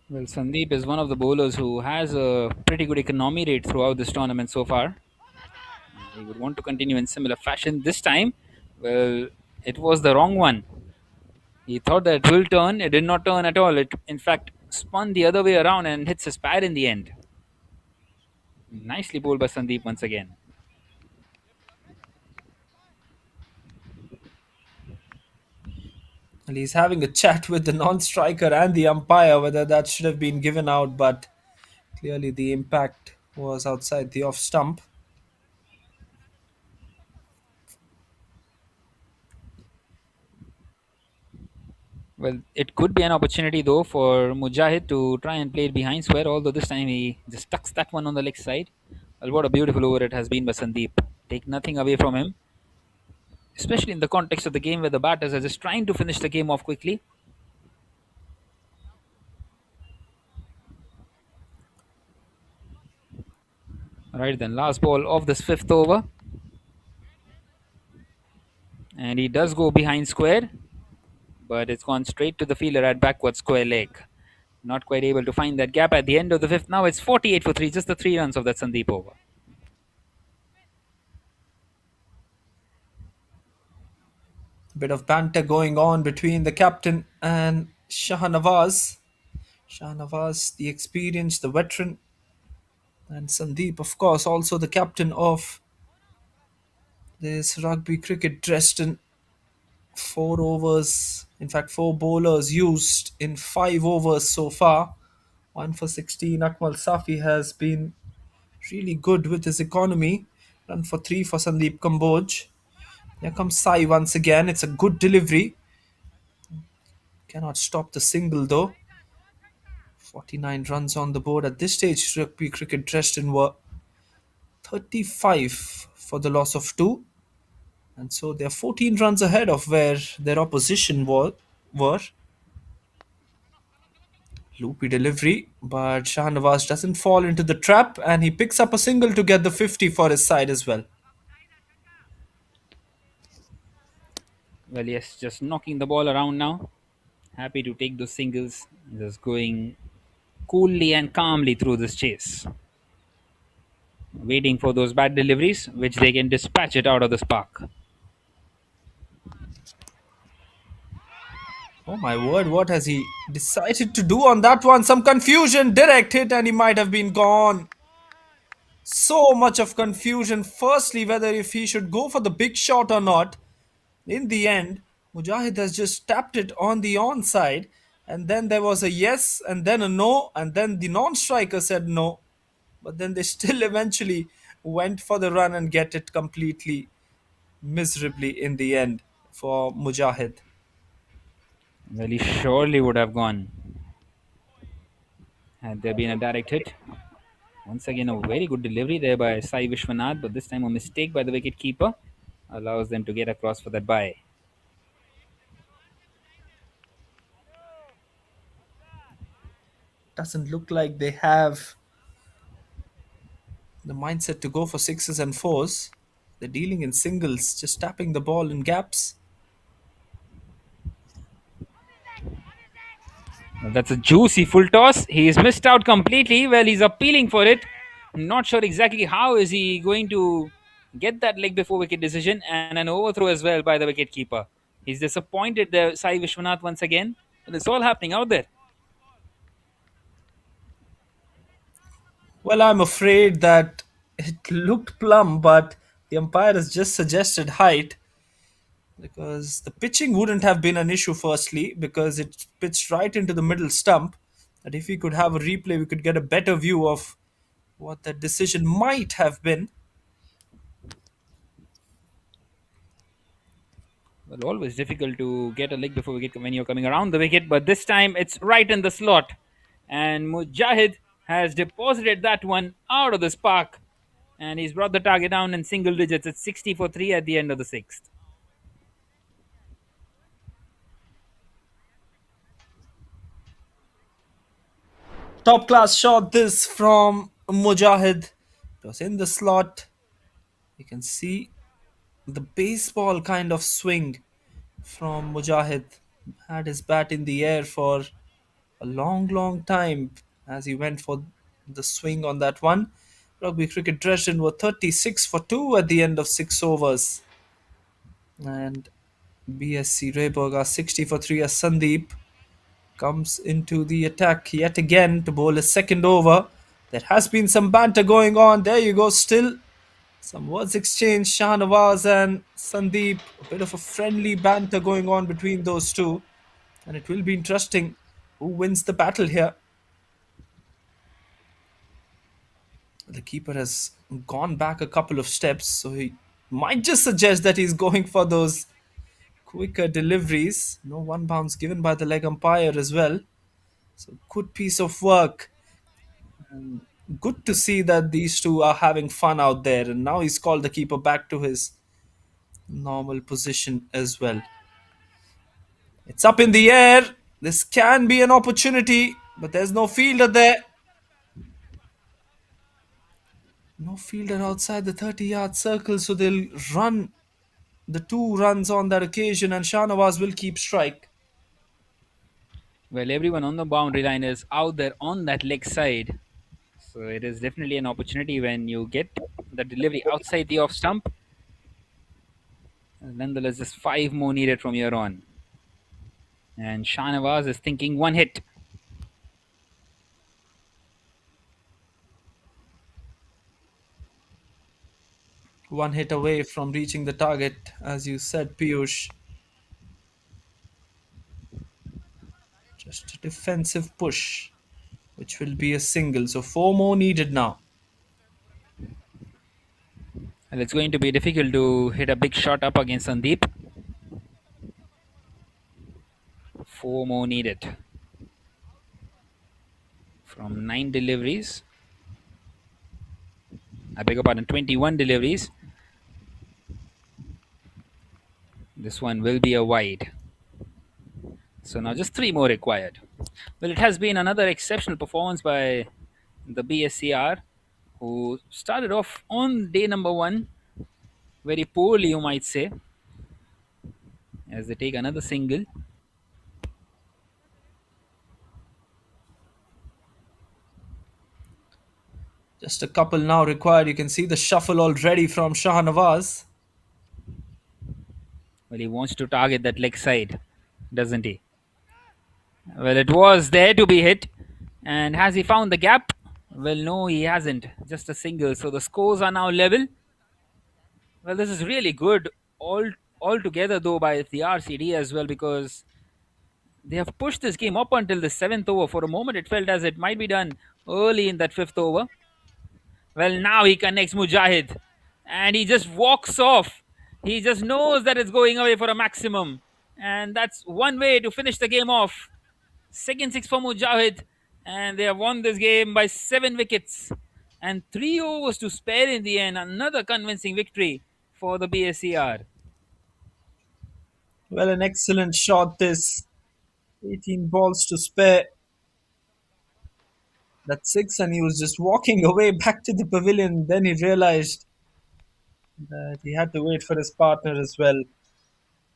Well, Sandeep is one of the bowlers who has a pretty good economy rate throughout this tournament so far. He would want to continue in similar fashion. This time, well, it was the wrong one. He thought that it will turn. It did not turn at all. It, in fact, spun the other way around and hits his pad in the end. Nicely bowled by Sandeep once again. And he's having a chat with the non-striker and the umpire whether that should have been given out, but clearly the impact was outside the off stump. Well, it could be an opportunity though for Mujahid to try and play it behind square, although this time he just tucks that one on the leg side. Well, what a beautiful over it has been by Sandeep. Take nothing away from him, especially in the context of the game where the batters are just trying to finish the game off quickly. Right then, last ball of this fifth over. And he does go behind square, but it's gone straight to the fielder at backward square leg. Not quite able to find that gap at the end of the fifth. Now it's 48 for 3, just the 3 runs of that Sandeep over. A bit of banter going on between the captain and Shahnawaz. Shahnawaz, the experienced, the veteran, and Sandeep, of course, also the captain of this rugby cricket Dresden. 4 overs, in fact, 4 bowlers used in 5 overs so far. 1 for 16. Akmal Safi has been really good with his economy. Run for 3 for Sandeep Kamboj. Here comes Sai once again. It's a good delivery. Cannot stop the single though. 49 runs on the board at this stage. Rugby cricket Dresden were 35 for the loss of 2. And so they're 14 runs ahead of where their opposition were. Loopy delivery, but Shahnawaz doesn't fall into the trap and he picks up a single to get the 50 for his side as well. Well, yes, just knocking the ball around now. Happy to take those singles. Just going coolly and calmly through this chase. Waiting for those bad deliveries, which they can dispatch it out of the spark. Oh my word, what has he decided to do on that one? Some confusion, direct hit, and he might have been gone. So much of confusion. Firstly, whether if he should go for the big shot or not. In the end, Mujahid has just tapped it on the onside, and then there was a yes, and then a no, and then the non-striker said no. But then they still eventually went for the run and get it completely miserably in the end for Mujahid. Well, he surely would have gone had there been a direct hit. Once again, a very good delivery there by Sai Vishwanath, but this time a mistake by the wicket keeper allows them to get across for that bye. Doesn't look like they have the mindset to go for sixes and fours. They're dealing in singles, just tapping the ball in gaps. Well, that's a juicy full toss. He's missed out completely. Well, he's appealing for it. I'm not sure exactly how is he going to get that leg before wicket decision, and an overthrow as well by the wicket keeper. He's disappointed there, Sai Vishwanath once again. And it's all happening out there. Well, I'm afraid that it looked plumb, but the umpire has just suggested height because the pitching wouldn't have been an issue, firstly, because it pitched right into the middle stump. And if we could have a replay, we could get a better view of what that decision might have been. Well, always difficult to get a leg before wicket when you're coming around the wicket, but this time it's right in the slot. And Mujahid has deposited that one out of the spark. And he's brought the target down in single digits. It's 60 for 3 at the end of the sixth. Top class shot this from Mujahid. It was in the slot. You can see the baseball kind of swing from Mujahid. Had his bat in the air for a long, long time as he went for the swing on that one. Rugby Cricket Dresden were 36 for 2 at the end of 6 overs. And BSC Rehberge are 60 for 3 as Sandeep comes into the attack yet again to bowl a second over. There has been some banter going on. There you go, still some words exchanged. Shahnawaz and Sandeep, a bit of a friendly banter going on between those two. And it will be interesting who wins the battle here. The keeper has gone back a couple of steps, so he might just suggest that he's going for those quicker deliveries. No one bounce given by the leg umpire as well. So good piece of work. Good to see that these two are having fun out there, and now he's called the keeper back to his normal position as well. It's up in the air. This can be an opportunity, but there's no fielder there. No fielder outside the 30-yard circle, so they'll run the 2 runs on that occasion, and Shahnawaz will keep strike. Well, everyone on the boundary line is out there on that leg side. So it is definitely an opportunity when you get the delivery outside the off stump. And nonetheless, just 5 more needed from here on. And Shahnawaz is thinking one hit. One hit away from reaching the target, as you said, Piyush. Just a defensive push, which will be a single. So 4 more needed now. And it's going to be difficult to hit a big shot up against Sandeep. 4 more needed. From 9 deliveries. I beg your pardon, 21 deliveries. This one will be a wide. So now just 3 more required. Well, it has been another exceptional performance by the BSCR, who started off on day number 1 very poorly, you might say, as they take another single. Just a couple now required. You can see the shuffle already from Shahnawaz. Well, he wants to target that leg side, doesn't he? Well, it was there to be hit. And has he found the gap? Well, no, he hasn't. Just a single. So the scores are now level. Well, this is really good all together, though, by the RCD as well, because they have pushed this game up until the 7th over. For a moment, it felt as it might be done early in that 5th over. Well, now he connects Mujahid. And he just walks off. He just knows that it's going away for a maximum. And that's one way to finish the game off. Second 6 for Mujahid. And they have won this game by 7 wickets. And 3 overs to spare in the end. Another convincing victory for the BSCR. Well, an excellent shot this. 18 balls to spare. That's six, and he was just walking away back to the pavilion. Then he realized that he had to wait for his partner as well.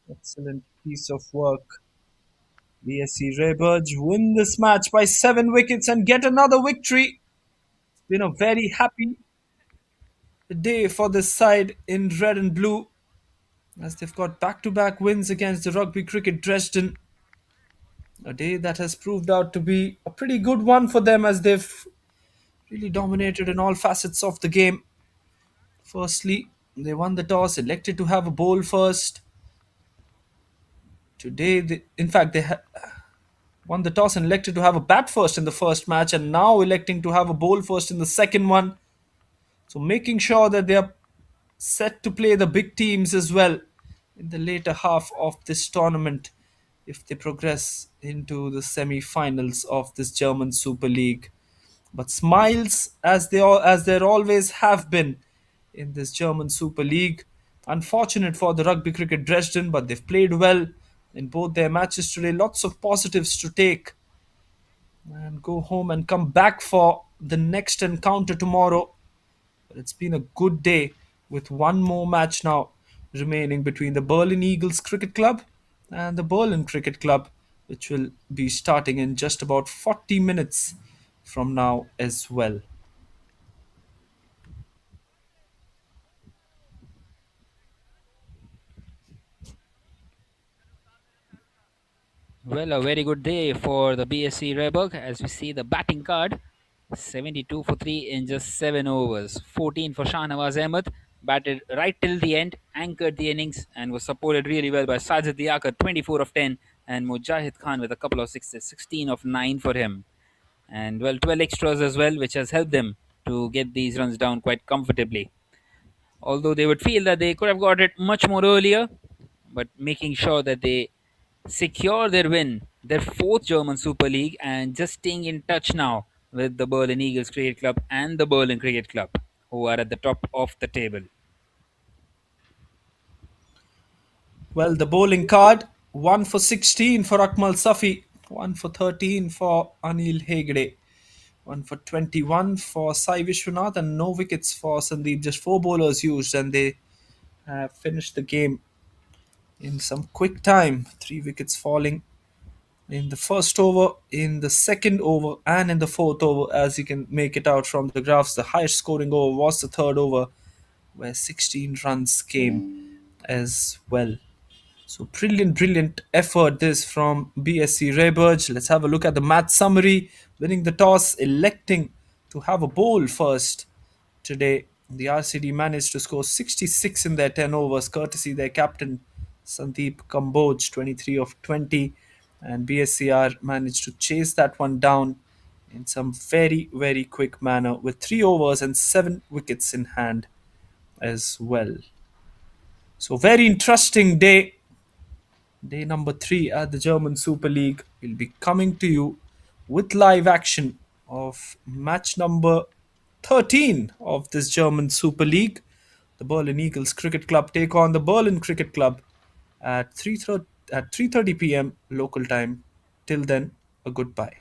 Excellent piece of work. BSC Rehberge win this match by 7 wickets and get another victory. It's been a very happy day for this side in red and blue as they've got back-to-back wins against the Rugby Cricket Dresden. A day that has proved out to be a pretty good one for them as they've really dominated in all facets of the game. Firstly, they won the toss, elected to have a bowl first. Today, in fact, won the toss and elected to have a bat first in the first match, and now electing to have a bowl first in the second one. So, making sure that they are set to play the big teams as well in the later half of this tournament if they progress into the semi-finals of this German Super League. But smiles as there always have been in this German Super League. Unfortunate for the Rugby Cricket Dresden, but they've played well in both their matches today. Lots of positives to take and go home and come back for the next encounter tomorrow. But it's been a good day with one more match now remaining between the Berlin Eagles Cricket Club and the Berlin Cricket Club, which will be starting in just about 40 minutes from now as well. Well, a very good day for the BSC Rehberge as we see the batting card. 72 for 3 in just 7 overs. 14 for Shahnawaz Ahmed. Batted right till the end, anchored the innings, and was supported really well by Sajid Diakar, 24 of 10, and Mujahid Khan with a couple of sixes, 16 of 9 for him. And well, 12 extras as well, which has helped them to get these runs down quite comfortably. Although they would feel that they could have got it much more earlier, but making sure that they secure their win, their fourth German Super League, and just staying in touch now with the Berlin Eagles Cricket Club and the Berlin Cricket Club, who are at the top of the table. Well, the bowling card 1 for 16 for Akmal Safi, 1 for 13 for Anil Hegde, 1 for 21 for Sai Vishwanath, and no wickets for Sandeep. Just four bowlers used, and they have finished the game in some quick time. 3 wickets falling in the first over, in the second over, and in the fourth over. As you can make it out from the graphs, the highest scoring over was the third over, where 16 runs came as well. So brilliant effort this from BSC Rehberge. Let's have a look at the match summary. Winning the toss, electing to have a bowl first today. The RCD managed to score 66 in their 10 overs, courtesy their captain Sandeep Kamboj, 23 of 20. And BSCR managed to chase that one down in some very quick manner with 3 overs and 7 wickets in hand as well. So very interesting day. Day number 3 at the German Super League. Will be coming to you with live action of match number 13 of this German Super League. The Berlin Eagles Cricket Club take on the Berlin Cricket Club at 3:30 p.m. local time. Till then, a goodbye.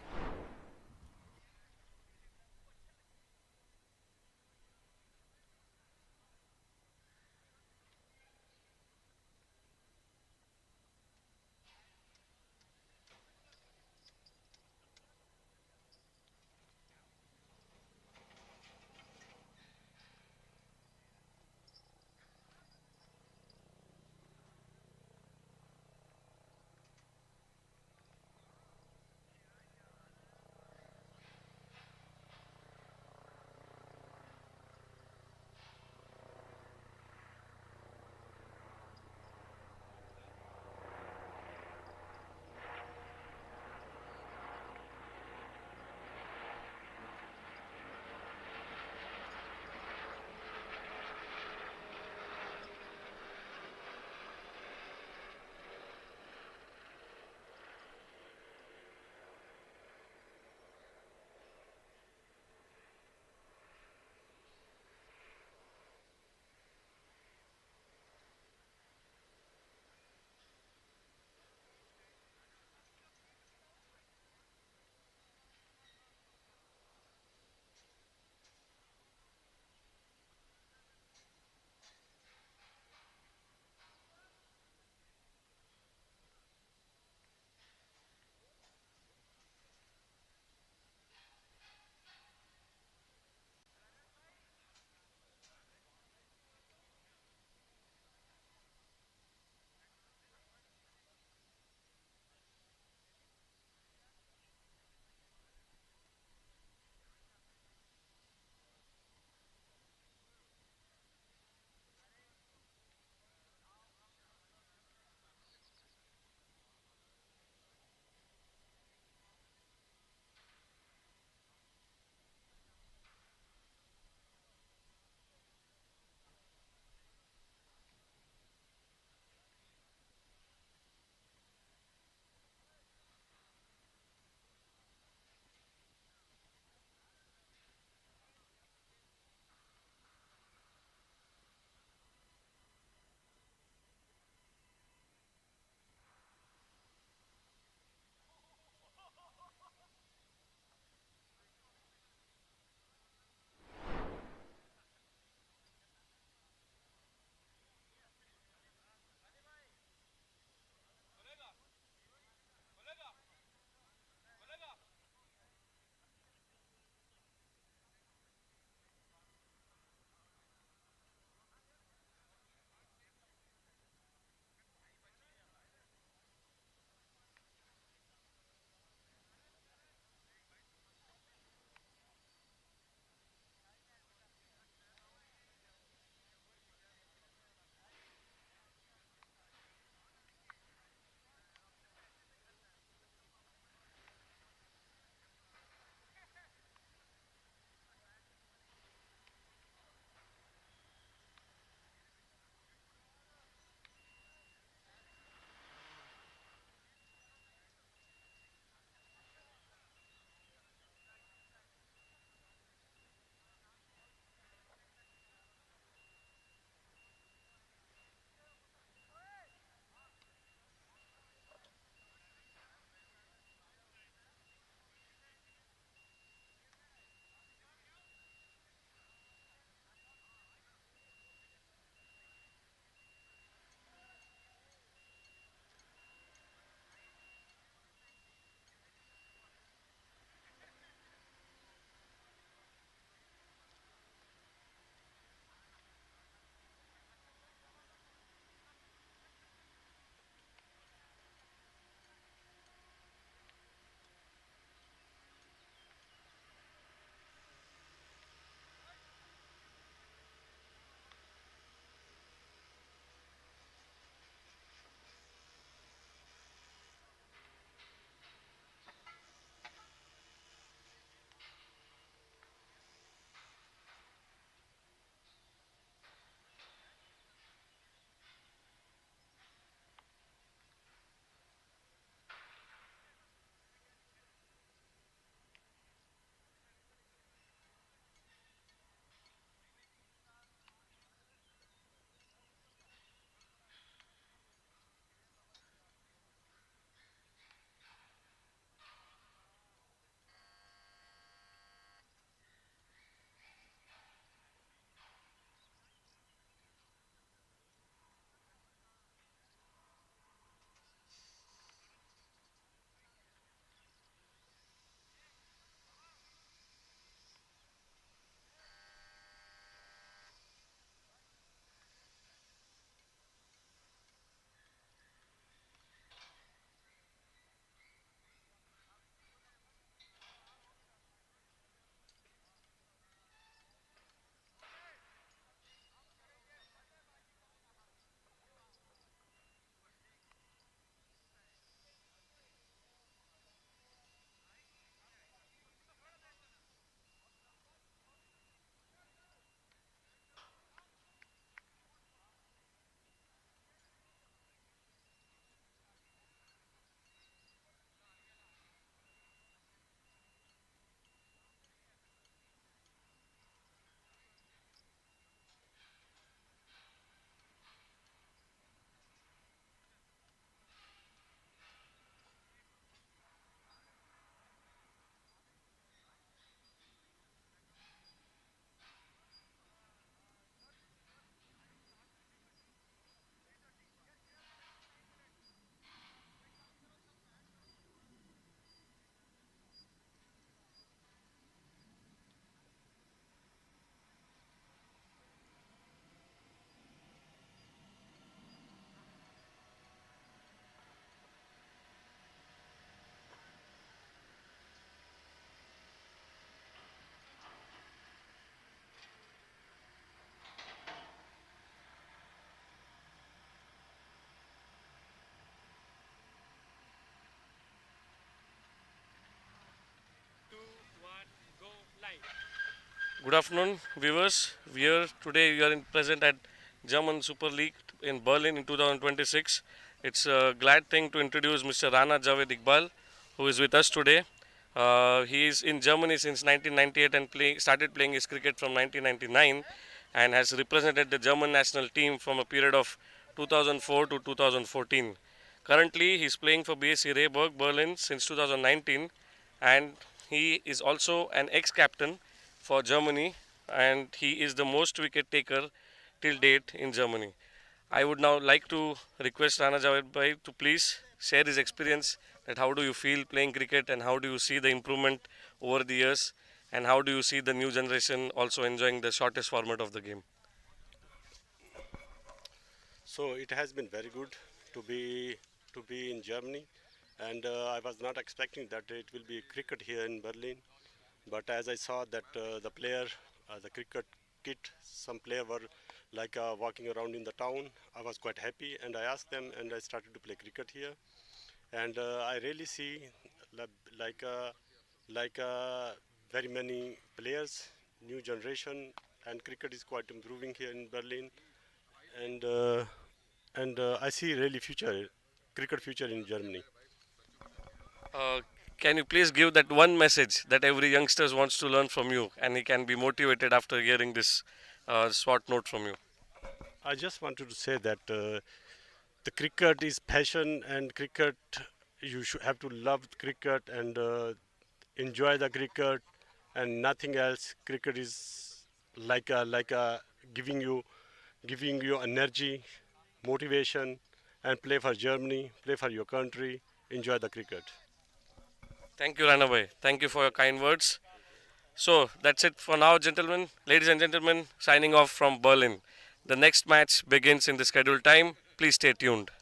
Good afternoon, viewers. We are present at German Super League in Berlin in 2026. It's a glad thing to introduce Mr. Rana Javed Iqbal, who is with us today. He is in Germany since 1998 and started playing his cricket from 1999 and has represented the German national team from a period of 2004 to 2014. Currently, he is playing for BSC Rehberge Berlin since 2019, and he is also an ex-captain for Germany, and he is the most wicket taker till date in Germany. I would now like to request Rana Javed bhai to please share his experience, that how do you feel playing cricket and how do you see the improvement over the years, and how do you see the new generation also enjoying the shortest format of the game. So it has been very good to be in Germany, and I was not expecting that it will be cricket here in Berlin. But as I saw that the cricket kit, some player were like walking around in the town. I was quite happy, and I asked them, and I started to play cricket here. And I really see li- like uh, very many players, new generation, and cricket is quite improving here in Berlin. And I see really cricket future in Germany. Uh, can you please give that one message that every youngster wants to learn from you and he can be motivated after hearing this short note from you? I just wanted to say that the cricket is passion, and cricket you should have to love cricket and enjoy the cricket and nothing else. Cricket is like a giving you energy, motivation, and play for Germany, play for your country, enjoy the cricket. Thank you, Ranaway. Thank you for your kind words. So that's it for now, gentlemen. Ladies and gentlemen, signing off from Berlin. The next match begins in the scheduled time. Please stay tuned.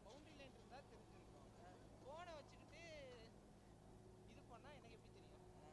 Boundary line இருந்தா தெரிஞ்சிருக்கும். போனை வச்சுக்கிட்டு இது பண்ணா எனக்கு எப்படி தெரியும்?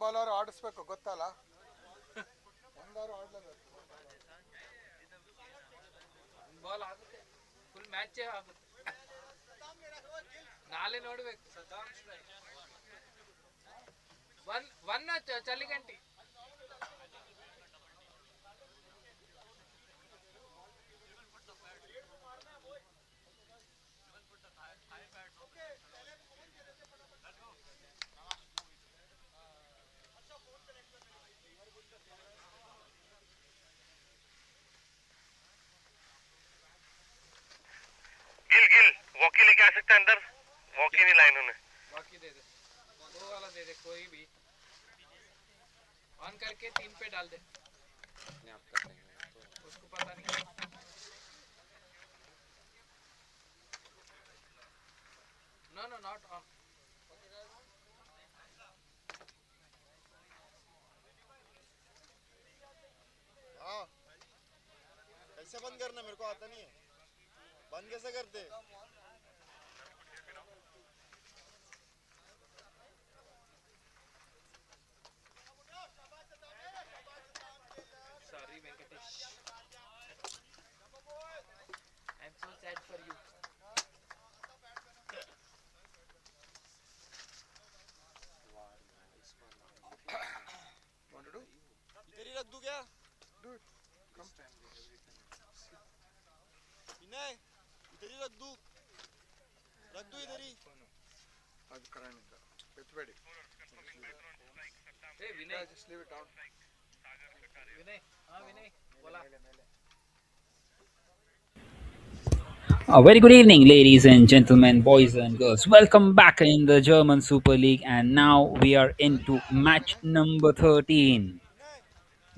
Ball ಅವ್ರು ಆಡಿಸ್ಬೇಕು ಗೊತ್ತಲ್ಲ ಒಂದಾರು ಆಡ್ಲೇಬೇಕು ಬಾಲ್ ಆಗುತ್ತೆ ಫುಲ್ ಮ್ಯಾಚೇ ಆಗುತ್ತೆ ನಾಳೆ ನೋಡ್ಬೇಕು ಒನ್ ಚಲಿಗಂಟಿ गिल गिल वॉकी लेके आ सकता है अंदर वॉकी नहीं लाइन उन्हें बाकी दे दे वो वाला दे दे कोई भी ऑन करके 3 पे डाल दे उसको पता नहीं नो नो नॉट ऑन हाँ कैसे बंद करना मेरे को आता नहीं है बंद कैसे करते sorry venkatesh I'm so sad for you want to do इधर ही रख दूं क्या do it come विनय इधर ही रख दूं इधर ही ಅದು current ಎತ್ತಬೇಡಿ hey vinay just leave it down vinay हाँ vinay बोला A very good evening, ladies and gentlemen, boys and girls. Welcome back in the German Super League, and now we are into match number 13.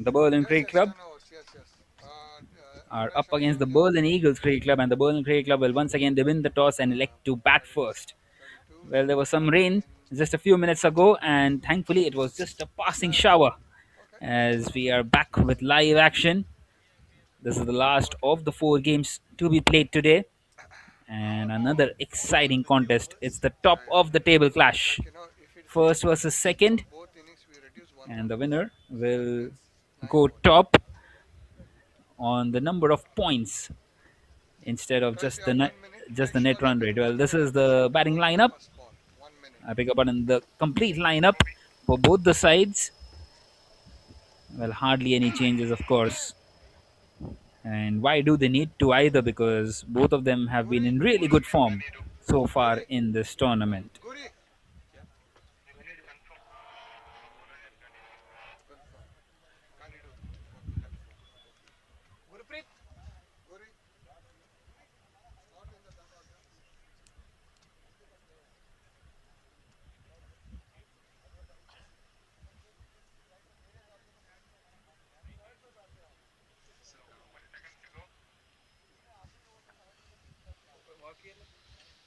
The Berlin Cricket Club 10 hours yes are up against the Berlin Eagles Cricket Club, and the Berlin Cricket Club will once again they win the toss and elect to bat first. Well, there was some rain just a few minutes ago, and thankfully it was just a passing shower. As we are back with live action, this is the last of the 4 games to be played today, and another exciting contest. It's the top of the table clash, like if it first versus second, both innings we reduce one and the winner will go top on the number of points instead of guys just you the have net, 1 minute just make the net sure run that rate. you Well, both this are is the batting lineup. first ball 1 minute I pick up on the complete lineup for both the sides. Well, hardly any changes, of course. And why do they need to either? Because both of them have been in really good form so far in this tournament. Guri Gurpreet Guri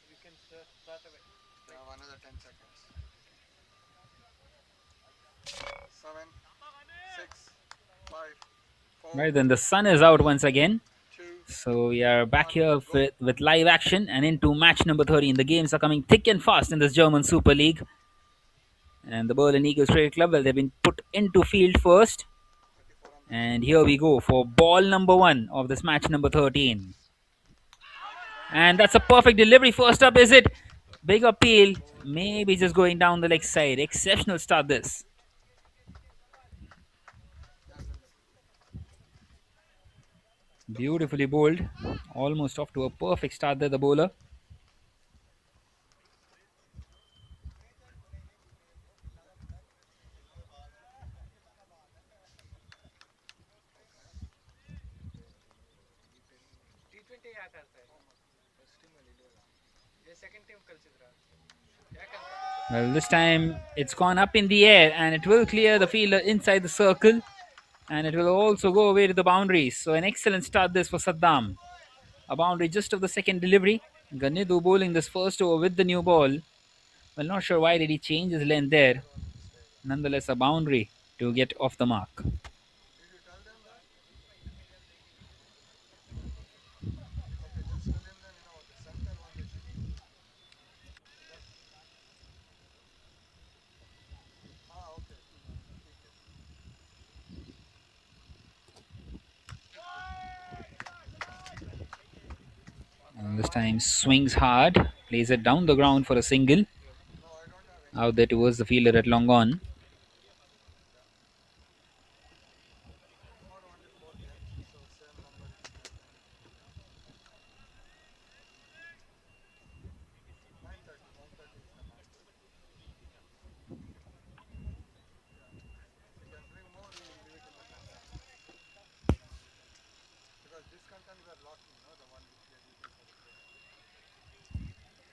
you can start away you have another 10 seconds 7 6 5 4 Right then, the sun is out once again. 2 So we are back here with live action and into match number 13. The games are coming thick and fast in this German Super League. And the Berlin Eagles Cricket Club, well, they've been put into field first. And here we go for ball number 1 of this match number 13. And that's a perfect delivery. First up, is it? Big appeal. Maybe just going down the leg side. Exceptional start this. Beautifully bowled. Almost off to a perfect start there, the bowler. T20 क्या करता है ये second team culture क्या करता है Well, this time it's gone up in the air and it will clear the fielder inside the circle. And it will also go away to the boundaries. So an excellent start this for Saddam. A boundary just of the second delivery. Ganidu bowling this first over with the new ball. Well, not sure why did he change his length there. Nonetheless, a boundary to get off the mark. did you tell them that okay just tell them that the center one they should okay This time swings hard, plays it down the ground for a single. Out there towards the fielder at long on.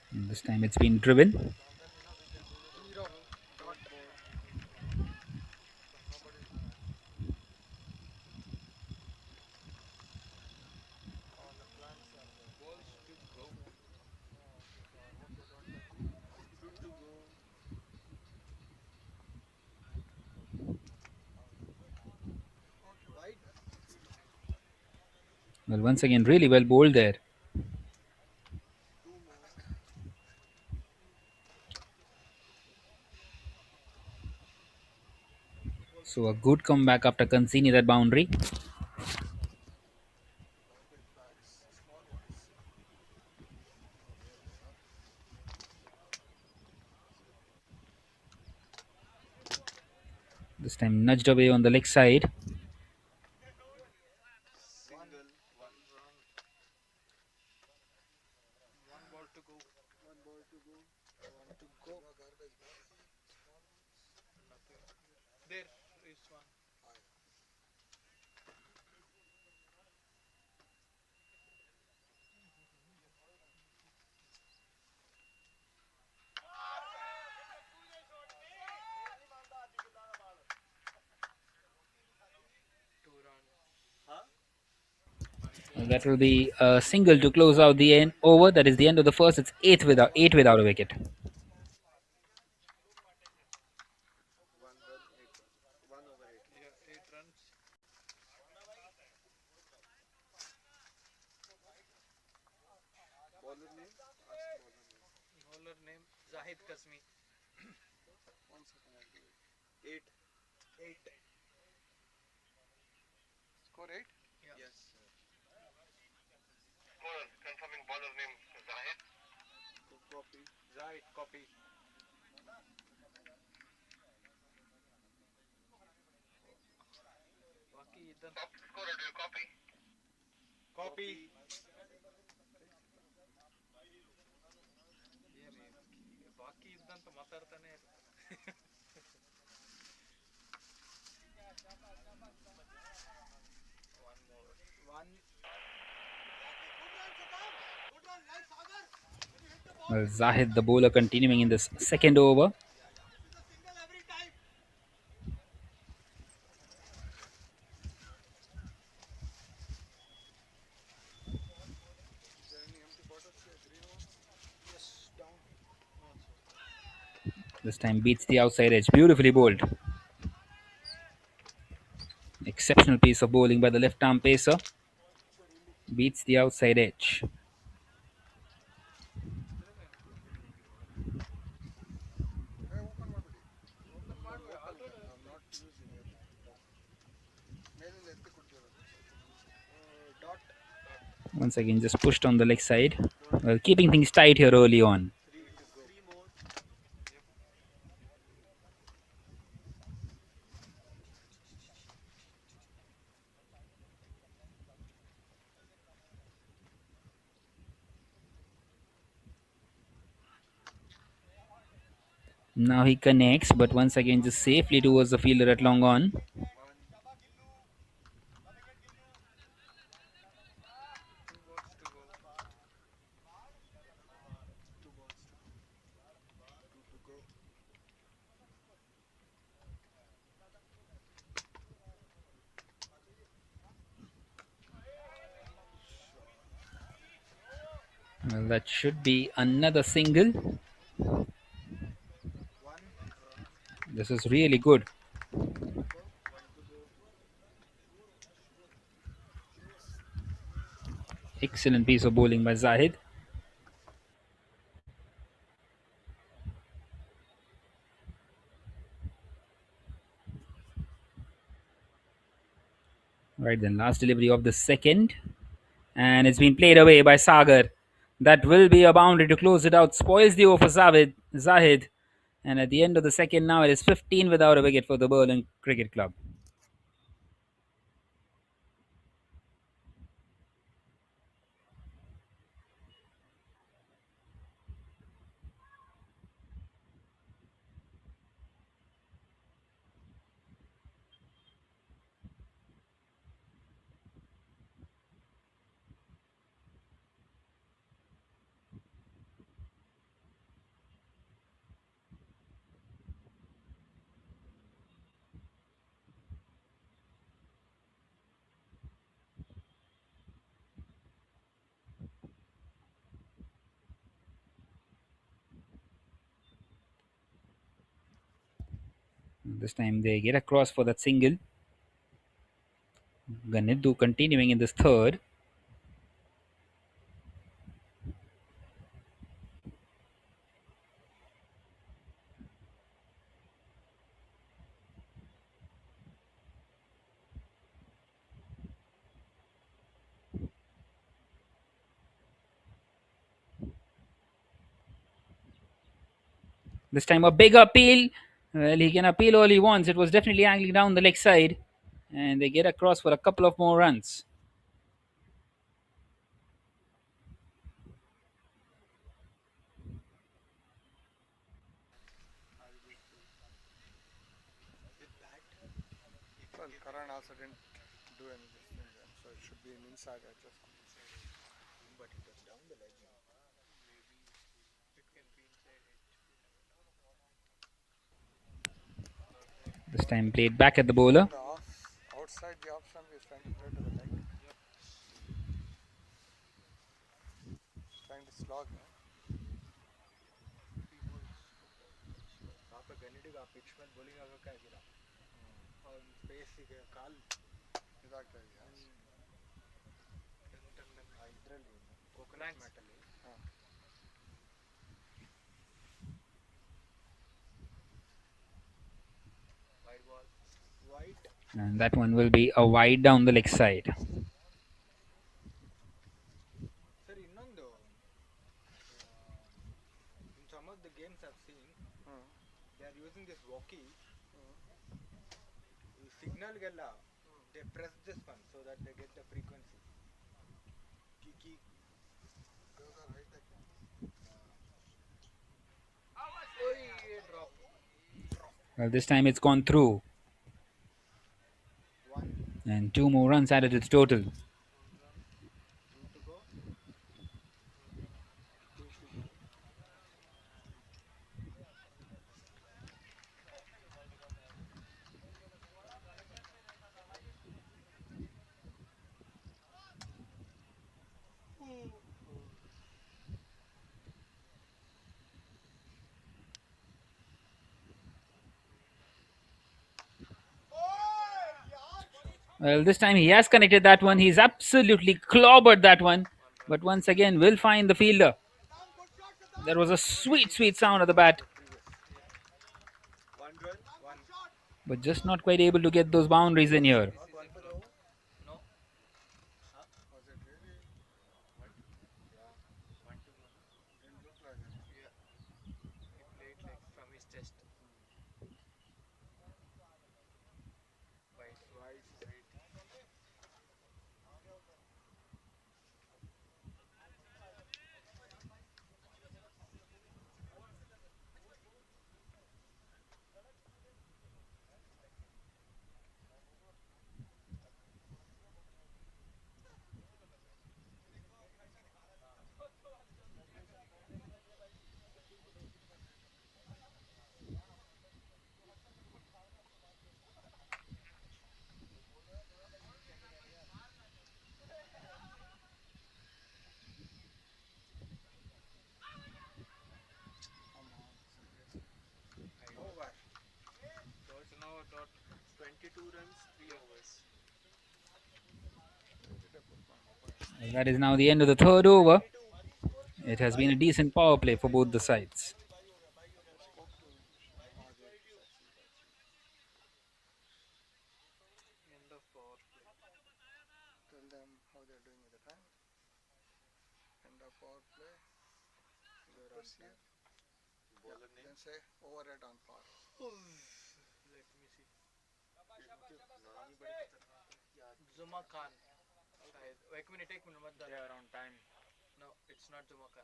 And this time it's been driven. Well, once again, really well bowled there. So a good comeback after conceding that boundary. This time nudged away on the leg side. There is one. That will be a single to close out the end over. That is the end of the first. It's eight without a wicket. Yeah, 8 runs. Bowler name Zahid Kazmi. 8. 8. Score 8? Yes. Confirming bowler name Zahid. Copy. Zahid copy. बाकी इधर Top scorer, do you copy? copy. ಬಾಕಿ ಇದ್ದಂತ ಮಾತಾಡ್ತಾನೆ one more. One. Well, Zahid, the bowler, continuing in this second over. This time beats the outside edge. Beautifully bowled. Exceptional piece of bowling by the left arm pacer. Beats the outside edge. Once again, just pushed on the leg side. Well, keeping things tight here early on. Now he connects, but once again just safely towards the fielder at long on. Well, that should be another single. This is really good. Excellent piece of bowling by Zahid. Right then, last delivery of the second. And it's been played away by Sagar. That will be a boundary to close it out. Spoils the over for Zahid. And at the end of the second now, it is 15 without a wicket for the Berlin Cricket Club. This time they get across for that single. Ganiddu continuing in this third. This time a big appeal. Well, he can appeal all he wants. It was definitely angling down the leg side. And they get across for a couple of more runs. Well, Karan also didn't do anything, so it should be an inside edge. But it was down the leg. It can be inside edge. This time played back at the bowler. Outside the off stump is trying to play to the leg. Trying to slog. वहाँ पे गनीडी का pitch में bowling आकर क्या गिरा और space ही गया काल इधर ಇದರಲ್ಲಿ ಕೋಕೋನಟ್ ಮ್ಯಾಟಲ್ಲಿ wide ball wait And that one will be a wide down the leg side. Sir ಇನ್ನೊಂದು in some of the games I've seen they are using this walkie signal ಗೆಲ್ಲ they press this one so that they get the frequency kiki drop Well, this time it's gone through. one And 2 more runs added to the total. two to go Well, this time he has connected that one. He's absolutely clobbered that one. But once again, will find the fielder. There was a sweet, sweet sound at the bat. one run one But just not quite able to get those boundaries in here. not one for the over no was it really what yeah one to one didn't look like it yeah he played like from his chest wide over so it's now dot 22 runs 3 overs And that is now the end of the third over. It has been a decent power play for both the sides. end of power play tell them how they're doing with the time end Yeah, power play. The Russia. Yeah, then say overhead on par. Let me see. Zuma Khan. शायद एक minute मत They are on time. No, it's not Zuma Khan.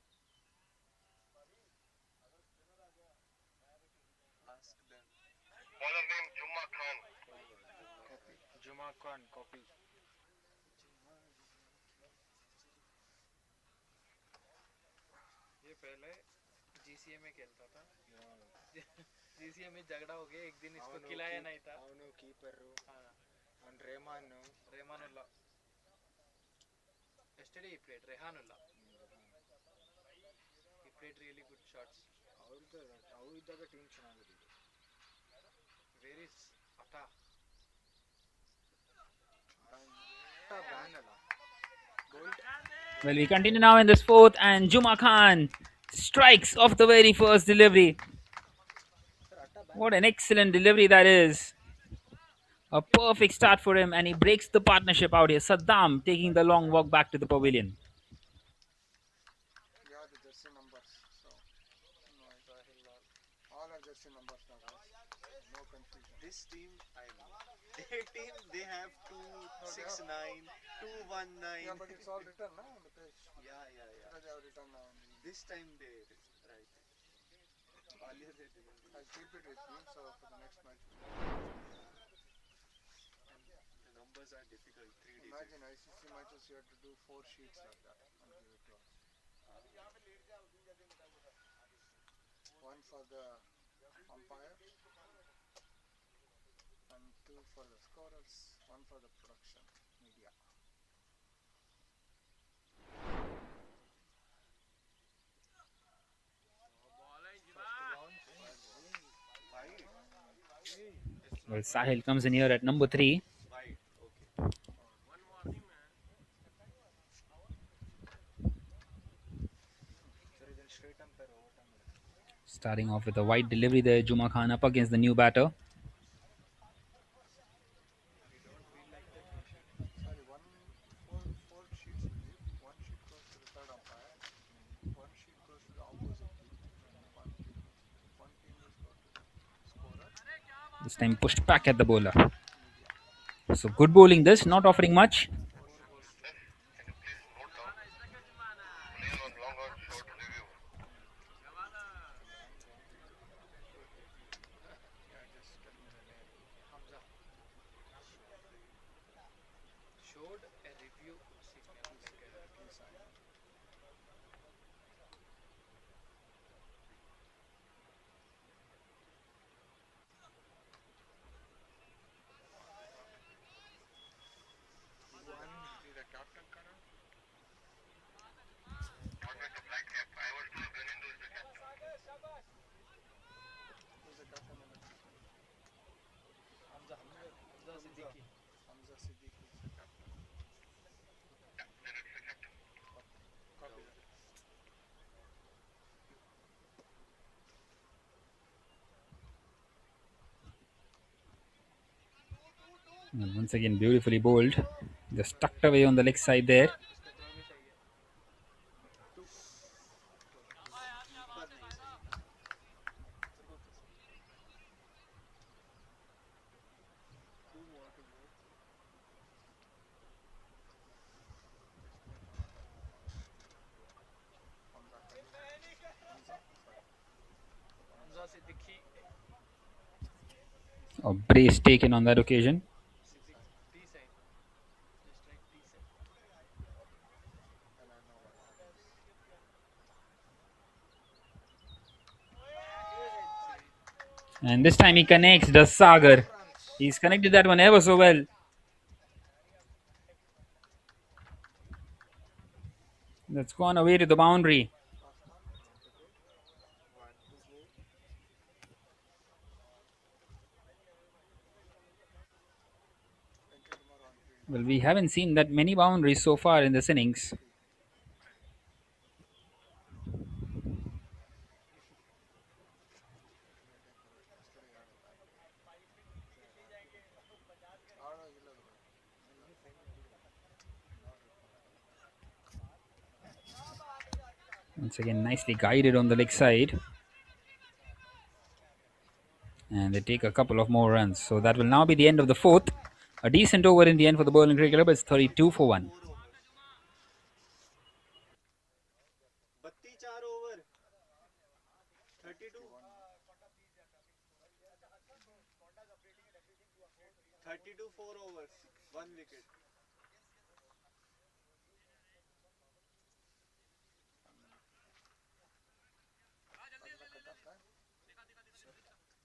Ask them. Bowler name Jumma Khan. Copy. Juma Khan, copy. ये पहले GCA में खेलता था. GCA में झगड़ा हो गया एक दिन इसको खिलाया नहीं था. ಅವನು ಕೀಪರು हाँ. ಅವನು ರೇಮಾನ್ Rehmanullah. Yesterday he played Rehanullah. He played really good shots. ಅವ್ರು ಇದ್ದಾಗ ಟೀಮ್ ಚೆನ್ನಾಗಿದೆ. Where is Atta? ಬ್ಯಾನ್ ಅಲ್ಲ. Well, we continue now in this fourth, and Juma Khan strikes off the very first delivery. What an excellent delivery that is. A perfect start for him, and he breaks the partnership out here. Saddam taking the long walk back to the pavilion. Yeah, the jersey numbers. So, no, all are jersey numbers now, guys. No confusion. This team, I know. Their team, they have 269, 219. Yeah, but it's all written now on the page. Yeah. They have written now. This time they right. Earlier they didn't. I'll keep it with me, so for the next match. The numbers are difficult. 3 digits. Imagine ICC matches, you have to do 4 sheets like that and give it to us. One for the umpire, and 2 for the scorers, 1 for the production media. Well, Sahil comes in here at number 3. Starting off with a wide delivery there, Juma Khan up against the new batter. Sorry, four sheets will give. 1 sheet goes to the third umpire, 1 sheet goes to the opposite team, and one team will go to the scorer. This time pushed back at the bowler. So good bowling this, not offering much. Can you please note down? Player on long or short review. Yeah, just tell me the name. Hamza. Showed a review signal like a Key sign. Be the captain, Karan? Not with the black cap. I was told Ganindo is the captain. Who's the captain in the team? Hamza Siddiqui. Hamza Siddiqui is the captain. Then it's the captain. Copy that. And once again, beautifully bowled. Just tucked away on the leg side there. Hamza Siddiqui. A brace taken on that occasion. T side. Just like T side. And I know what happens. And this time he connects, does Sagar. He's connected that one ever so well. That's gone away to the boundary. Well, we haven't seen that many boundaries so far in this innings. Once again, nicely guided on the leg side. And they take a couple of more runs. So that will now be the end of the fourth. A decent over in the end for the Berlin Cricket Club. It's 32 for 1. 32 over. 32. 32 4 overs. 1 wicket.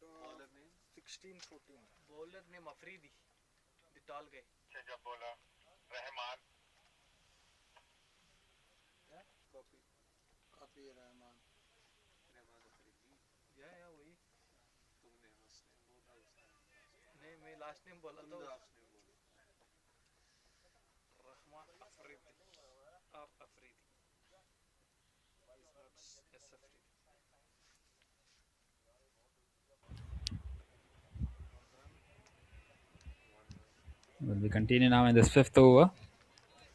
Bowler name 16-14. Bowler name Afridi, the tall guy. जब बोला Rahman Copy. Copy Rahman. Rahman Afridi. Yeah, वही. तुमने first name बोला उसने. नहीं मैं last name बोला तो. last name बोला. Rahman Afridi. Or Afridi. It's not S Afridi. Well, we continue now in this fifth over.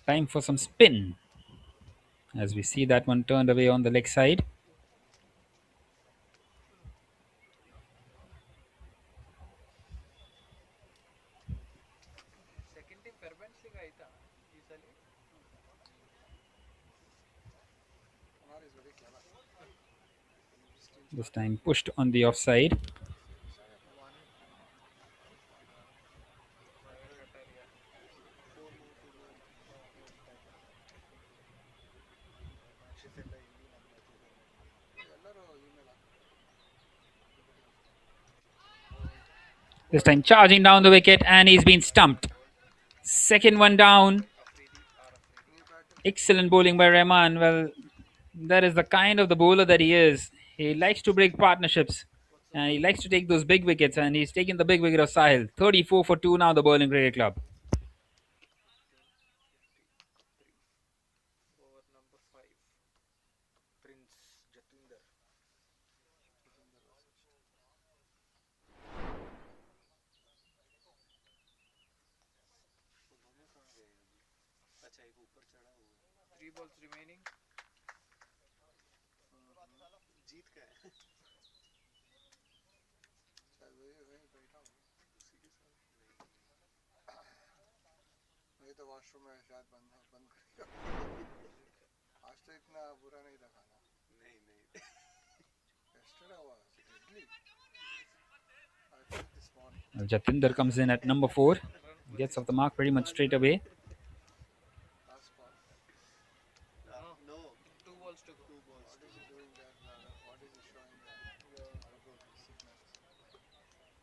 Time for some spin. As we see that one turned away on the leg side. Second team Fairbanks league आई था easily. Kumar is very clever. This time pushed on the offside. This time charging down the wicket and he's been stumped. Second one down. Excellent bowling by Rahman. Well, that is the kind of the bowler that he is. He likes to break partnerships and he likes to take those big wickets, and he's taken the big wicket of Sahil. 34 for 2 now, the Berlin Cricket Club. Over number 5. Prince Jatinder. अच्छा एक ऊपर चढ़ा हुआ. 3 balls remaining. जीत का है. शायद वही बैठा हूँ उसी के साथ. मैं तो वॉशरूम में शायद बंद कर. आज तो इतना बुरा नहीं था खाना. नहीं. Yesterday was deadly. I felt this morning. Well, Jatinder comes in at number 4. Gets off the mark pretty much straight away. Last ball. No. 2 balls to go. 2 balls. What is he doing there? What is he showing there? Horrible signals. I want to see the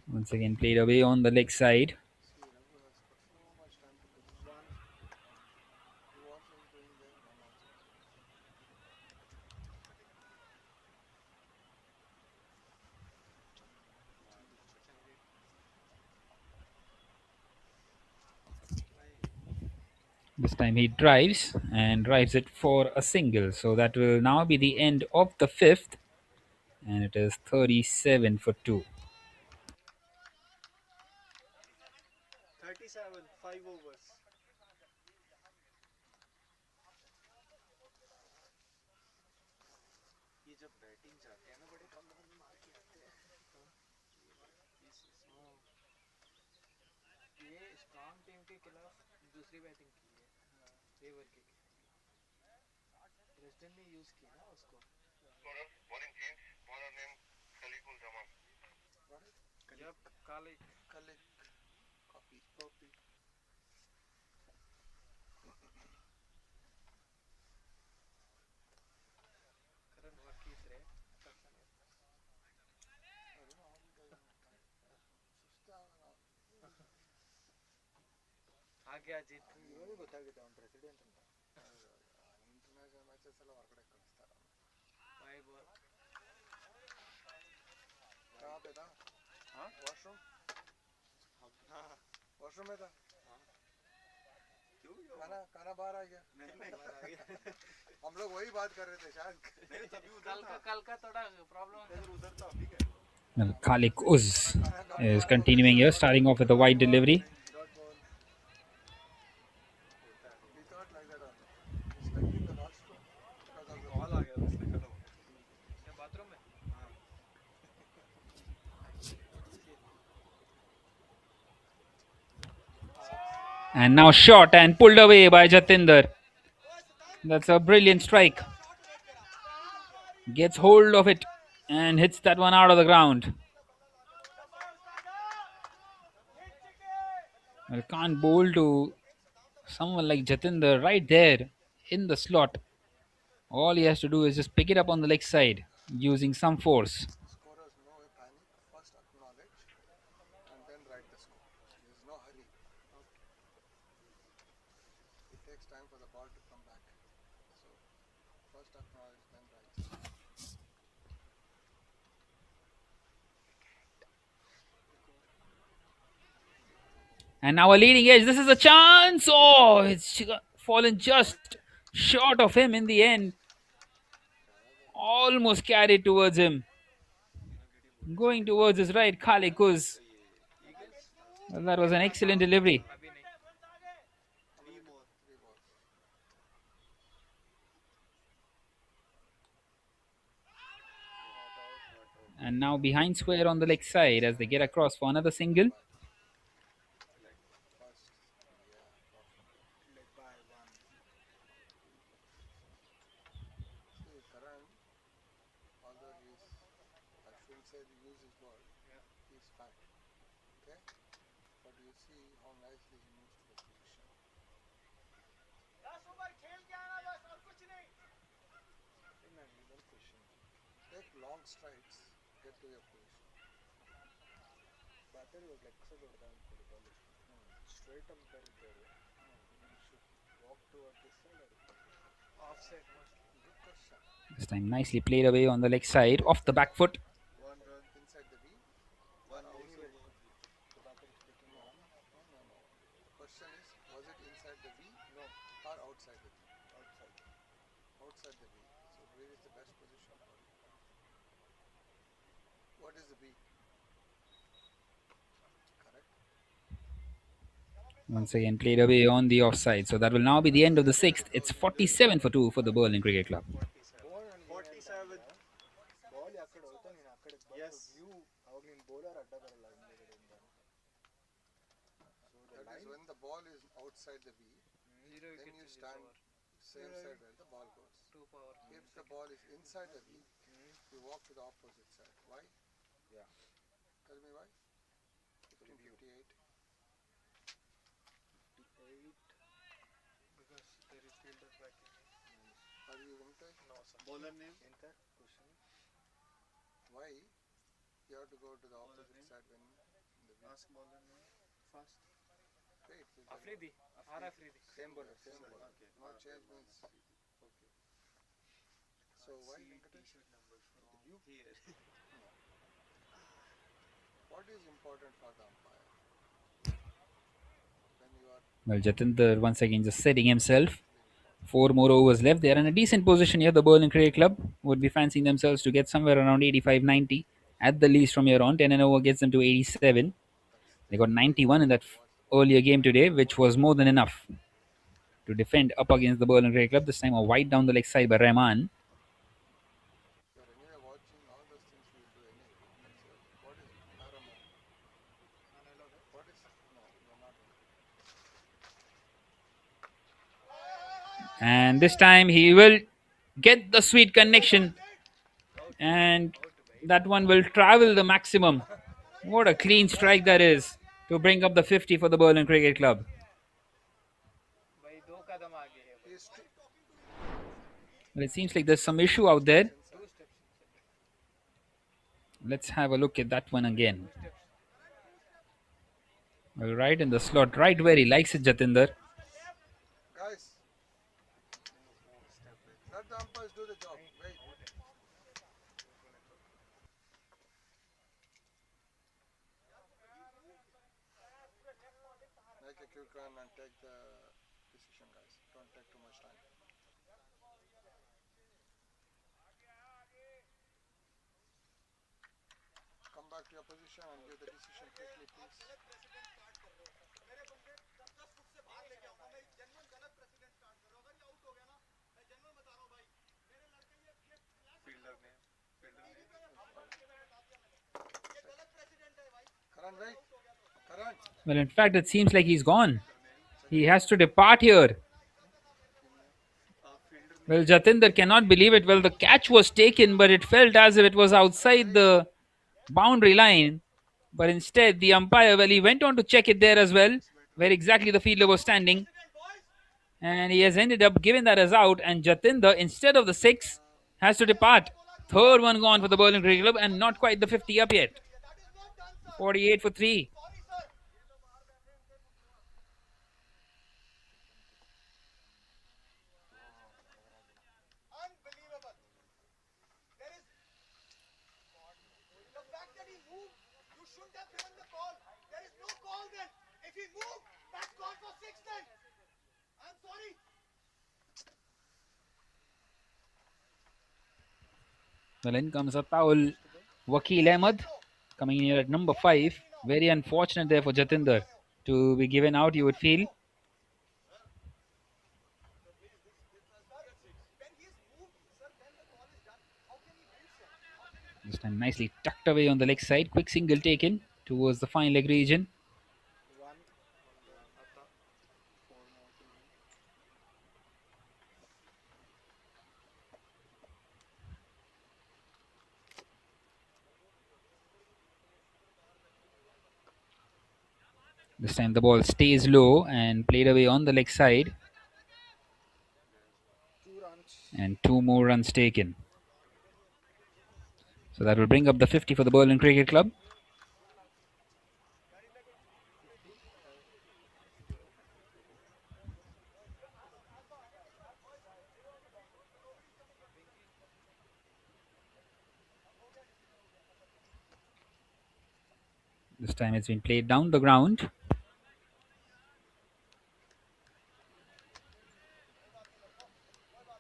how Once again played away on the leg side. see Raghu has got so much time to do this one. Who else is doing there? One also. This time he drives and drives it for a single. So that will now be the end of the fifth. And it is 37 for 2. 37 5 overs. ये जब batting जाते हैं ना बड़े कम run मार के आते हैं. ये स्ट्रॉन्ग टीम के खिलाफ दूसरी बैटिंग की है. रेहबर्गे की. ड्रेसडन ने यूज किया ना उसको. bowling change bowler name Khaliqul Zaman Yep, Kalik. Copy. Current rookie is Ray. ಆಗೆ ಅಜಿತ್ ಇವಾಗ ಗೊತ್ತಾಗುತ್ತೆ ಅವನು ಪ್ರೆಸಿಡೆಂಟ್ ಅಂತ. ಇಂಟರ್ನ್ಯಾಷನಲ್ ಮ್ಯಾಚಸ್ ಎಲ್ಲ ಹೊರಗಡೆ ಕಳಿಸ್ತಾರೆ. 5 ball. कहाँ पे था? हाँ वॉशरूम. वॉशरूम में था. क्यों खाना बाहर आ गया. नहीं बाहर आ गया. हम लोग वही बात कर रहे थे शायद. नहीं तभी उधर था. कल का थोड़ा प्रॉब्लम है. उधर था अभी गए. Well, Khalik Uz is continuing here, starting off with a wide delivery. Dot ball. He thought like that only. He's stuck in the washroom because of the ball. And now shot and pulled away by Jatinder. That's a brilliant strike. Gets hold of it and hits that one out of the ground. Well, can't bowl to someone like Jatinder right there in the slot. All he has to do is just pick it up on the leg side using some force. Scorers know a panic. First acknowledge and then write the score. There is no hurry. It takes time for the ball to come back. So first acknowledge, then write. And now a leading edge. This is a chance. Oh, it's fallen just short of him in the end. Almost carried towards him. Going towards his right, Khalik Uz. Well, that was an excellent delivery. And now behind square on the leg side as they get across for another single. See, Karan, although he's, I shouldn't say use his word, he's fat. Okay? But you see how nicely he moves to the position. Take long strides, get to your position. Battery was like so good than for the ball. Straight up very good. You should walk towards this side or offside. Good question. This time nicely played away on the leg side, off the back foot. One run inside the V, one outside. The battery is taking on. No. The question is, was it inside the V? No. Or outside the V? Outside. Outside the V. So where is the best position for it? What is the V? Correct. Once again played away on the offside. So that will now be the end of the sixth. It's 47 for 2 for the Berlin Cricket Club. 47. Yes. That is when the ball is outside the V, then you stand same side where the ball goes. If the ball is inside the V, you walk to the opposite side. Why? Yeah. Tell me why? 1558. Because there is fielder backing. Are you Inter? No, sir. Bowler name? Inter. Why? You have to go to the opposite side when the V. Ask bowler name first. Wait. Afridi. Afridi. Same bowler. Okay. No change means okay. So why Venkatesh? You? Here. What is important for the umpire? When you are Well, Jatinder once again just setting himself. 4 more overs left. They are in a decent position here. The Berlin Cricket Club would be fancying themselves to get somewhere around 85-90 at the least from here on. 10 and over gets them to 87. They got 91 in that earlier game today, which was more than enough to defend up against the Berlin Cricket Club. This time a wide down the leg side by Rahman. you're anyway watching all those things you will do anyway. That's what is paramount. What is no, you're not. And this time he will get the sweet connection. And that one will travel the maximum. What a clean strike that is to bring up the 50 for the Berlin Cricket Club. Well, it seems like there's some issue out there. Let's have a look at that one again. Well, right in the slot, right where he likes it, Jatinder. Guys, let the umpires do the job. Wait. Make a quick run and take the decision, guys. Don't take too much time. Come back back to your position and give the decision quickly, please. Karan, wait. Karan. Well, in fact, it seems like he's gone. He has to depart here. Well, Jatinder cannot believe it. Well, the catch was taken, but it felt as if it was outside the boundary line. But instead, the umpire, well, he went on to check it there as well, where exactly the fielder was standing. And he has ended up giving that as out. And Jatinder, instead of the 6, has to depart. Third one gone for the Berlin Cricket Club, and not quite the 50 up yet. 48 for 3. Well, in comes Ataul Wakil Ahmed coming in here at number 5. Very unfortunate there for Jatinder to be given out, you would feel. This time nicely tucked away on the leg side. Quick single taken towards the fine leg region. This time the ball stays low and played away on the leg side. And 2 more runs taken. So that will bring up the 50 for the Berlin Cricket Club. This time it's been played down the ground.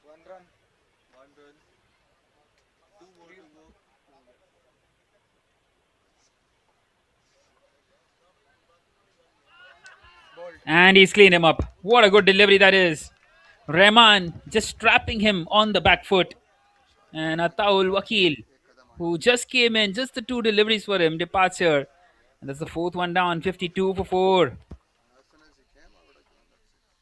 One run. One run. Two more to go. And he's cleaned him up. What a good delivery that is. Rahman just trapping him on the back foot. And Ataul Wakil, who just came in, just the 2 deliveries for him, departs here. And that's the 4th one down, 52 for 4. As soon as he came, I would have given that 6.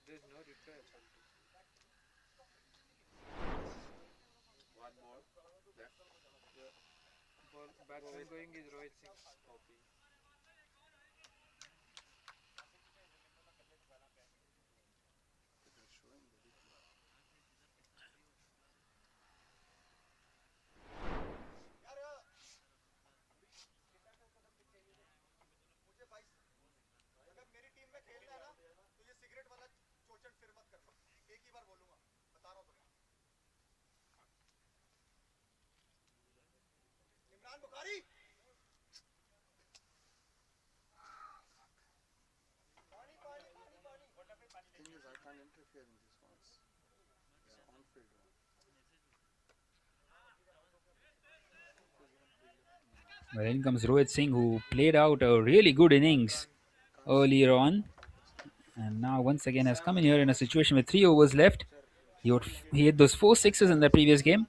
There's no repair. One more left. Ball batsman going is Rohit Singh. Copy. The thing is, I can't interfere in these ones. It's on-field one. Well, in comes Rohit Singh, who played out a really good innings earlier on. And now once again has come in here in a situation with 3 overs left. He had those 4 sixes in the previous game.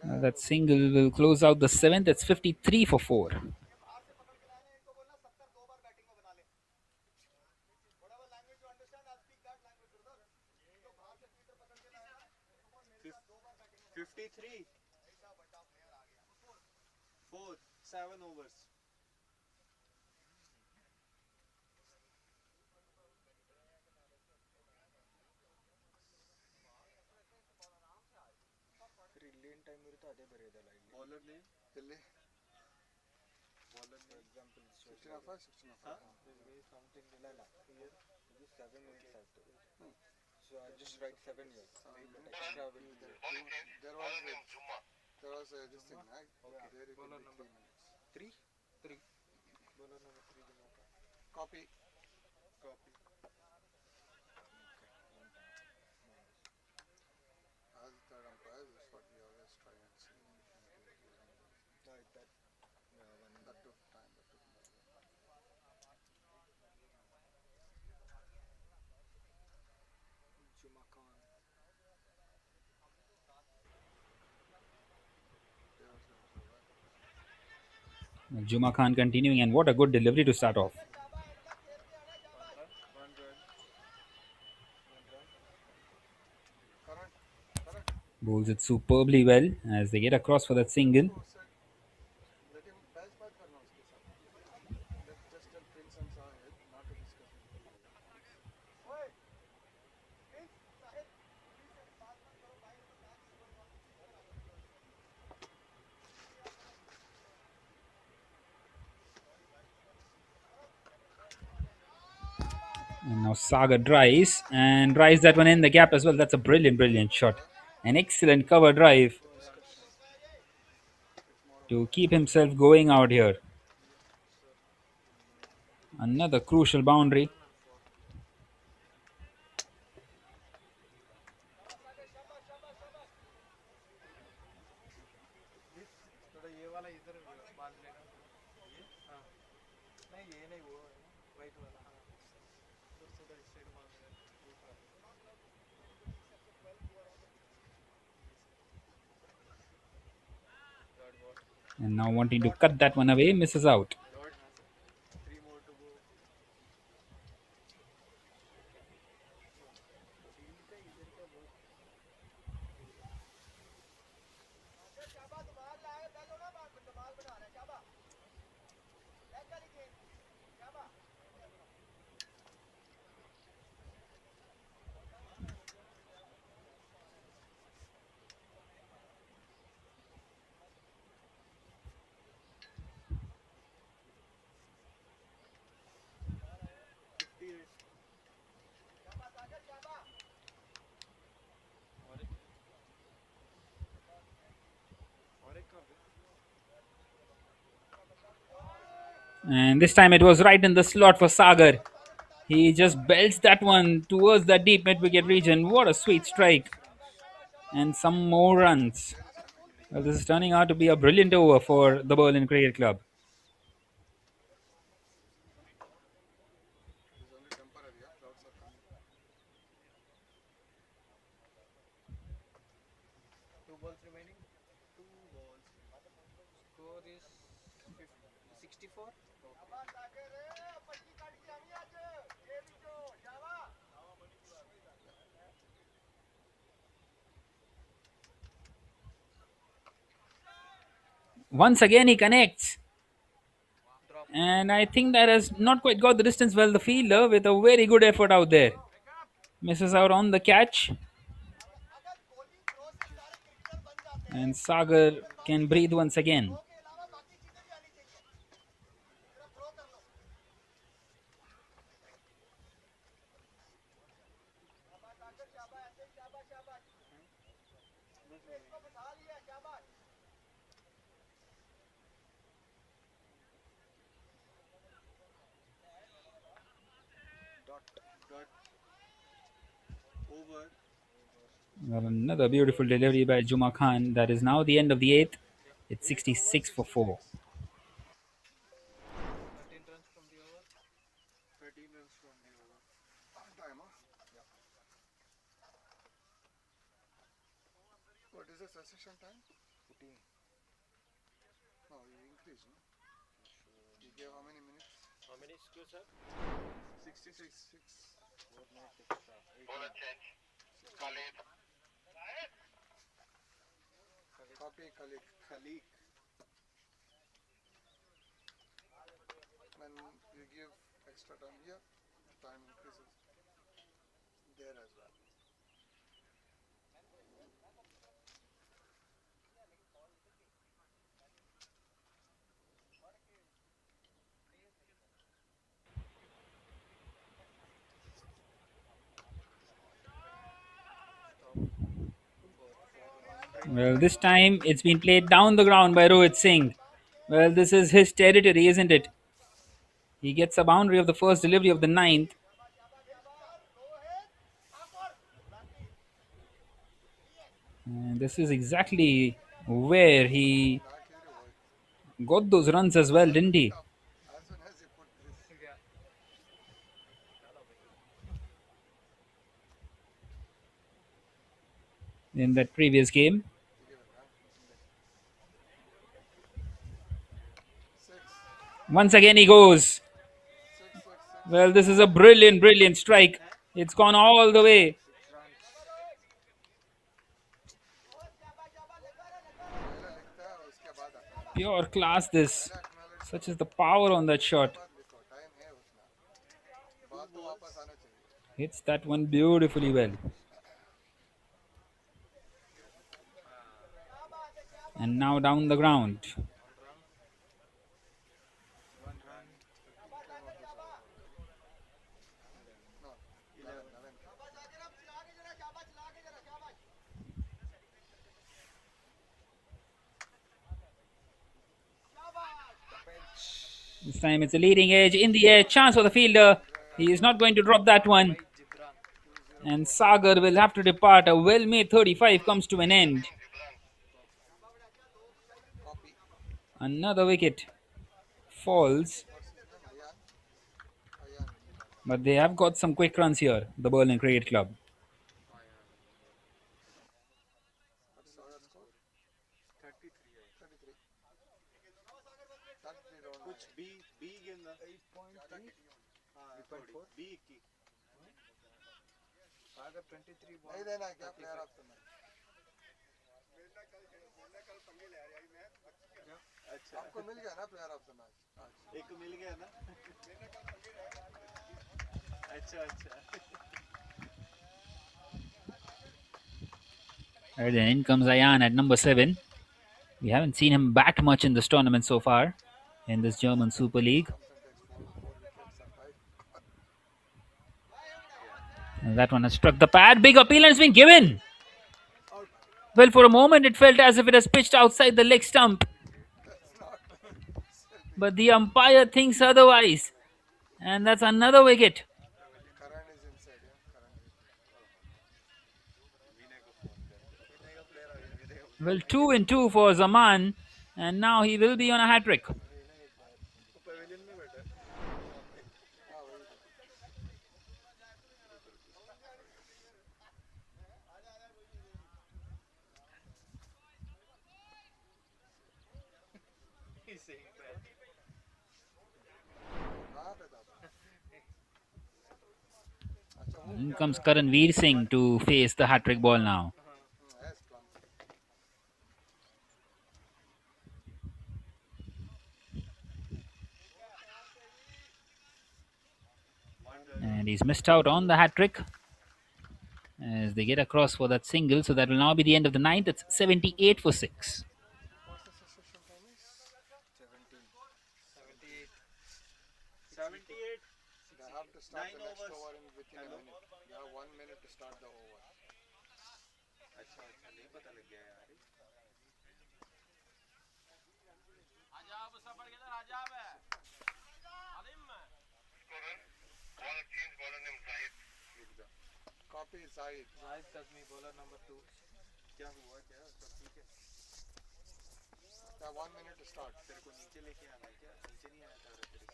That single will close out the 7th. That's 53 for 4. 53. 4. 7 overs. Lane time ಇರುತ್ತೆ ಅದೇ ಬರೆಯೋದಲ್ಲ ಇಲ್ಲಿ bowler name ಎಲ್ಲಿ bowler name example 16 of 5, 16 of 5. something ಇಲ್ಲ ಇಲ್ಲ here ಇದು 7 minutes ಆಯ್ತು so I just write 7 here but extra will be there. There was this thing, right? Okay. There it will be 3 minutes. 3 bowler number 3 Copy. Copy. As third umpire, that's what we always try and see. Right, that one. That took time. That took more. Juma Khan. Players also Juma Khan continuing, and what a good delivery to start off. One run. One run. Correct. Correct. Bowls it superbly well as they get across for that single. So said, let him best baat karna uske saath. Let's just tell Prince and Sahid not to discuss with him. And now Saga drives and drives that one in the gap as well. That's a brilliant, brilliant shot. An excellent cover drive to keep himself going out here. Another crucial boundary. थोड़ा ये वाला इधर बांध लेना ये हाँ नहीं ये नहीं वो है ना वाइट वाला हाँ थोड़ा इस साइड बांध लेना And now wanting to cut that one away, misses out. 3 more to go And this time it was right in the slot for Sagar. He just belts that one towards the deep mid-wicket region. What a sweet strike. And some more runs. Well, this is turning out to be a brilliant over for the Berlin Cricket Club. It is only temporary. Yeah? Clouds are coming. 2 balls remaining 2 balls score is 64 Once again he connects. And I think that has not quite got the distance well. The fielder with a very good effort out there. Misses out on the catch. And Sagar can breathe once again. dot over Well, another beautiful delivery by Juma Khan. That is now the end of the eighth. It's 66 for 4. 13 runs from the over 13 runs from the over. On time, huh? Yeah. What is the cessation time? 14 No, you increased, no? You gave how many minutes? How many scores, sir? 66. 4 minutes extra 18 Copy, Khalik. Khalik When you give extra time here, time increases there as well. Well, this time it's been played down the ground by Rohit Singh. Well, this is his territory, isn't it? He gets a boundary of the first delivery of the ninth. And this is exactly where he got those runs as well, didn't he? As soon as he put this, In that previous game. six, Once again he goes. six, six, six. Well, this is a brilliant, brilliant strike. It's gone all the way. पहले लिखता है उसके बाद acknowledge. Pure class this. Acknowledge Such is the power on that shot. बाद लिखो. Time है उतना. बात तो वापस आना चाहिए. Hits that one beautifully well. And now down the ground. This time it's a leading edge in the air. Chance for the fielder. He is not going to drop that one. And Sagar will have to depart. A well-made 35 comes to an end. Another wicket falls. But they have got some quick runs here, the Berlin Cricket Club. कुछ B गेंद 8.3 8.4 B की सागर 23 ball नहीं देना क्या player of the match. अच्छा आपको मिल गया ना प्लेयर ऑफ द मैच. एक मिल गया ना अच्छा अच्छा And then in comes Ayan at number 7. We haven't seen him bat much in this tournament so far, in this German Super League. And that one has struck the pad. Big appeal and it's been given. Well, for a moment it felt as if it has pitched outside the leg stump. But the umpire thinks otherwise. And that's another wicket. Karan is inside. Karan. Well, 2 and 2 for Zaman. And now he will be on a hat-trick. Pavilion में बैठा In comes Karan Veer Singh to face the hat-trick ball now. And he's missed out on the hat-trick as they get across for that single. So that will now be the end of the ninth. It's 78 for 6. What's the succession time is? 78 They have to start 9 the next overs. over within a minute. You have 1 minute to start the over. अच्छा अच्छा नहीं पता लग गया यार Copy Zahid. Zahid Kazmi bowler number 2 क्या हुआ क्या सब ठीक है You have 1 minute to start. तेरे को नीचे लेके आना है क्या नीचे नहीं आया था तेरे से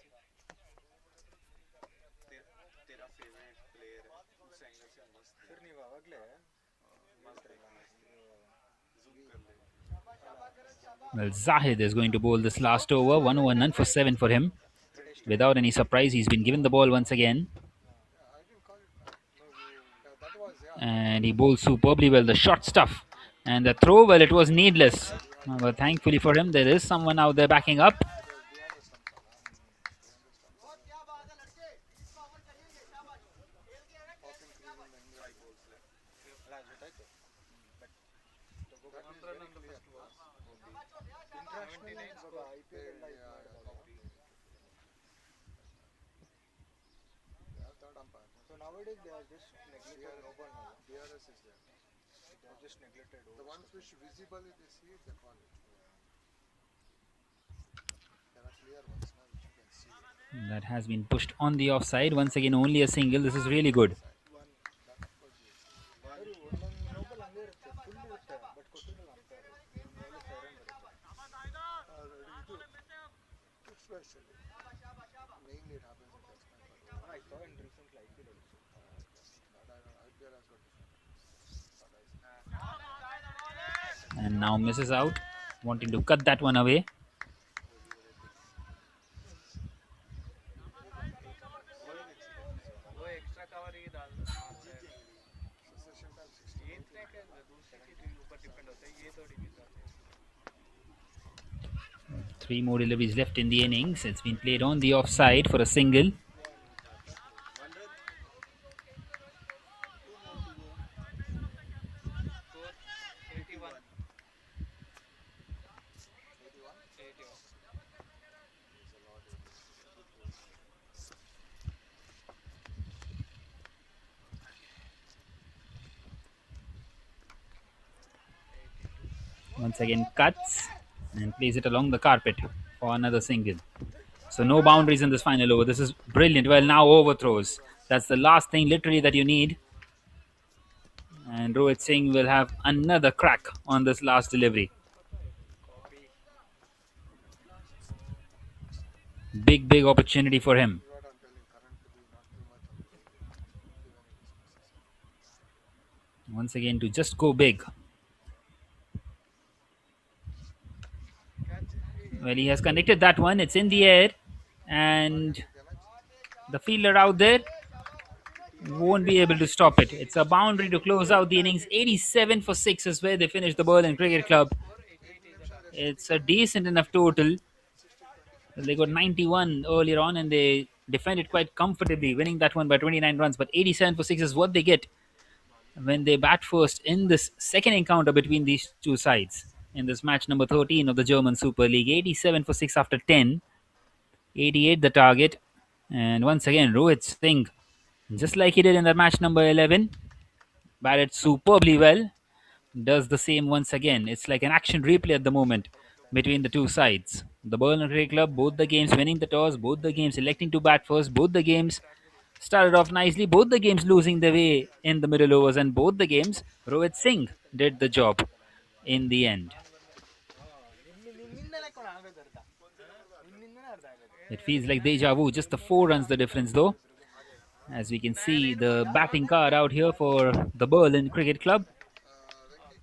तेरा फेवरेट प्लेयर है उस एंगल से मस्त फिर नहीं हुआ अगले है मस्त रहेगा जूम कर ले Well, Zahid is going to bowl this last over. 1 over none for 7 for him. Without any surprise, he's been given the ball once again. And he bowls superbly well. The short stuff. And the throw, well, it was needless. But thankfully for him, there is someone out there backing up. So nowadays they are just neglected no ball now. DRS is there. They are just neglected. The ones which visibly they see it, they call it. There are clear ones now which you can see. That has been pushed on the offside. Once again, only a single. This is really good. No ball ಹಂಗೆ ಇರುತ್ತೆ full ಇರುತ್ತೆ especially. Mainly it happens in test match. But I saw in recent IPL also. But I don't know. IPL has got different. But I see. And now misses out, wanting to cut that one away. वो extra cover ही डाल मारता है Succession time 60. ये इतने के दूसरे के ऊपर डिपेंड होता है ये थोड़ी भी जाते हैं 3 more deliveries left in the innings. It's been played on the offside for a single. Score 81 Once again cuts and plays it along the carpet for another single. So no boundaries in this final over. This is brilliant. Well, now overthrows. That's the last thing literally that you need. And Rohit Singh will have another crack on this last delivery. Big opportunity for him. What I'm telling, current to be not too much on the field. Only when it is necessary. Once again to just go big. Well, he has connected that one. It's in the air. And the fielder out there won't be able to stop it. It's a boundary to close out the innings. 87 for 6 is where they finished the Berlin Cricket Club. It's a decent enough total. They got 91 earlier on and they defended quite comfortably, winning that one by 29 runs. But 87 for 6 is what they get when they bat first in this second encounter between these two sides. In this match number 13 of the German Super League. 87 for 6 after 10. 88 the target. And once again, Rohit Singh, just like he did in that match number 11, batted superbly well. Does the same once again. It's like an action replay at the moment between the two sides. The Berlin Cricket Club, both the games winning the toss, both the games electing to bat first, both the games started off nicely, both the games losing their way in the middle overs, and both the games Rohit Singh did the job in the end. It feels like deja vu, just the 4 runs the difference though. As we can see the batting card out here for the Berlin Cricket Club.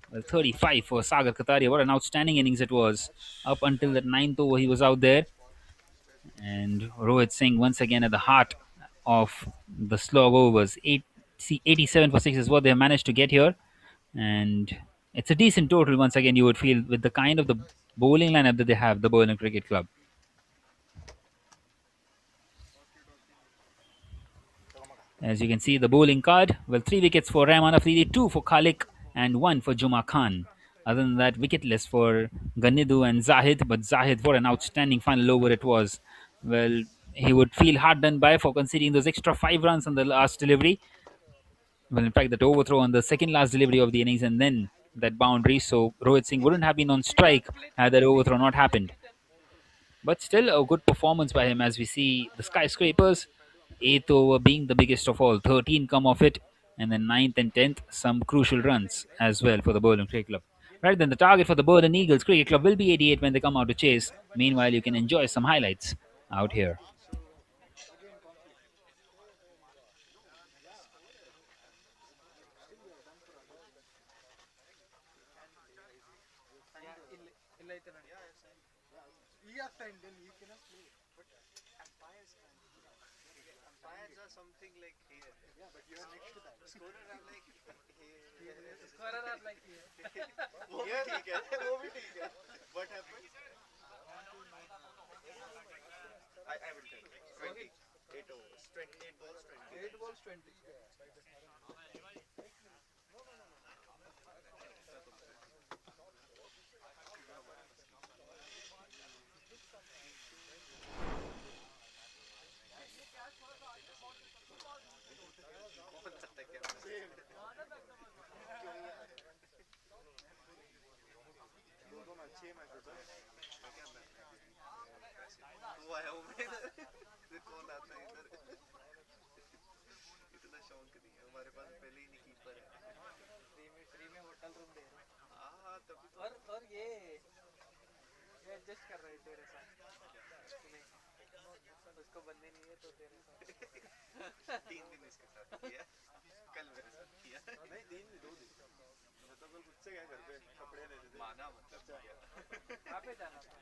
Well, 35 for Sagar Kataria. What an outstanding innings it was. Up until that 9th over, he was out there. And Rohit Singh once again at the heart of the slog overs. 87 for 6 is what they managed to get here. And it's a decent total once again, you would feel, with the kind of the bowling lineup that they have, the Berlin Cricket Club. As you can see, the bowling card, well, 3 wickets for Rahman Afridi, 2 for Khalik, and 1 for Juma Khan. Other than that, wicketless for Ganidu and Zahid. But Zahid, what an outstanding final over it was. Well, he would feel hard done by for conceding those extra 5 runs on the last delivery. Well, in fact, that overthrow on the second last delivery of the innings and then that boundary. So Rohit Singh wouldn't have been on strike had that overthrow not happened. But still a good performance by him as we see the skyscrapers. 8th over being the biggest of all. 13 come off it. And then 9th and 10th, some crucial runs as well for the Berlin Cricket Club. Right then, the target for the Berlin Eagles Cricket Club will be 88 when they come out to chase. Meanwhile, you can enjoy some highlights out here. Umpires are something like here. Yeah, but you are next to that. Scorer are like here. Scorer are like here. वो भी ठीक है, वो भी ठीक है. What happened? I will tell you. 20. 8 overs. 28 balls, 20. 8 balls, 20. कौन आता है इधर इतना शौक नहीं है हमारे पास पहले ही नहीं कीपर है फ्री में होटल रूम दे रहे हैं हाँ तभी और ये एडजस्ट कर रहे हैं तेरे साथ उसको बनने नहीं है तो तेरे साथ 3 दिन इसके साथ किया, कल मेरे साथ किया। नहीं 3 नहीं 2 दिन। मैं तो कल खुद से गया घर पे कपड़े लेने थे। माना मतलब किया। कहाँ पे जाना था?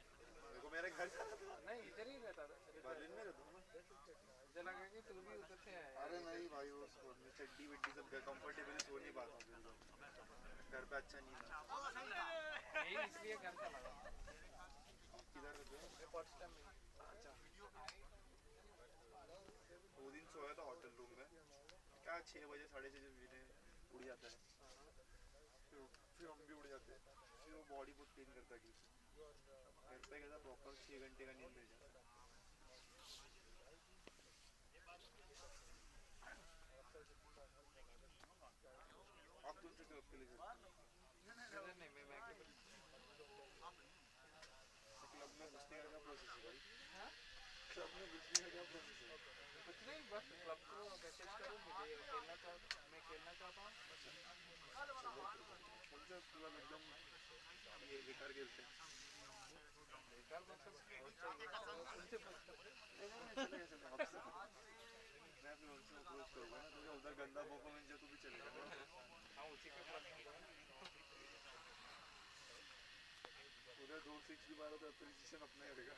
मेरे को मेरे घर जाना था। नहीं इधर ही रहता था। बर्लिन में रहता हूँ मैं। मुझे लगा कि तू भी उधर से आया है। अरे नहीं भाई वो मैं चड्डी वड्डी सब कंफर्टेबली सो नहीं पाता हूँ बिल्कुल। घर पे अच्छा नहीं था। यही इसलिए घर चला गया। किधर रहते हो? मैं पॉट्सडम में। अच्छा 2 दिन सोया था होटल रूम में। क्या 6 बजे 6:30 बजे उड़ जाता है। फिर हम भी उड़ जाते हैं। फिर वो बॉडी बहुत पेन करता है घर पे कैसा प्रॉपर 6 घंटे का नींद मिल जाता है। आप कौन से क्लब के लिए इधर नहीं मैं बैंक में। क्लब में घुसने का क्या प्रोसेस है भाई? क्लब में घुसने का क्या प्रोसेस है? कुछ नहीं बस क्लब को मैसेज करो मुझे खेलना चाहता मैं खेलना चाहता हूँ। कौन सा क्लब एकदम ये बेकार खेलते हैं? बेकार मतलब बहुत चाहिए उनसे पूछता चलेगा चलेगा आपसे मैं फिर उनसे अप्रोच करूँगा ना तो उधर गंदा परफॉर्मेंस जो तो भी चलेगा ना। हाँ उसी का क्लब उधर 2 6 भी मारा तो अप्रिसिएशन अपना ही रहेगा।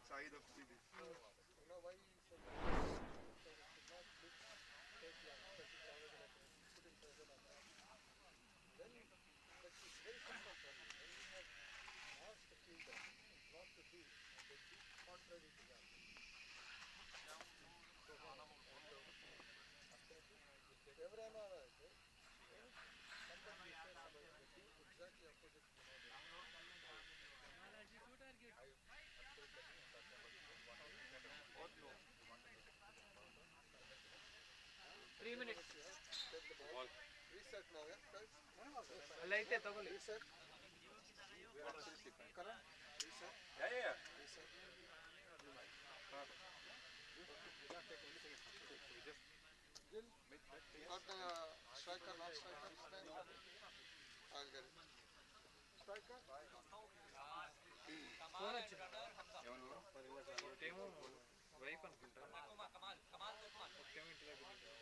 Shahid Afridi Reset now, yeah, guys? Light ತಗೊಳ್ಳಿ. Reset. We are absolutely fine. Karan, reset. Reset. Gil, got the striker, not striker, stand. I'll get it. Striker? Phone వచ్చింది. ఒకటేమో వైఫ్ అనుకుంటా. ఒకటేమో ఇంటి దగ్గర ఉంటుంది.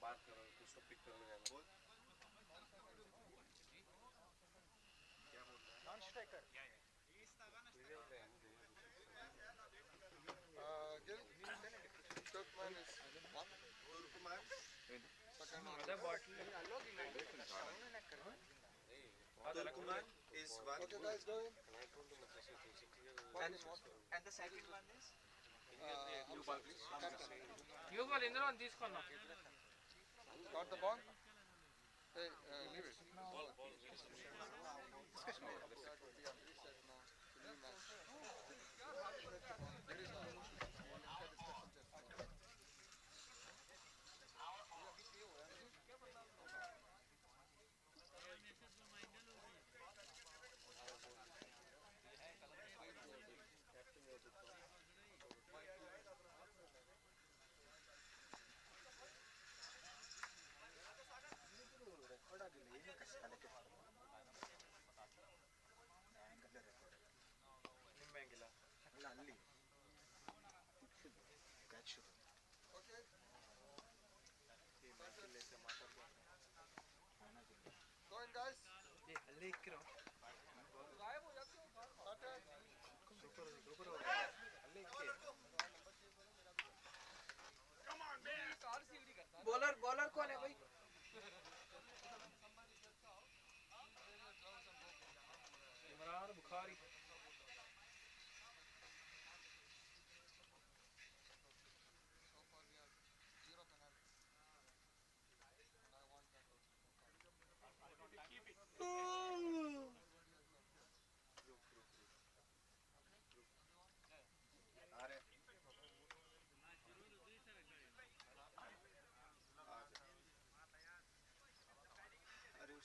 बात करो उसको पिक कर लो Non-striker. Gil, Turkman is one. Turkman. Second one. అదే bottle. Turkman is one. Okay, guys, go in. And the second one is? Hamza, please. Captain. New ball ఇందులో తీసుకున్నాం. Got the ball? Hey, leave it. Go in, guys. ಅಲ್ಲೇ ಇಕ್ಕಿರೋ. Super ಅಲ್ಲೇ ಇಕ್ಕಿ. Bowler कौन है भाई? इमरान बुखारी.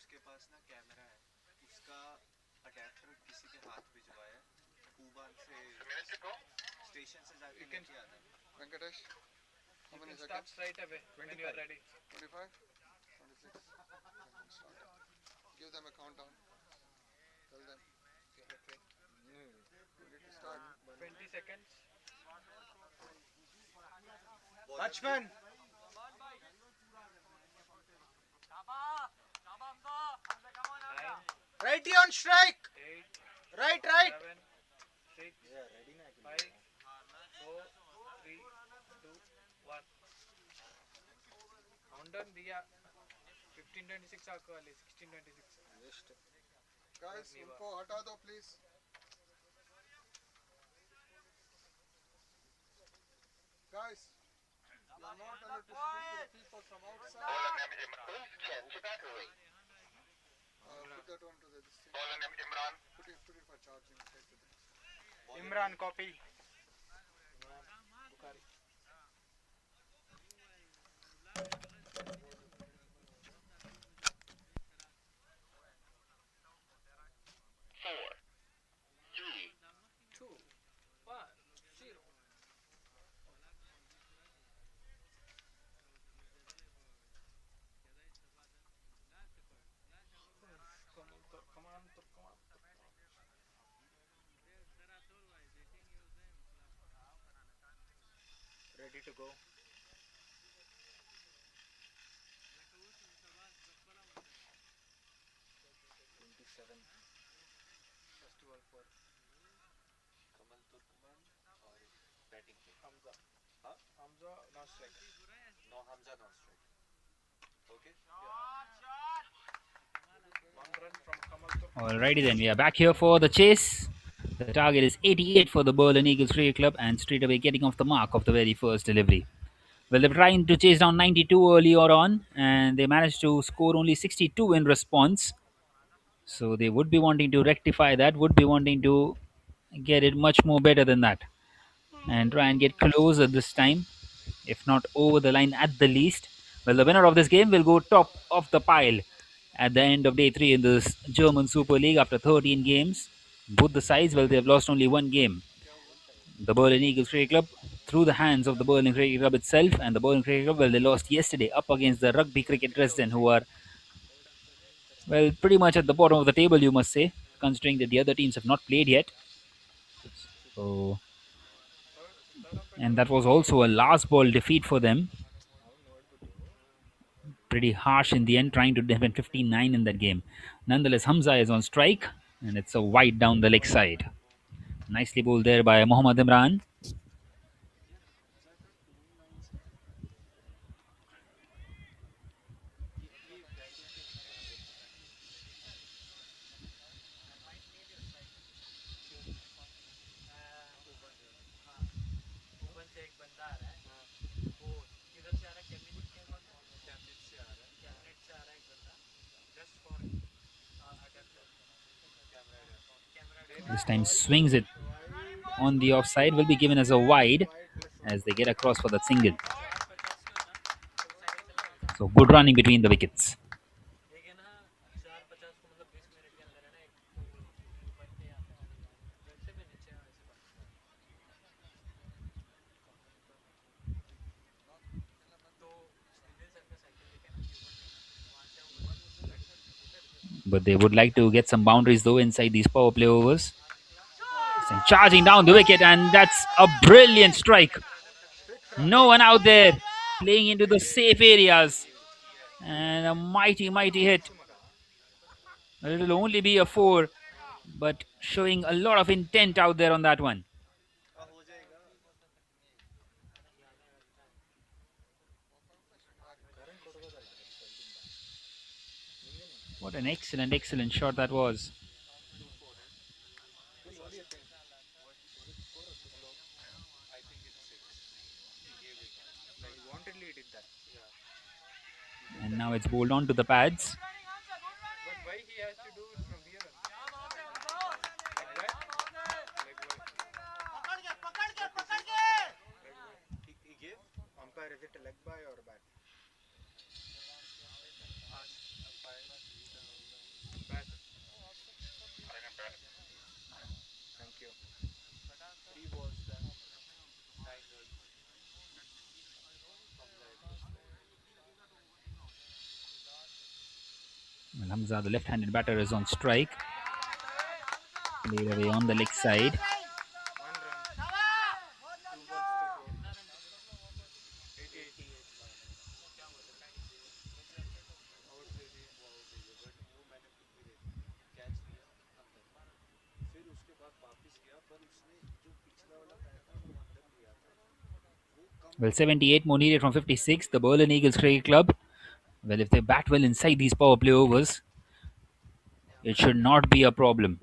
उसके पास ना कैमरा है, उसका अडैप्टर किसी के हाथ भिजवाया है, कूबान से स्टेशन से जाके लेके आता है. Venkatesh, how many Start seconds? straight away when you are ready. 25, 26. Start. Give them a countdown. Tell them. seconds. Watchman. Righty on strike. Right. 7, 6, 5, 4, 3, 2, 1. Countdown दिया 15:26 आको वाले 16:26. Guys, उनको हटा दो please. Guys, you are not allowed to speak to the people from outside. Put that one to the this thing. Put it for charging. Take it. Imran copy. Ready to go. 27. First ball for Kamal Turkman or batting team? Hamza. Huh? Hamza not strike. No, Hamza not strike. Okay. One run from Kamal Turkman. Alrighty then, we are back here for the chase. The target is 88 for the Berlin Eagles Cricket Club and straight away getting off the mark of the very first delivery. Well, they were trying to chase down 92 earlier on and they managed to score only 62 in response. So they would be wanting to rectify that, would be wanting to get it much more better than that and try and get closer this time, if not over the line at the least. Well, the winner of this game will go top of the pile at the end of day 3 in this German Super League after 13 games. Both the sides, well, they have lost only one game. The Berlin Eagles Cricket Club through the hands of the Berlin Cricket Club itself, and the Berlin Cricket Club, well, they lost yesterday up against the Rugby Cricket Dresden, who are, well, pretty much at the bottom of the table, you must say, considering that the other teams have not played yet. So, and that was also a last ball defeat for them. Pretty harsh in the end, trying to defend 59 in that game. Nonetheless, Hamza is on strike, and it's a wide down the leg side. Nicely bowled there by Mohammad Imran. This time swings it on the offside, will be given as a wide as they get across for that single. So good running between the wickets. But they would like to get some boundaries though inside these power play overs. And charging down the wicket, and that's a brilliant strike. No one out there, playing into the safe areas, and a mighty hit. It'll only be a 4, but showing a lot of intent out there on that one. What an excellent shot that was. And now it's bowled on to the pads. But why he has to do it from here? He gave umpire, is it a leg by or bat? Bat. Thank you. 3 balls done. 9 runs. Well, Hamza, the left-handed batter, is on strike. Played away on the leg side. Well, 78 more needed from 56. The Berlin Eagles Cricket Club. Well, if they bat well inside these power play overs, it should not be a problem.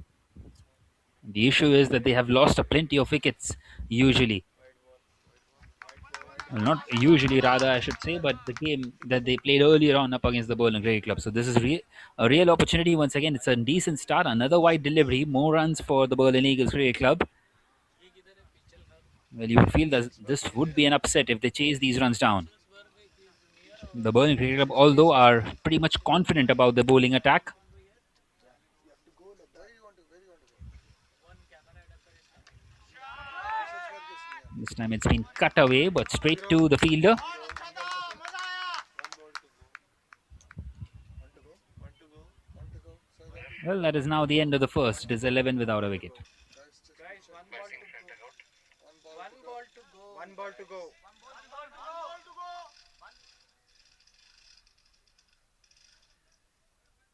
The issue is that they have lost a plenty of wickets usually. Well, not usually, rather, I should say, but the game that they played earlier on up against the Berlin Cricket Club. So this is a real opportunity. Once again, it's a decent start. Another wide delivery. More runs for the Berlin Eagles Cricket Club. Well, you would feel that this would be an upset if they chase these runs down. The Berlin Cricket Club, although, are pretty much confident about the bowling attack. This time it's been cut away, but straight to the fielder. Well, that is now the end of the first. It is 11 without a wicket. Guys, one ball to go. One ball to go.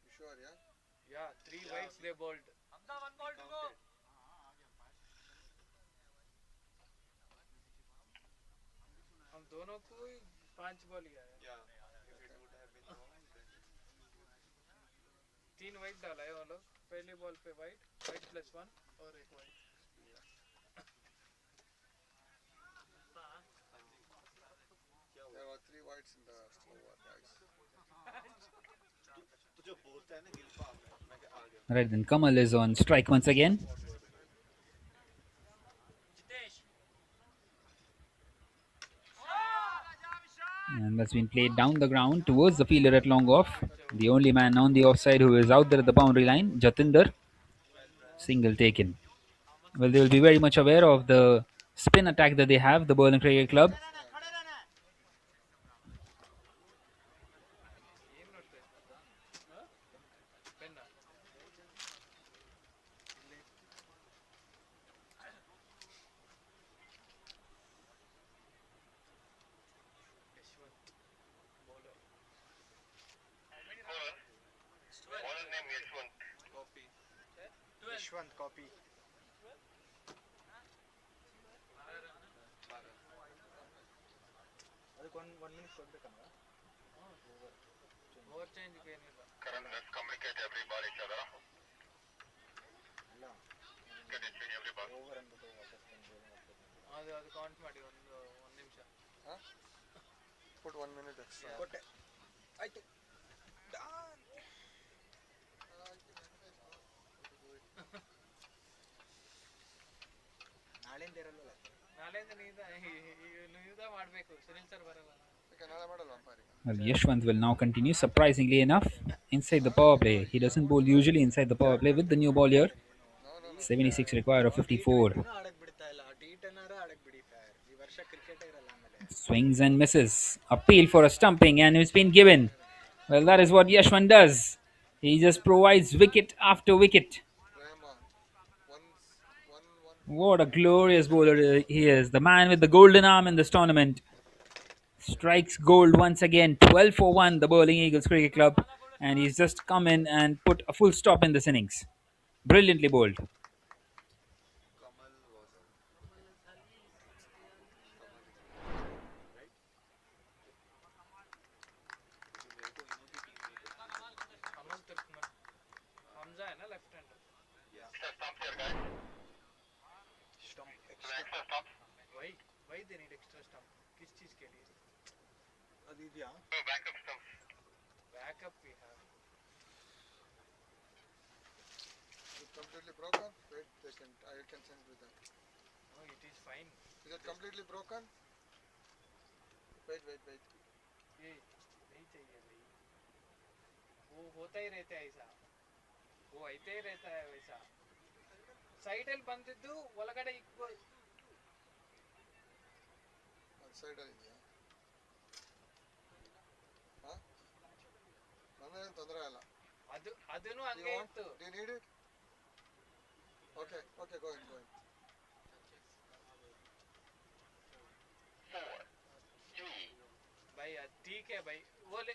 You sure, yeah? Yeah, 3 wides they bowled. One ball to go. हम दोनों को 5 ball ही आया. तीन wide डाला है वो लोग. पहले बॉल पे वाइड +1 और एक wide. There were 3 wides in the over, guys. Right, then Kamal is on strike once again. And that's been played down the ground towards the fielder at long off. The only man on the offside who is out there at the boundary line, Jatinder. Single taken. Well, they will be very much aware of the spin attack that they have, the Berlin Cricket Club. Yashwant copy. ಅದಕ್ಕೆ 1 minute ಕೊಡ್ಬೇಕಲ್ಲ. Over change ಏನಿಲ್ಲ. Karan, let's communicate every ball each other. ಇಲ್ಲ. Get it change every ball. Over ಅಂದ್ಬಿಟ್ಟು ವಾಪಸ್ ಬಂದು ಅದು count ಮಾಡಿ ಒಂದು ನಿಮಿಷ. Huh? Put 1 minute extra. ಕೊಟ್ಟೆ. ಆಯ್ತು. ನಾಳೆಯಿಂದ ಇರಲ್ಲ. ನಾಳೆಯಿಂದ ನೀದ ಮಾಡಬೇಕು. ಸುನಿಲ್ ಸರ್ ಬರಲ್ಲ. Okay, ನಾಳೆ ಮಾಡಲ್ಲ umpire. Well, Yashwant will now continue, surprisingly enough, inside the power play. He doesn't bowl usually inside the power play with the new ball here. 76 required of 54. ಆಡಕ್ಕೆ ಬಿಡ್ತಾ ಇಲ್ಲ. T10 ಆಡಕ್ಕೆ ಬಿಡಿ ಸರ್. ಈ ವರ್ಷ ಕ್ರಿಕೆಟ್ ಇರಲ್ಲ ಆಮೇಲೆ. Swings and misses. Appeal for a stumping, and it's been given. Well, that is what Yashwant does. He just provides wicket after wicket. What a glorious bowler he is. The man with the golden arm in this tournament. Strikes gold once again. 12 for 1, the Berlin Eagles Cricket Club. And he's just come in and put a full stop in this innings. Brilliantly bowled. Hamza है ना left hander. Extra stump here, guys. Extra stump. Why they need extra stump? किस चीज के लिए? अदीदिया. Backup stump. Backup we have. Is it completely broken? Wait, I can change with that. No, it is fine. Is it completely broken? Wait. ये नहीं चाहिए भाई. वो होता ही रहता है ऐसा. वो ऐसे ही रहता है वैसा. ಸೈಡ್ ಅಲ್ಲಿ ಬಂದಿದ್ದು ಒಳಗಡೆ ಸೈಡ್ ಅಲ್ಲಿ ಇದೆಯಾ? ನನಗೇನು ತೊಂದರೆ ಇಲ್ಲ. ಅದನ್ನು ಹಂಗೆ ಇತ್ತು. Do you need it? Okay, go in. 4, 3. भाई ठीक है भाई. वो ले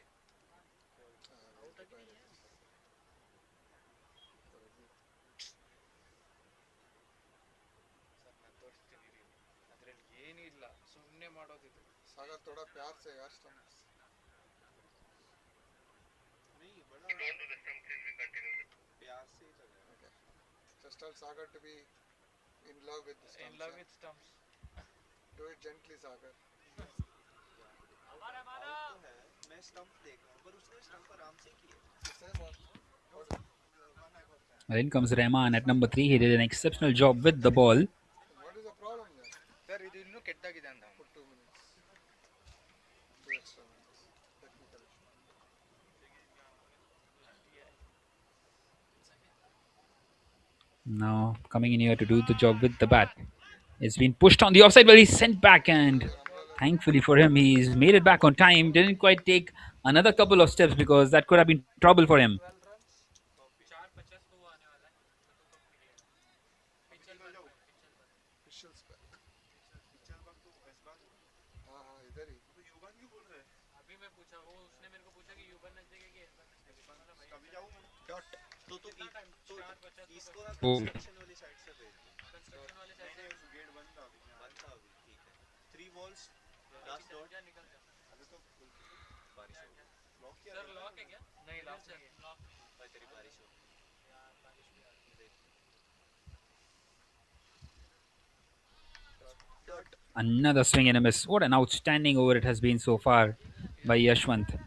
ಏನಿಲ್ಲ, ಸುಮ್ಮನೆ ಮಾಡೋದಿದು. सागर थोड़ा प्यार से यार स्टंप्स नहीं बड़ा Don't do the stump since we continue with प्यार से ही लगाया okay just tell Sagar to be in love with the stumps In love yeah? with stumps. do it gently Sagar out तो है मैं स्टंप देख रहा हूँ पर उसने स्टंप आराम से किया the same one Well, in comes Rahman at number 3. He did an exceptional job with the ball. what is the problem there sir ಇದು ಇನ್ನೂ ಕೆಟ್ಟಾಗಿದೆ ಅಂತ put 2 minutes 2 extra minutes technical issue Now coming in here to do the job with the bat. It's been pushed on the offside, but he's sent back, and thankfully for him, he's made it back on time. Didn't quite take another couple of steps because that could have been trouble for him. 12 runs. 450 को वो आने वाला है तो clear. official spec हाँ हाँ इधर ही अभी मैं पूछा वो उसने मेरे को पूछा कि युवन नजदीक है कि एसबन नजदीक है कभी जाऊँ डॉट तो इसको ना Oh. कंस्ट्रक्शन वाली साइड से भेज दो कंस्ट्रक्शन वाले साइड से गेट बंद था अभी ठीक है 3 वॉल्स लास्ट डॉट जा निकल जा अभी तो बारिश हो लॉक किया सर लॉक है क्या नहीं लॉक नहीं है लॉक भाई तेरी बारिश हो यार बारिश भी आ रही है Another swing and a miss. What an outstanding over it has been so far by Yashwant.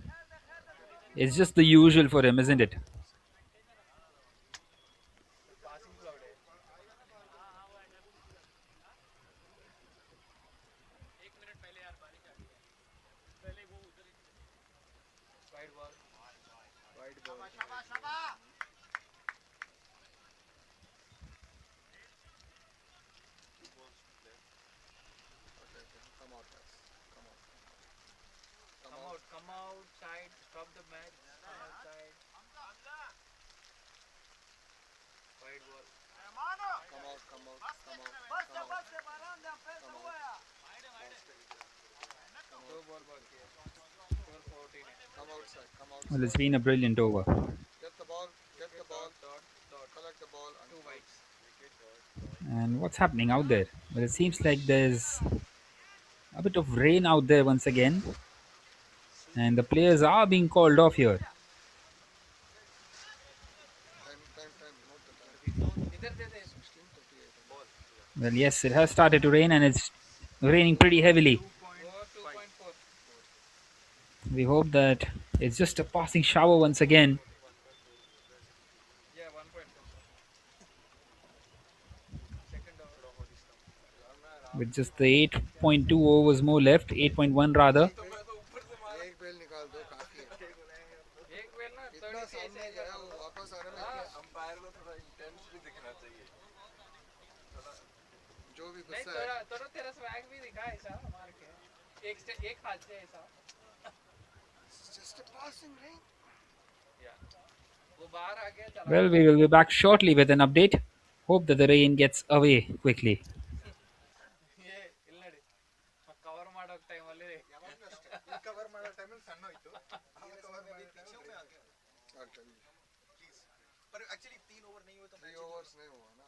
It's just the usual for him, isn't it? Passing cloud है एक मिनट पहले यार बारिश आ गई है पहले वो उधर ही wide ball come out guys come outside stop the match come outside wide ball come out दो बॉल बॉल किया स्कोर 14 है come outside Well, it's been a brilliant over. get the ball collect the ball and 2 wides And what's happening out there? Well, it seems like there's a bit of rain out there once again. And the players are being called off here. time note the time इधर दे दे 16:38 Well, yes, it has started to rain and it's raining pretty heavily. 2.4 We hope that it's just a passing shower once again. yeah 1.4 second over With just the 8.2 overs more left, 8.1 rather. एक bell निकाल दो काफी है एक bell ना इतना सामने गया वो वापस आने में अंपायर को थोड़ा इंटेंसली दिखना चाहिए जो भी नहीं गुस्सा है थोड़ा तेरा स्वैग भी दिखा ऐसा मार के एक हाथ से ऐसा just a passing rain वो बाहर आ गया चला Well, we will be back shortly with an update. Hope that the rain gets away quickly. ये ಇಲ್ಲ ನೋಡಿ ಕವರ್ ಮಾಡೋ ಟೈಮ್ ಅಲ್ಲಿ ಕವರ್ ಮಾಡೋ ಟೈಮಲ್ಲಿ ಸಣ್ಣ ಹೋಯ್ತು ಕವರ್ ಮಾಡೋ ಟೈಮಲ್ಲಿ I'll tell you प्लीज पर एक्चुअली 3 ओवर नहीं हुए तो 3 overs नहीं हुआ ना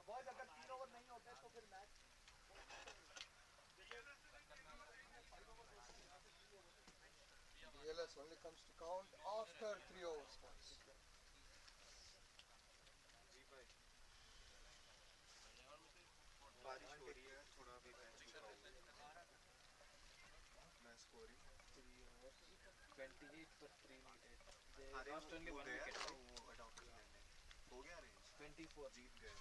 बॉयज अगर 3 ओवर नहीं होते तो फिर match DLS only comes to count after 3 overs boys बारिश हो रही है थोड़ा भी मैच मैं scoring 3 overs 28 for 3 needed they अरे lost only 1 wicket वो अडॉप्ट लेने हो गया रेंज 24 जीत गए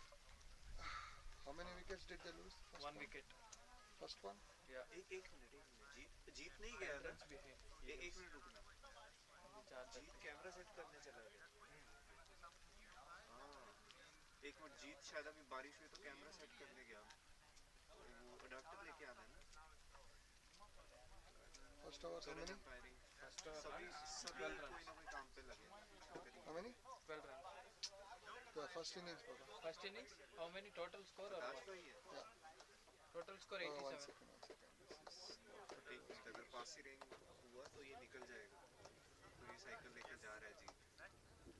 how many wickets did they lose 1 wicket first one yeah एक मिनट जीत नहीं गया ना runs behind एक मिनट रुकना जीत कैमरा सेट करने चला गया हाँ एक मिनट जीत शायद अभी बारिश हुई तो कैमरा सेट करने गया तो वो अडाप्टर लेके आना है ना first over how many umpiring first over सभी runs. कोई ना कोई काम पे लगे how many 12 runs the first innings होगा first innings how many total score or last what? वही है total score 87 one second एक मिनट अगर पास ही रेंज हुआ तो ये निकल जाएगा तो ये साइकिल लेके जा रहा है जी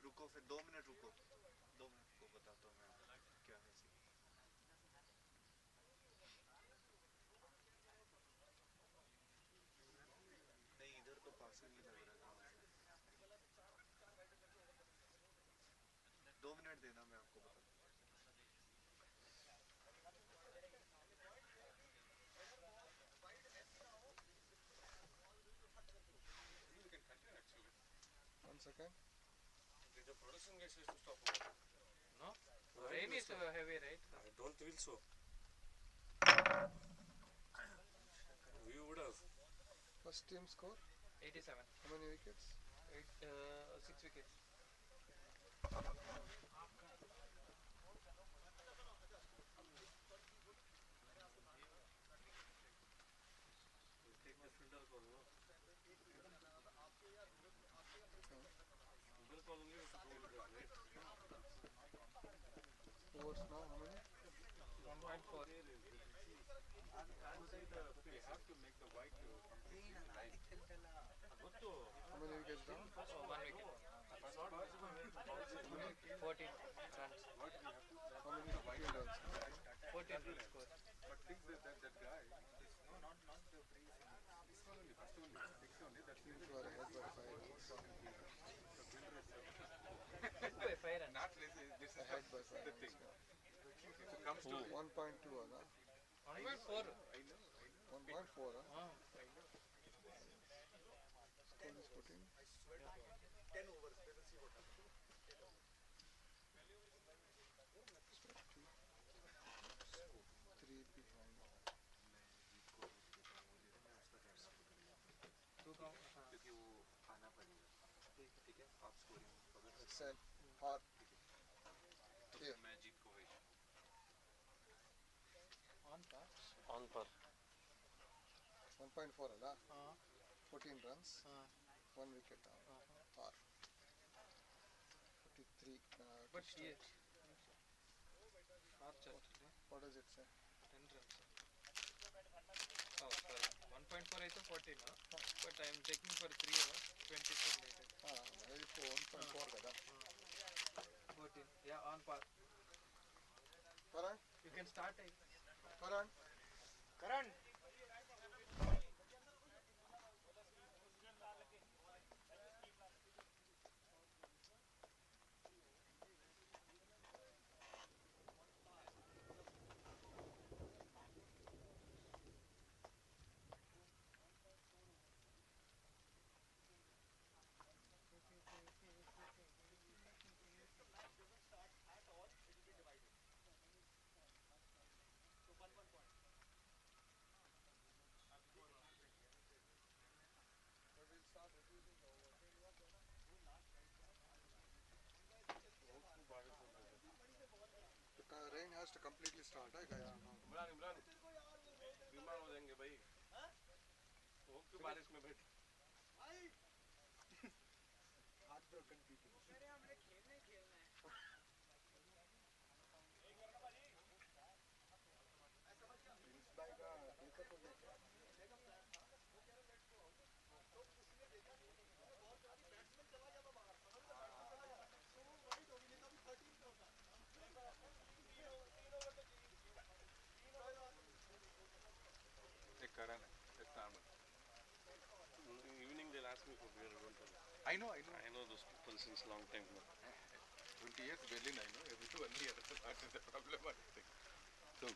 रुको फिर 2 मिनट रुको 2 मिनट को बताता हूँ मैं क्या है 2 मिनट देना, मैं आपको बता. One second. Did the production guys used to stop? No? Rain is heavy, right? I don't feel so. We would have. First team score. 87. How many wickets? 6 wickets. Take the fielder call, no? Fielder call only has to go with that, right? Overs now. How many? 1.4. How many wickets down? 1 wicket. 14 runs. How many fielders? 14 runs score. Seems you are ahead by 5 runs. Fire runs. Ahead by 5 runs. 1.2 ಅಲ್ಲ? 1.4. 1.4 huh? Ah. Score is 14. 10 overs. We will see what happens. Three behind. क्योंकि वो आना पड़ेगा. ठीक है, आप scoring Send. Hard. Here. मैं जीत को भेज. On par. On par. 1.4 ಅಲ್ಲ? 14 runs. 1 wicket down. Par. 43. But here. Archer. What does it say? 10 runs. Oh, sorry. 1.4 is 14, huh? But I am taking for 3 hours. 24 later. Maybe 1.4 కదా? 14. Yeah, on par. Karan? You can start. Karan? Karan! The rain has to completely start, guys. Imran बीमार हो जाएंगे भाई. वो क्यों बारिश में बैठ? Heartbroken people. Evening they'll ask me for beer. I know those people since long time now. 20 years Berlin, I know everyone here. That is the problem, I think. So,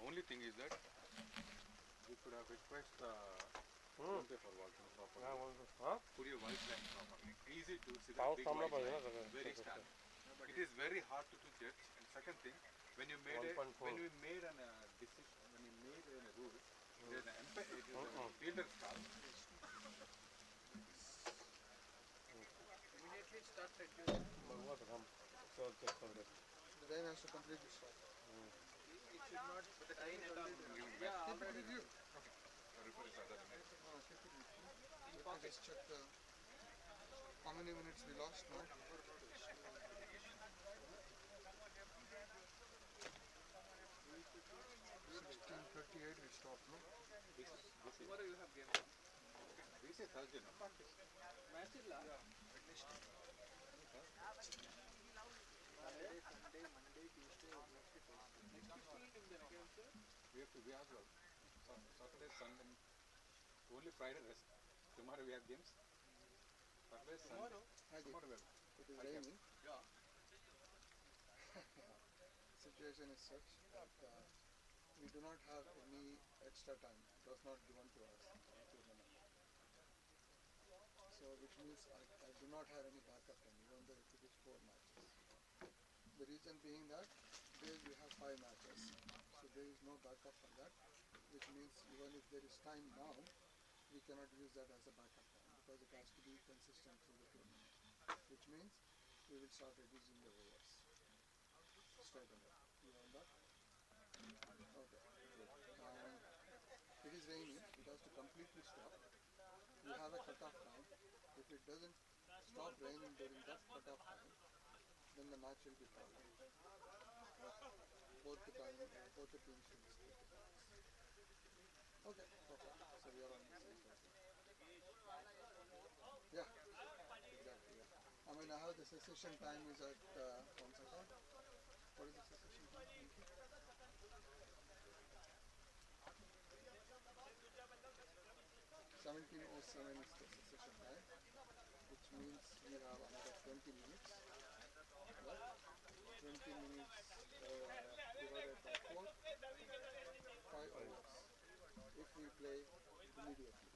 only thing is that we could have request Bund for walking properly. Put your white line properly. Easy to see the big white line, very stand. It is very hard to judge. And second thing, when you made a decision, when you made a rule, it is an fielder start. Immediately start reducing. The rain has to completely start. It should not rain at all. Yeah, Keep it with you. Referee is other than Keep it with you. Let me just check how many minutes we lost now. 16:38 we stopped, no? Tomorrow you have game. We say Thursday, no practice. Match ಇಲ್ಲ? Sunday, Monday, Tuesday, Wednesday, Thursday. We as well. Saturday, Sunday, only Friday rest. Tomorrow we have games. Saturday, Sunday. Tomorrow we have. it is raining. Situation is such that we do not have any extra time. It was not given to us in the tournament. So which means I do not have any backup time, even though if it is 4 matches. The reason being that there we have 5 matches, so there is no backup for that, which means even if there is time now, we cannot use that as a backup time because it has to be consistent through the tournament, which means we will start reducing the overs straight away. You know that? Okay. And it is raining, it has to completely stop. You have a cut-off time. If it doesn't stop raining during that cut-off time, then the match will be called. Both the teams will split it. Okay, perfect. So we are on the same page. Yeah, exactly. Yeah. I mean, I have the cessation time is at 1 second. What is the cessation time? 17:07 is the cessation time, which means we have another 20 minutes. Right? 20 minutes divided by 4, 5 hours. If we play immediately.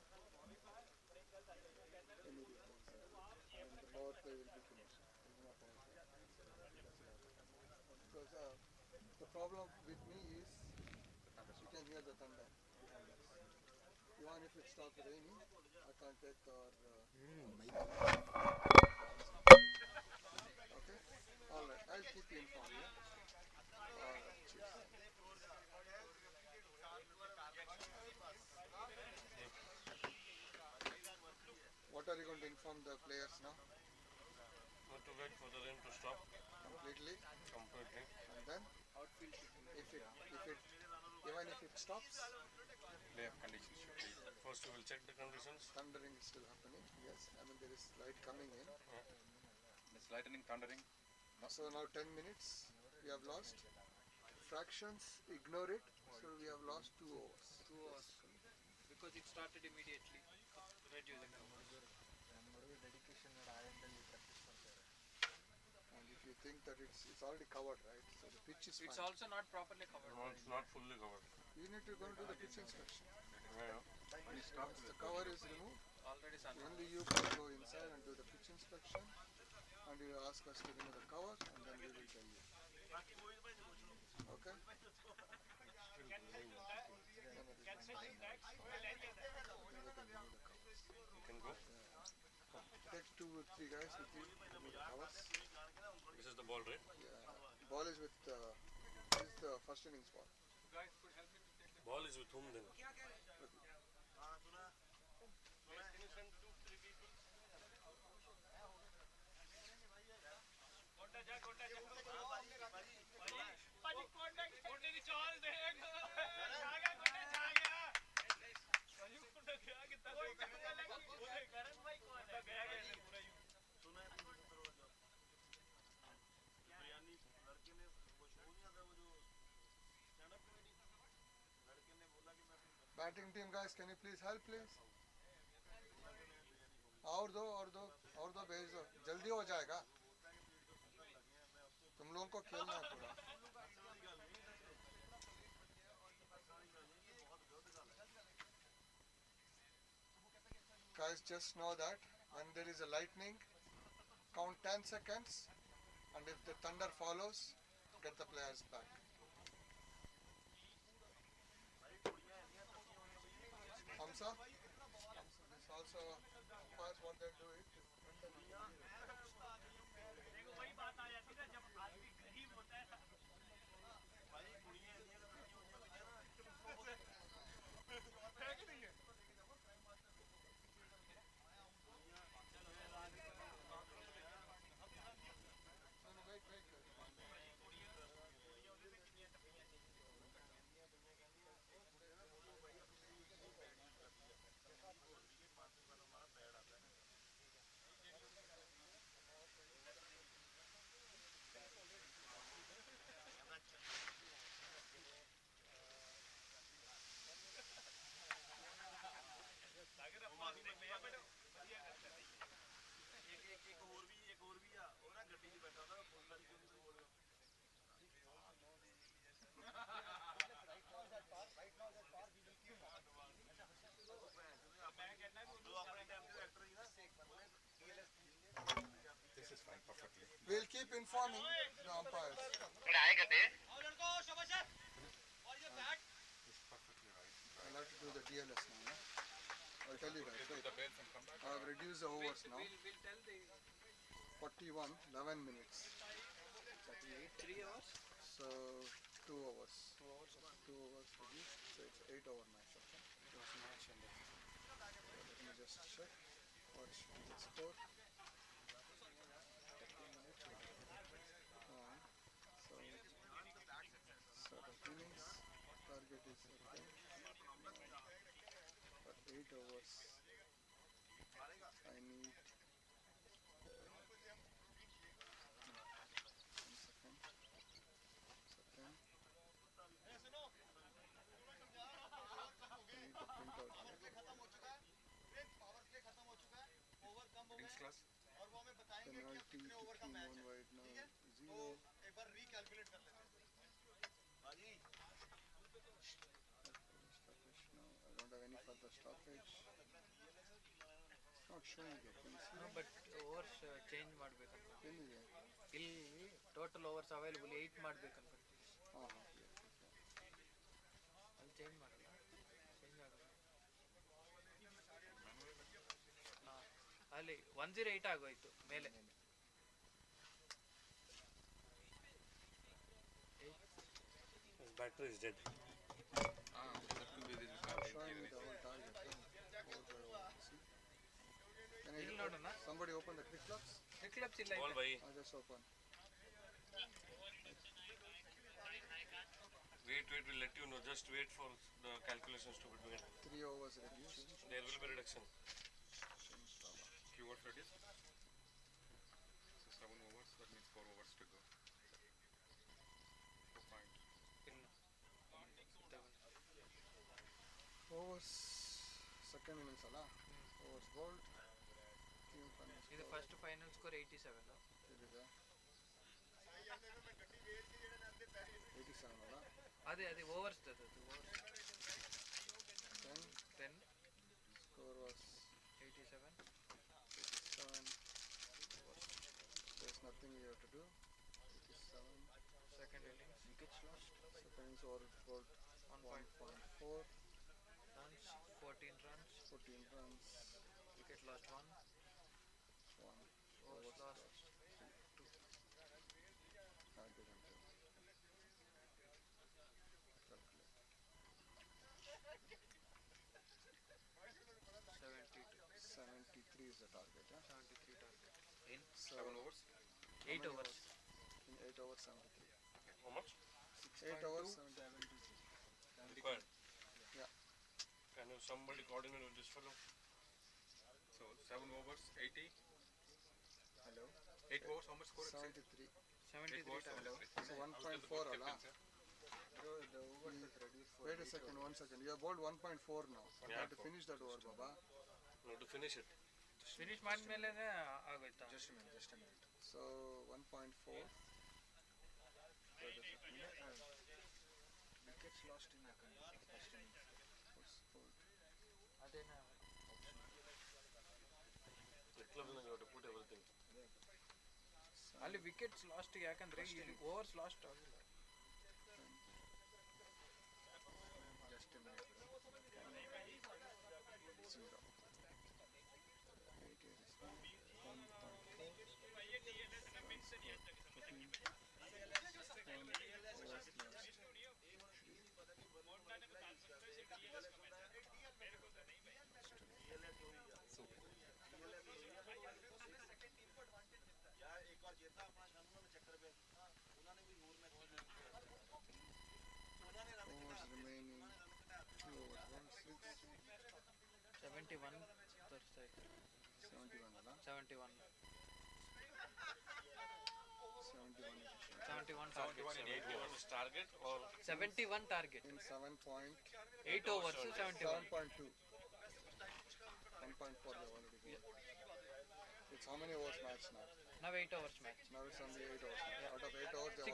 And the power play will be finished. There is no power play. Because the problem with me is you can hear the thunder behind us. Even if it stops raining, I can't take our okay? Alright, I'll keep you informed, yeah? Alright, cheers. What are you going to inform the players now? Not to wait for the rain to stop Completely? completely. And then? Even if it stops? Player conditions should be. First we will check the conditions. Thundering is still happening, yes. I mean, there is light coming in. It's lightning, thundering. So now 10 minutes we have lost. Fractions, ignore it. So we have lost 2 overs. 2 hours. Because it started immediately. Reducing numbers. And if you think that it's already covered, right? So the pitch is It's fine. also not properly covered. No, it's not fully covered. You need to go to the pitch inspection. Yeah. Once the cover is removed, Already sun. only you can go inside and do the pitch inspection. And you ask us to remove the cover, and then we will tell you. Okay? You can go. Take 2 or 3 guys with you, remove the covers. This is the ball, right? Yeah. Ball is with this is the first innings ball. Guys, could help me to take the Ball is with whom then? Batting team guys, can you please help please? और दो भेज दो, जल्दी हो जाएगा. तुम लोगों को खेलना है पूरा. Guys, just know that when there is a lightning, count 10 seconds, and if the thunder follows, get the players back. Hamza, this also umpires want them to do it. We'll keep informing the umpires. I'll have to do the DLS now. No? I'll tell you guys. Wait. I've reduced the overs now. We'll tell the 41, 11 minutes. 3 hours. So 2 hours. 2 hours reduced. So it's 8-hour match. Okay. Let me just check. What should be the score? So the innings target is okay. For 8 hours, I need 1 second. I need the printout here. Penalty, kicking one wide now, 0. Stoppage now. I don't have any further stoppage. It's not showing here. Can you see? no, but overs change ಮಾಡಬೇಕಂತ. ಎಲ್ಲಿದೆ? ಇಲ್ಲಿ total overs available 8 ಮಾಡಬೇಕು ಅನ್ಕೊಂತೀನಿ. ಅಲ್ಲಿ change ಮಾಡಲ್ಲ, change ಆಗಲ್ಲ. ಅಲ್ಲಿ 108 ಆಗೋಯ್ತು ಮೇಲೆ. Battery is dead. Showing me the whole target. See? Can I ಇಲ್ಲಿ ನೋಡೋಣ. somebody open the quick clubs? Clips ಇಲ್ಲ Ball ಇದೆ. by. I'll just open. Wait, we'll let you know. Just wait for the calculations to be made. 3 overs reduced. There will be reduction. Keywords reduced. So 7 overs, that means 4 overs to go. 4 point. Overs, second innings ಅಲ್ಲ? Overs bowled. Team final ಇದು score. First final score 87. ಇದಿದೆ. 87 ಅಲ್ಲ? ಅದೇ overs ಅದು overs 10. 10 Score was 87. 87. There's nothing we have to do. 87. Second innings wickets last Second innings over bowled 1.4. runs 14 runs 14 runs. wicket lost 1 overs lost 2. I didn't do. Calculate. 73 is the target. 73 target in So 7 overs. 8 overs. In 8 overs 73. How much? 8 overs 73. Required. Yeah. Can you somebody coordinate with this fellow? So 7 overs, 80. Hello. 8 overs, how much score? 73. 73 overs, target. 73. So 1.4 ಅಲ್ಲ? Wait a second, 1 second. You have bowled 1.4 now. You have to finish that over, Baba. No, to finish it. Finish ಮಾಡಿದ್ಮೇಲೆ ಆಗೋಯ್ತಾ? Just a minute. So 1.4. Wait a second. Wickets lost in first innings. Was bowled. ಅದೇನಾ The club you have to put everything. ಅಲ್ಲಿ wickets last ಯಾಕಂದ್ರೆ ಇಲ್ಲಿ overs last ಆಗಿಲ್ಲ. Just a minute. 0. 8 is 1.4. 71 ತೋರಿಸ್ತಾ ಇತ್ತು. 71 ಅಲ್ಲ? 71 71 target. 81 is target or 71 target. in 8 overs 71. 7.2. 1.4 they already gave. It's how many overs match now? Now 8 overs match. Now it's only 8 overs. Out of 8 overs, they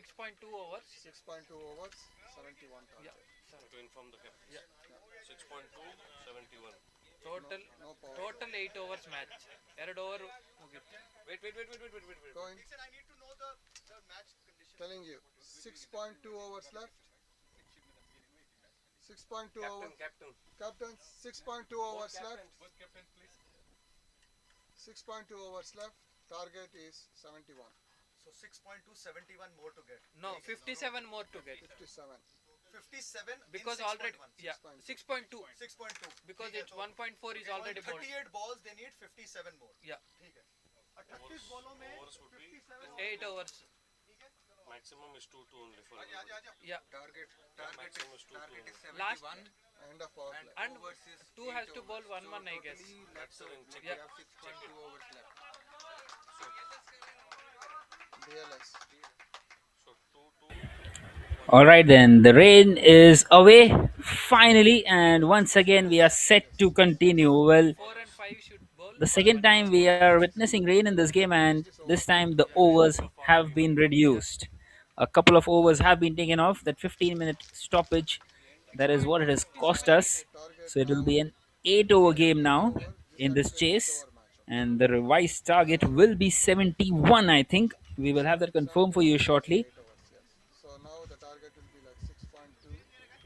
6.2 overs. 6.2 overs, 71 target. Yeah. to inform the captain? Yeah. 6.2, 71. Total No power. total 8 overs match. 2 over ಮುಗಿಯುತ್ತೆ. Go in. Telling you, 6.2 hours left. 6.2 hours. Captain, 6.2 hours left. 6.2 hours left. Target is 71. So 6.2, 71 more to get. No, 57 more to get. 57. 57 Because in already 6.1. yeah 6.2 6.2 because ठीक है, it's तो 1.4 is already on bowled. 38 balls they need 57 more. Yeah, ठीक है. 38 बॉलों में 8 overs. Maximum is 2 only for आजा आजा आजा. Yeah, Target maximum is 2 is last 71 End of power play. and 2 has to bowl 1-1 I guess. That's the check. Yeah. 6.2 hours left. DLS. So 2 All right, then the rain is away finally, and once again we are set to continue. Well, 4 and 5 should bowl. the second time we are witnessing rain in this game, and this time the overs have been reduced. A couple of overs have been taken off. That 15-minute stoppage, that is what it has cost us. So it will be an 8-over game now in this chase, and the revised target will be 71. I think we will have that confirmed for you shortly. 8 overs, yes. So now the target will be like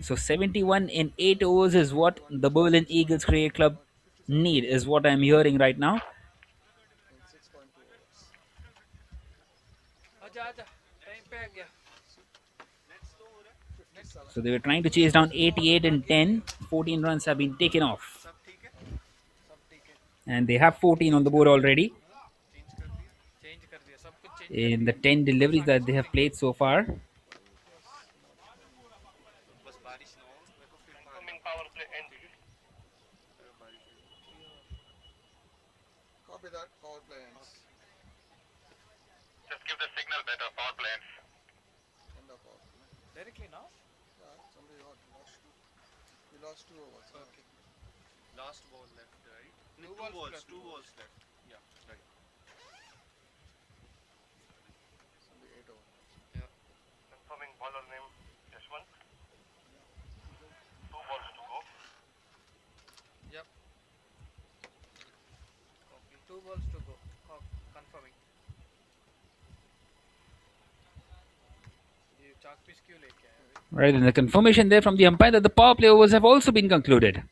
6.2. So 71 in 8 overs is what the Berlin Eagles Cricket Club need, is what I'm hearing right now. In 6.2 overs. आजा आजा time पे आ गया. So they were trying to chase down 88 and 10. 14 runs have been taken off. सब ठीक है. सब ठीक है. And they have 14 on the board already change कर दिया सब कुछ change. in the 10 deliveries that they have played so far. बस बारिश ना हो मेरे को फिर Incoming power play ended. Copy that. Power play ends. Just give the signal better. Power play ends. End of power play. Directly now. Yeah, somebody lost 2. We lost 2 overs. Okay. last ball left, right? Two Two balls balls, two balls left. Yeah, right. Somebody 8 over. Confirming bowler name Yashwant. 2 balls to go. Yep. Okay. 2 balls to go. Confirming. ये चाक piece क्यों लेके आया? Right, and the confirmation there from the umpire that the power play overs have also been concluded.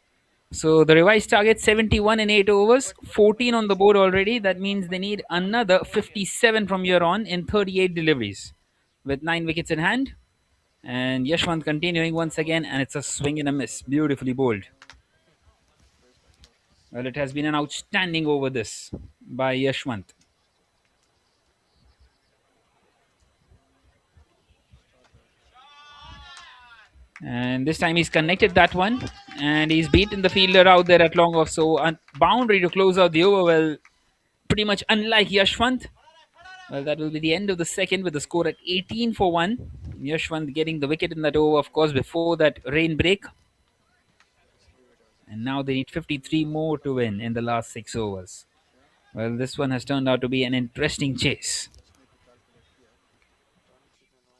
So the revised target 71 in 8 overs, 14 on the board already. That means they need another 57 from here on in 38 deliveries with 9 wickets in hand. And Yashwant continuing once again, and it's a swing and a miss. Beautifully bowled. Well, it has been an outstanding over this by Yashwant. And this time he's connected that one, and he's beaten the fielder out there at long off. So a boundary to close out the over. Well, pretty much unlike Yashwant. Well, that will be the end of the second with the score at 18 for 1. Yashwant getting the wicket in that over, of course, before that rain break. And now they need 53 more to win in the last 6 overs. Well, this one has turned out to be an interesting chase. Just need to calculate here.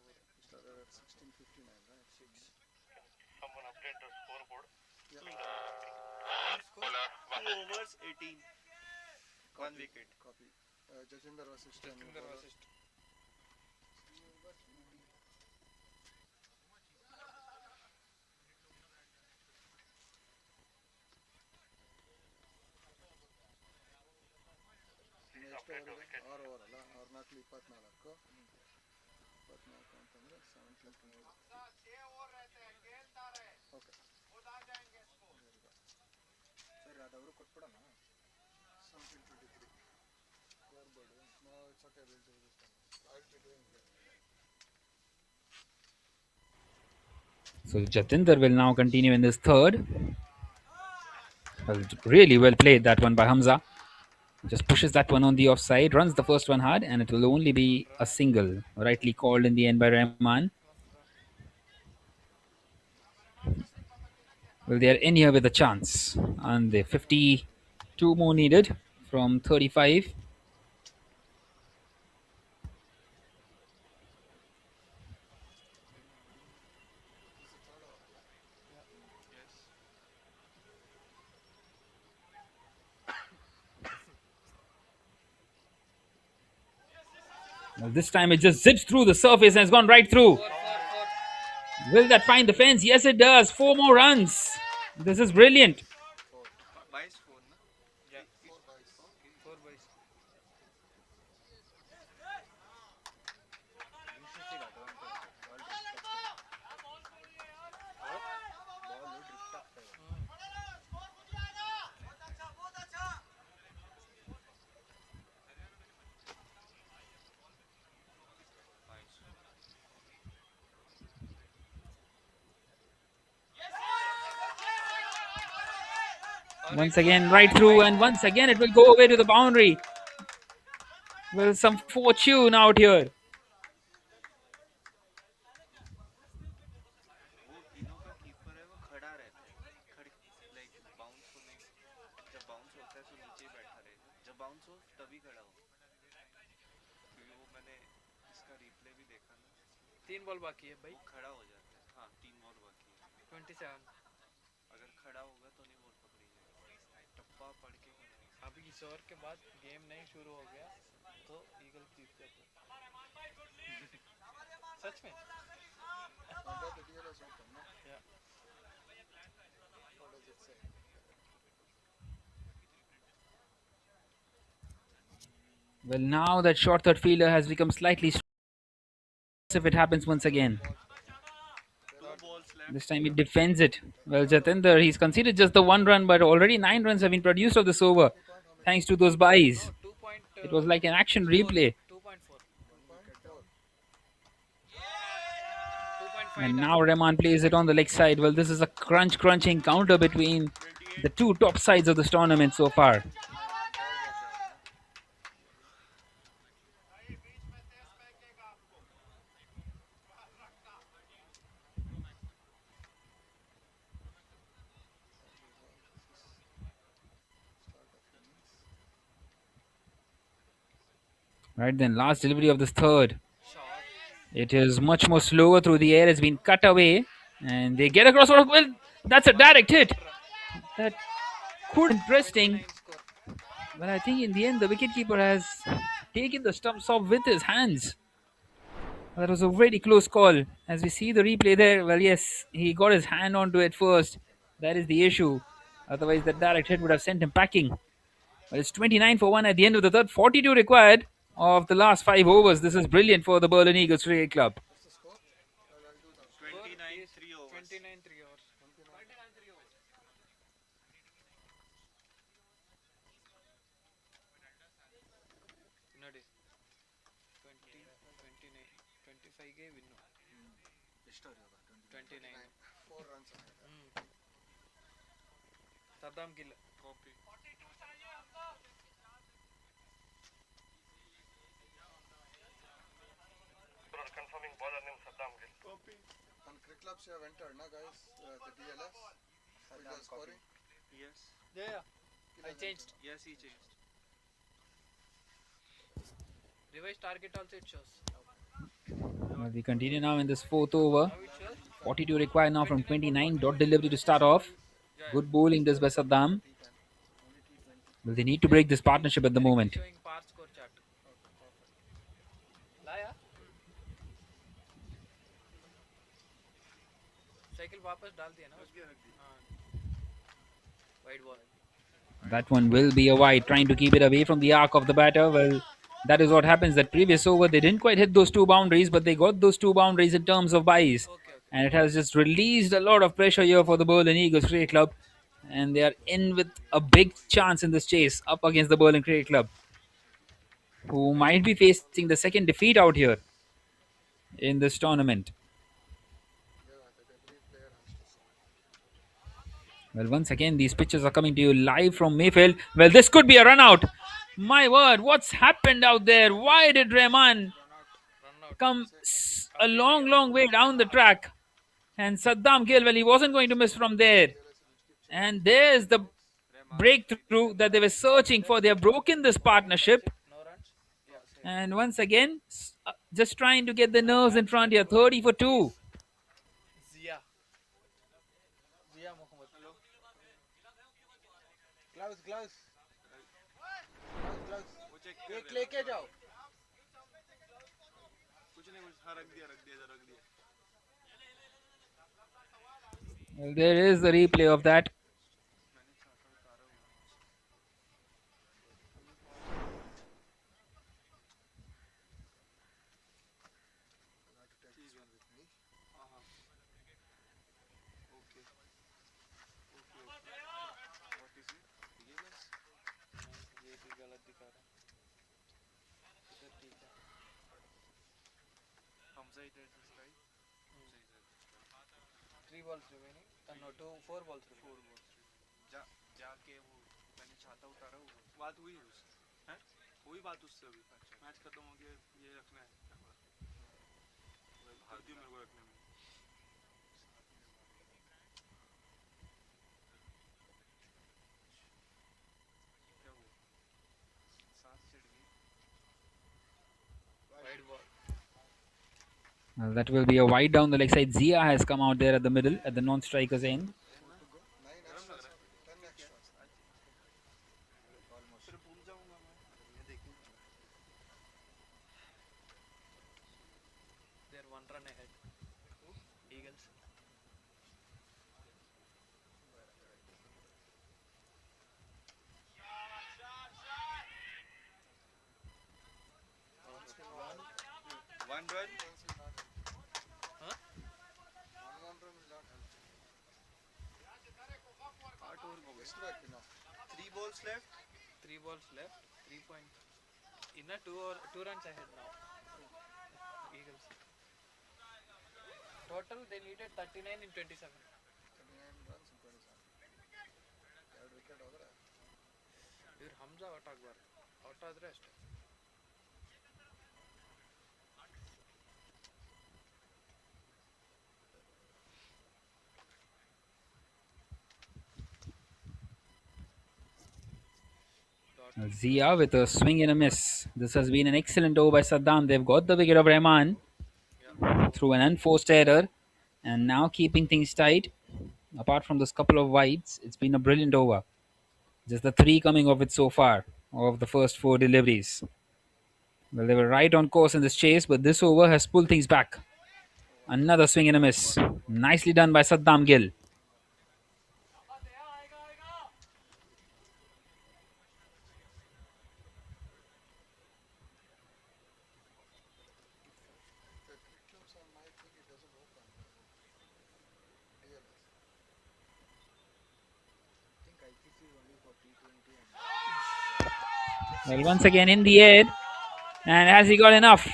We started at 16:59, right? Someone update the scoreboard. Bowler 2 overs, 18. 1 wicket. Copy. Jajinder Vasisht. ಎಷ್ಟು over ಇದೆ? 6 over ಅಲ್ಲ? 6 4 24. 24 ಅಂತಂದ್ರೆ 17 okay. ಸರಿ ಅದವರು ಕೊಟ್ಬಿಡೋಣ. 17-23. Score board. No it's okay, will do this one. I will be doing here. So Jatinder will now continue in this third. Well, really well played that one by Hamza. Just pushes that one on the offside, runs the first one hard, and it will only be a single, rightly called in the end by Rahman. Well, they are in here with a chance, and the 52 more needed from 35. Well, this time it just zips through the surface and has gone right through. Will that find the fence? Yes, it does. 4 more runs. This is brilliant. Bice 4, na? Yeah. 4 bice. Once again, right through, and once again it will go away to the boundary. Well, some fortune out here. वो तीनों का keeper है वो खड़ा रहता है like bounce होने जब बाउंस होता है तो नीचे ही बैठा रहेगा जब बाउंस हो तभी खड़ा हो क्योंकि वो मैंने इसका रिप्ले भी देखा ना 3 बॉल बाकी है भाई वो खड़ा हो जाता है हाँ 3 बॉल बाकी है 27 अगर खड़ा होगा तो नहीं बॉल पकड़ी जाएगी टप्पा पड़ के खड़ा होगा अभी इस ओवर के बाद गेम नहीं शुरू हो गया तो ईगल जीत जाता है सच में Under the DLS open, no? Yeah. What does it say? Well, now that short third fielder has become slightly if it happens once again. 2 balls left This time he defends it. Well, Jatinder, he's conceded just the 1 run, but already 9 runs have been produced of this over thanks to those buys. 2.4 It was like an action replay. 2.4 And now Rahman plays it on the leg side. Well, this is a crunch encounter between the two top sides of this tournament so far. Right then, last delivery of this third. It is much more slower through the air. It's been cut away. And they get across. Well, that's a direct hit. That could be interesting. But I think in the end, the wicketkeeper has taken the stumps off with his hands. That was a very close call. As we see the replay there, well, yes, he got his hand onto it first. That is the issue. Otherwise, that direct hit would have sent him packing. Well, it's 29 for 1 at the end of the third. 42 required of the last 5 overs. This is brilliant for the Berlin Eagles Cricket Club. 29 3 overs 29 3 overs ನೋಡಿ 20 29 25 ಗೆ win 29 4 runs. Saddam Gill copy confirming bowler name Saddam Gill. And cricket clubs you have entered, na guys? The DLS? With the scoring? yes yeah I changed yes he changed revised target also it shows Well, we continue now in this 4th over. now it shows 42 required now from 29. Dot delivery to start off. Good bowling this by Saddam. Well, they need to break this partnership at the moment. showing par score chart लाया cycle वापस डाल दिया ना हाँ wide ball That one will be a wide, trying to keep it away from the arc of the batter. Well, that is what happens. That previous over, they didn't quite hit those 2 boundaries, but they got those 2 boundaries in terms of buys. And it has just released a lot of pressure here for the Berlin Eagles Cricket Club. And they are in with a big chance in this chase up against the Berlin Cricket Club, who might be facing the second defeat out here in this tournament. Well, once again, these pictures are coming to you live from Mayfield. Well, this could be a run out. My word, what's happened out there? Why did Rahman come a long way down the track? And Saddam Gill, well, he wasn't going to miss from there. And there's the breakthrough that they were searching for. They have broken this partnership. no runs And once again, just trying to get the nerves in front here. 30 for 2. Ziya Ziya Mohammad hello Gloves. एक लेके जाओ. Well, there is the replay of that. ये भी गलत दिखा रहा है इधर ठीक है Hamza did this right. 3 balls remaining no 4 balls remaining 4 balls. जाके वो मैंने छाता उतारा वो बात हुई उससे हैं वही बात उससे अभी मैच खत्म हो गया ये रखना है कर दियो मेरे को रखने में क्या हुआ सांस चिढ़ गई wide ball Well, that will be a wide down the leg side. Zia has come out there at the middle, at the non-striker's end. 9 extras, 10 extras. फिर भूल जाऊंगा मैं they're 1 run ahead Eagles one run. huh 1 run will not help. 8 over हो Best back now. 3 balls left. 3 balls left 3 points in a 2 runs ahead now Eagles total they needed 39 in 27 39 runs in 27. 2 wicket ಹೋದ್ರೆ ಇವ್ರು Hamza out ಆಗಬಾರ್ದು out ಆದರೆ ಅಷ್ಟೇ Zia with a swing and a miss. This has been an excellent over by Saddam. They've got the wicket of Rahman through an unforced error and now keeping things tight. Apart from those couple of wides, it's been a brilliant over. Just the 3 coming of it so far, of the first 4 deliveries. Well, they were right on course in this chase, but this over has pulled things back. Another swing and a miss. Nicely done by Saddam Gill. the cricket clubs are my thing, it doesn't open. DLS. I think IPC is only for T20 and Well, once again in the air. And has he got enough?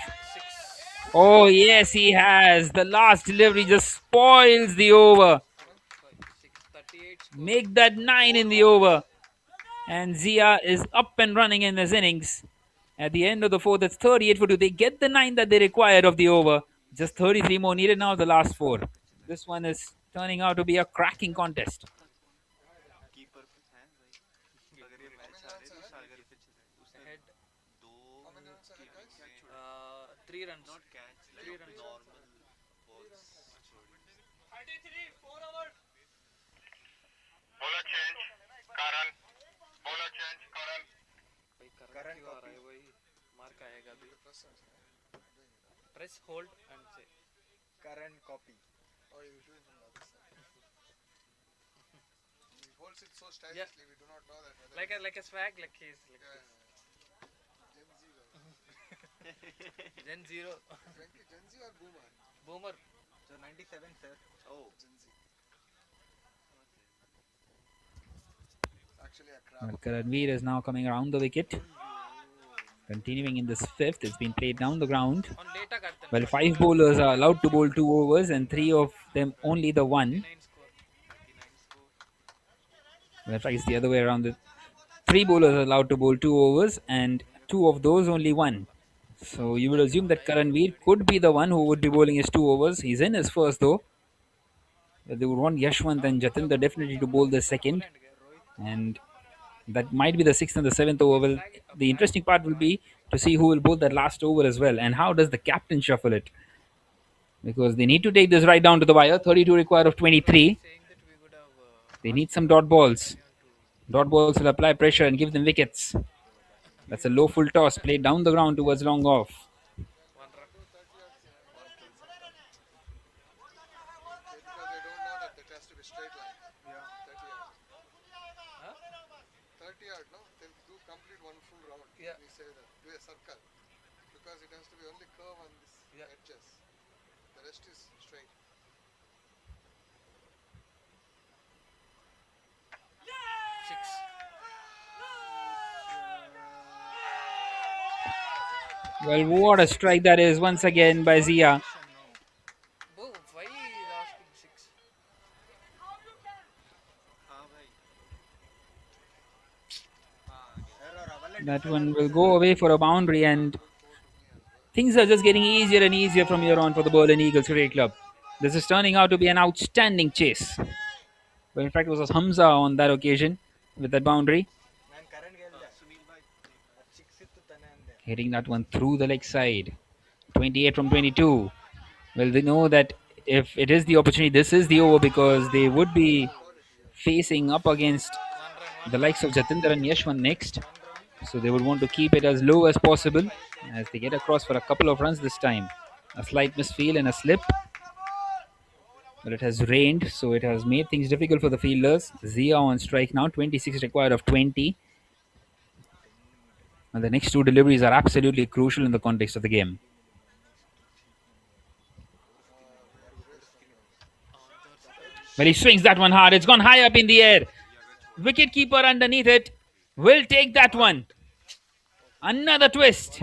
Oh, yes, he has. The last delivery just spoils the over. 38 Make that 9 in the over. And Zia is up and running in his innings. At the end of the 4th, it's 38 for 2. They get the 9 that they required of the over. Just 33 more needed now, the last 4. This one is turning out to be a cracking contest. Keeper पे है भाई अगर ये match हारे तो सागर पे चले उसने ahead 2 how many runs are guys? 3 runs not catch like 3 runs normal balls छोड़ी Bowler change. Karan. Bowler change. Karan. भाई करंट क्यों आ रहा है वही मार्क आएगा भी press hold and say current copy. Oh, you do it from the other side. He holds it so stylishly, we do not know that whether like a swag like he's like yeah, Gen 0 Gen Z or Boomer? boomer So 97 sir. oh Gen Z. Actually, a crap. Well, Karanveer is now coming around the wicket. Continuing in this 5th, it's been played down the ground. on later करते हैं Well, 5 bowlers are allowed to bowl 2 overs and 3 of them only the 1. 9 score 39 score Well, it's the other way around. 3 bowlers are allowed to bowl 2 overs and 2 of those only 1. So you would assume that Karanveer could be the one who would be bowling his 2 overs. He's in his first though. They would want Yashwant and Jatinder definitely to bowl the second. And that might be the 6th and the 7th over. Well, the interesting part will be to see who will bowl that last over as well. And how does the captain shuffle it? Because they need to take this right down to the wire. 32 required of 23. saying that we would have They need some dot balls. Dot balls will apply pressure and give them wickets. That's a low full toss played down the ground towards long off. 1 run complete one full round. Yeah. We say that. Do a circle. Because it has to be only curve on this edges. The rest is straight. Six. Well, what a strike that is once again by Zia. Bro, why is asking six? हाँ भाई That one will go away for a boundary, and things are just getting easier and easier from here on for the Berlin Eagles Cricket Club. This is turning out to be an outstanding chase. But in fact, it was Hamza on that occasion with that boundary. Sunil भाई Hitting that one through the leg side. 28 from 22. Well, they know that if it is the opportunity, this is the over, because they would be facing up against the likes of Jatinder and Yashwan next. So they would want to keep it as low as possible as they get across for a couple of runs this time. A slight misfeel and a slip. But it has rained, so it has made things difficult for the fielders. Zia on strike now, 26 required of 20. And the next two deliveries are absolutely crucial in the context of the game. Well, he swings that one hard. It's gone high up in the air. Wicketkeeper underneath it will take that one. Another twist.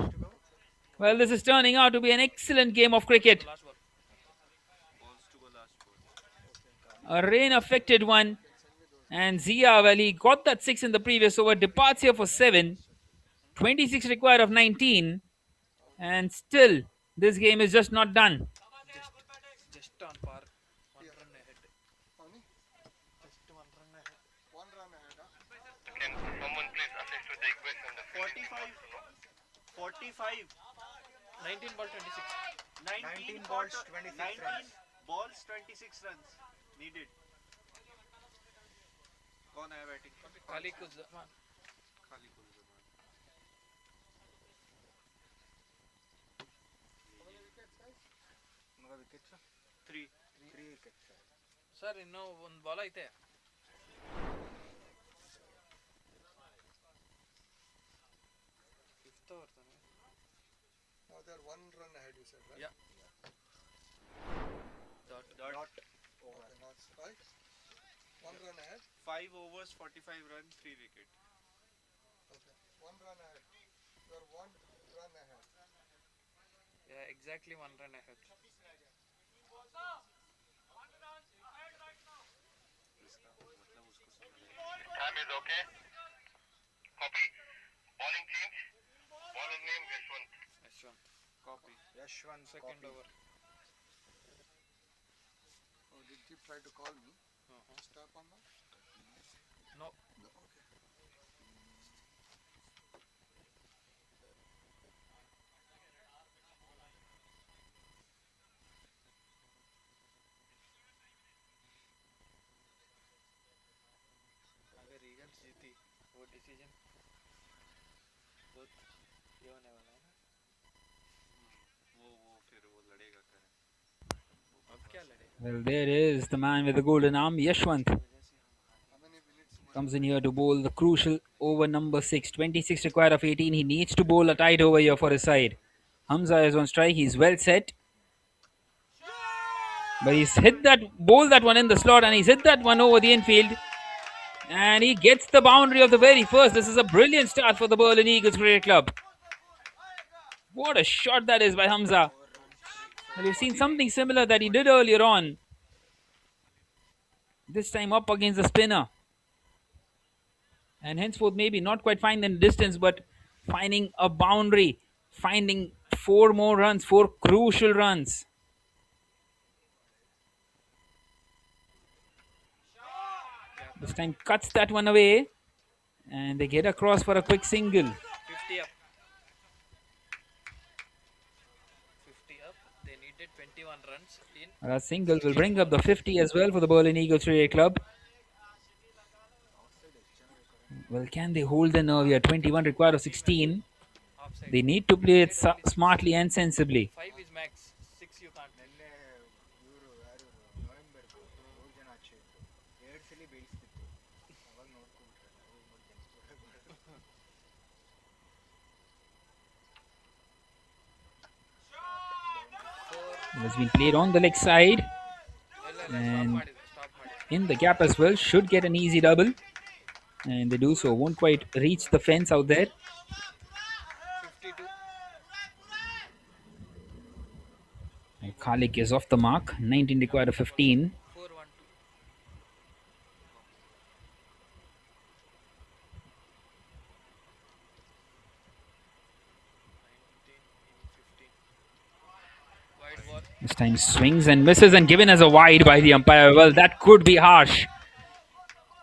Well, this is turning out to be an excellent game of cricket. A rain-affected one. And Zia, well, he got that 6 in the previous over, departs here for 7. 26 required of 19. And still, this game is just not done. Just on par. 1 run ahead. Just 1 run ahead. 1 run ahead. Can someone please assist with the equation? 45 45 19 ball 26. 19 balls 26 runs 19 balls 26 runs needed कौन है batting खाली कुछ जमान. खाली कुल Zaman 3 wickets sir ಇನ್ನೂ ಒಂದು ball ಐತೆ. Fifth over ತಾನೆ. Now they are 1 run ahead, you said, right? Yeah. dot Okay, not strike. 1 run ahead. 5 overs 45 runs 3 wicket Okay. 1 run ahead. You are 1 run ahead. Yeah, exactly 1 run ahead. Time is okay. Copy. Bowling change. Bowler name Yashwant. Yashwant. Copy. Yashwant. Second over. Oh, did you try to call me? Stop on that? No. No. Okay. अगर eagles जीती वो decision बहुत ये होने वाला है ना. वो फिर वो लड़ेगा करें अब क्या लड़ेगा? Well, there is the man with the golden arm, Yashwant. How many minutes more? Comes in here to bowl the crucial over number 6. 26 required of 18. He needs to bowl a tight over here for his side. Hamza is on strike. He's well set. But he's hit that, bowled that one in the slot, and he's hit that one over the infield. And he gets the boundary of the very first. This is a brilliant start for the Berlin Eagles Cricket Club. What a shot that is by Hamza. Well, we've seen something similar that he did earlier on. This time up against the spinner. And henceforth maybe not quite finding the distance, but finding a boundary. Finding 4 more runs, 4 crucial runs. This time cuts that one away. And they get across for a quick single. 50 up. 50 up. They needed 21 runs in. A single will bring up the 50 as well for the Berlin Eagles Cricket Club. Well, can they hold the nerve here? 21 required of 16. Offside. They need to play it smartly and sensibly. 5 is max. 6 you can't. Has been played on the leg side and in the gap as well. Should get an easy double, and they do so. Won't quite reach the fence out there. 52. And Khalik is off the mark. 19 required of 15. 4-1-2. Wide ball. This time swings and misses and given as a wide by the umpire. Well, that could be harsh.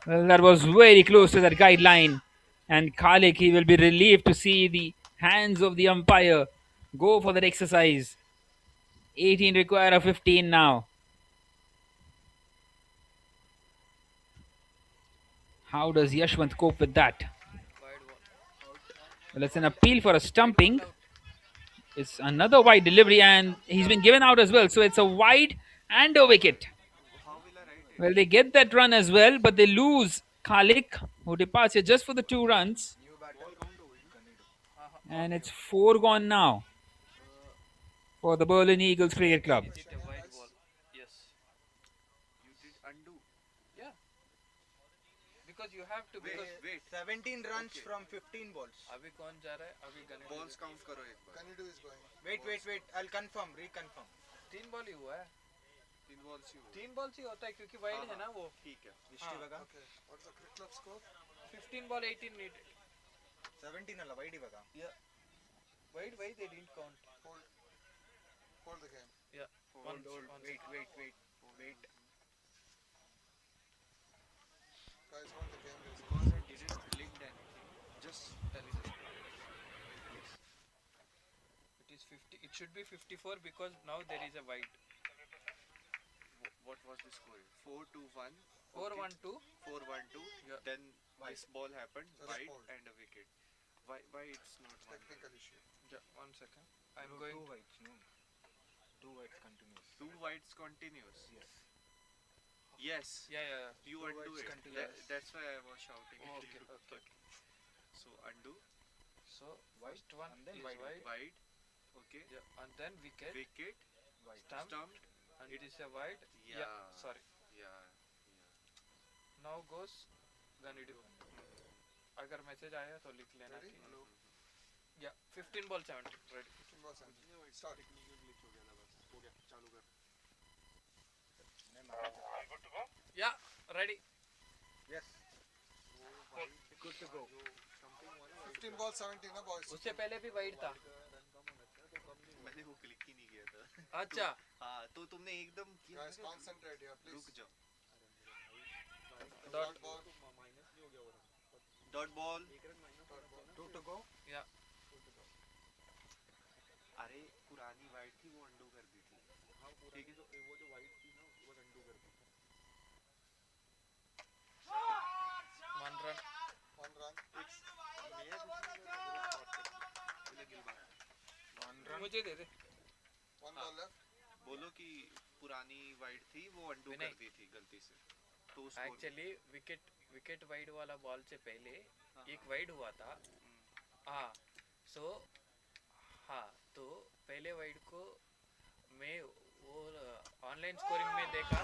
Well, that was very close to that guideline. And Khalik, he will be relieved to see the hands of the umpire go for that exercise. 18 required of 15 now. How does Yashwant cope with that? Well, it's an appeal for a stumping. It's another wide delivery and he's been given out as well. So it's a wide and a wicket. Well, they get that run as well, but they lose Khalik, who departs here just for the 2 runs. And it's 4 gone now for the Berlin Eagles Cricket Club. Is it a wide ball? Yes. You did undo. Yeah. Because you have to. Because Wait. 17 runs from 15 balls. अभी कौन जा रहा है? अभी गने Balls count करो एक बार. Kanidu is going. Wait. I'll confirm, reconfirm. 3 ball ही हुआ है. 3 balls ही हुआ. 3 बॉल ही होता है क्योंकि वाइड है ना वो. ठीक है. Vishnu Vaga. Okay. What's the cricket club score? 15 ball 18 needed. 17 ಅಲ್ಲ ವೈಡ್ ಇವಾಗ. Yeah. Wide they didn't count. Hold the game. Yeah. Hold. Wait. Guys, hold the game. Because I didn't click anything. Just tell it. It is 50. It should be 54 because now there is a wide. What was the score? 4-2-1. 4-1-2. 4-1-2. Yeah. Then this ball happened. So that's Wide bowled. and a wicket. Why it's not one? Technical issue. Yeah, 1 second. I'm going. 2 wides, no. 2 wides continuous. 2 wides continuous. Yes. Yeah. You Two undo wides it. continuous. That's why I was shouting. Oh, at you. okay. So undo. So first one and then is wide. wide. Okay. Yeah, and then wicket. Wicket. Stumped. And it is a wide. Yeah. Sorry. Yeah. Now goes Ganidu. अगर message आया तो लिख लेना. Ready? Hello. Yeah. 15 ball 70. Ready. 15 balls. Start. Good to go? Yeah. Ready. Yes. Good to go. 15 balls 17 ना boys. उससे पहले भी wide था. मैंने वो क्लिक ही नहीं किया था. अच्छा. हाँ तो तुमने एकदम किया. Guys, concentrate here, please. रुक जाओ. Dot ball. Dot ball. 2 to go. Yeah. अरे पुरानी वाइड थी वो अंडू कर दी थी. ठीक है. वो जो वाइड थी ना वो अंडू कर दी. 1 run. 1 run. मुझे दे दे. 1 ball left. बोलो कि पुरानी वाइड थी वो अंडू कर दी थी गलती से. तो एक्चुअली विकेट वाइड वाला बॉल से पहले एक वाइड हुआ था. हाँ. तो पहले वाइड को मैं वो ऑनलाइन स्कोरिंग में देखा.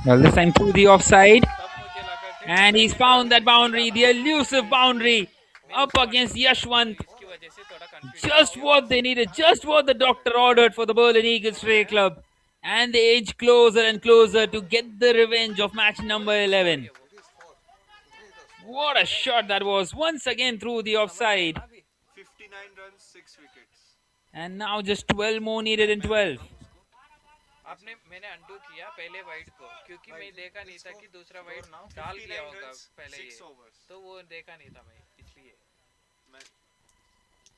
Well, this time through the offside. तब मुझे लगा कि And he's found that boundary, the elusive boundary up against Yashwant. इसकी वजह से थोड़ा confusion. Just what they needed, just what the doctor ordered for the Berlin Eagles Cricket Club. And they edge closer and closer to get the revenge of match number 11. What a shot that was, once again through the offside. 59 runs, 6 wickets. And now just 12 more needed in 12. मैंने undo किया पहले wide को क्योंकि मैं देखा नहीं था कि दूसरा वाइड डाल दिया होगा पहले ये. तो वो देखा नहीं था मैं इसलिए.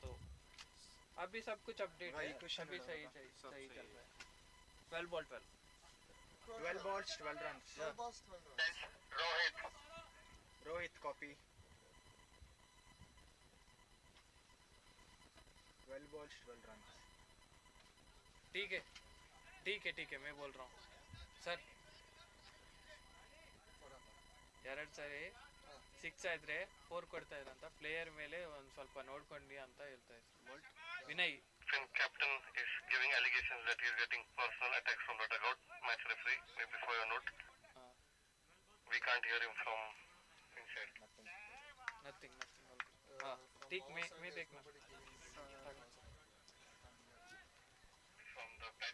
तो अभी सब कुछ अपडेट है. अभी सही चल रहा है. 12 ball 12. 12 balls, 12 runs. 12 balls 12 runs. Rohit, copy. 12 balls, 12 runs. ठीक है मैं बोल रहा हूँ सर. 2 ಸರಿ 6 ಆದ್ರೆ 4 ಕೊಡ್ತಾ ಇದ್ರಂತ ಪ್ಲೇಯರ್ ಮೇಲೆ ಒಂದು ಸ್ವಲ್ಪ ನೋಡ್ಕೊಂಡು ಅಂತ ಹೇಳ್ತಾ ಇದ್ರು Vinay. Fin captain is giving allegations that he is getting personal attacks from the dugout. Match referee, maybe for your note. We can't hear him from inside. Nothing हाँ ठीक मैं देखना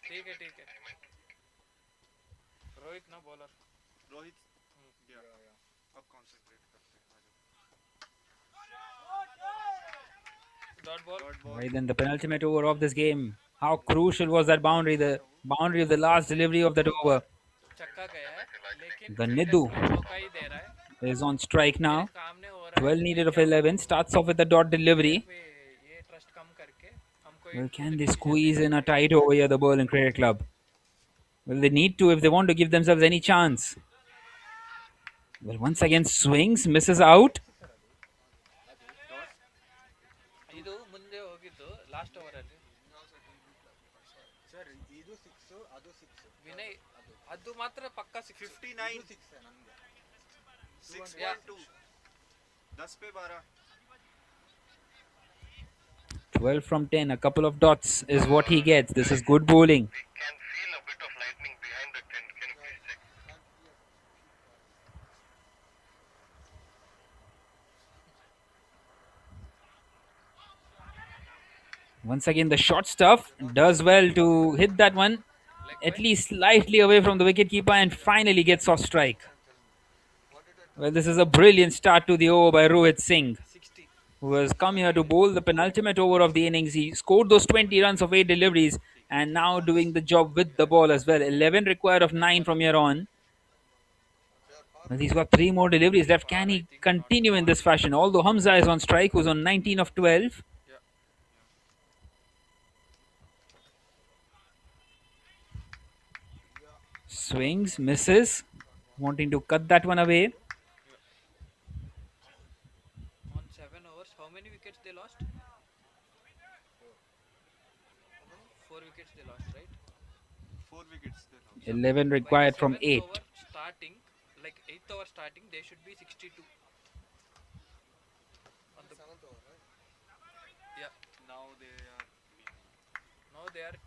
ठीक है रोहित ना बॉलर रोहित अब concentrate करते हैं dot ball. Right then, the penultimate over of this game. How crucial was that boundary? The boundary of the last delivery of that over. चक्का गया है लेकिन Ganidhu मौका ही दे रहा है. is on strike now. सामने हो रहा 12 needed of 11. Starts off with the dot delivery. है ये ट्रस्ट कम करके हमको Well, can they squeeze in a tight over here, the Berlin Cricket Club? Well, they need to if they want to give themselves any chance. Well, once again, swings, misses out. ಇದು ಮುಂದೆ ಹೋಗಿದ್ದು last over ಅಲ್ಲಿ sir ಇದು 6 ಅದು 6 ವಿನಯ್ ಅದು ಮಾತ್ರ ಪಕ್ಕಾ 59 6 ನನಗೆ 6.2 10 पे 12 12 from 10, a couple of dots is what he gets. This is good bowling. We can feel a bit of lightning behind the tent. Can you please check? Once again, the short stuff does well to hit that one at least slightly away from the wicketkeeper and finally gets off strike. Well, this is a brilliant start to the over by Rohit Singh, who has come here to bowl the penultimate over of the innings. He scored those 20 runs of 8 deliveries and now doing the job with the ball as well. 11 required of 9 from here on. Well, he's got 3 more deliveries left. Can he continue in this fashion? Although Hamza is on strike, who's on 19 of 12. Swings, misses, wanting to cut that one away. on 7 overs how many wickets they lost? 4 wickets they lost, right? 4 wickets they lost. 11 required By from the 8. seventh over starting, like 8th over starting, they should be 62 on the 7th over, right? yeah. Now they are Now they are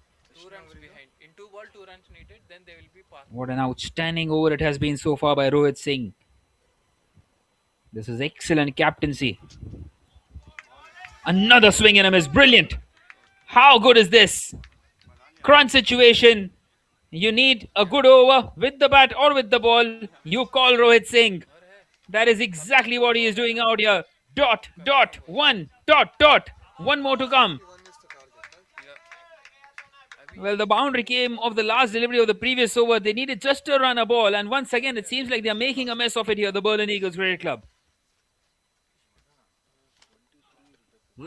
2 runs behind. In 2 ball 2 runs needed, then they will be past. What an outstanding over it has been so far by Rohit Singh. This is excellent captaincy. Another swing and a miss. Brilliant. How good is this? Crunch situation. You need a good over with the bat or with the ball. You call Rohit Singh. That is exactly what he is doing out here. Dot, dot, 1, dot, dot. One more to come. 1 is the target, right? Well, the boundary came of the last delivery of the previous over. They needed just to run a ball. And once again, it seems like they are making a mess of it here, the Berlin Eagles Cricket Club.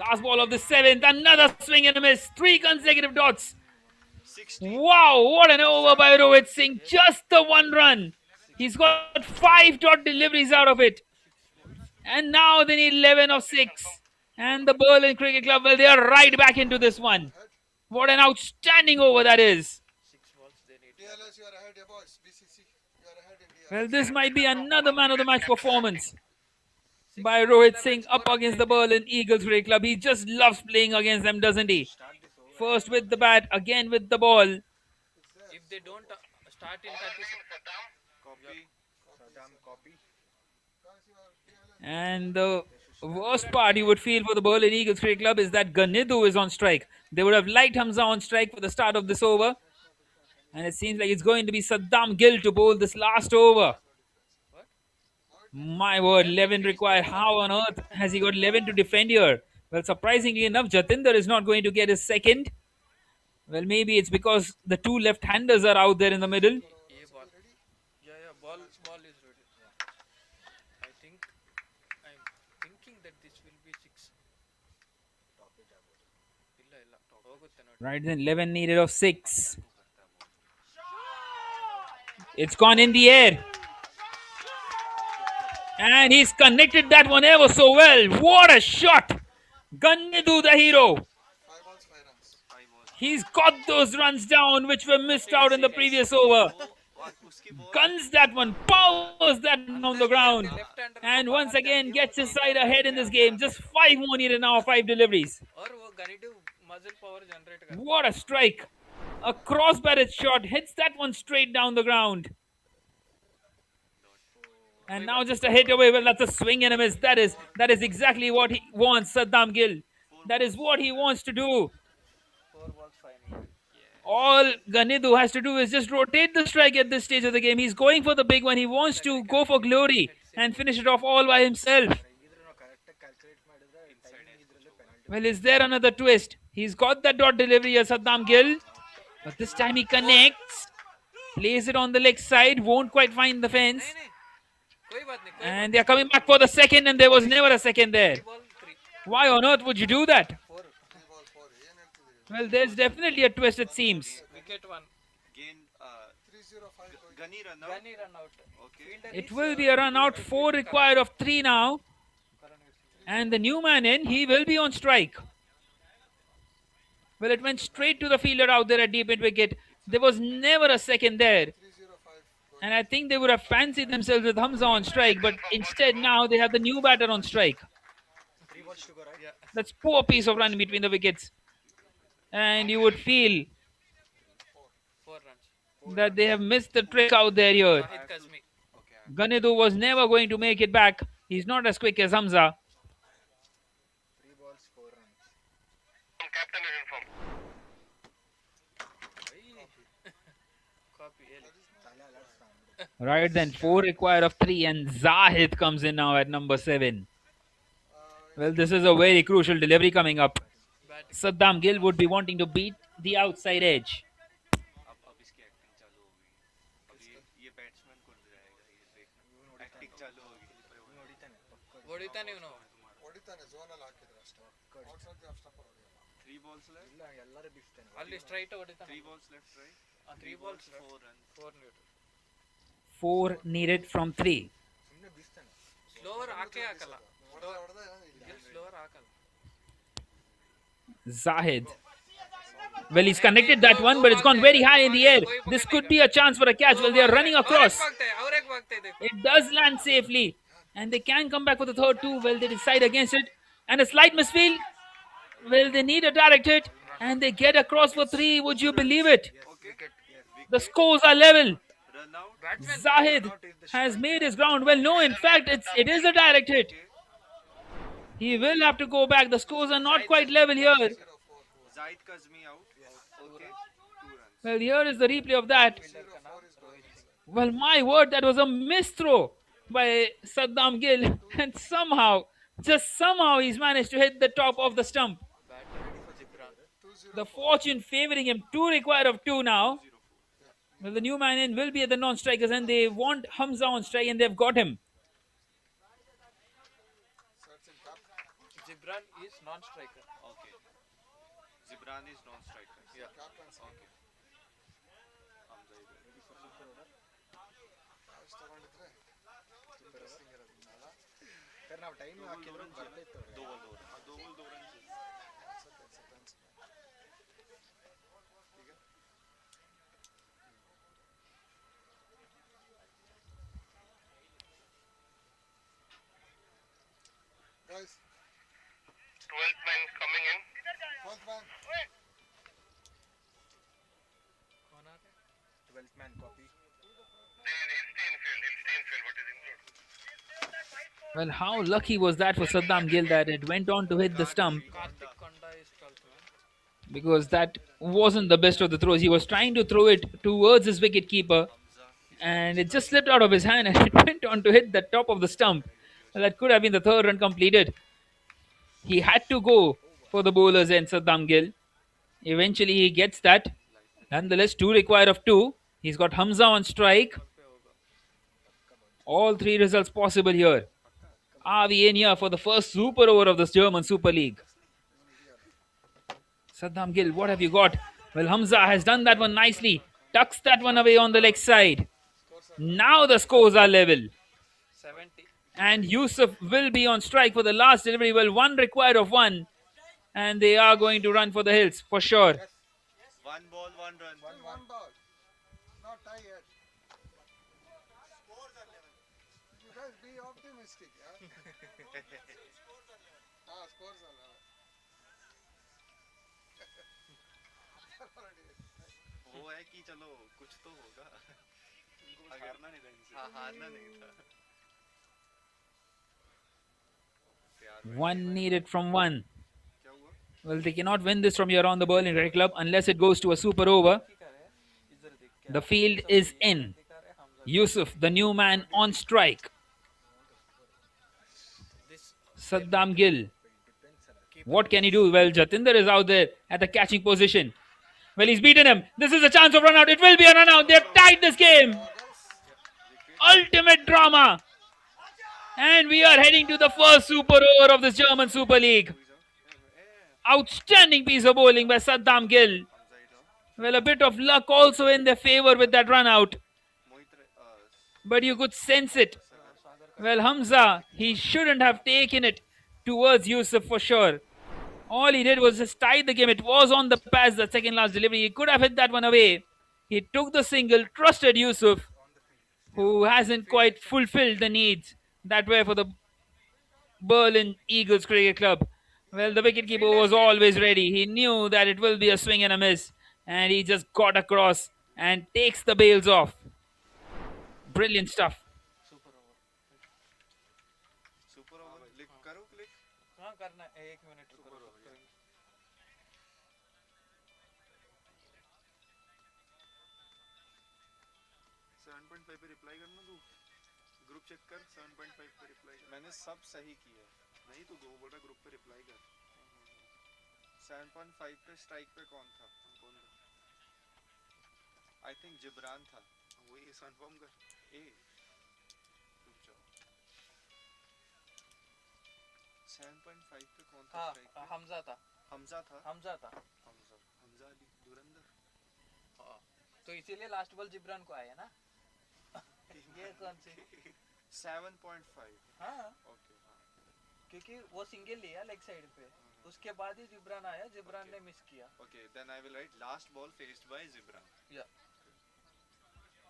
Last ball of the 7th. Another swing and a miss. 3 consecutive dots. 60. Wow, what an over by Rohit Singh. Just the 1 run. He's got 5 dot deliveries out of it. And now they need 11 of 6. And the Berlin Cricket Club, well, they are right back into this one. What an outstanding over that is. 6 balls they need. DLS, you are ahead, yeah, boys. BCC, you are ahead in DLS. Well, this might be another man of the match performance by Rohit Singh up against the Berlin Eagles Cricket Club. He just loves playing against them, doesn't he? First with the bat, again with the ball. If they don't start in 30 Copy. Saddam copy. And the worst part you would feel for the Berlin Eagles Cricket Club is that Ganidhu is on strike. They would have liked Hamza on strike for the start of this over. And it seems like it's going to be Saddam Gill to bowl this last over. My word, 11 required. How on earth has he got 11 to defend here? Well, surprisingly enough, Jatinder is not going to get his second. Well, maybe it's because the 2 left-handers are out there in the middle. ये ball yeah ball is ready. I think I'm thinking that this will be 6 ಇಲ್ಲ ಹೋಗುತ್ತೆ ನೋಡಿ. Right then, 11 needed of 6. It's gone in the air. And he's connected that one ever so well. What a shot! Ganidhu, the hero. 5 balls, 5 runs. He's got those runs down which were missed out in the previous over. Guns that one, powers that one on the ground. And once again gets his side ahead in this game. Just 5 more needed now, 5 deliveries. और वो गनिटिव muscle power generate करता What a strike. A cross-barrel shot hits that one straight down the ground. And now just a hit away. Well, that's a swing and a miss. That is exactly what he wants, Saddam Gill. That is what he wants to do. 4 balls 5 needed. All Ganidu has to do is just rotate the strike at this stage of the game. He's going for the big one. He wants to go for glory and finish it off all by himself. Well, is there another twist? He's got that dot delivery here, Saddam Gill. But this time he connects. Plays it on the leg side. Won't quite find the fence. कोई बात नहीं And they're coming back for the second, and there was never a second there. 3 ball 3 Why on earth would you do that? 4 Well, there's definitely a twist, it seems. wicket 1 Gain 305 point. Gunny run out. Gunny run out. Okay. Fielder It is, will be a run out. 4 required of 3 now. And the new man in, he will be on strike. Well, it went straight to the fielder out there at deep mid wicket. There was never a second there. 305 point. And I think they would have fancied themselves with Hamza on strike, but instead now they have the new batter on strike. 3 balls to go, right? That's poor piece of run between the wickets. And you would feel 4 runs. that they have missed the trick out there here. Zahid Kazmi. Ganedu was never going to make it back. He's not as quick as Hamza. 3 balls, 4 runs. Captain is informed. Copy L. Thala alerts sound. Right then, 4 required of 3, and Zahid comes in now at number 7. Well, this is a very crucial delivery coming up. Saddam Gill would be wanting to beat the outside edge. अब इसकी acting चालू हो गई और ये batsman को जाएगा ये देखना एक्टिंग चालू होगी ಹೊಡಿತಾನೆ ಇವನು ಹೊಡಿತಾನೆ ಝೋನಲ್ಲಿ ಹಾಕಿದ್ರು ಅಷ್ಟೇ ಔಟ್ಸೈಡ್ ಆಫ್ ಸ್ಟಂಪ್ ಹೊಡೆಯಲ್ಲ 3 balls left ಇಲ್ಲ ಎಲ್ಲರೂ ಬಿಡ್ತಾನೆ ಅಲ್ಲಿ ಸ್ಟ್ರೈಟ್ ಹೊಡಿತಾನೆ 3 balls left right 3 balls 4 runs 4 needed 4 needed from 3. ಸುಮ್ಮನೆ ಬಿಡ್ತಾನೆ ಸ್ಲೋವರ್ ಹಾಕೇ ಹಾಕಲ್ಲ ಹೊಡೆದ ಸ್ಲೋವರ್ ಹಾಕಲ್ಲ Zahid. Well, he's connected that one, but it's gone very high in the air. This could be a chance for a catch. Well, they are running across. ಅವ್ರೇಗ್ ಬಾಗ್ತಾ ಇದೆ It does land safely. And they can come back for the third too. Well, they decide against it. And a slight misfield. Well, they need a direct hit. And they get across for 3. Would you believe it? The scores are level. run out Zahid has made his ground. Well, no, in fact, it is a direct hit. He will have to go back. The scores are not quite level here. Zahid Kazmi out okay 2 runs Well, here is the replay of that. Well, my word, that was a miss throw by Saddam Gill. And somehow, just somehow, he's managed to hit the top of the stump. The fortune favoring him. 2 required of 2 now. Well, the new man in will be at the non-strikers, and they want Hamza on strike, and they've got him. Jibran is non striker okay Zibran is non-striker Yeah. okay Hamza is ready for super order charge ತಗೊಂಡಿದ್ರೆ interesting ಇರೋದಿಲ್ಲ sir ನಾವು time ಹಾಕಿದ್ರು ಬರ್ಲಿತ್ತು 2 ball 2 runs 2 ball 2 runs guys 12th man coming in. 12th man कौन आ रहा है 12th man copy He'll stay in field. He'll stay in field. What is included? Well, how lucky was that for Saddam Gill that it went on to hit the stump, Kartik Konda is 12th man because that wasn't the best of the throws. He was trying to throw it towards his wicket keeper, and it just slipped out of his hand and it went on to hit the top of the stump. Well, that could have been the third run completed. He had to go for the bowlers and Saddam Gill. Eventually, he gets that. Nonetheless, 2 required of 2. He's got Hamza on strike. All 3 results possible here. Are we in here for the first super over of this German Super League? Saddam Gill, what have you got? Well, Hamza has done that one nicely. Tucks that one away on the leg side. Now the scores are level. 70 And Yusuf will be on strike for the last delivery. Well, 1 required of 1. And they are going to run for the hills, for sure. 1 ball 1 run one ball not tie yet stick यार हाँ score वाला वो है कि चलो कुछ तो होगा हारना नहीं था इनसे हाँ हारना नहीं था One needed from one. क्या हुआ Well, they cannot win this from here on the Berlin Red Club unless it goes to a super over. The field is in. Yusuf, the new man on strike. Saddam Gill. What can he do? Well, Jatinder is out there at the catching position. Well, he's beaten him. This is a chance of run out. It will be a run out. They've tied this game. Ultimate drama. And we are heading to the first super over of this German Super League. Outstanding piece of bowling by Saddam Gill. Well, a bit of luck also in their favor with that run out. But you could sense it. Well, Hamza, he shouldn't have taken it towards Yusuf for sure. All he did was just tie the game. It was on the pass, the second last delivery. He could have hit that one away. He took the single, trusted Yusuf, who hasn't quite fulfilled the needs that were for the Berlin Eagles Cricket Club. Well, the wicketkeeper was always ready. He knew that it will be a swing and a miss. And he just got across and takes the bails off. Brilliant stuff. Super over click करो click हाँ करना है 1 minute super over 7.5 पे reply करना तू group check कर 7.5 पे reply कर मैंने सब सही किया नहीं तू दो बोल रहा ग्रुप पे रिप्लाई कर 7.5 पे स्ट्राइक पे कौन था कौन था आई थिंक जिब्रान था वही कंफर्म कर ए रुक जाओ 7.5 पे कौन था हाँ स्ट्राइक पे हमजा था हमजा था हमजा था हमजा अली दुरंदर हाँ तो इसीलिए लास्ट बॉल जिब्रान को आया ना ये कौन सी 7.5 हाँ ओके हाँ क्योंकि वो सिंगल लिया लेग साइड पे उसके बाद ही जिब्रान आया जिब्रान ने मिस किया okay then I will write last ball faced by Jibran या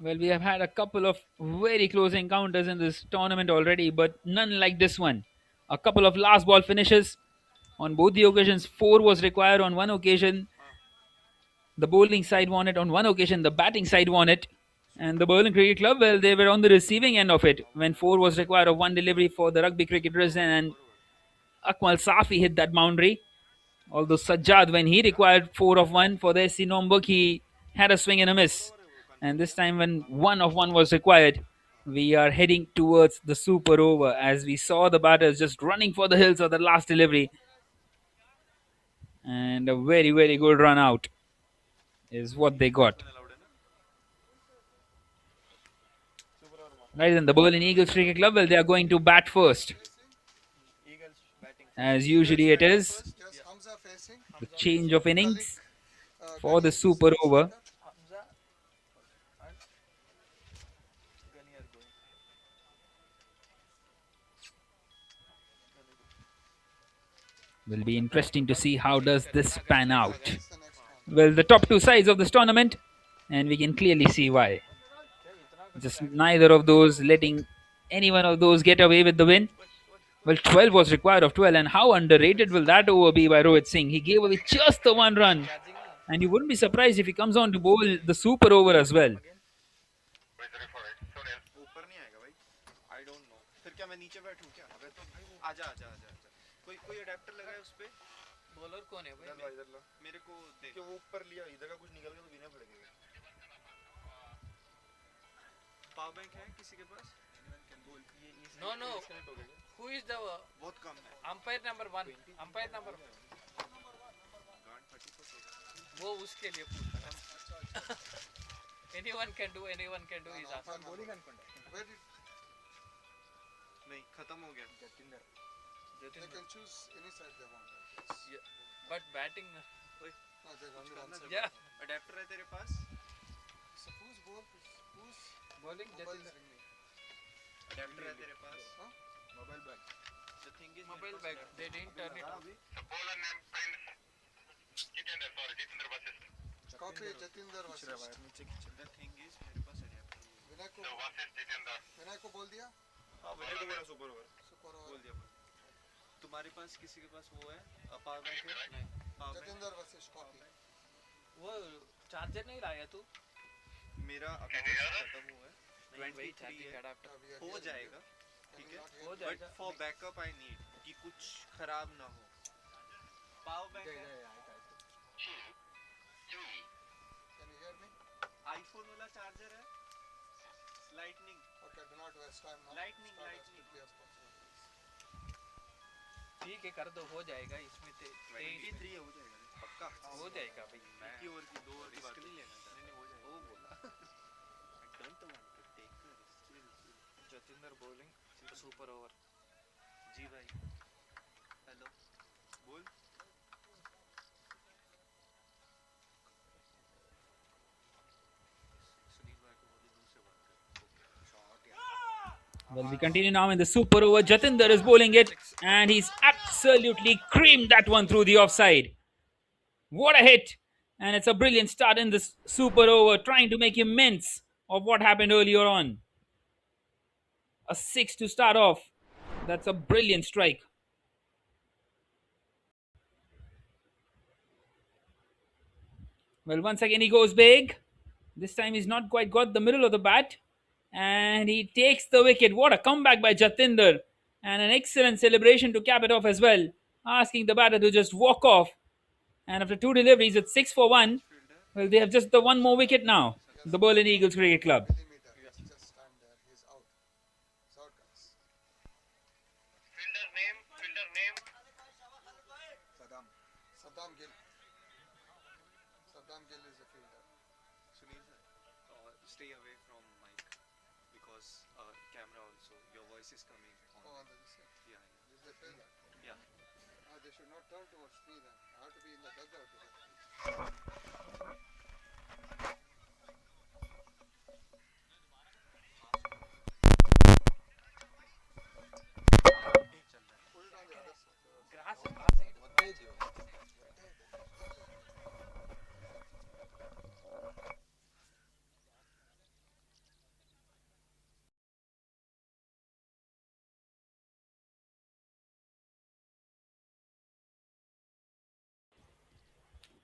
Well, we have had a couple of very close encounters in this tournament already, but none like this one. A couple of last ball finishes. On both the occasions, 4 was required. On one occasion, the bowling side won it. On one occasion, the batting side won it. And the Berlin Cricket Club, well, they were on the receiving end of it when 4 was required of one delivery for the Rugby Cricket Dresden, and Akmal Safi hit that boundary. Although Sajjad, when he required 4 of 1 for the SC Nombuk, he had a swing and a miss. And this time when 1 of 1 was required, we are heading towards the super over as we saw the batters just running for the hills of the last delivery. And a very, very good run out is what they got. Right, then the Berlin Eagles Cricket Club, well, they are going to bat first. As usually it is, the change of innings for the super over. Will be interesting to see how does this pan out. Well, the top 2 sides of this tournament, and we can clearly see why. Just neither of those letting any one of those get away with the win. Well, 12 was required of 12, and how underrated will that over be by Rohit Singh? He gave away just the 1 run, and you wouldn't be surprised if he comes on to bowl the super over as well. ऊपर नहीं आएगा भाई I don't know फिर क्या मैं नीचे बैठूं क्या अगर तो आजा आजा आजा आजा कोई कोई अडैप्टर लगाए उस पे बॉलर कौन है भाई इधर ला मेरे को दे कि वो ऊपर लिया इधर का कुछ निकल गया तो बिना पड़ेगा पावर बैंक है किसी के पास no no who is the बहुत कम है अंपायर नंबर 1 अंपायर नंबर वो उसके लिए पूछा anyone can do is awesome bowling అనుకుంటా नहीं खत्म हो गया they can choose any side they want yeah. but batting no there's only one side yeah adapter है तेरे पास suppose who's bowling Jatinder adapter है तेरे पास mobile bag the thing is mobile bag they didn't turn it off copy Jatinder versus the thing is मेरे पास adapter विनय को बोल दिया हाँ मैंने तो बोला सुपर ओवर सुपर बोल ओवर दिया तुम्हारे पास किसी के पास वो है पावर बैंक है? नहीं power bank Jatendra versus copy वो चार्जर नहीं लाया तू मेरा अभी just खत्म हुआ है नहीं वही 23 चार्जिंग है अडाप्टर हो जाएगा ठीक है हो बट जाएगा फॉर बैकअप आई नीड कि कुछ खराब ना हो पावर बैंक है can you hear me iPhone वाला चार्जर है lightning okay do not waste time now Lightning, Start as lightning. quickly as possible. ठीक है कर दो हो जाएगा इसमें 23 हो जाएगा पक्का हो जाएगा भाई की ओवर की 2 ओवर की बात नहीं लेना नहीं हो जाएगा वो बोला I don't want to take risk Jatinder bowling super over जी भाई हेलो बोल सुनील भाई को बोलो दूर से बात कर शॉट यार Well, we continue now in the super over. Jatinder is bowling it, and he's absolutely creamed that one through the offside. What a hit! And it's a brilliant start in this super over, trying to make amends of what happened earlier on. A 6 to start off. That's a brilliant strike. Well, once again he goes big. This time he's not quite got the middle of the bat. And he takes the wicket. What a comeback by Jatinder. And an excellent celebration to cap it off as well. Asking the batter to just walk off. And after 2 deliveries, it's 6 for 1. Well, they have just the one more wicket now. The Berlin Eagles Cricket Club. Millimeter. Just stand there. He's out. He's out, guys. Fielder name, fielder name. Saddam. Saddam Gill. Saddam Gill is the fielder. Sunil sir stay away from mic because camera also your voice is coming on Oh, on the this side. yeah This is the fielder. yeah They should not turn towards me then. I have to be in the dugout here. Put it on the other side. Grass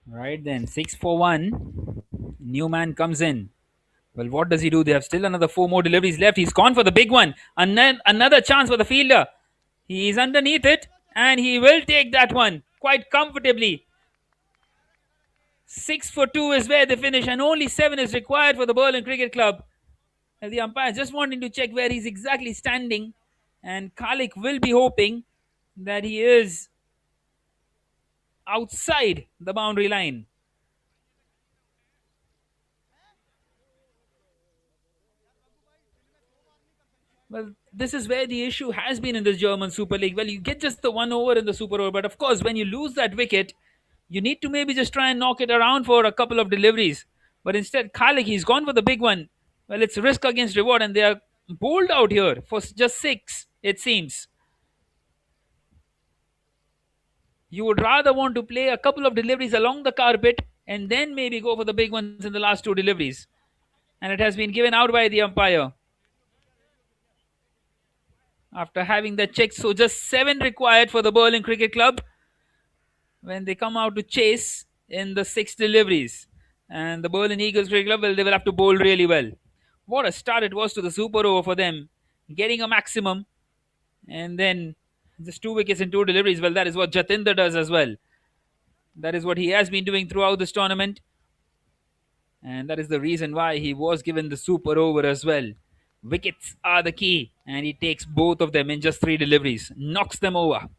Right then, 6 for 1. New man comes in. Well, what does he do? They have still another 4 more deliveries left. He's gone for the big one. Another chance for the fielder. He's underneath it, and he will take that one quite comfortably. 6 for 2 is where they finish, and only 7 is required for the Berlin Cricket Club. And the umpire just wanting to check where he's exactly standing, and Kalik will be hoping that he is outside the boundary line. Well, this is where the issue has been in this German Super League. Well, you get just the 1 over in the Super Over, but of course, when you lose that wicket, you need to maybe just try and knock it around for a couple of deliveries. But instead, Kalik, he's gone for the big one. Well, it's risk against reward, and they are bowled out here for just 6, it seems. You would rather want to play a couple of deliveries along the carpet and then maybe go for the big ones in the last 2 deliveries. And it has been given out by the umpire. After having that check, so just 7 required for the Berlin Cricket Club when they come out to chase in the 6 deliveries. And the Berlin Eagles Cricket Club, well, they will have to bowl really well. What a start it was to the super over for them. Getting a maximum and then just 2 wickets in 2 deliveries. Well, that is what Jatinder does as well. That is what he has been doing throughout this tournament. And that is the reason why he was given the super over as well. Wickets are the key, and he takes both of them in just 3 deliveries. Knocks them over.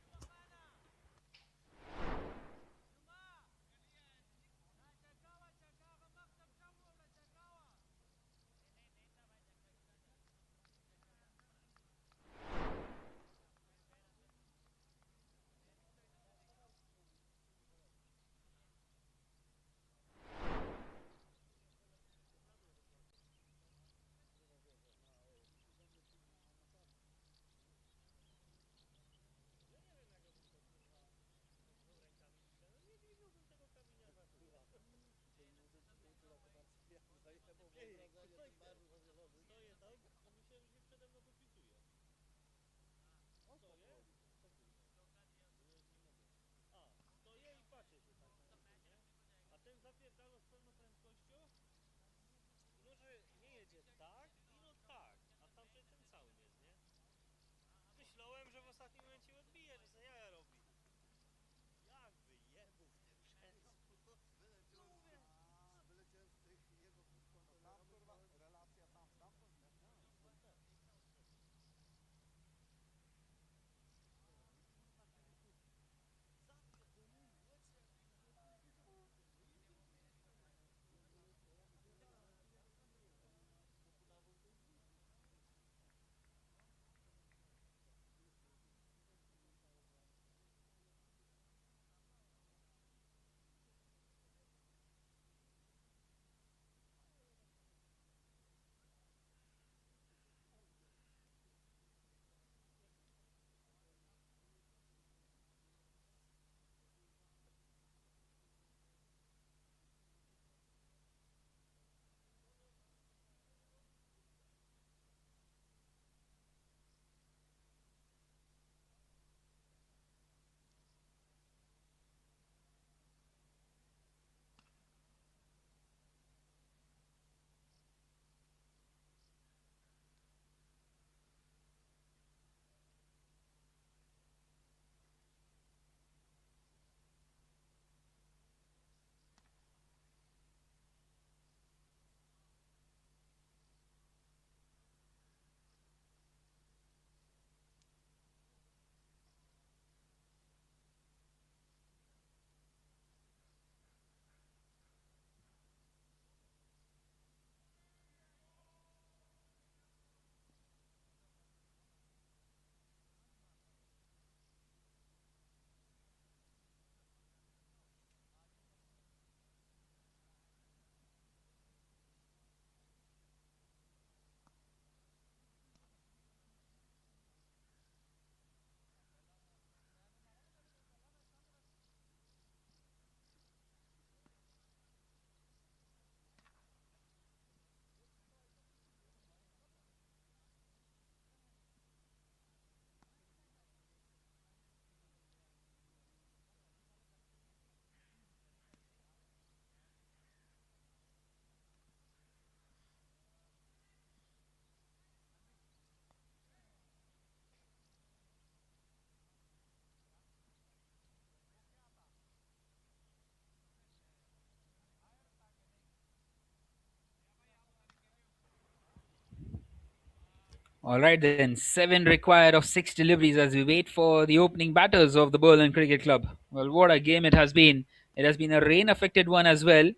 All right then, 7 required of 6 deliveries as we wait for the opening batters of the Berlin Cricket Club. Well, what a game it has been. It has been a rain affected one as well,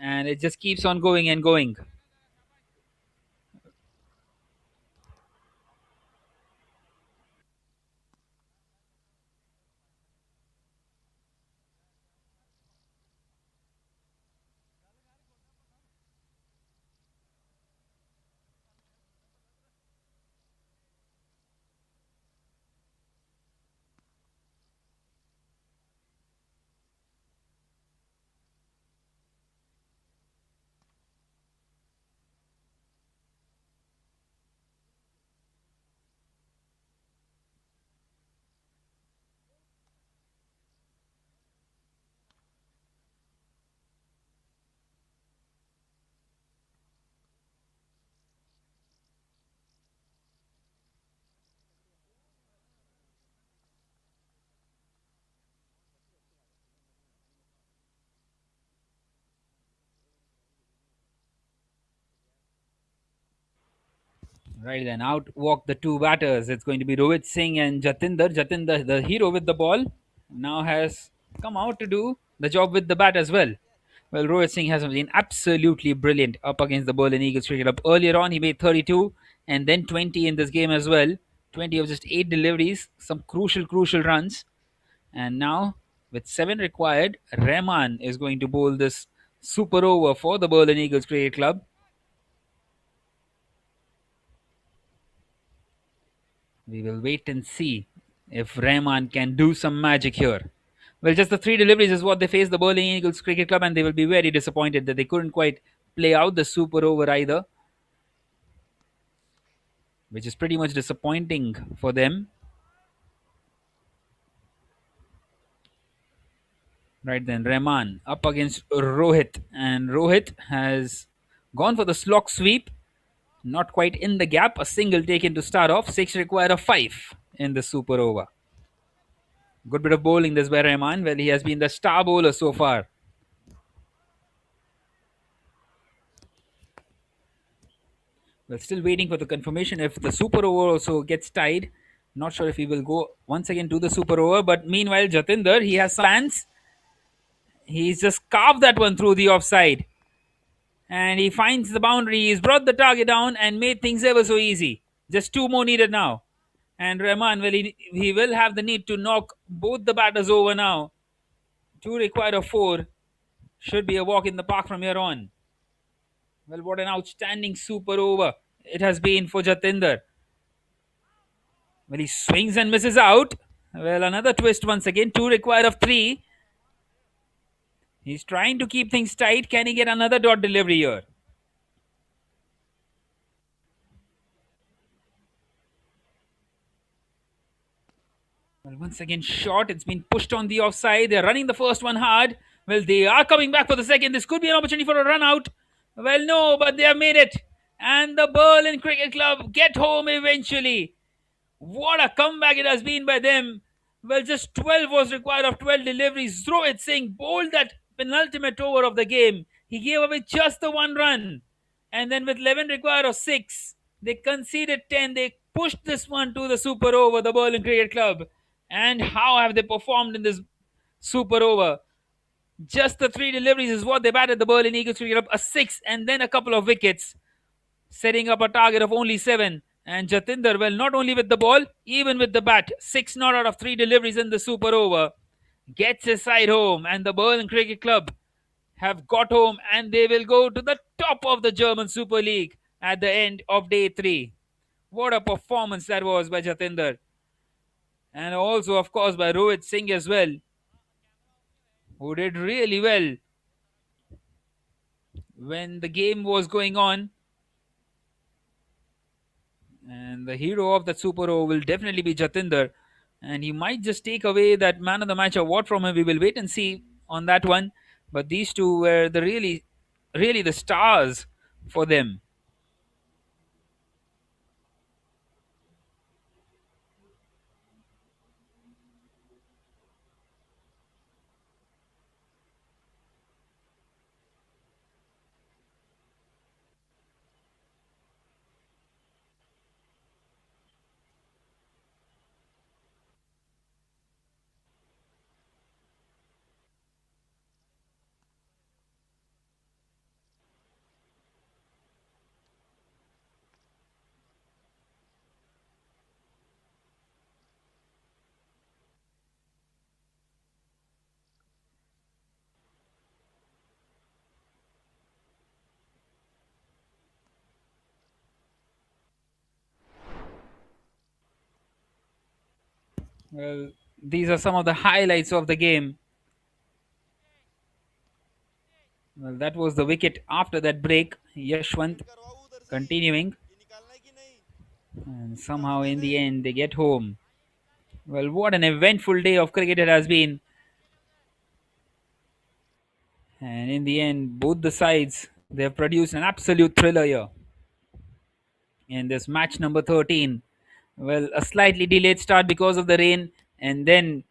and it just keeps on going and going. Right then, out walk the two batters. It's going to be Rohit Singh and Jatinder. Jatinder, the hero with the ball, now has come out to do the job with the bat as well. Well, Rohit Singh has been absolutely brilliant up against the Berlin Eagles cricket club. Earlier on, he made 32 and then 20 in this game as well. 20 of just 8 deliveries, some crucial runs. And now, with 7 required, Rahman is going to bowl this super over for the Berlin Eagles cricket club. We will wait and see if Rahman can do some magic here. Well, just the 3 deliveries is what they face the Berlin Eagles Cricket Club, and they will be very disappointed that they couldn't quite play out the super over either, which is pretty much disappointing for them. Right then, Rahman up against Rohit, and Rohit has gone for the slog sweep. Not quite in the gap, a single taken to start off. 6 require a 5 in the super over. Good bit of bowling this by Rahman. Well, he has been the star bowler so far. We're still waiting for the confirmation if the super over also gets tied. Not sure if he will go once again to the super over. But meanwhile, Jatinder, he has plans. He's just carved that one through the offside. And he finds the boundary. He's brought the target down and made things ever so easy. Just 2 more needed now. And Rahman, well, he will have the need to knock both the batters over now. 2 required of 4. Should be a walk in the park from here on. Well, what an outstanding super over it has been for Jatinder. Well, he swings and misses out. Well, another twist once again. 2 required of 3. He's trying to keep things tight. Can he get another dot delivery here? Well, once again, short. It's been pushed on the offside. They're running the first one hard. Well, they are coming back for the second. This could be an opportunity for a run out. Well, no, but they have made it. And the Berlin Cricket Club get home eventually. What a comeback it has been by them. Well, just 12 was required of 12 deliveries. Rohit Singh bowled that penultimate over of the game. He gave away just the 1 run. And then with 11 required of 6, they conceded 10. They pushed this one to the super over, the Berlin Cricket Club. And how have they performed in this super over? Just the 3 deliveries is what they batted the Berlin Eagles Cricket Club. A 6 and then a couple of wickets, setting up a target of only 7. And Jatinder, well, not only with the ball, even with the bat, 6 not out of 3 deliveries in the super over, gets his side home. And the Berlin Cricket Club have got home, and they will go to the top of the German Super League at the end of day 3. What a performance that was by Jatinder. And also, of course, by Rohit Singh as well, who did really well when the game was going on. And the hero of that super over will definitely be Jatinder. And he might just take away that man of the match award from him. We will wait and see on that one. But these two were the really the stars for them. Well, these are some of the highlights of the game. Well, that was the wicket after that break. Yashwant continuing. And somehow in the end they get home. Well, what an eventful day of cricket it has been. And in the end, both the sides, they have produced an absolute thriller here in this match number 13. Well, a slightly delayed start because of the rain, and then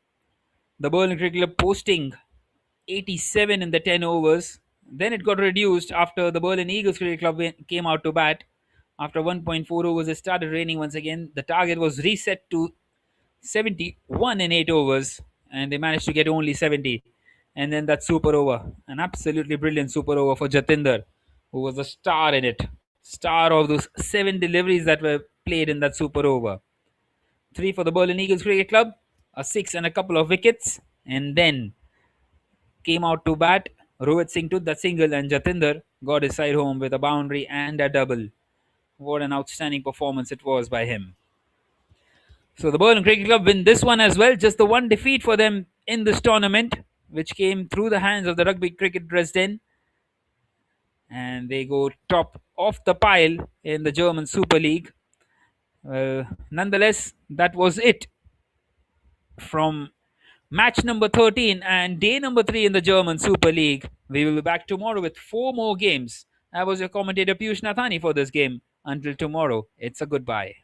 the Berlin Cricket Club posting 87 in the 10 overs. Then it got reduced after the Berlin Eagles Cricket Club came out to bat. After 1.4 overs, it started raining once again. The target was reset to 71 in 8 overs, and they managed to get only 70. And then that super over, an absolutely brilliant super over for Jatinder, who was the star in it. Star of those 7 deliveries that were played in that super over. 3 for the Berlin Eagles Cricket Club, a 6 and a couple of wickets, and then came out to bat. Rohit Singh took that single, and Jatinder got his side home with a boundary and a double. What an outstanding performance it was by him. So the Berlin Cricket Club win this one as well. Just the one defeat for them in this tournament, which came through the hands of the Rugby Cricket Dresden. And they go top of the pile in the German Super League. Nonetheless, that was it from match number 13 and day number 3 in the German Super League. We will be back tomorrow with 4 more games. I was your commentator Piyush Nathani for this game. Until tomorrow, it's a goodbye.